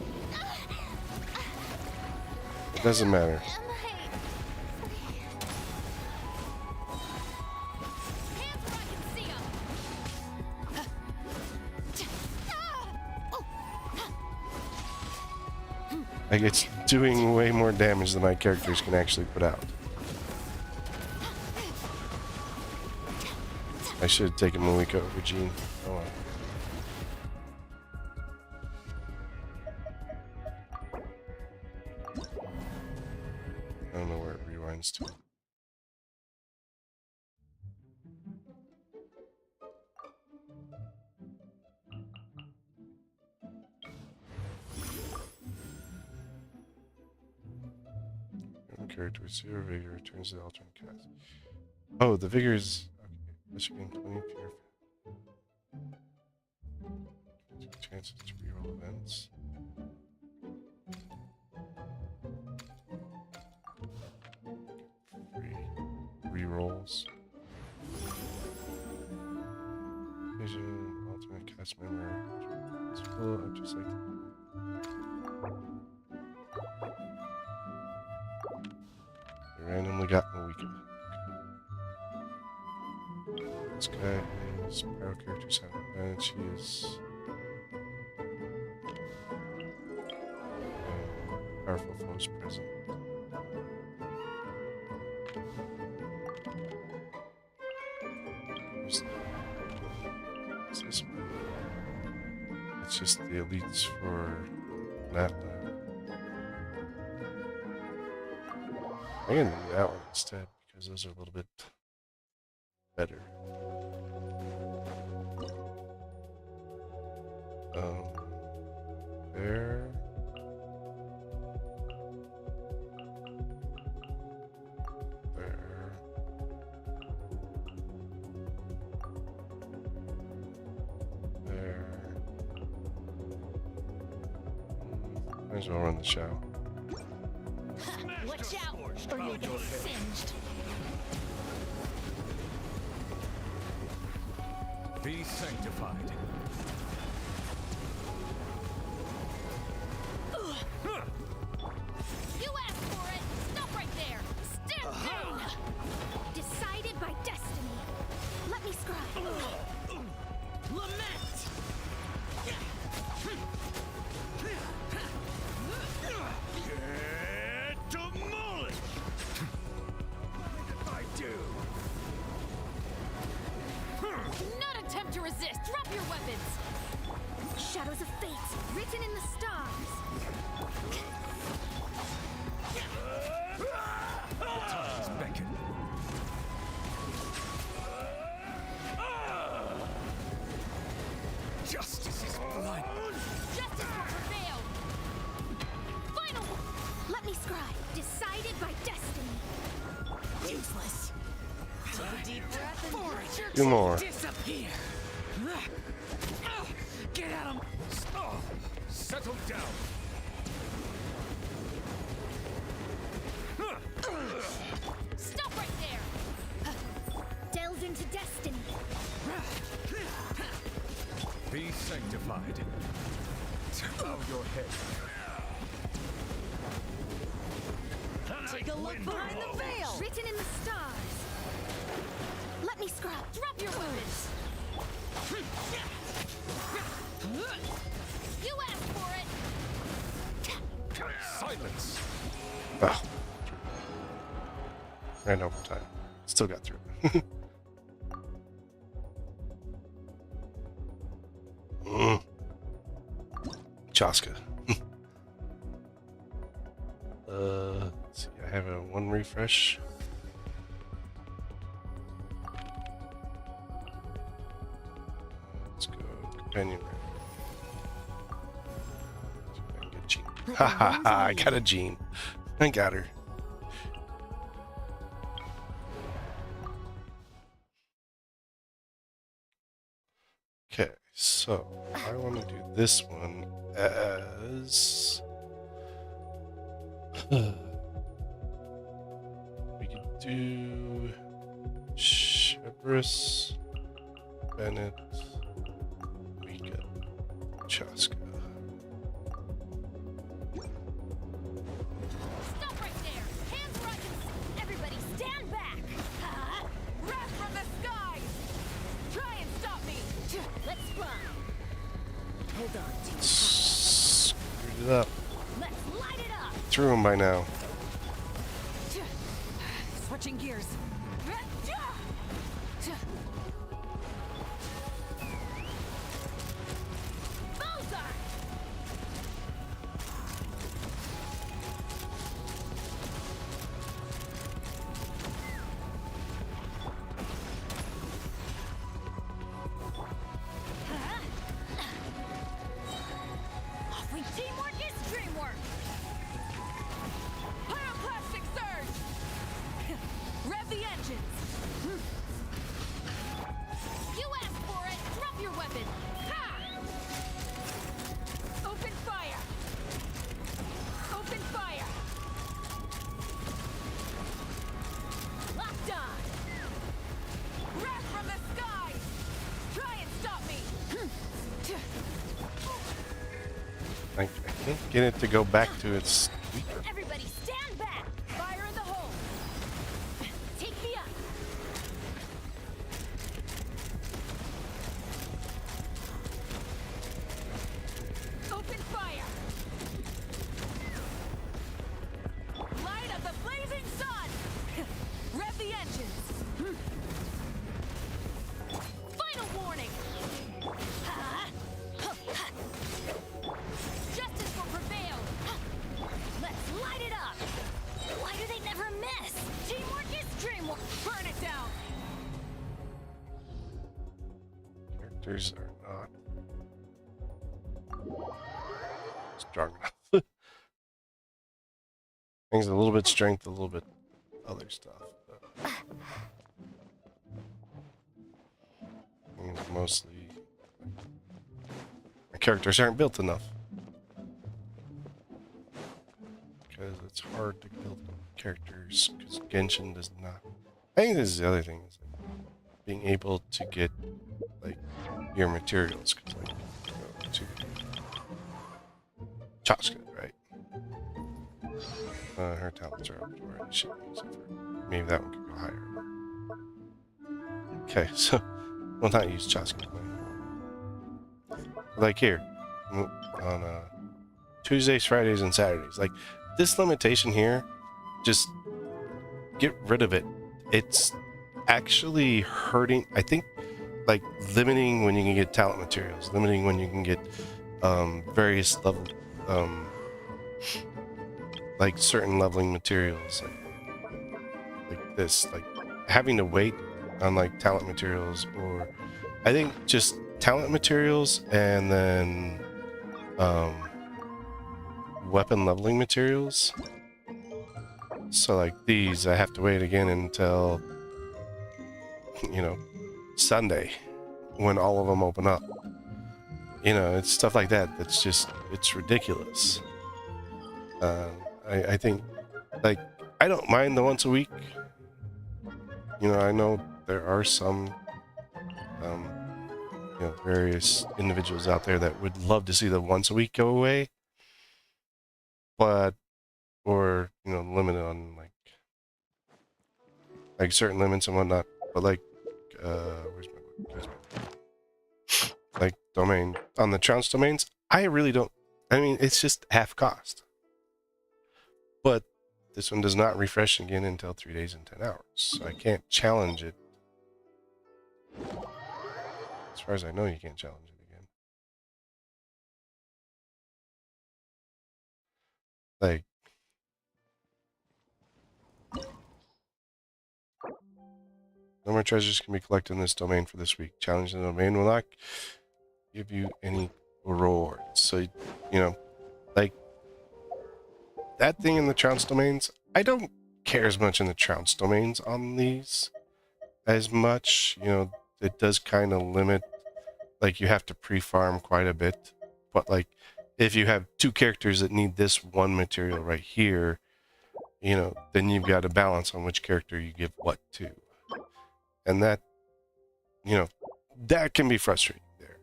It doesn't matter. Like, it's doing way more damage than my characters can actually put out. I should have taken Moika over Gene. Oh well. I don't know where it rewinds to. Character with 0 vigor returns to the alternate cast. Oh, the vigor is okay. That should gain 20 pure. Chances to reroll events. Free rerolls. Vision, alternate cast member. It's full of just like. randomly got in a week. This guy is power characters have advantage. He is powerful foes present. What's this one? It's just the elites for that lab. I'm gonna do that one instead because those are a little bit better. There. There. There. Might as well run the show. Watch out, or you'll get singed. Be sanctified. You asked for it. Stop right there. Stand down. Decided by destiny. Let me scribe. Lament. Get demolished! What did I do? Not attempt to resist. Drop your weapons. Shadows of fate, written in the stars. Time's beckon. Justice is blind. Justice will prevail. Final. Let me scribe. Decided by destiny. Useless. Take a deep breath and forge your Two more. Disappear. Get out of. Oh, settle down. Stop right there. Delve into destiny. Be sanctified. Bow your head. Take a look behind the veil. Written in the stars. Let me scrap. Drop your weapons. You asked for it. Silence. Oh. Ran over time. Still got through. Chaska. Let's see. I have a one refresh. Let's go companion. See if I can get Jean. Ha ha ha! I got a Jean. I got her. Okay, so I want to do this one as we could do Chevris, Bennett, Mika, Chaska. Stop right there. Hands where I can see. Everybody stand back. Wrath from the skies. Try and stop me. Let's fly. Hold on to Screwed it up. Let's light it up. Through him by now. Switching gears. Bullseye. Awfully teamwork is dreamwork. Pyroclastic surge. Rev the engines. You asked for it. Drop your weapon. Ha! Open fire. Open fire. Locked on. Wrath from the skies. Try and stop me. I can't get it to go back to its. Everybody stand back. Fire in the hole. characters are not strong enough. Things a little bit strength, a little bit other stuff. But things mostly my characters aren't built enough. Because it's hard to build characters because Genshin does not. I think this is the other thing, is like being able to get like your materials. Because like go to Chaska, right? Her talents are up to where they should be, except for maybe that one could go higher. Okay, so we'll not use Chaska. Like here on Tuesdays, Fridays, and Saturdays. Like this limitation here, just get rid of it. It's actually hurting. I think like limiting when you can get talent materials, limiting when you can get various level like certain leveling materials, like this, like having to wait on like talent materials, or I think just talent materials and then weapon leveling materials. So like these, I have to wait again until, you know, Sunday when all of them open up. You know, it's stuff like that that's just, it's ridiculous. I think, like, I don't mind the once a week. You know, I know there are some, you know, various individuals out there that would love to see the once a week go away. But, or, you know, limited on, like certain limits and whatnot. But, like, where's my like, domain. On the trounce domains, I really don't, I mean, it's just half cost. But this one does not refresh again until 3 days and 10 hours. So I can't challenge it. As far as I know, you can't challenge it again. Like, no more treasures can be collected in this domain for this week. Challenging the domain will not give you any rewards. So, you know, like, that thing in the trounce domains, I don't care as much in the trounce domains on these as much. You know, it does kind of limit, like, you have to pre-farm quite a bit. But, like, if you have two characters that need this one material right here, you know, then you've got to balance on which character you give what to. And that, you know, that can be frustrating there.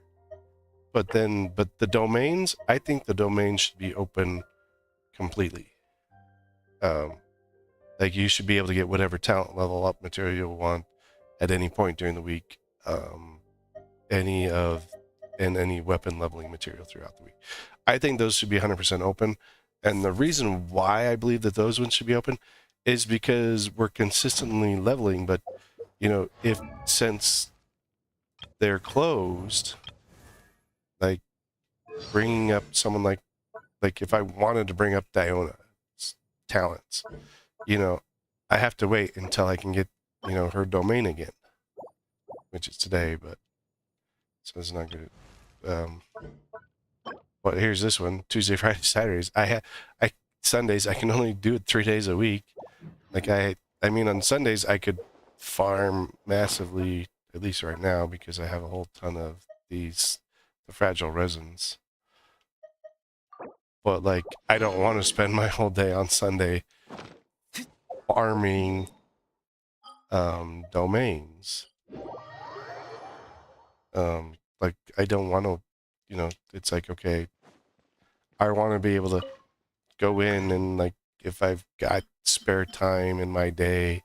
But the domains, I think the domains should be open completely. Like, you should be able to get whatever talent level up material you want at any point during the week. Any weapon leveling material throughout the week. I think those should be 100% open. And the reason why I believe that those ones should be open is because we're consistently leveling. But, you know, since they're closed, like bringing up someone like if I wanted to bring up Diona's talents, you know, I have to wait until I can get, you know, her domain again, which is today, but so it's not good. But here's this one: Tuesday, Friday, Saturdays. Sundays I can only do it 3 days a week. Like I mean, on Sundays I could farm massively, at least right now, because I have a whole ton of the fragile resins. But like, I don't want to spend my whole day on Sunday farming domains. Like, I don't want to, you know, it's like, okay, I want to be able to go in and, like, if I've got spare time in my day,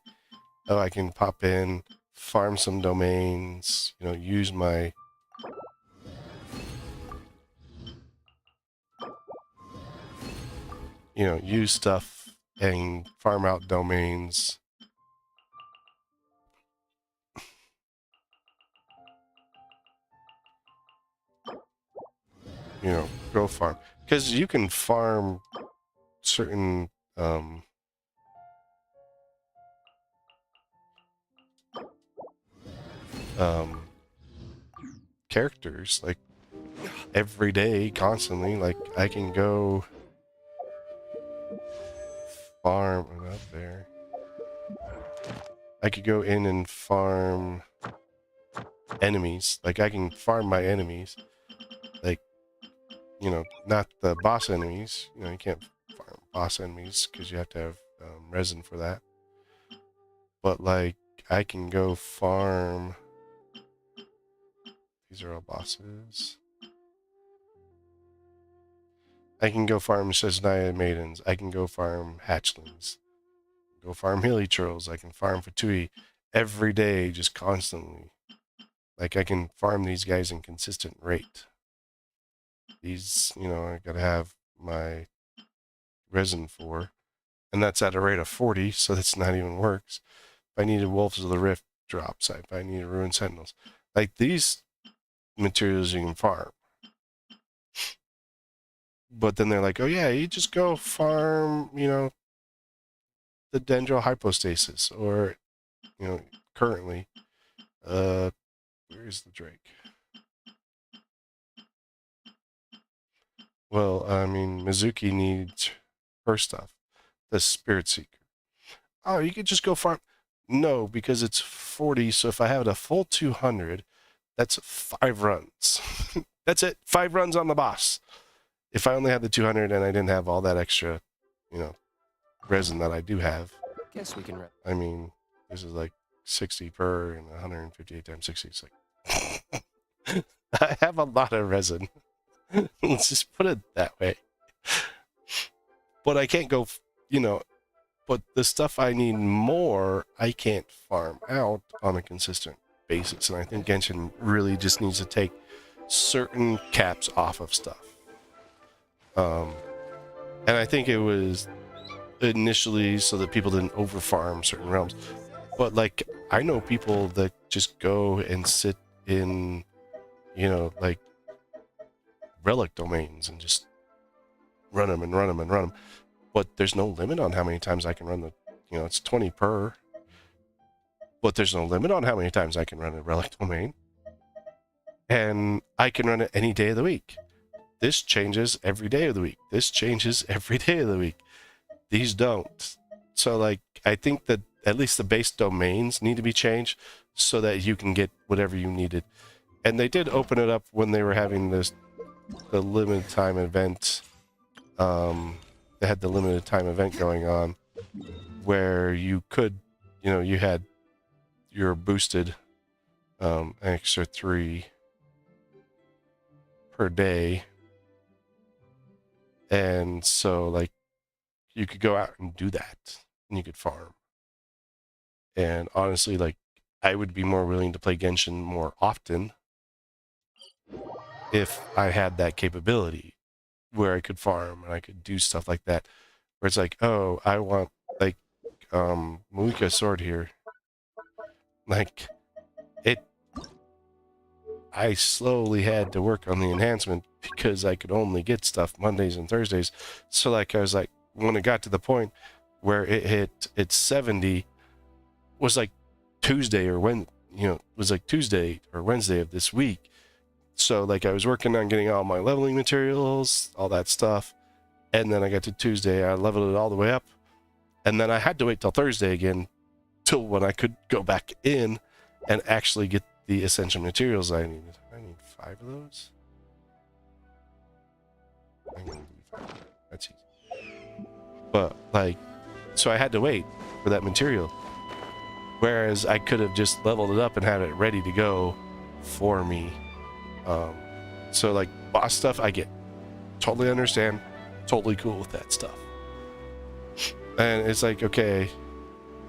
oh, I can pop in, farm some domains, you know, use my use stuff and farm out domains. You know, go farm. Because you can farm certain characters, like every day, constantly. Like I can go farm up there. I could go in and farm enemies. Like I can farm my enemies. Like, you know, not the boss enemies. You know, you can't farm boss enemies because you have to have resin for that. But like, I can go farm. These are all bosses. I can go farm Sesnaya Maidens. I can go farm Hatchlings. Go farm Hilichurls. I can farm Fatui every day, just constantly. Like, I can farm these guys in consistent rate. These, you know, I gotta have my resin for. And that's at a rate of 40, so that's not even works. If I needed Wolves of the Rift drops, if I needed Ruined Sentinels. Like, these materials you can farm. But then they're like, oh yeah, you just go farm, you know, the Dendro Hypostasis, or, you know, currently, where is the Drake? Well, I mean, Mizuki needs her stuff, the Spirit Seeker. Oh, you could just go farm. No, because it's 40, so if I have a full 200, that's 5 runs. That's it, 5 runs on the boss. If I only had the 200 and I didn't have all that extra, you know, resin that I do have. Guess we can. I mean, this is like 60 per and 158 times 60. It's like, I have a lot of resin. Let's just put it that way. But I can't go, you know, but the stuff I need more, I can't farm out on a consistent basis. And I think Genshin really just needs to take certain caps off of stuff. And I think it was initially so that people didn't overfarm certain realms. But like, I know people that just go and sit in, you know, like relic domains and just run them and run them and run them. But there's no limit on how many times I can run the, you know, it's 20 per. But there's no limit on how many times I can run a relic domain. And I can run it any day of the week. This changes every day of the week. This changes every day of the week. These don't. So, like, I think that at least the base domains need to be changed so that you can get whatever you needed. And they did open it up when they were having the limited time event. They had the limited time event going on where you could, you know, you had your boosted extra 3 per day. And so, like, you could go out and do that, and you could farm. And honestly, like, I would be more willing to play Genshin more often if I had that capability where I could farm and I could do stuff like that. Where it's like, oh, I want, like, Muika sword here. Like, I slowly had to work on the enhancement because I could only get stuff Mondays and Thursdays. So, like, I was like, when it got to the point where it hit its 70, was like Tuesday or when, you know, was like Tuesday or Wednesday of this week. So, like, I was working on getting all my leveling materials, all that stuff. And then I got to Tuesday, I leveled it all the way up. And then I had to wait till Thursday again, till when I could go back in and actually get the essential materials I needed. I need 5 of those. That's easy. But, like, so I had to wait for that material. Whereas I could have just leveled it up and had it ready to go for me. So, like, boss stuff, I get. Totally understand. Totally cool with that stuff. And it's like, okay,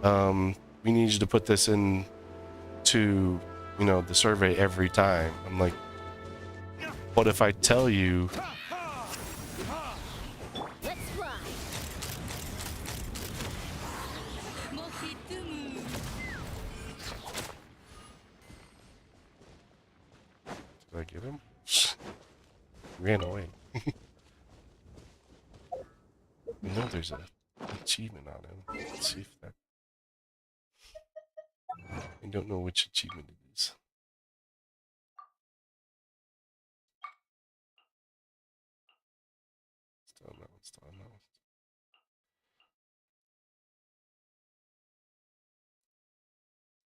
we need you to put this in to, you know, the survey every time. I'm like, but if I tell you, Let's fly. did I get him? Ran away. You know there's an achievement on him. Let's see if that... I don't know which achievement it is.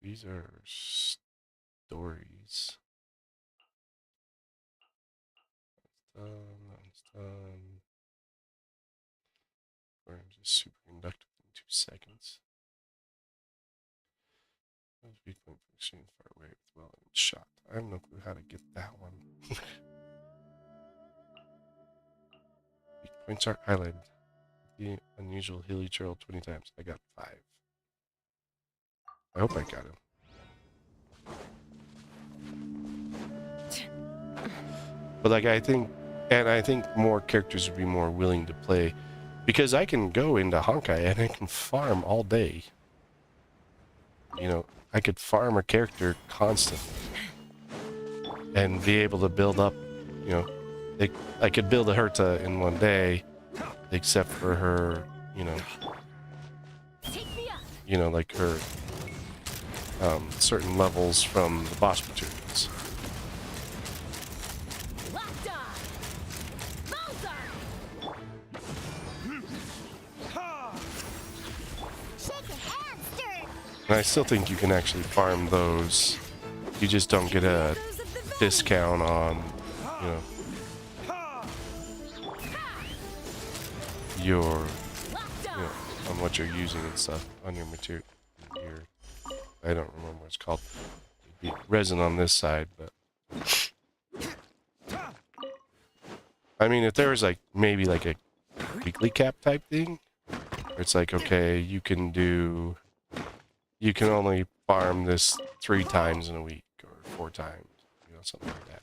These are stories. That's done. Programs is superconductive in 2 seconds. Weak point for extreme far away with well aimed shot. I have no clue how to get that one. Weak points are highlighted. The unusual hilly trail 20 times. I got 5. I hope I got him. But like I think more characters would be more willing to play, because I can go into Honkai and I can farm all day. You know, I could farm a character constantly and be able to build up. You know, I could build a Herta in one day, except for her. You know, like her certain levels from the boss materials. And I still think you can actually farm those. You just don't get a discount on, you know, on what you're using and stuff on your material. I don't remember what it's called. It'd be resin on this side, but I mean, if there was like maybe like a weekly cap type thing, where it's like, okay, you can only farm this 3 times in a week or 4 times, you know, something like that.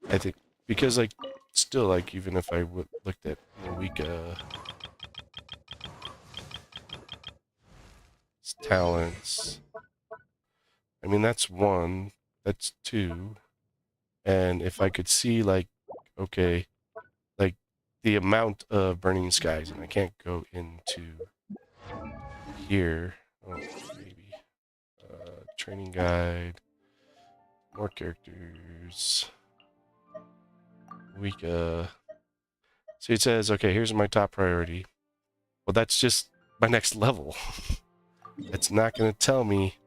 I think because like still like even if I looked at a week talents, I mean that's 1, that's 2, and if I could see like, okay, like the amount of burning skies, and I can't go into here. Oh, maybe training guide, more characters. Week see, it says, okay, here's my top priority. Well, that's just my next level. It's not going to tell me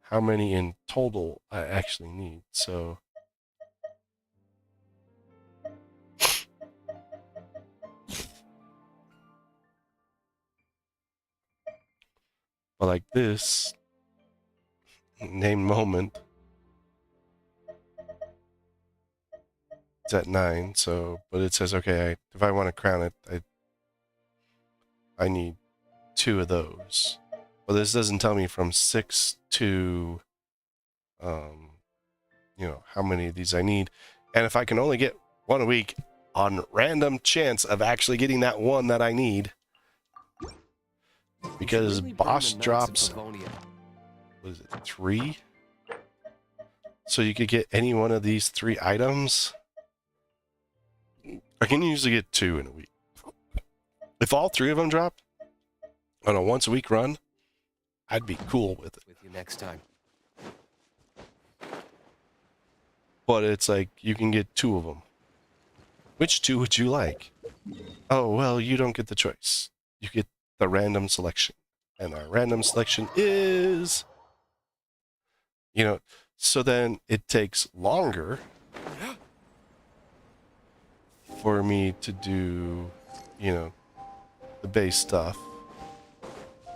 how many in total I actually need. So but like this name moment, it's at 9. So but it says, okay, if I want to crown it, I need 2 of those. But this doesn't tell me from 6 to you know, how many of these I need. And if I can only get 1 a week on random chance of actually getting that one that I need, because boss drops, what is it, 3? So you could get any one of these 3 items. I can usually get 2 in a week. If all 3 of them drop on a once a week run, I'd be cool with it. With you next time. But it's like you can get 2 of them. Which 2 would you like? Oh, well, you don't get the choice. You get the random selection. And our random selection is, you know, so then it takes longer for me to do, you know, the base stuff,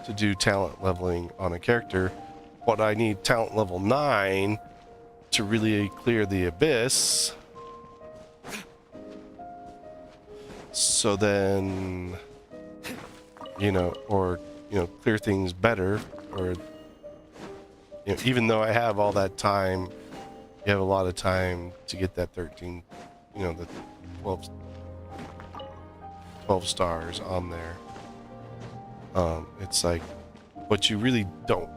to do talent leveling on a character. But I need talent level 9 to really clear the abyss. So then, you know, or, you know, clear things better, or, you know, even though I have all that time, you have a lot of time to get that 13, you know, the 12 stars on there. It's like, but you really don't,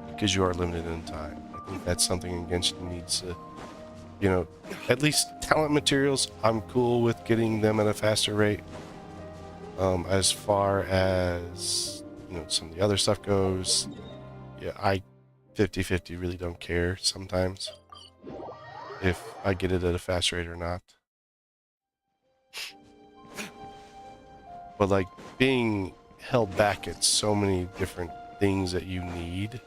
because you are limited in time. I think that's something Genshin needs to, you know, at least talent materials, I'm cool with getting them at a faster rate. As far as, you know, some of the other stuff goes, yeah, I 50-50 really don't care sometimes if I get it at a fast rate or not. But like being held back at so many different things that you need,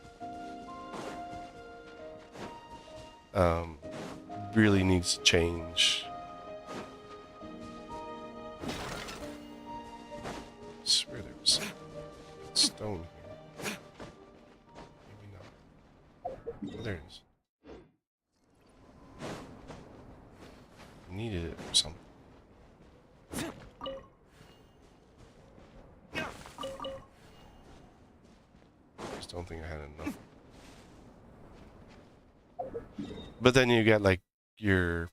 really needs to change. I swear there was stone here. Maybe not. Oh, there it is. Needed it or something. Just don't think I had enough. But then you get like your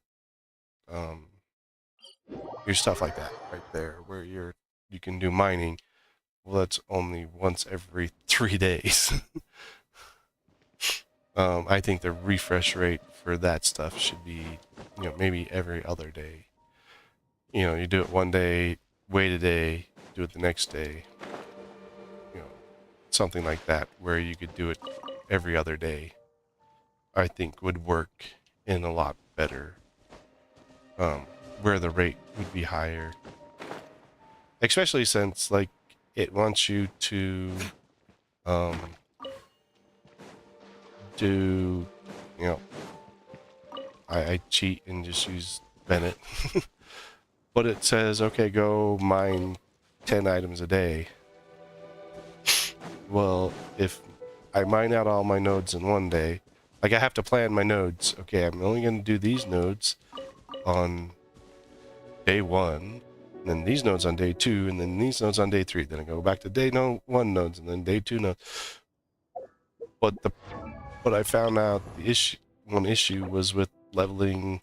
stuff like that right there, where you can do mining. Well, that's only once every 3 days. I think the refresh rate for that stuff should be, maybe every other day. You do it one day, wait a day, do it the next day. Something like that, where you could do it every other day. I think would work in a lot better. Where the rate would be higher. Especially since, like, it wants you to do, I cheat and just use Bennett. But it says, okay, go mine 10 items a day. Well, if I mine out all my nodes in one day, like, I have to plan my nodes. Okay, I'm only going to do these nodes on day 1, and then these nodes on day 2, and then these nodes on day 3. Then I go back to day 1 nodes, and then day 2 nodes. But I found out one issue was with leveling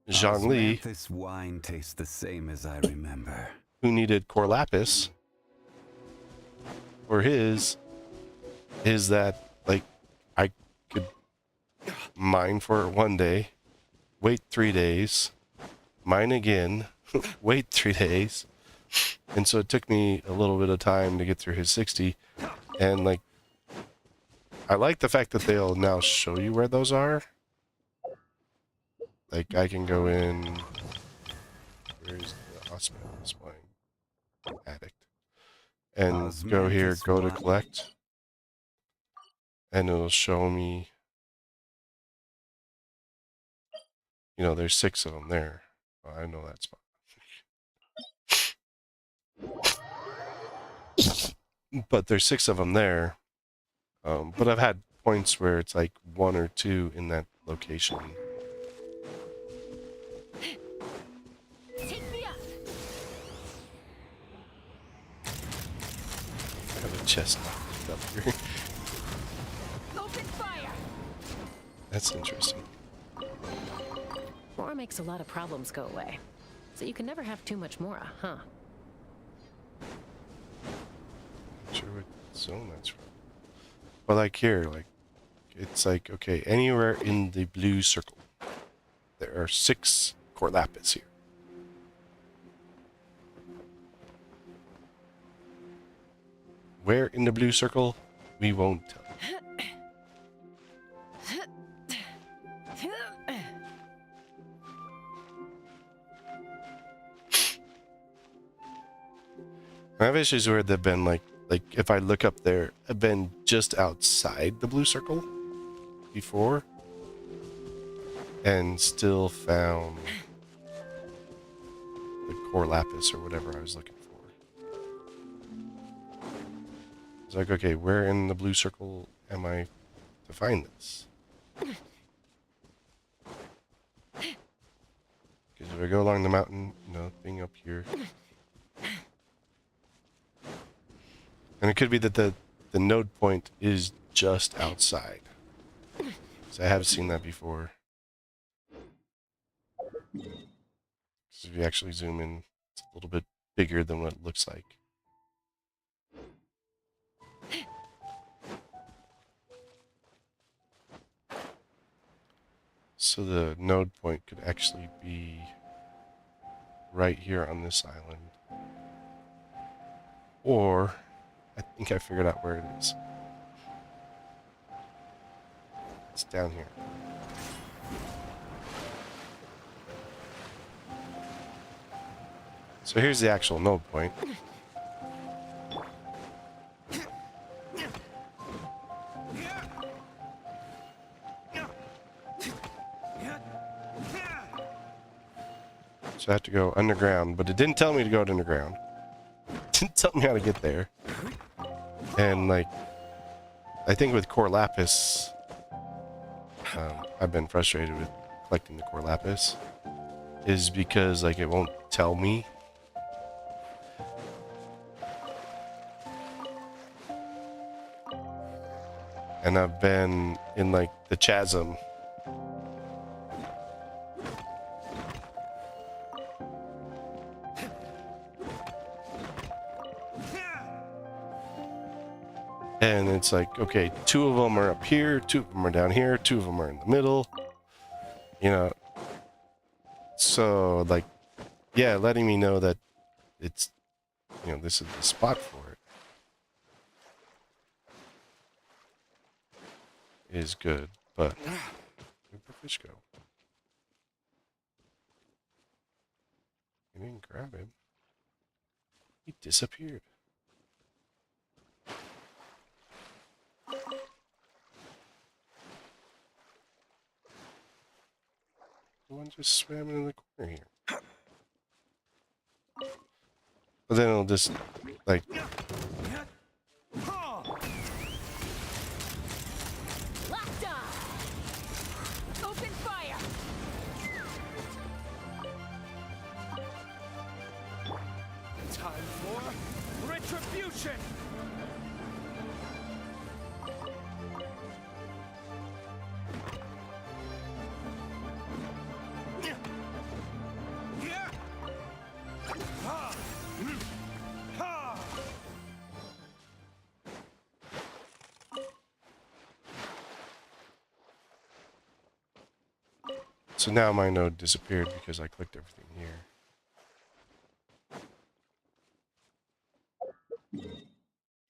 Zhongli. This wine tastes the same as I remember. Who needed core lapis for his, is that, like, I could mine for 1 day, wait 3 days, mine again, wait 3 days. And so it took me a little bit of time to get through his 60. And, like, I like the fact that they'll now show you where those are. Like, I can go in. Where's the hospital? This wine addict. And go here, go to collect. And it'll show me. There's 6 of them there. Oh, I know that spot. But there's 6 of them there. But I've had points where it's like 1 or 2 in that location. Take me up. I have a chest up here. Open fire. That's interesting. Mora makes a lot of problems go away. So you can never have too much Mora, huh? Not sure what zone that's from. But like here, like, it's like, okay, anywhere in the blue circle. There are 6 core lapis here. Where in the blue circle? We won't tell you. I have issues where they've been like if I look up there, I've been just outside the blue circle before and still found the core lapis or whatever I was looking for. It's like, okay, where in the blue circle am I to find this? Because if I go along the mountain, nothing up here. And it could be that the node point is just outside. So I have seen that before. So if you actually zoom in, it's a little bit bigger than what it looks like. So the node point could actually be right here on this island. Or I think I figured out where it is. It's down here. So here's the actual node point. So I have to go underground, but it didn't tell me to go underground. It didn't tell me how to get there. And like, I think with Core Lapis, I've been frustrated with collecting the Core Lapis, is because like it won't tell me. And I've been in like the chasm. And it's like, okay, 2 of them are up here, 2 of them are down here, 2 of them are in the middle. You know, so like, yeah, letting me know that it's, you know, this is the spot for it is good, but where'd the fish go? I didn't grab him. He disappeared. The one just swam in the corner here. But then it'll just, like... Locked on. Open fire. Time for retribution. So now my node disappeared because I clicked everything here.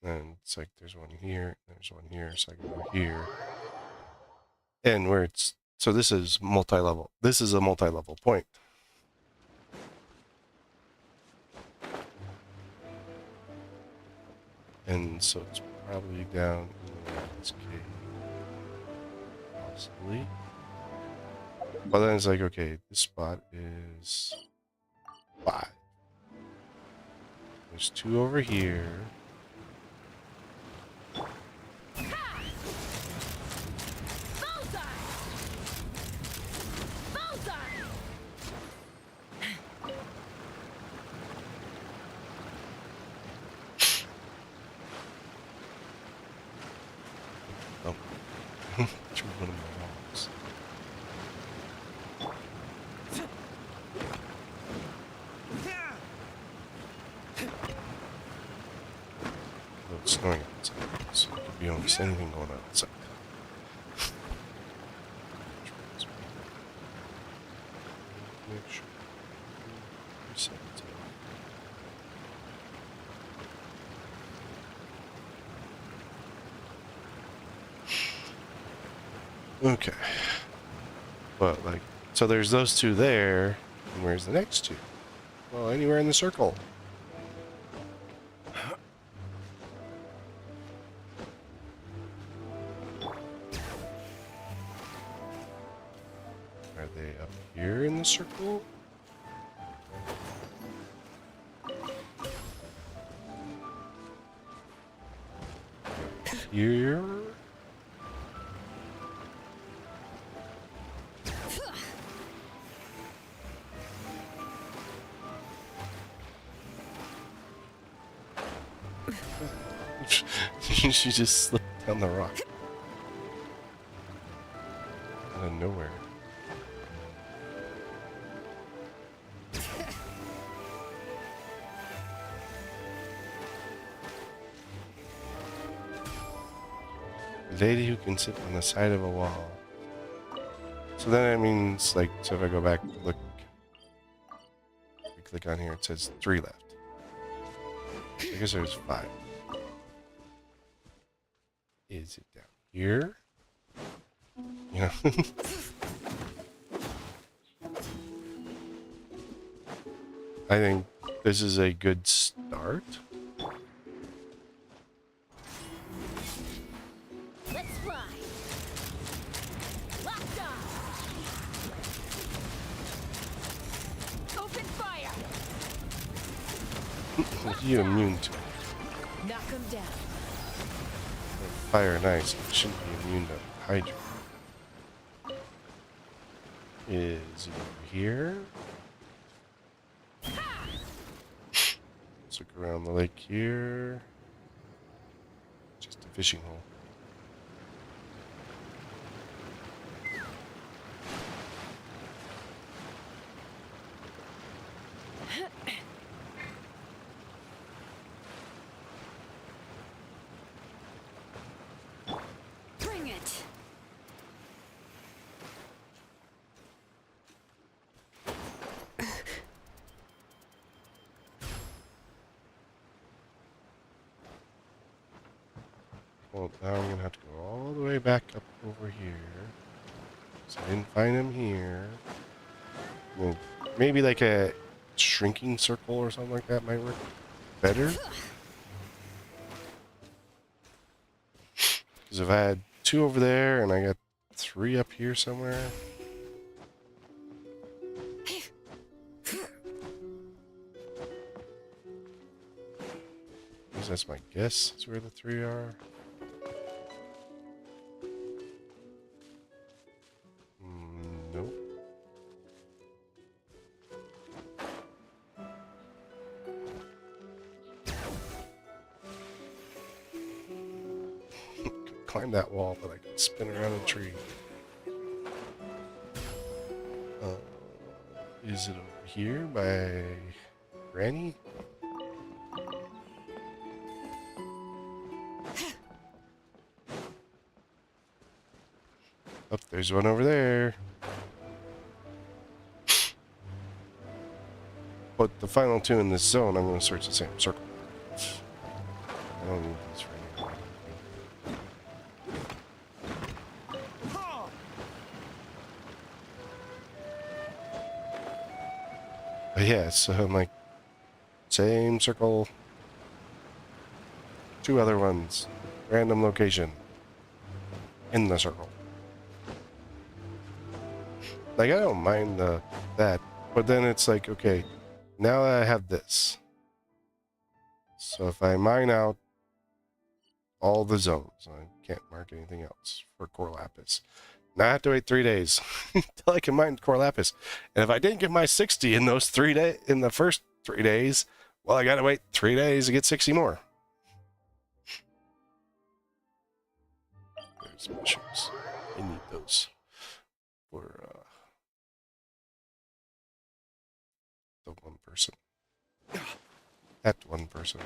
And it's like there's one here, there's one here, so I can go here. And where it's, so this is multi-level. This is a multi-level point. And so it's probably down in this cave. Possibly. But then it's like, okay, this spot is 5. There's 2 over here. Oh. Through one of my walls. It's snowing outside, so there could be almost anything going on outside. Make sure. Reset it. Okay. But like, so there's those 2 there, and where's the next 2? Well, anywhere in the circle. Are they up here in the circle? Here? She just slipped down the rock. Out of nowhere. A lady who can sit on the side of a wall. So then that means, like, so if I go back, look, we click on here, it says 3 left. I guess there's 5. Is it down here? You know? I think this is a good start. Let's fly. Locked on. Open What are you immune to? Knock him down. Fire and ice. You shouldn't be immune to Hydra. Is he over here? Let's look around the lake here. Just a fishing hole. Bring it. Well, now I'm gonna have to go all the way back up over here. So I didn't find him here. Well, maybe like a shrinking circle or something like that might work better. Because if I had 2 over there and I got 3 up here somewhere. At least that's my guess. Is where the 3 are. Nope. Climb that wall, but I can spin around a tree. Is it over here by Granny? Oh, there's one over there. But the final 2 in this zone, I'm going to search the same circle. I don't need these right now. But yeah, so I'm like, same circle. 2 other ones. Random location. In the circle. Like, I don't mind that. But then it's like, okay, now that I have this. So if I mine out all the zones, I can't mark anything else for Core Lapis. Now I have to wait 3 days until I can mine Core Lapis. And if I didn't get my 60 in those 3 days, in the first 3 days, well, I gotta wait 3 days to get 60 more. There's mushrooms. I need those for the one person. That one person.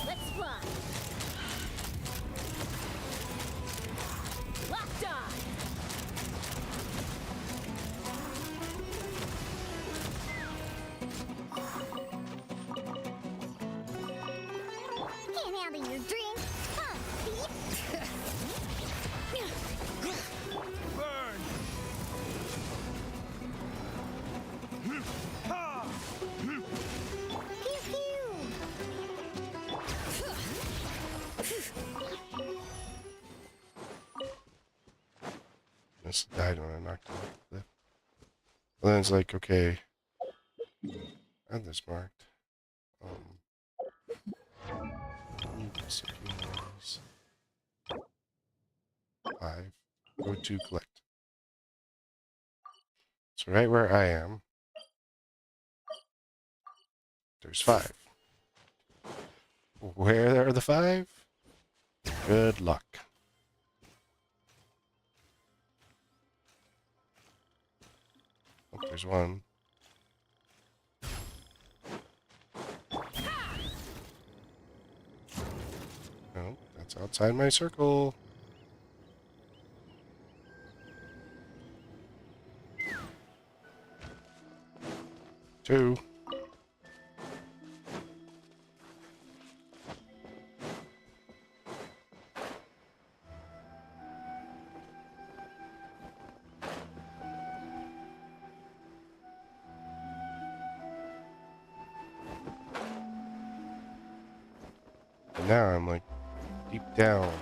Let's fly. Locked on. Can't handle your drink. Huh, thief? Burn! Ha! Pew pew! This died when I knocked him off the cliff. Well, then it's like, okay. I have this marked. Need just a few more of these. 5. Go to collect. So right where I am, there's 5. Where are the 5? Good luck. Oh, there's 1. No, that's outside my circle. Two. now I'm like deep down.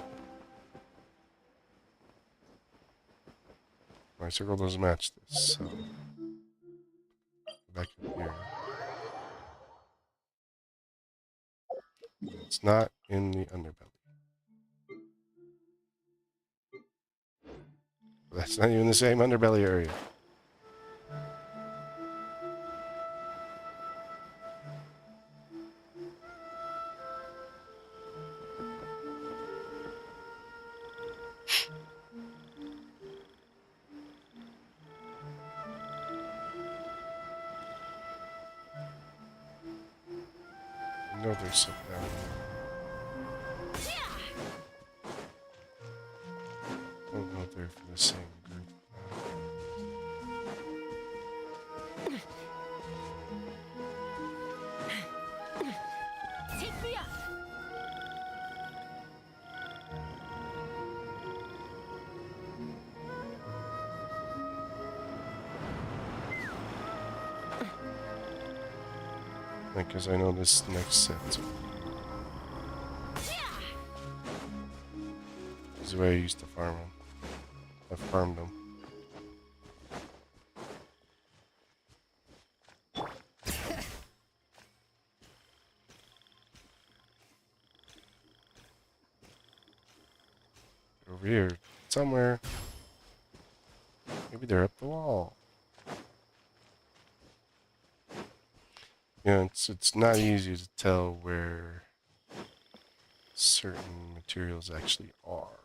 My circle doesn't match this, so back up here. It's not in the underbelly. That's not even the same underbelly area. I know there's something out there. I don't know if they're from the same group. Take me up. Because I know this next set. This is the way I used to farm them. I farmed them. Over here, somewhere. Maybe they're up the wall. Yeah, it's not easy to tell where certain materials actually are.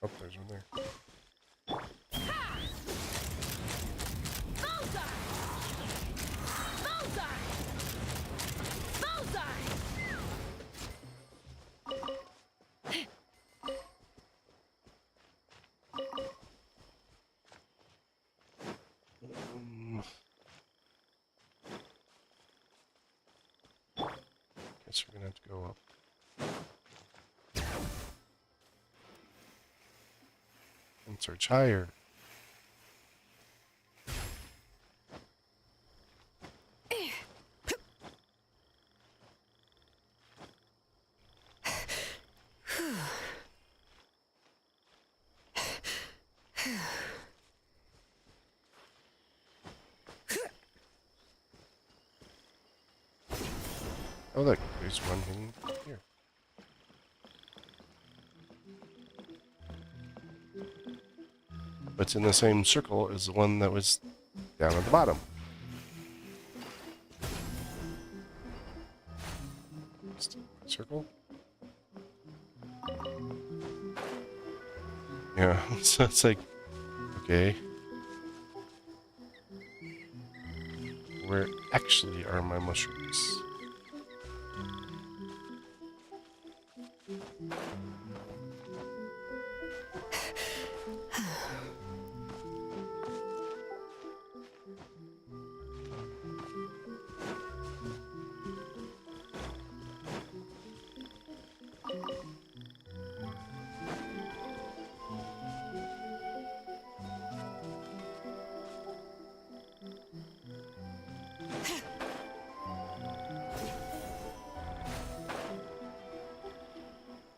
Oh, there's one there. Guess we're gonna have to go up. And search higher. Oh look, there's one hidden here. But it's in the same circle as the one that was down at the bottom. Circle? Yeah, so it's like, okay. Where actually are my mushrooms?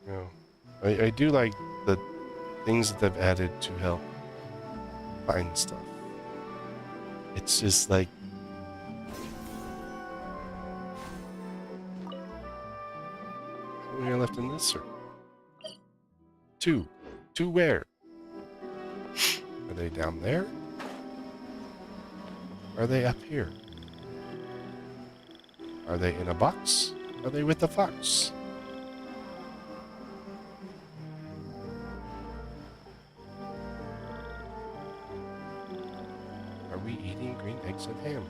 No. I do like the things that they've added to help find stuff. It's just like how many are left in this circle? Two. Two where? Are they down there? Are they up here? Are they in a box? Are they with the fox? Are we eating green eggs and ham?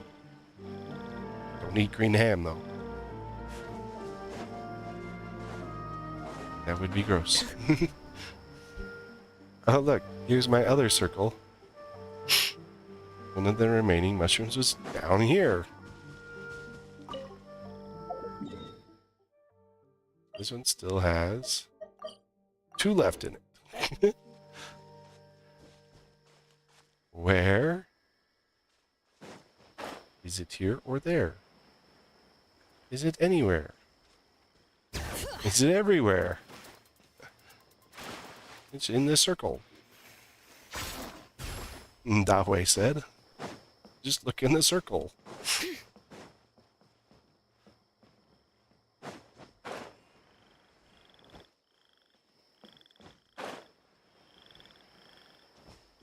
Don't eat green ham, though. That would be gross. Oh, look. Here's my other circle. One of the remaining mushrooms was down here. This one still has 2 left in it. Where? Is it here or there? Is it anywhere? It's everywhere. It's in the circle. Dawei said. Just look in the circle.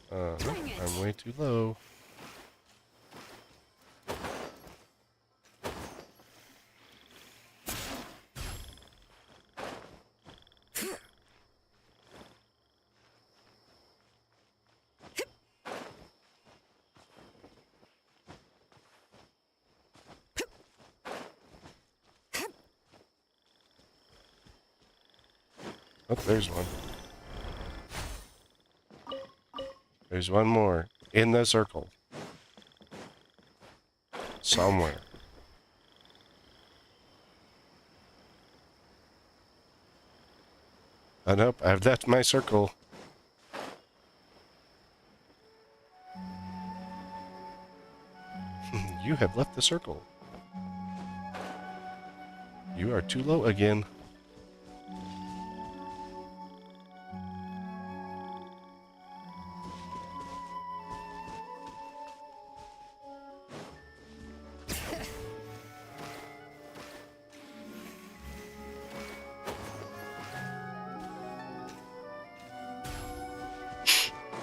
I'm way too low. Oh, there's one. There's one more in the circle. Somewhere. Oh, nope, I've left my circle. You have left the circle. You are too low again.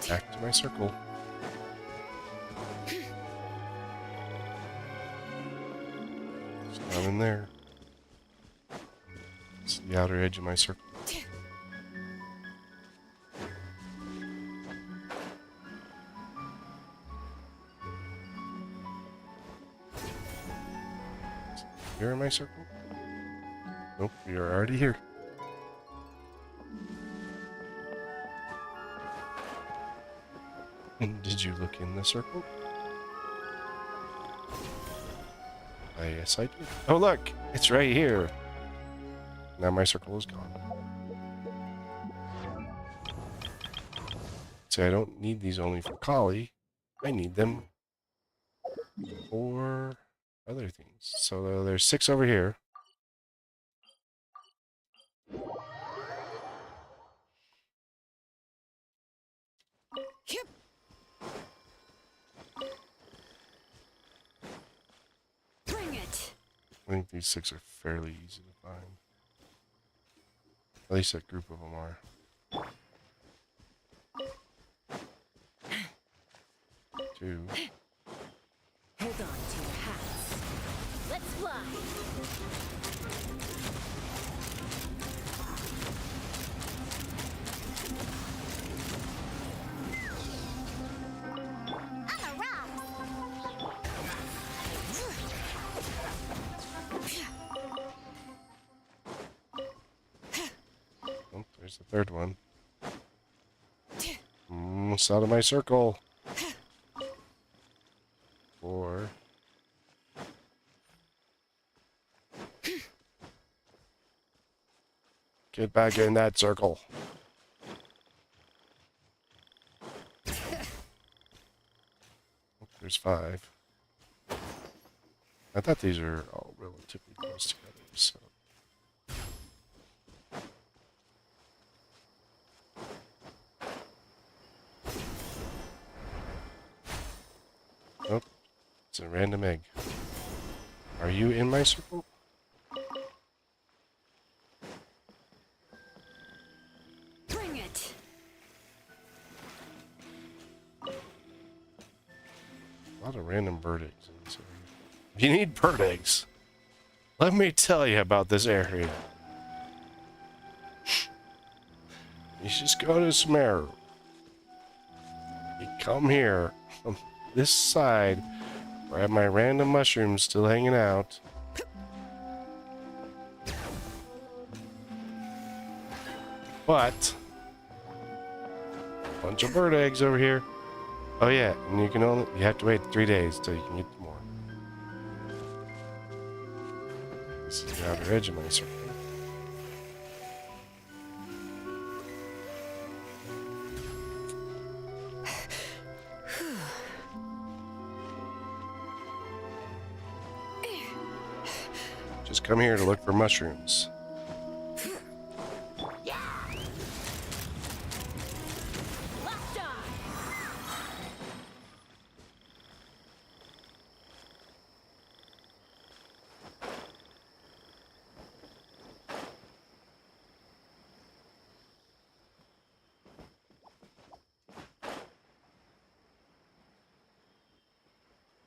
Back to my circle. It's not in there. It's the outer edge of my circle. You're in my circle? Nope, you're already here. And did you look in the circle? Yes, I did. Oh, look! It's right here! Now my circle is gone. See, I don't need these only for Kali. I need them for other things. So there's 6 over here. Bring it. I think these 6 are fairly easy to find. At least a group of them are. Two. Hold on to your hats. Let's fly. Oh, there's the third one. Almost out of my circle. 4. Get back in that circle. There's 5. I thought these are all relatively close together, so. Oh, it's a random egg. Are you in my circle? Bring it. A lot of random bird eggs in this area. If you need bird eggs, let me tell you about this area. You just go to Sumeru. You come here from this side where I have my random mushrooms still hanging out. But bunch of bird eggs over here. Oh yeah, and you have to wait 3 days till you can get more. This is the outer edge of my circle. Just come here to look for mushrooms.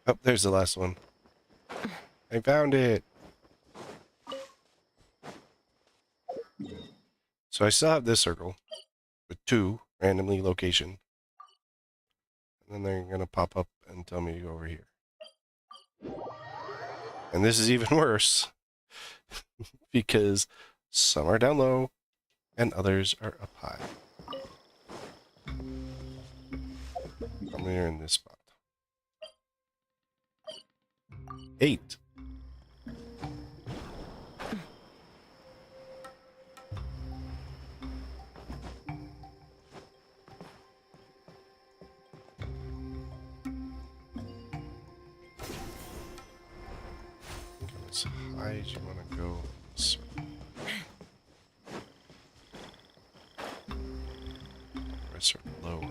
Oh, there's the last one. I found it. So I still have this circle with 2 randomly location. And then they're going to pop up and tell me to go over here. And this is even worse because some are down low and others are up high. How many are in this spot? 8. As high as you want to go. Rest are lower.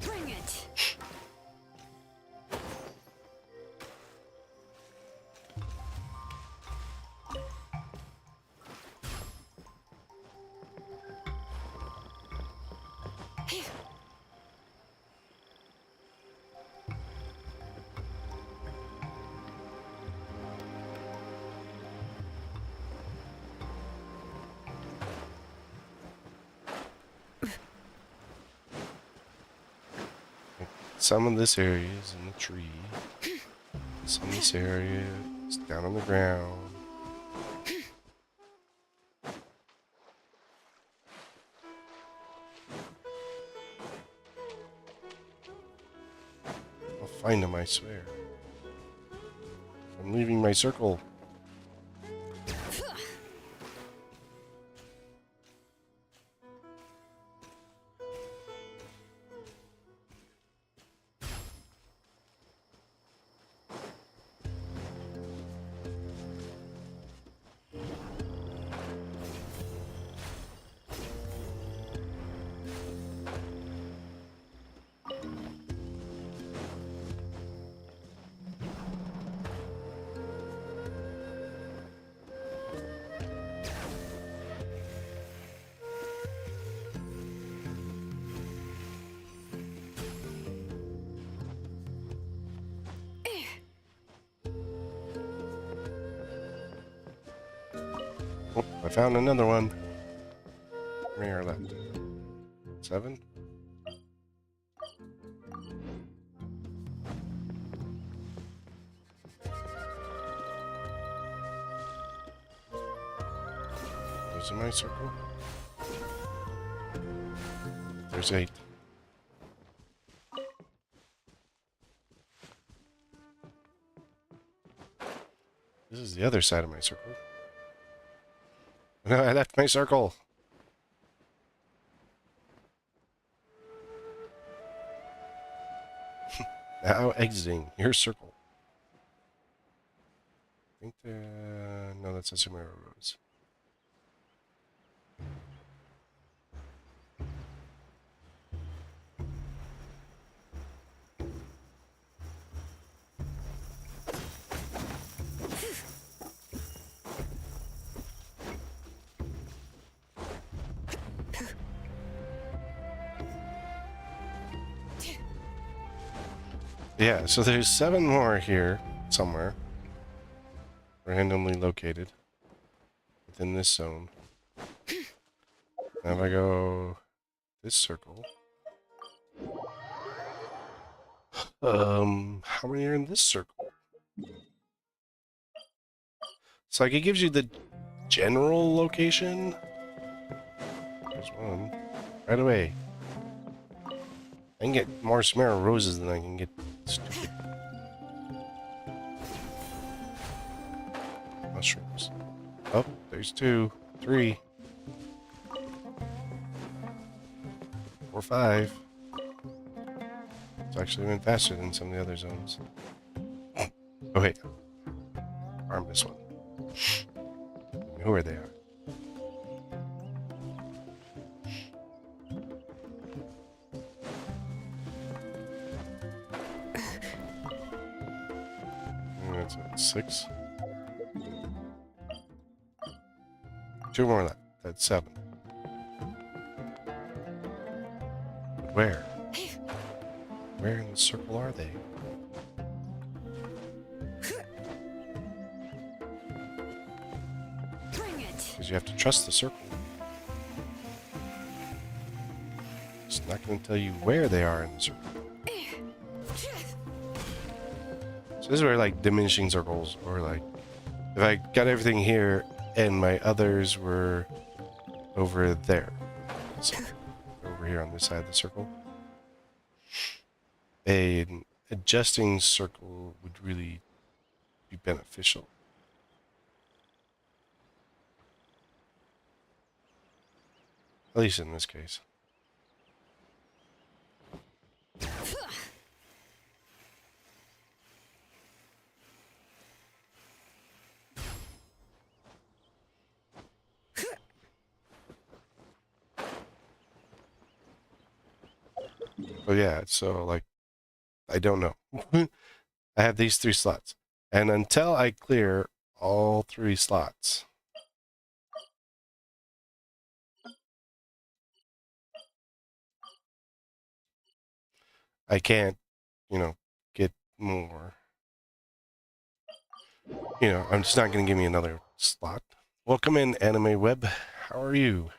Bring it. Some of this area is in the tree. Some of this area is down on the ground. I'll find them, I swear. I'm leaving my circle. Oh, I found another one. How many are left? 7? Those in my circle? There's 8. This is the other side of my circle. No, I left my circle. Now exiting your circle. I think no, that's a Sumera Rose. Yeah, so there's 7 more here somewhere, randomly located within this zone. Now if I go this circle, how many are in this circle? So like it gives you the general location. There's one right away. I can get more Samara roses than I can get stupid mushrooms. Oh, there's 2, 3, 4, 5. It's actually went faster than some of the other zones. Oh wait, farm this one. Who are they? 6. 2 more left. That's 7. Where? Where in the circle are they? Bring it. Because you have to trust the circle. It's not going to tell you where they are in the circle. So this is where like diminishing circles, or like if I got everything here and my others were over there, so over here on this side of the circle, an adjusting circle would really be beneficial. At least in this case. Oh yeah, so like, I don't know. I have these 3 slots. And until I clear all 3 slots, I can't, get more. I'm just not going to give me another slot. Welcome in, Anime Web. How are you?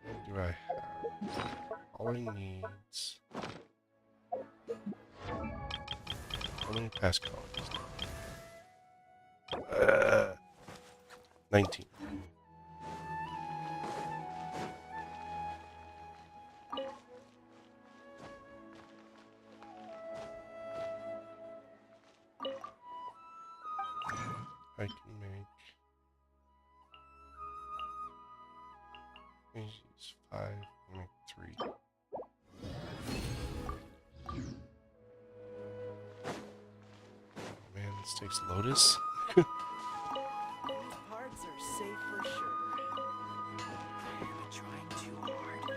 What do I have? Calling needs. How many pass colonies? 19. I can make these 5, make 3. Man, this takes Lotus. Parts are safe for sure. I'm trying too hard.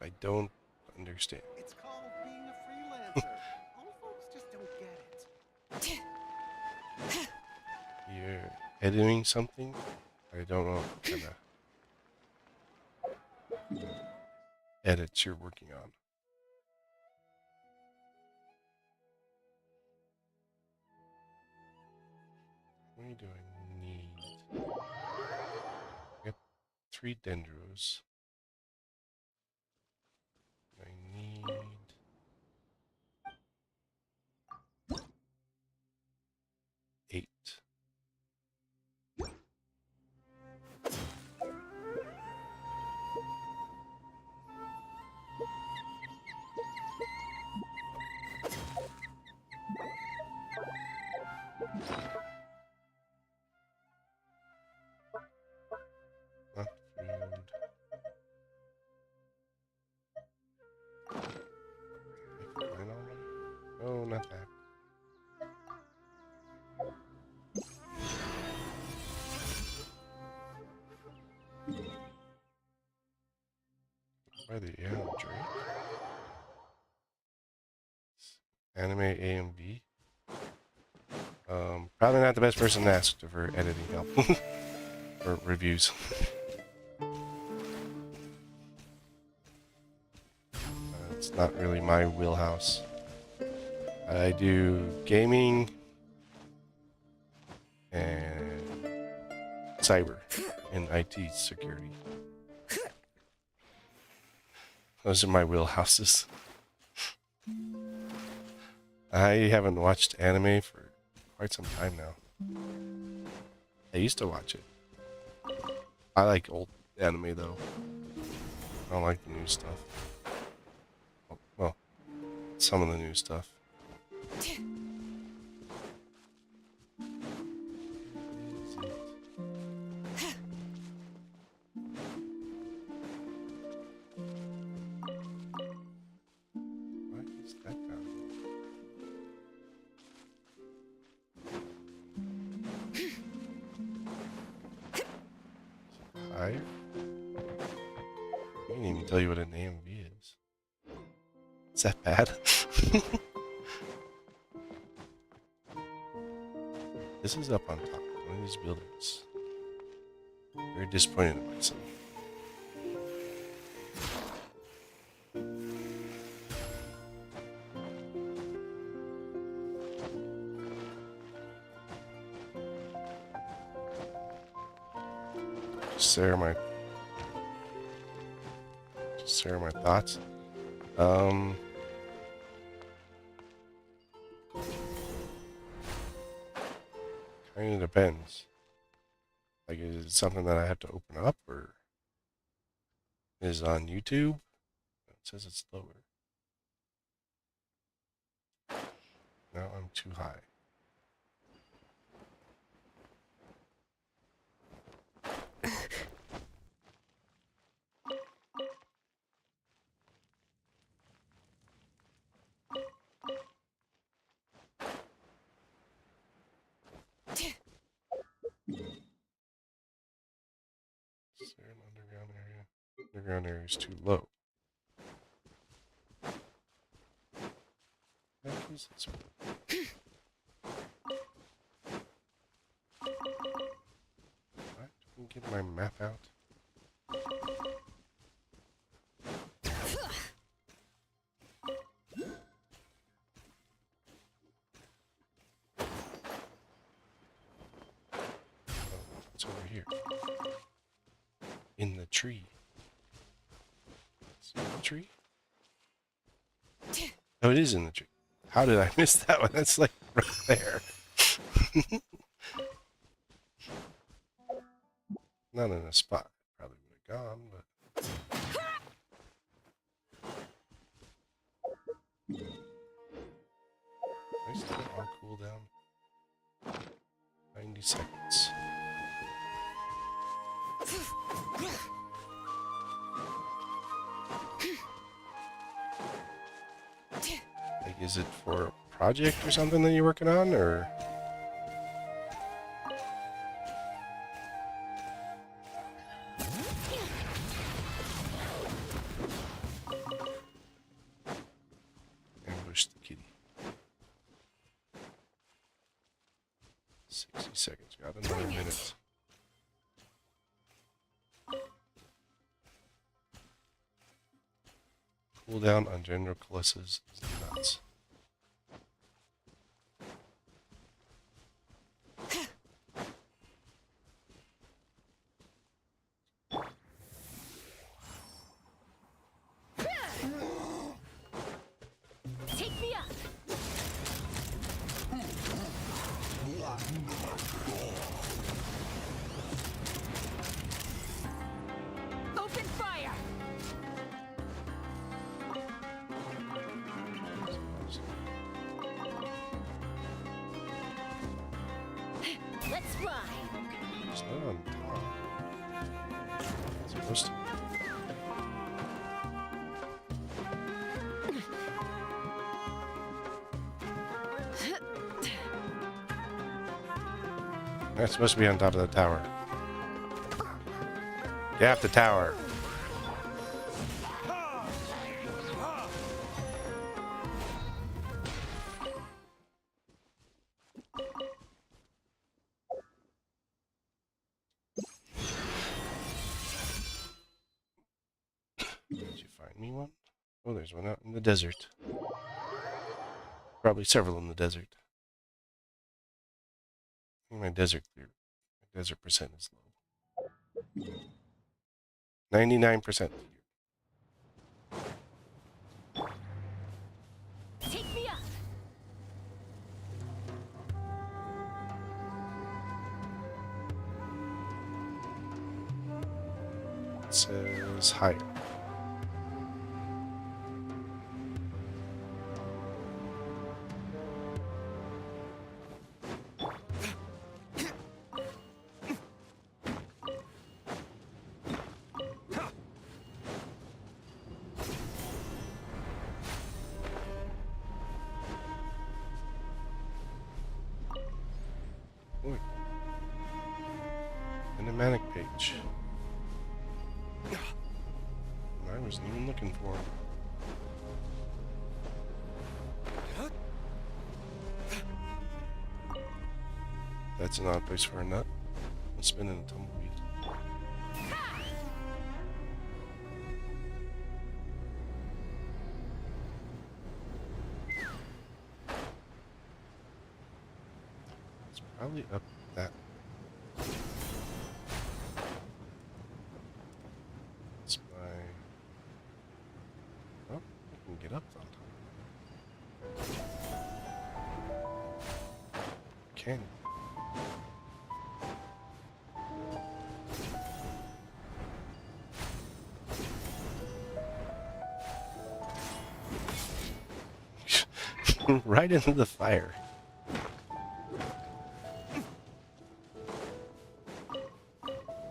I don't understand. It's called being a freelancer. Old folks just don't get it. You're editing something? I don't know what kind of edits you're working on. What do I need? I got 3 dendros. I need 8. Not food. Oh, not that. Why the Drake? Anime AMV. Probably not the best person to ask for editing help or reviews. It's not really my wheelhouse. I do gaming and cyber and IT security. Those are my wheelhouses. I haven't watched anime for quite some time now. I used to watch it. I like old anime though. I don't like the new stuff. Well, some of the new stuff. What is that down? higher? I can't even tell you what an AMV is. Is that bad? This is up on top of one of these buildings. Very disappointed in myself. Just share my thoughts. Kind of depends. Like, is it something that I have to open up, or is it on YouTube? It says it's lower. No, I'm too high. Is there an underground area? Underground area is too low. What is this one? What? Let me get my map out. Oh, it's over here. In the tree. Is it in the tree? Oh, it is in the tree. How did I miss that one? That's like right there. Not in a spot. Probably would have gone, but... I still on cooldown. 90 seconds. Like, is it for a project or something that you're working on, or? Ambush the kitty. 60 seconds. Got another minute. Cooldown on General Callissa's is nuts. Take me up. Open fire. Let's fly. It's not on top. It's supposed to be. That's supposed to be on top of the tower. Get off the tower. Did you find me one? Oh, there's one out in the desert. Probably several in the desert. I think my desert percent is low. 99%. Take me up. It says higher. Cinematic page. wasn't even looking for him. That's an odd place for a nut. I'm spinning a tumbleweed. It's probably up that. It's my. Oh, I can get up on top. Can. Right into the fire.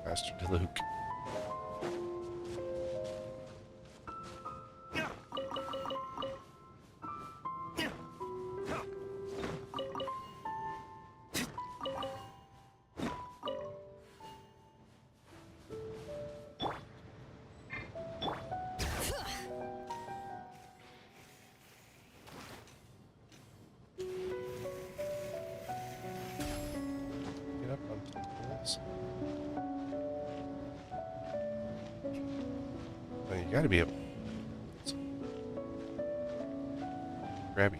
Master Luke. Get up on top of this. Well, you gotta be able to grabby thing.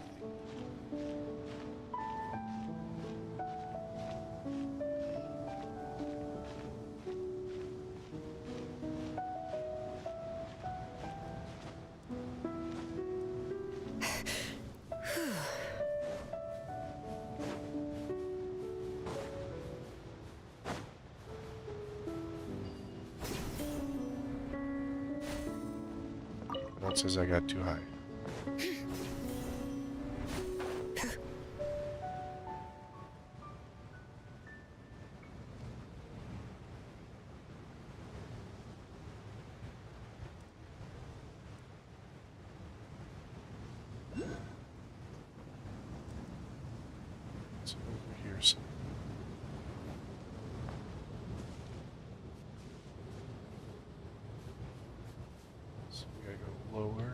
It says I got too high. It's over here somewhere. So we gotta go lower.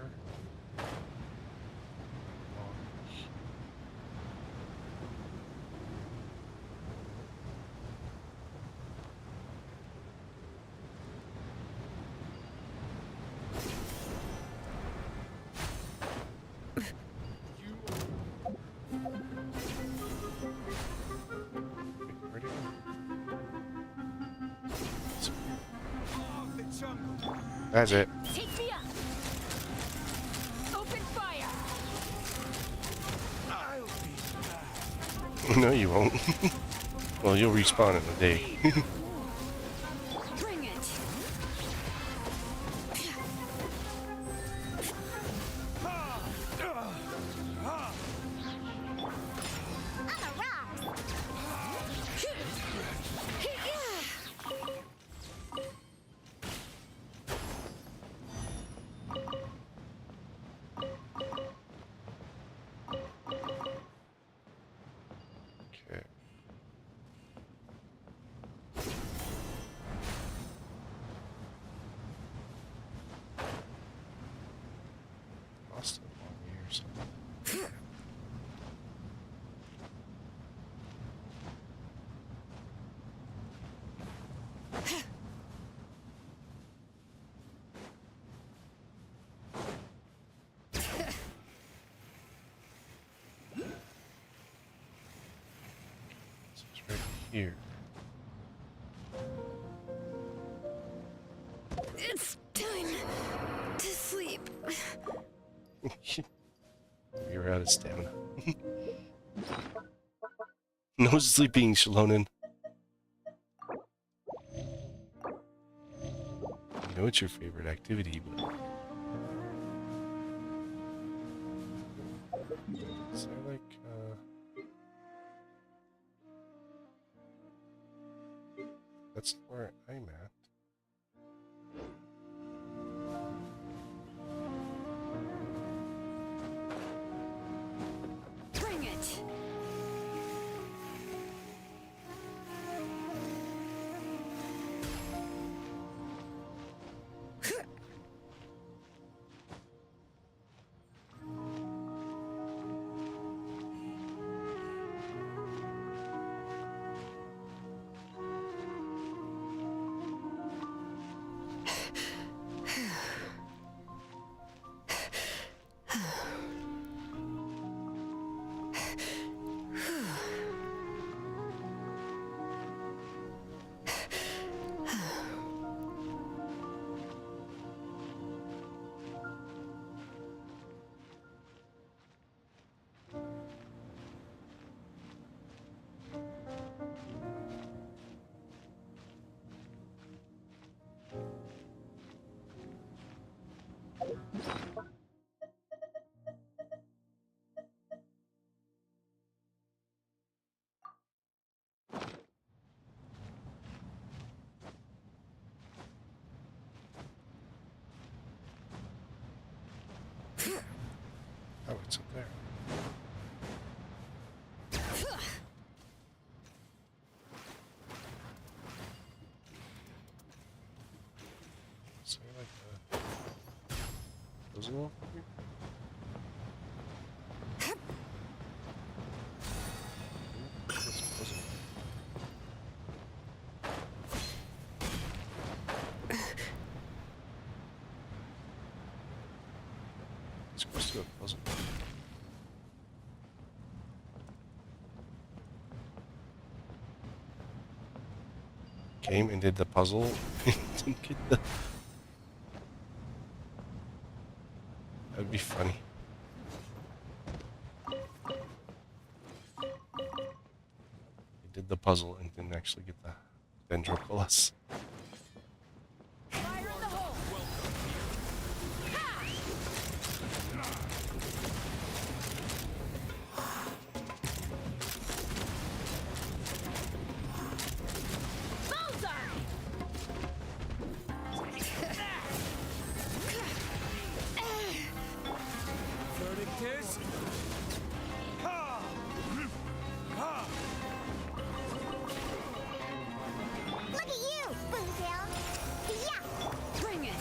That's it. Take me up. Open fire. I'll be back. No, you won't. Well, you'll respawn in a day. Bring it. Okay. Lost it along here or something. So it's right here. It's time to sleep. You're out of stamina. No sleeping, Shalonen. I know it's your favorite activity, but... Is there like, That's where I'm at. Bring it. What's up there? Is there like a puzzle over here? What's this puzzle? It's supposed to be a puzzle. Came and did the puzzle. Didn't get the. That'd be funny. He did the puzzle and didn't actually get the Dendroculus. Fire in the hole! Verdict is... Ha! Ha! Look at you, Boomtail. Yeah. Bring it!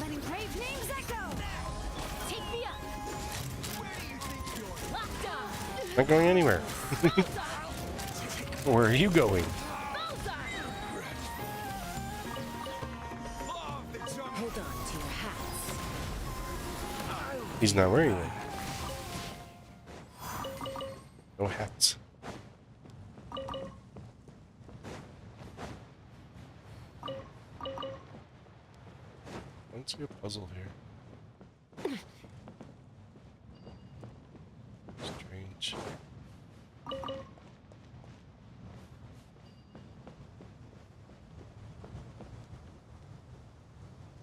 Letting brave names echo! Take me up! Locked on! Not going anywhere. Where are you going? Hold on to your hats. He's not wearing them. No hats. I don't see a puzzle here. Strange.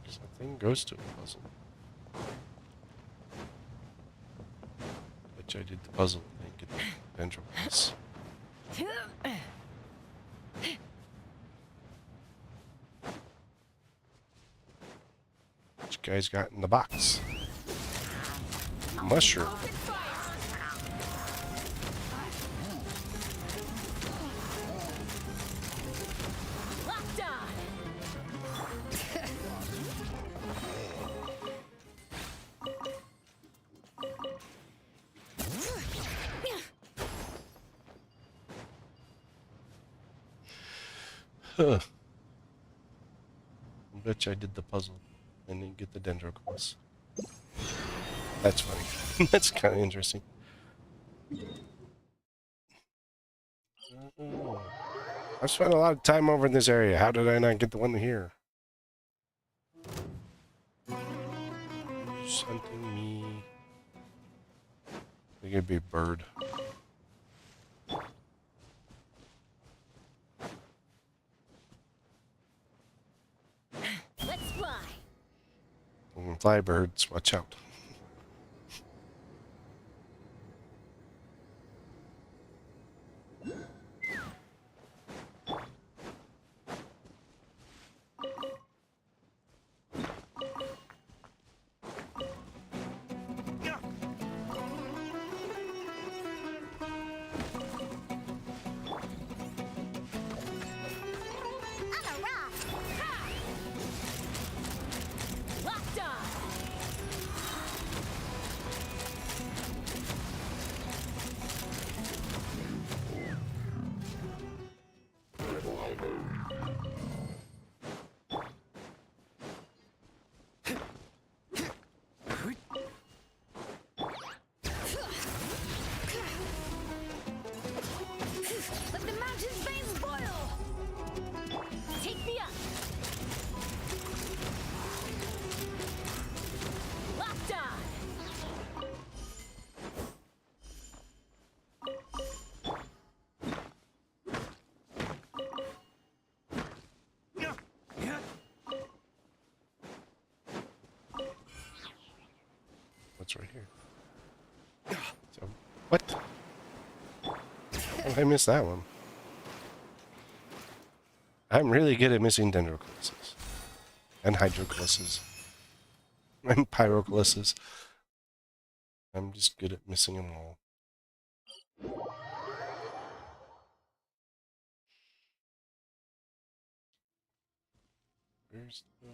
'Cause that thing goes to a puzzle. Bet you I did the puzzle and didn't get the Dendroculus. What you guys got in the box? Mushroom. Locked on! Huh. I bet you I did the puzzle and didn't get the Dendroculus. That's funny. That's kind of interesting. I've spent a lot of time over in this area. How did I not get the one here? Who's hunting me? I think it'd be a bird. Let's fly! Fly birds, watch out. I'm a rock. Locked on! Let the mountain's veins boil! Take me up! Locked on! What's right here? So, what? Oh, I missed that one. I'm really good at missing Dendroculuses and Hydroculuses. And pyroclasses. I'm just good at missing them all. Where's the...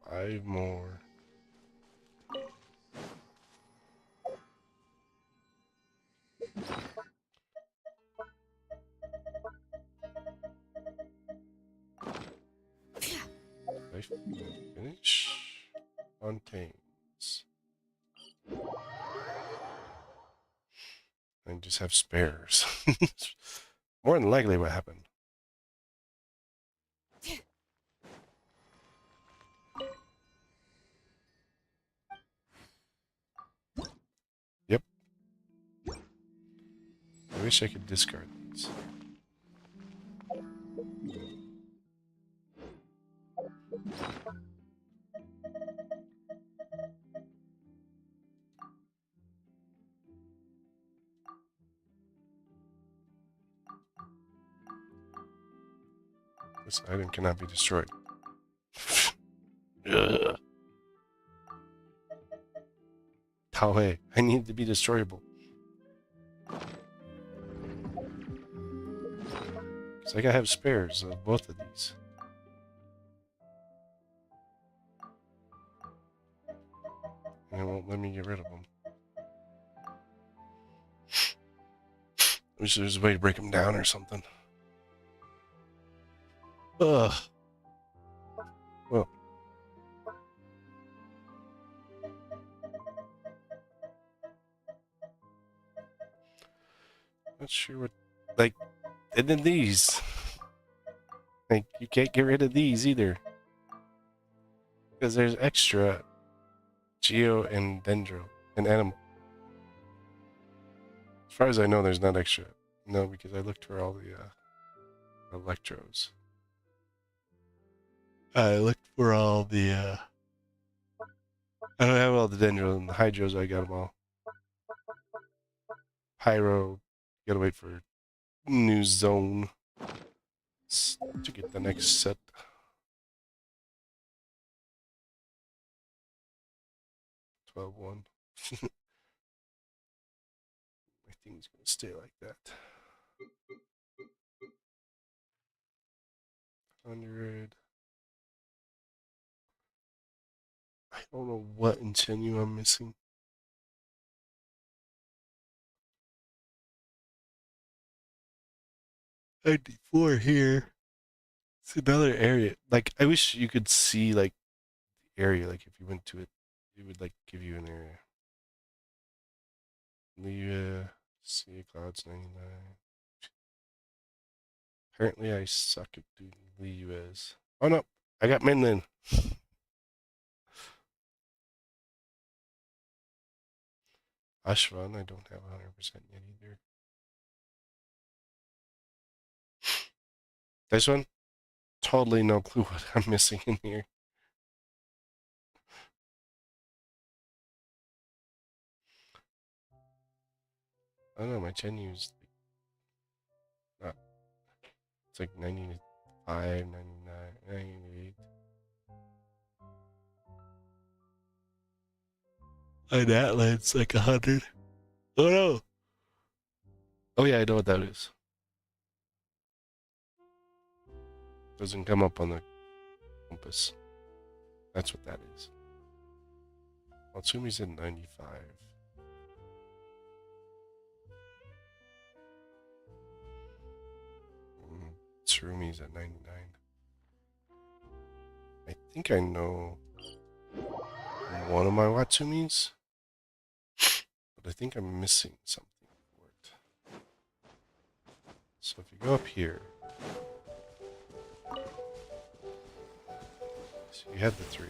5 more. I finish Fontaines. And just have spares. More than likely what happened. Yep. I wish I could discard these. This item cannot be destroyed. Ugh. Taohe, I need to be destroyable. Because I gotta have spares of both of these. And it won't let me get rid of them. I wish there was a way to break them down or something. Ugh. Well. Not sure what, like, and then these. Like, you can't get rid of these either. Because there's extra Geo and Dendro and Animal. As far as I know, there's not extra. No, because I looked for all the Electros. I looked for all the I don't have all the Dendro and the Hydros. I got them all. Pyro, gotta wait for new zone to get the next set. One. My thing's gonna stay like that. 100. I don't know what Incenu I'm missing. ID4 here. It's another area. Like, I wish you could see, like, the area. Like, if you went to it, it would, like, give you an area. Leah, Sea Clouds 99. Apparently, I suck at doing Leah's. Oh, no. I got Mainland. Ashvan, I don't have 100% yet either. This one? Totally no clue what I'm missing in here. I don't know, my Chenu's not. It's like 95, 99, 98. And Atlan's like 100. Oh no! Oh yeah, I know what that is. Doesn't come up on the compass. That's what that is. Watsumi's at 95. Tsurumi's at 99. I think I know one of my Watsumis, but I think I'm missing something for it. So if you go up here, so you had the 3.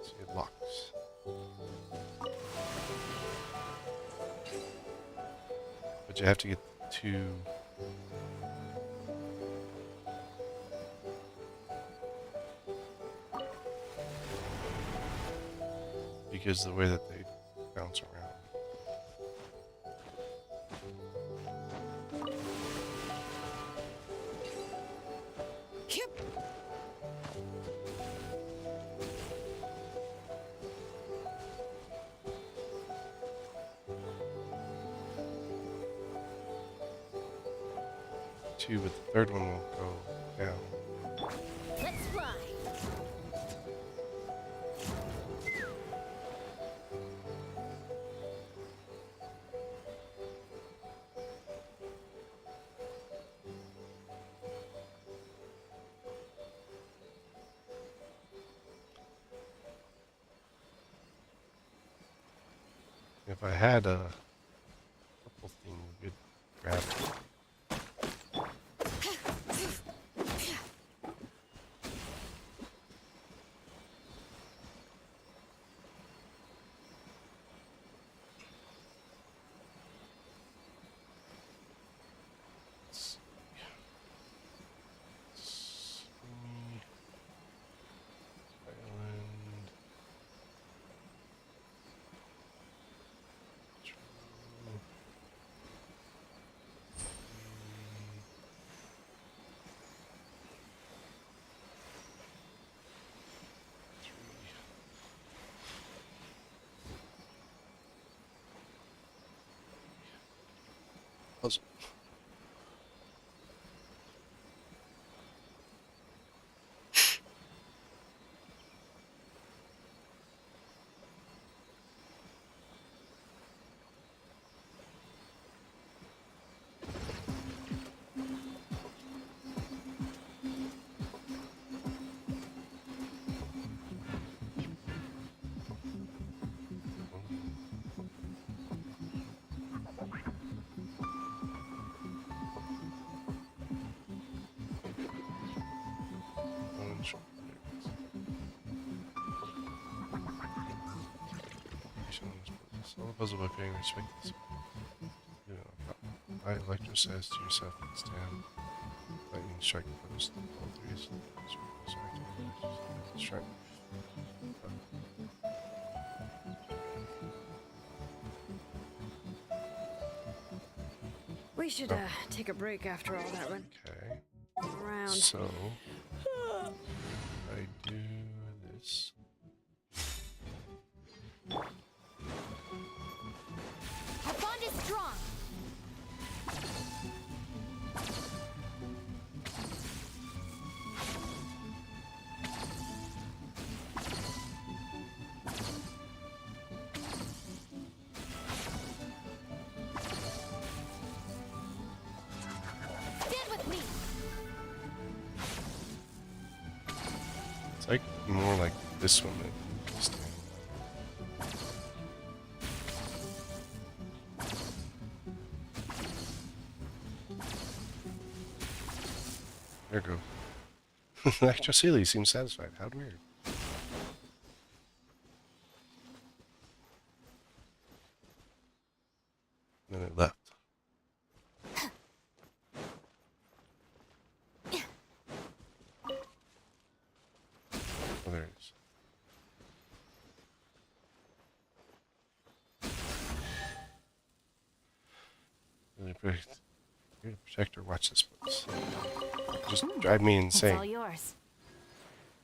So it locks. But you have to get 2. because the way that they bounce around. Two, but the third one will go down. Let's fly. If I had a couple things we could grab. Puzzle. Solve the puzzle by paying respect to this. You know, I Electro says to yourself and stand. Lightning strike post. All three is strike. We should take a break after all that run. Okay. Around. So I do this. Our bond is strong. Stand with me. It's like more like this one than this thing. There we go. Electrocele seems satisfied. How weird. Then it left. Oh, there it is. Really protect. Here to protect or watch this place. Just drive me insane. It's all yours.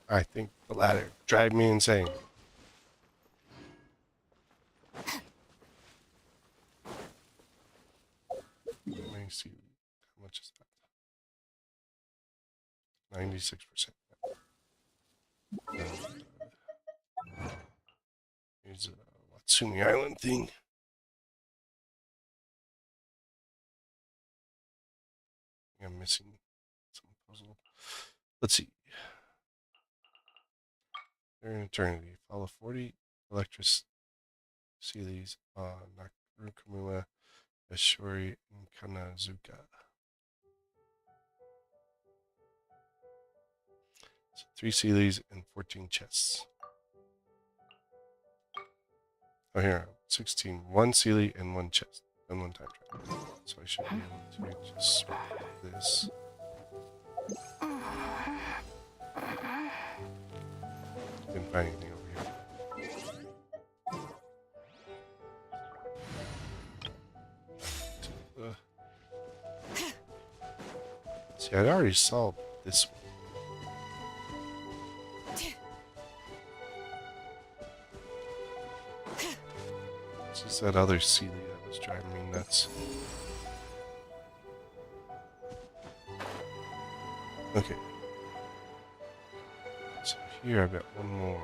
I think the latter. Drive me insane. Let me see. How much is that? 96%. Here's a Watsumi Island thing. I'm missing some puzzle. Let's see. They're in eternity. Follow 40 electric Sealies on Nakamura, Ashori, and Kanazuka. So 3 Sealies and 14 chests. Oh, here, 16. 1 Sealy and 1 chest. And 1 time travel. So I should be able to just swap this. Didn't find anything over here. See, I already solved this one. It's just that other Celia that was driving me nuts. Okay. So here I've got one more.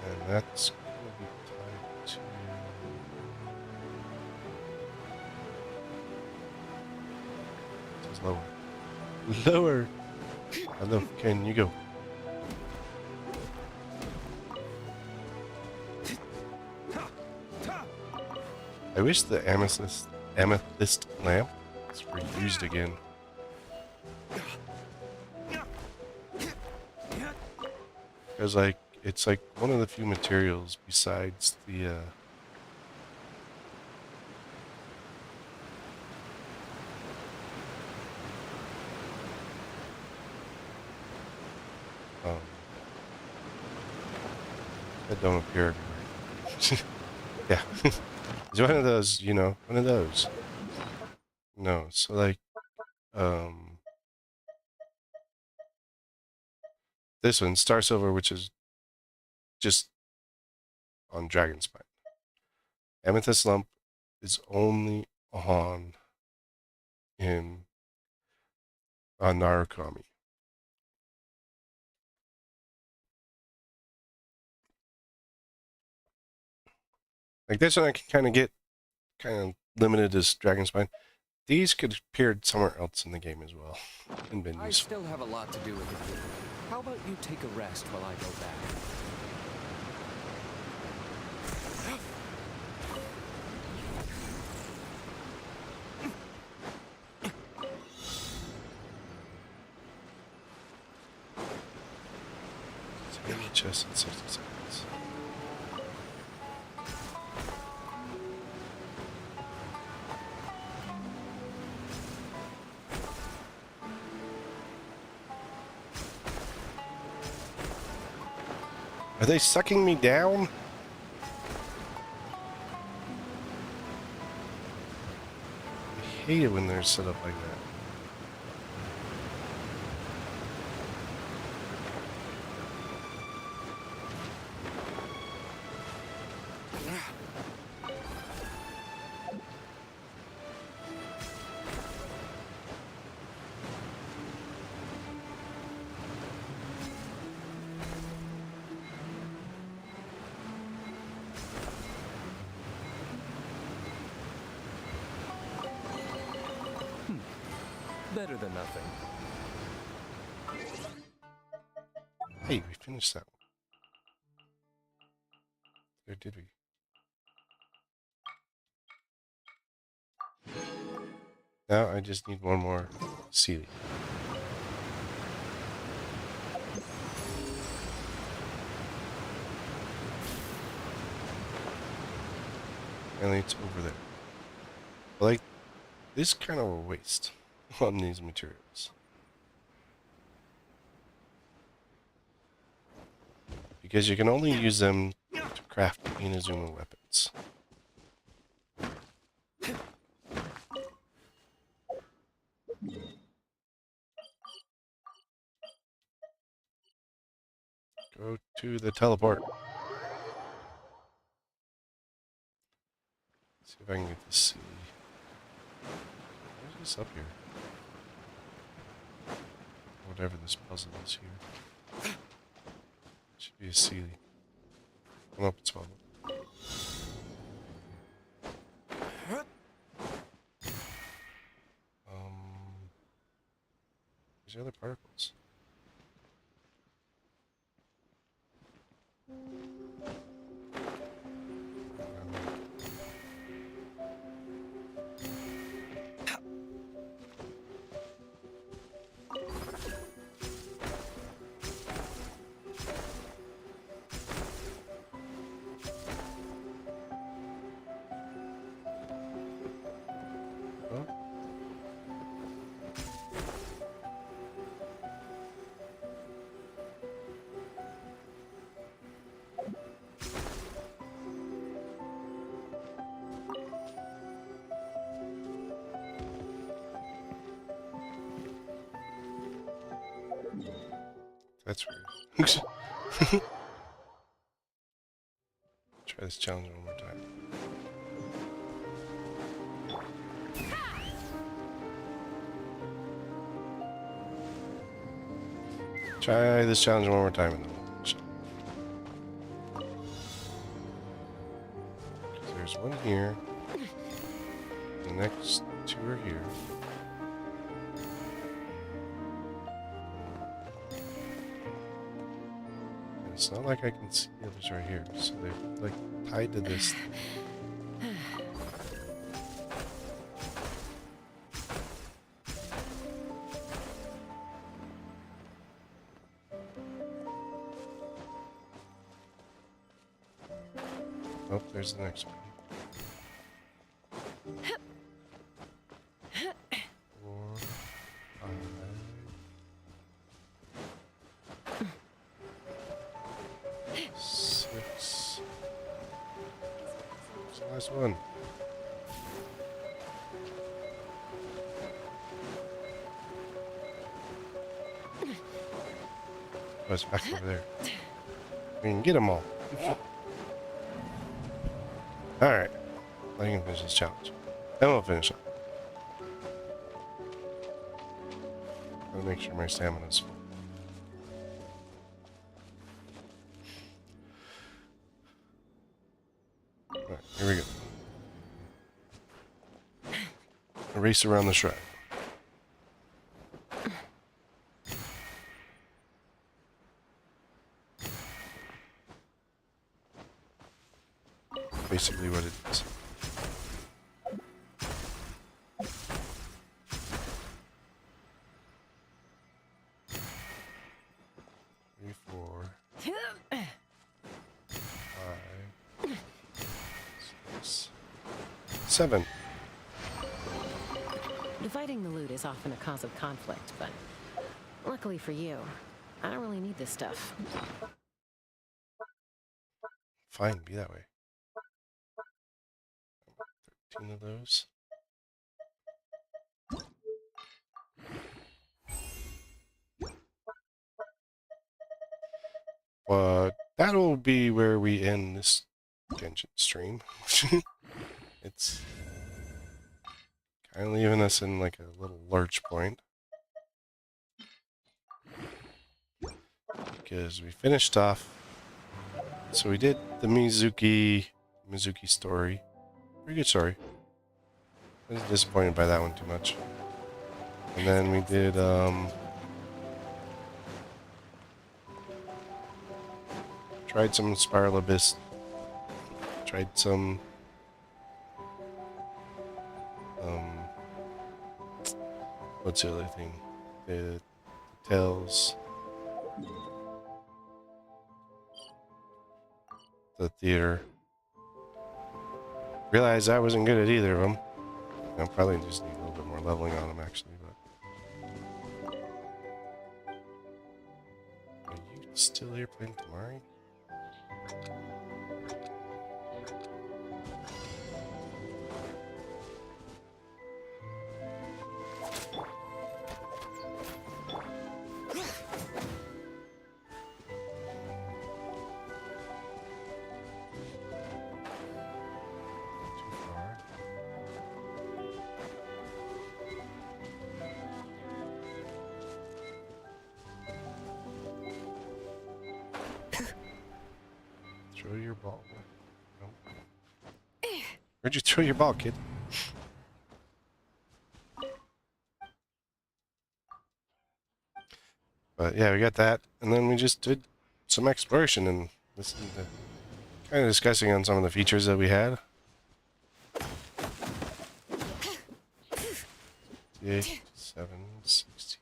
And that's going to be tied to... This is lower. Lower! Hello, can you go? I wish the amethyst lamp was reused again. Because like it's like one of the few materials besides the that don't appear everywhere. Yeah. It's one of those, you know, one of those. No, so like this one, Star Silver, which is just on Dragon Spine. Amethyst Lump is only on Narukami. Like this one I can kind of get limited as Dragon Spine. These could appear somewhere else in the game as well. And been I useful. still have a lot to do with it. How about you take a rest while I go back? In the chest in 60 seconds. Are they sucking me down? I hate it when they're set up like that. Better than nothing. Hey, we finished that one. Or did we? Now I just need one more Sealy. And it's over there. But like, this kind of a waste on these materials. Because you can only use them to craft Inazuma weapons. Go to the teleport. See if I can get to see. What is this up here? Whatever this puzzle is here. Should be a Sealy. Oh, nope, it's bubble. These are other particles. That's rude. Try this challenge one more time. Try this challenge one more time and then we'll finish it. 'Cause there's one here. The next two are here. And it's not like I can see the others right here. So they're like tied to this. Oh, there's the next one. 4, 5, 6. What's the last one? Oh, it's back over there. We can get them all. Alright. I can finish this challenge. Then we'll finish up. Gotta make sure my stamina's full. Alright, here we go. A race around the shrine. Basically what it is. Three, 4, 5, 6, 7. Dividing the loot is often a cause of conflict, but luckily for you, I don't really need this stuff. Fine, be that way. 13 of those. But that'll be where we end this Genshin stream. It's kind of leaving us in like a little lurch point. Because we finished off. So we did the Mizuki story. Pretty good story. I was disappointed by that one too much. And then we did tried some Spiral Abyss. Tried some what's the other thing? The Tales. The theater. Realized I wasn't good at either of them. I probably just need a little bit more leveling on them, actually. But are you still here playing Tamari? Throw your ball. Nope. Where'd you throw your ball, kid? But yeah, we got that, and then we just did some exploration and listened to kind of discussing on some of the features that we had. 8, 7, 60.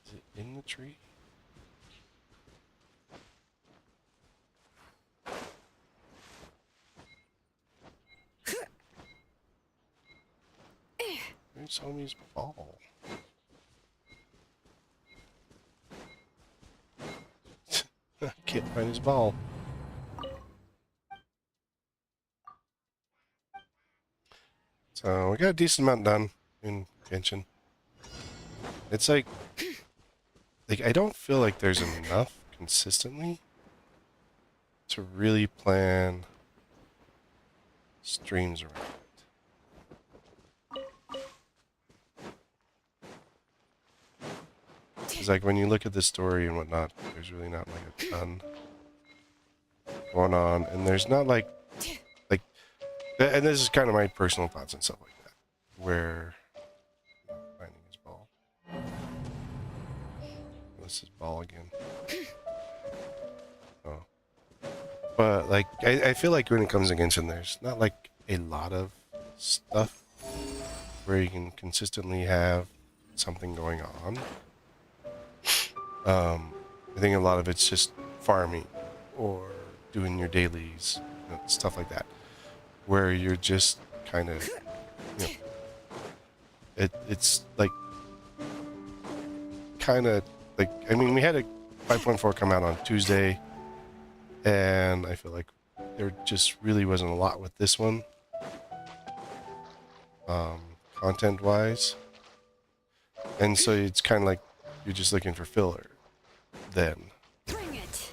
Is it in the tree? Where's homie's ball? I can't find his ball. So we got a decent amount done in Genshin. It's like like I don't feel like there's enough consistently to really plan streams around it. It's like when you look at the story and whatnot, there's really not like a ton going on, and there's not like, and this is kind of my personal thoughts and stuff like that, where finding his ball. This is ball again. Oh, but like I feel like when it comes to Genshin, there's not like a lot of stuff where you can consistently have something going on. I think a lot of it's just farming or doing your dailies, you know, stuff like that, where you're just kind of, you know, it's like kind of like, I mean, we had a 5.4 come out on Tuesday, and I feel like there just really wasn't a lot with this one, content wise, and so it's kind of like you're just looking for filler then. Bring it.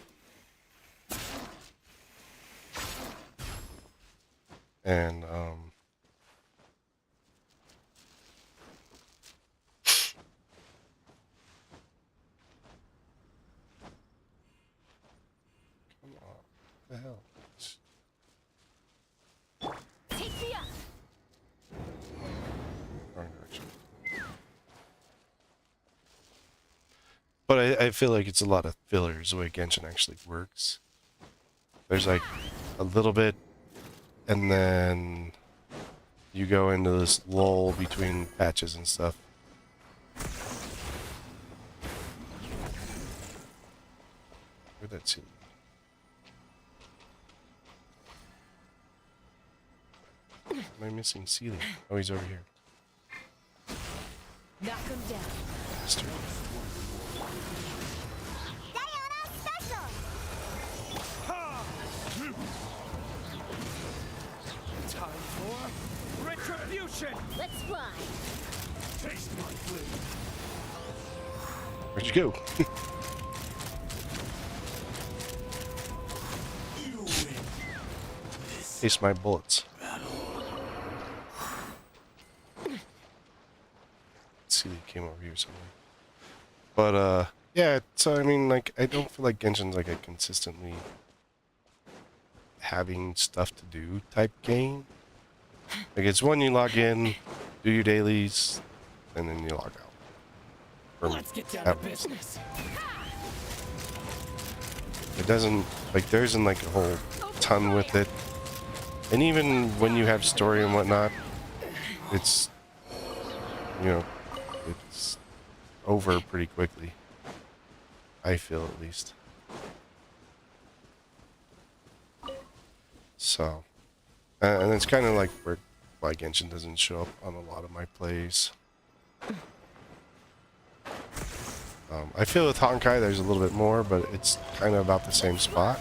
And come on, what the hell? Take me up. Wrong direction. But I feel like it's a lot of fillers the way Genshin actually works. There's like a little bit, and then you go into this lull between patches and stuff. Where'd that seem? Am I missing Sealy? Oh, he's over here. Knock him down. Bastard. Time for retribution. Let's fly. Taste my blade. Where'd you go? Taste my bullets. Sealy came over here somewhere. But yeah, so I mean, like, I don't feel like Genshin's like a consistently having stuff to do type game. Like, it's one you log in, do your dailies, and then you log out. Let's get down to business. It doesn't, like, there isn't like a whole ton with it. And even when you have story and whatnot, it's, you know, it's over pretty quickly. I feel, at least. So, and it's kind of like why Genshin doesn't show up on a lot of my plays. I feel with Honkai there's a little bit more, but it's kind of about the same spot.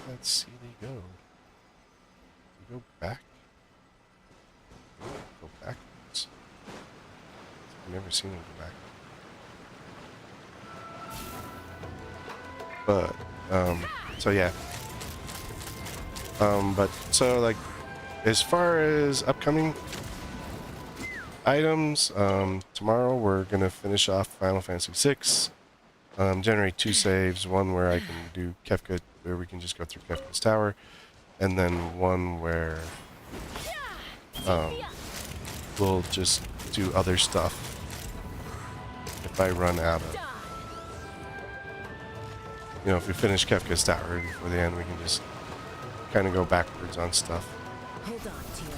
Let's see they go. You go back. Go backwards. I've never seen him go back. But so yeah. But so like, as far as upcoming items, tomorrow we're gonna finish off Final Fantasy VI. Generate 2 saves, one where I can do Kefka, where we can just go through Kefka's tower, and then one where we'll just do other stuff if I run out of, you know, if we finish Kefka's tower before the end, we can just kind of go backwards on stuff. Hold on to your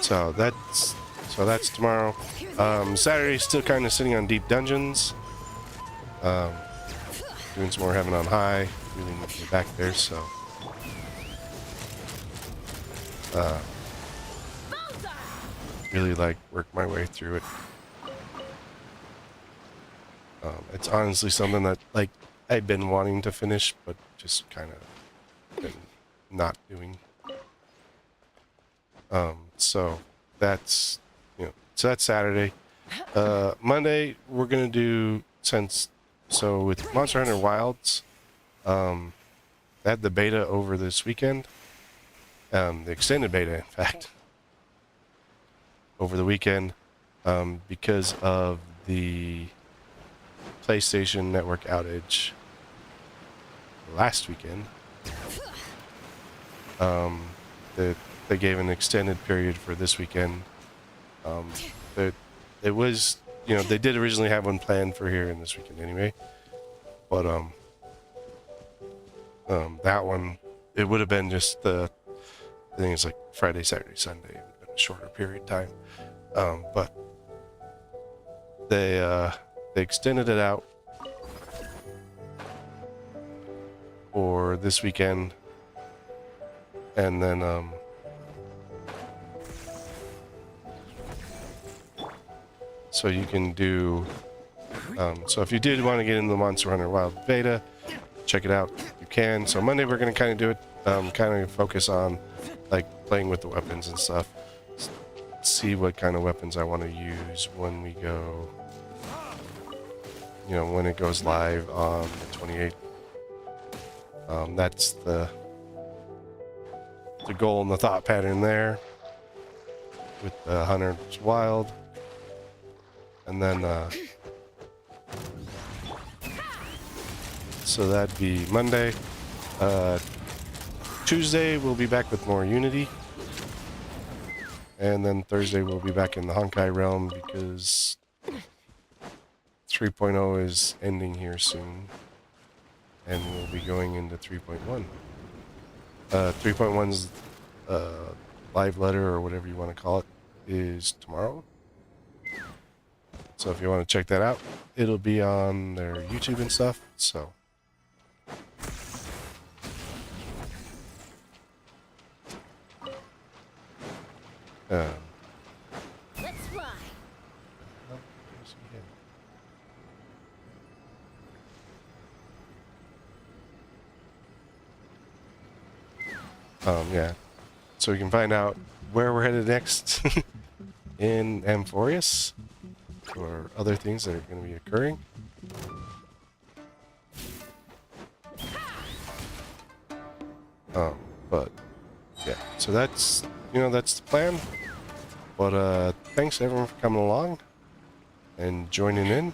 hats. So that's tomorrow. Saturday's still kind of sitting on deep dungeons. Doing some more heaven on high. Really need to get back there, so. Really like work my way through it. It's honestly something that, like, I've been wanting to finish, but just kind of been not doing. So that's, so that's Saturday. Monday we're gonna do, so with Monster Hunter Wilds, they had the beta over this weekend. The extended beta, in fact, over the weekend, because of the PlayStation Network outage last weekend. They gave an extended period for this weekend. It was, they did originally have one planned for here in this weekend anyway, but that one, it would have been just I think it's like Friday, Saturday, Sunday. It would have been a shorter period of time, but they extended it out for this weekend, and then so you can do, so if you did want to get into the Monster Hunter Wild beta, check it out. You can. So Monday we're going to kind of do it, kind of focus on like playing with the weapons and stuff. See what kind of weapons I want to use when we go, when it goes live on the 28th. That's the goal and the thought pattern there with the Hunter's Wild. And then, so that'd be Monday. Tuesday we'll be back with more Unity. And then Thursday we'll be back in the Honkai realm because 3.0 is ending here soon. And we'll be going into 3.1. 3.1's live letter, or whatever you want to call it, is tomorrow. So if you want to check that out, it'll be on their YouTube and stuff. So Let's fly. Yeah. So we can find out where we're headed next in Amphorius, or other things that are going to be occurring. But yeah, so that's, that's the plan. But thanks everyone for coming along and joining in.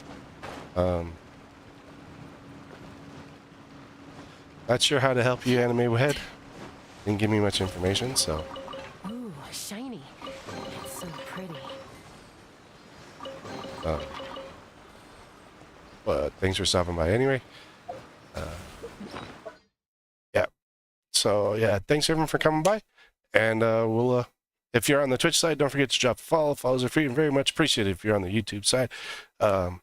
Not sure how to help you, Anime Head. Didn't give me much information, so. Ooh, shiny. It's so pretty. But thanks for stopping by anyway. Yeah. So yeah, thanks everyone for coming by, and we'll. If you're on the Twitch side, don't forget to drop a follow. Follows are free and very much appreciated. If you're on the YouTube side, don't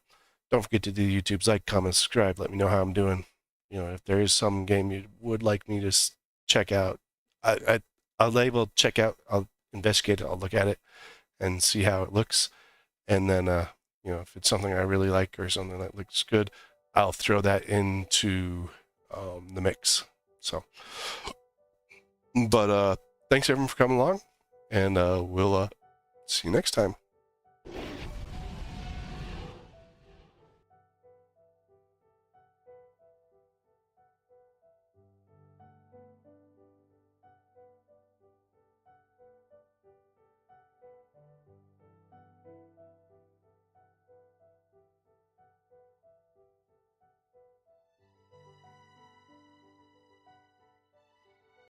forget to do YouTube's like, comment, subscribe. Let me know how I'm doing. If there is some game you would like me to check out, I'll label check out. I'll investigate it. I'll look at it and see how it looks, and then if it's something I really like or something that looks good, I'll throw that into the mix. So, but thanks everyone for coming along, and we'll see you next time.